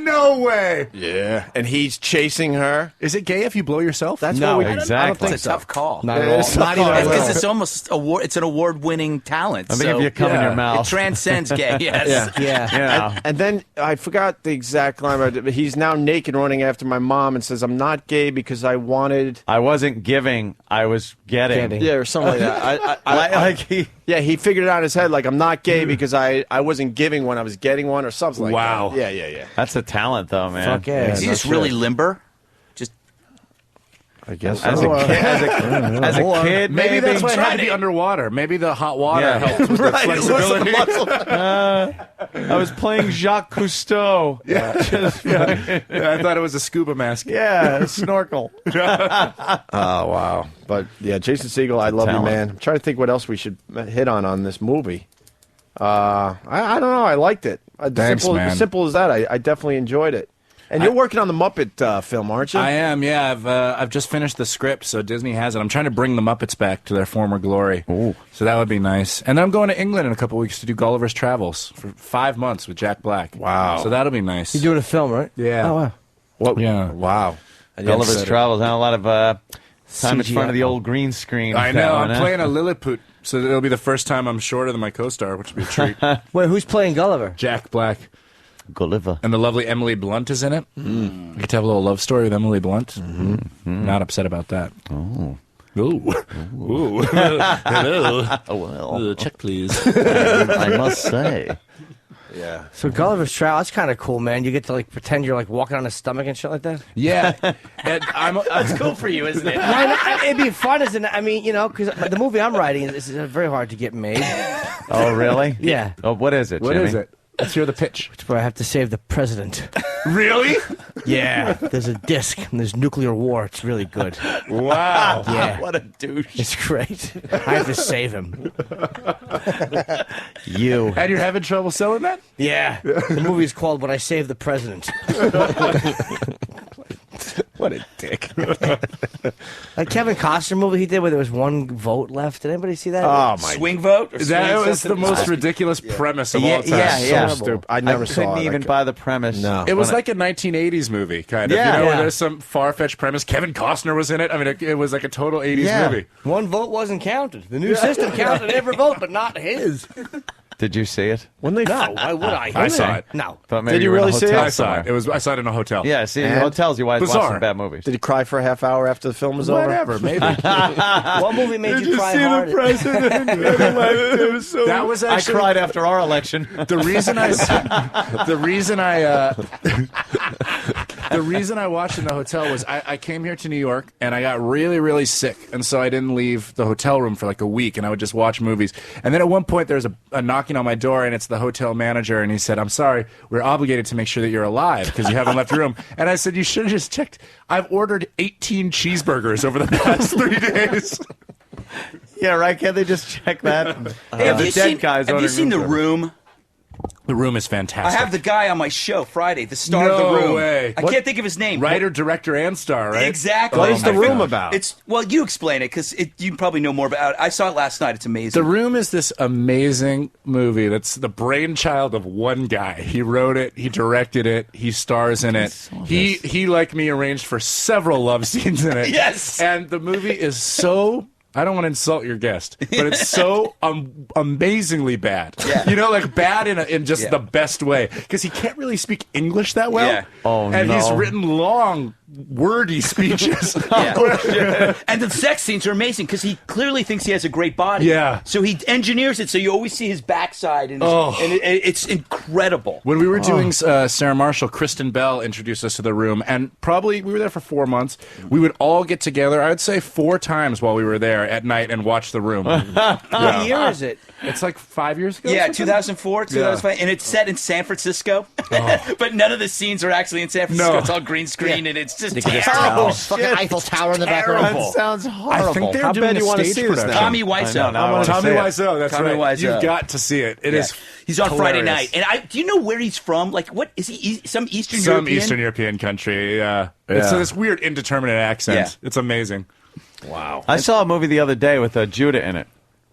No way! Yeah. And he's chasing her. Is it gay if you blow yourself? That's No, what we exactly. I don't think It's a so. tough call. Not at all. Not even a little. Because it's almost it's an award-winning talent. I think if you come in your mouth. It transcends gay. Yes. Yeah. And then I forgot the exact line, but he's now naked running after my mom and says, I'm not gay because I wanted... I wasn't giving, I was getting. Yeah, or something like that. He Yeah, he figured it out in his head, like, I'm not gay because I wasn't giving when I was getting riding one or something like that. Yeah. That's a talent, though, man. Fuck yeah. Is he just really limber? Just I guess as so. as a kid, maybe that's why it had to be underwater. Maybe the hot water helped with the flexibility. I was playing Jacques Cousteau. I thought it was a scuba mask. Yeah, a snorkel. Oh, wow. But, yeah, Jason Segel, I love you, man. I'm trying to think what else we should hit on this movie. I don't know. I liked it. Thanks, man. Simple as that. I definitely enjoyed it. And you're working on the Muppet film, aren't you? I am, yeah. I've just finished the script, so Disney has it. I'm trying to bring the Muppets back to their former glory. Ooh. So that would be nice. And then I'm going to England in a couple weeks to do Gulliver's Travels for 5 months with Jack Black. Wow. So that'll be nice. You're doing a film, right? Yeah. Oh, wow. What? Yeah. Wow. Gulliver's Travels, and a lot of time in front of the old green screen. I know. I'm playing a Lilliput, so it'll be the first time I'm shorter than my co-star, which will be a treat. Wait, who's playing Gulliver? Jack Black. Gulliver. And the lovely Emily Blunt is in it. You get to have a little love story with Emily Blunt. Not upset about that. Oh. Ooh. Ooh. Hello. Well. Check, please. I must say. Yeah. So Gulliver's Travels, that's kind of cool, man. You get to pretend you're walking on his stomach and shit like that. Yeah, and that's cool for you, isn't it? Why not? It'd be fun, isn't it? I mean, because the movie I'm writing is very hard to get made. Oh, really? Yeah. Oh, what is it, What Jimmy? is it? Let's hear the pitch. It's where I have to save the president. Really? Yeah. There's a disc and there's nuclear war. It's really good. Wow. Yeah. What a douche. It's great. I have to save him. You. And you're having trouble selling that? Yeah. The movie's called When I Save the President. What a dick. That Kevin Costner movie he did where there was one vote left. Did anybody see that? Oh, my. Swing vote? Or That swing was the something? most ridiculous premise of all time. Yeah. So stupid. I never saw it. couldn't even buy the premise. No. It was like a 1980s movie, kind of. Yeah. Where Yeah. there's some far-fetched premise. Kevin Costner was in it. I mean, it was like a total 80s movie. One vote wasn't counted. The new system counted every vote, but not his. Did you see it? When they No, why would I? I saw it. No. Thought maybe Did you were in a really see hotel it? I saw somewhere. it. I saw it in a hotel. Yeah, see, And? hotels, you watch Bizarre. some bad movies. Did he cry for a half hour after the film was over? Whatever, maybe. What movie made you cry hard? That was I actually cried after our election. the reason I watched in the hotel was I came here to New York and I got really, really sick, and so I didn't leave the hotel room for like a week, and I would just watch movies. And then at one point there was a knocking on my door, and it's the hotel manager, and he said, "I'm sorry, we're obligated to make sure that you're alive because you haven't left your room." And I said, "You should have just checked. I've ordered 18 cheeseburgers over the past 3 days." Yeah, right? Can't they just check that? Hey, have The you dead seen, guy's have you ordering seen The room Room? The Room is I fantastic. have the guy on my show Friday, the star of No The Room. way. I can't think of his name. Writer, director, and star, right? Exactly. What is The I Room think about? It's well, you explain it because you probably know more about it. I saw it last night. It's amazing. The Room is this amazing movie that's the brainchild of one guy. He wrote it, he directed it, he stars in it. He like me, arranged for several love scenes in it. Yes! And the movie is so... I don't want to insult your guest, but it's so amazingly bad. Yeah. You know, like bad in just Yeah. the best way. Because he can't really speak English that well. Yeah. Oh, and no. he's written long, wordy speeches. Yeah. And the sex scenes are amazing because he clearly thinks he has a great body. Yeah. So he engineers it so you always see his backside, and, and it's incredible. When we were doing Sarah Marshall, Kristen Bell introduced us to The Room, and probably we were there for 4 months. We would all get together, I would say 4 times while we were there at night and watch The Room. What year is it? It's like 5 years ago. Yeah, or something? 2004, 2005, and it's set in San Francisco. But none of the scenes are actually in San Francisco. No. It's all green screen, and it's just They could just terrible. tell. Fucking Eiffel Tower in the background. Terrible. That sounds horrible. I think they're How doing bad a do you want to stage see this production. now? Tommy Wiseau. I wanna Tommy see it. Wiseau, that's Tommy right. Wiseau. You've got to see it. It Yeah. is. He's on Friday hilarious. night, and do you know where he's from? Like, what is he? Some Eastern Some European? Eastern European country. It's this weird indeterminate accent. It's amazing. Wow. I saw a movie the other day with Judah in it.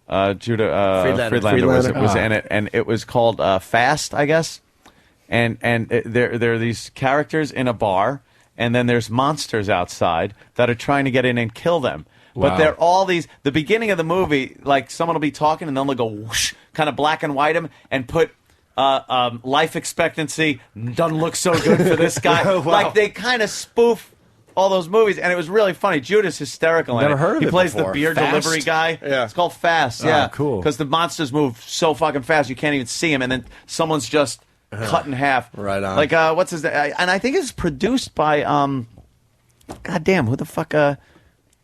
Friedlander was in it, and it was called Fast, I guess. And there are these characters in a bar, and then there's monsters outside that are trying to get in and kill them. But Wow. they're all these. The beginning of the movie, like someone will be talking, and then they'll go whoosh, kind of black and white him, and put life expectancy doesn't look so good for this guy. Wow. Like they kind of spoof all those movies, and it was really funny. Judah's hysterical. in Never it. heard of He it plays before. the beer Fast? delivery guy. Yeah. It's called Fast. Oh, Yeah, cool. Because the monsters move so fucking fast you can't even see them, and then someone's just cut in half. Right on. Like what's his name? And I think it's produced by God damn, who the fuck?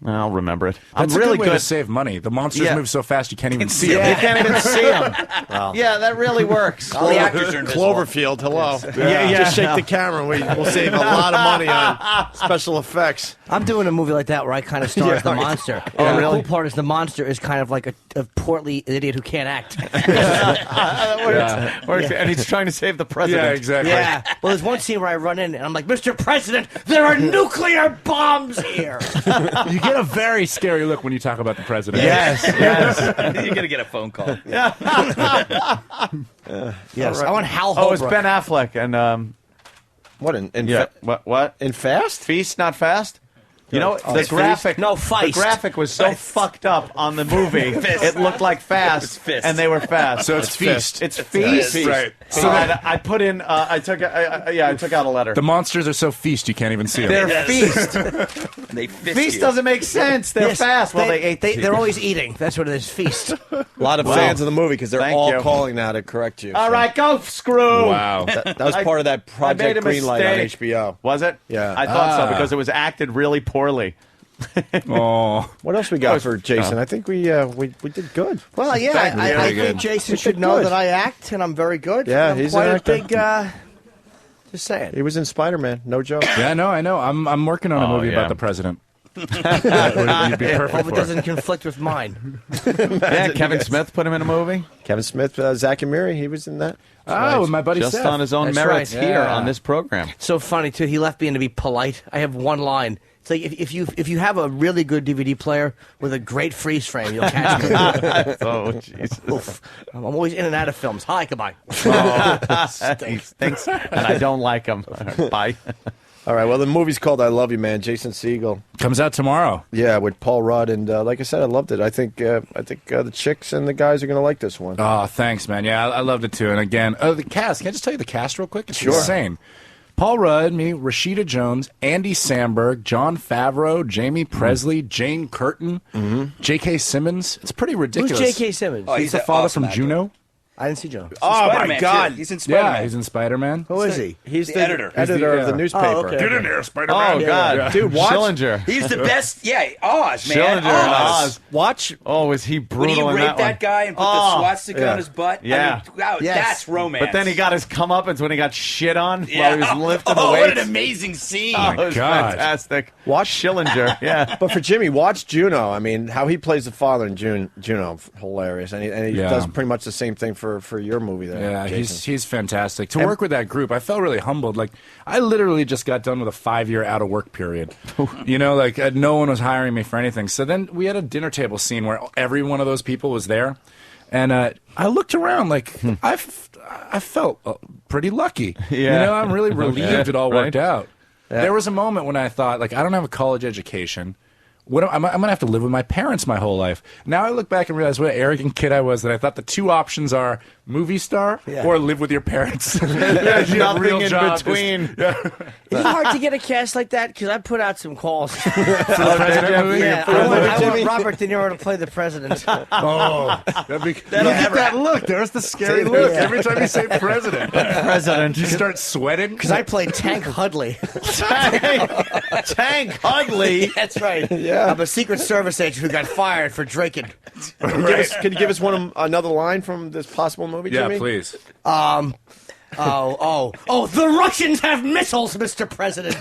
I'll remember it. That's I'm really a good way good to save money. The monsters move so fast you can't even see them. You can't even see them. Yeah, that really works. All the actors are Cloverfield, hello. Just shake the camera. We'll save a lot of money on special effects. I'm doing a movie like that where I kind of star as the monster. Oh, And really? The cool part is the monster is kind of like a portly idiot who can't act. That works. And he's trying to save the president. Yeah, exactly. Yeah. Well, there's one scene where I run in and I'm like, Mr. President, there are nuclear bombs here. You get a very scary look when you talk about the president. Yes. You're gonna get a phone call. Yes. Right. I want Hal Holbrook. Oh, it's Ben Affleck and What in what in Fast? Feast, not Fast. You know, the graphic. No, The Feist. graphic was so fucked up on the movie. It looked like Fast, and they were fast. So it's Feast. It's Feast, Right. So I put in. I took out a letter. The monsters are so feast you can't even see them. They're Feast. They Feast doesn't make sense. They're fast. Well, they ate. They're always eating. That's what it is. Feast. A lot of fans of the movie because they're Thank all you. calling now to correct you. All right, go screw. Wow. That was part of that I made Project a Greenlight on mistake. HBO. Was it? Yeah. I thought so because it was acted really poorly. Oh. What else we got for Jason? I think we did good. Well, yeah, I think Jason should know that I act and I'm very good. Yeah, I'm he's quite an a actor. big. Just saying. He was in Spider-Man. No joke. Yeah, no, I know. I'm working on a movie about the president. You'd be perfect Hope it for. doesn't conflict with mine. Yeah, Kevin Smith put him in a movie. Kevin Smith, Zach and Miri, he was in that. Oh, with my buddy Just Seth. on his own That's merits right. here Yeah. on this program. So funny too. He left me in to be polite. I have one line. It's like if you have a really good DVD player with a great freeze frame, you'll catch me. Oh, Jesus. Oof. I'm always in and out of films. Hi, goodbye. Thanks. And I don't like him. Bye. All right, well, the movie's called I Love You, Man. Jason Segel. Comes out tomorrow. Yeah, with Paul Rudd. And like I said, I loved it. I think the chicks and the guys are going to like this one. Oh, thanks, man. Yeah, I loved it too. And again, the cast. Can I just tell you the cast real quick? It's Sure. insane. Paul Rudd, me, Rashida Jones, Andy Samberg, Jon Favreau, Jamie Presley, Jane Curtin, J.K. Simmons. It's pretty ridiculous. Who's J.K. Simmons? He's the father from Juno. I didn't see Joe. Oh, Spider-Man, my God. too. He's in Spider-Man. Yeah, he's in Spider-Man. Who is he? He's The editor. Editor of the yeah. newspaper. Oh, okay. Get in there, Spider-Man. Oh, God. Yeah. Dude, watch. Schillinger. He's the best. Yeah, Oz, man. Schillinger and Oz. Oz. Watch. Oh, was he When brutal he in raped that that one? guy and put Oh, the swastika yeah. on his butt. Yeah. I mean, wow, Yes. that's romance. But then he got his comeuppance when he got shit on Yeah. while he was lifting the Oh, weights. what an amazing scene. Oh, it was God. fantastic. Watch Schillinger. Yeah. But for Jimmy, watch Juno. I mean, how he plays the father in Juno, hilarious. And he Yeah. does pretty much the same thing for your movie there. Yeah, Jason. he's fantastic. To work with that group, I felt really humbled. Like, I literally just got done with a 5-year out of work period. You know, like no one was hiring me for anything. So then we had a dinner table scene where every one of those people was there, and I looked around like I felt pretty lucky. Yeah. You know, I'm really relieved it all Right. worked out. Yeah. There was a moment when I thought, like, I don't have a college education. I'm going to have to live with my parents my whole life. Now I look back and realize what an arrogant kid I was, that I thought the two options are movie star or live with your parents. There's Your nothing real in job between. Is Is it hard to get a cast like that? Because I put out some calls. for the president movie. Yeah, I want Robert De Niro to play the president. Oh, look at that look. There's the scary look. Yeah. Every time you say president. You start sweating. Because I played Tank Hudley. Tank Hudley. That's right. Yeah. I'm a Secret Service agent who got fired for drinking. Can you give us another line from this possible movie, Yeah, Jimmy? please. The Russians have missiles, Mr. President.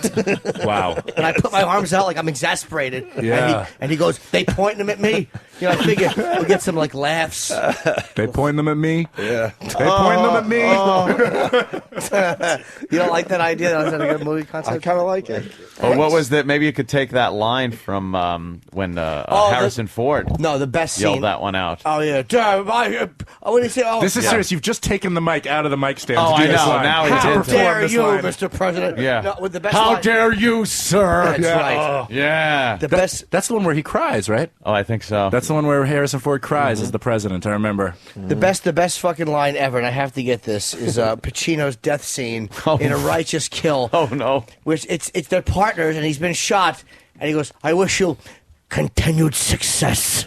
Wow. And I put my arms out like I'm exasperated. Yeah. And he goes, they point them at me. You know, I figure we'll get some like laughs. They point them at me. Yeah. They point them at me. You don't like that idea? That was a good movie concept? I kind of like it. Or what was that? Maybe you could take that line from when Harrison Ford No, the best scene. yelled that one out. Oh, yeah. What do you say? Oh, This is serious. You've just taken the mic out of the mic stand. Oh, to do I this know. line. Now he's How into dare this you, line. Mr. President? Yeah. No, with the best How line. dare you, sir? That's right. Yeah. The best. That's the one where he cries, right? Oh, I think so. That's the one where Harrison Ford cries as the president. I remember. The best fucking line ever, and I have to get this, is Pacino's death scene in A Righteous Kill. Oh, no. Which it's their partners, and he's been shot, and he goes, "I wish you continued success."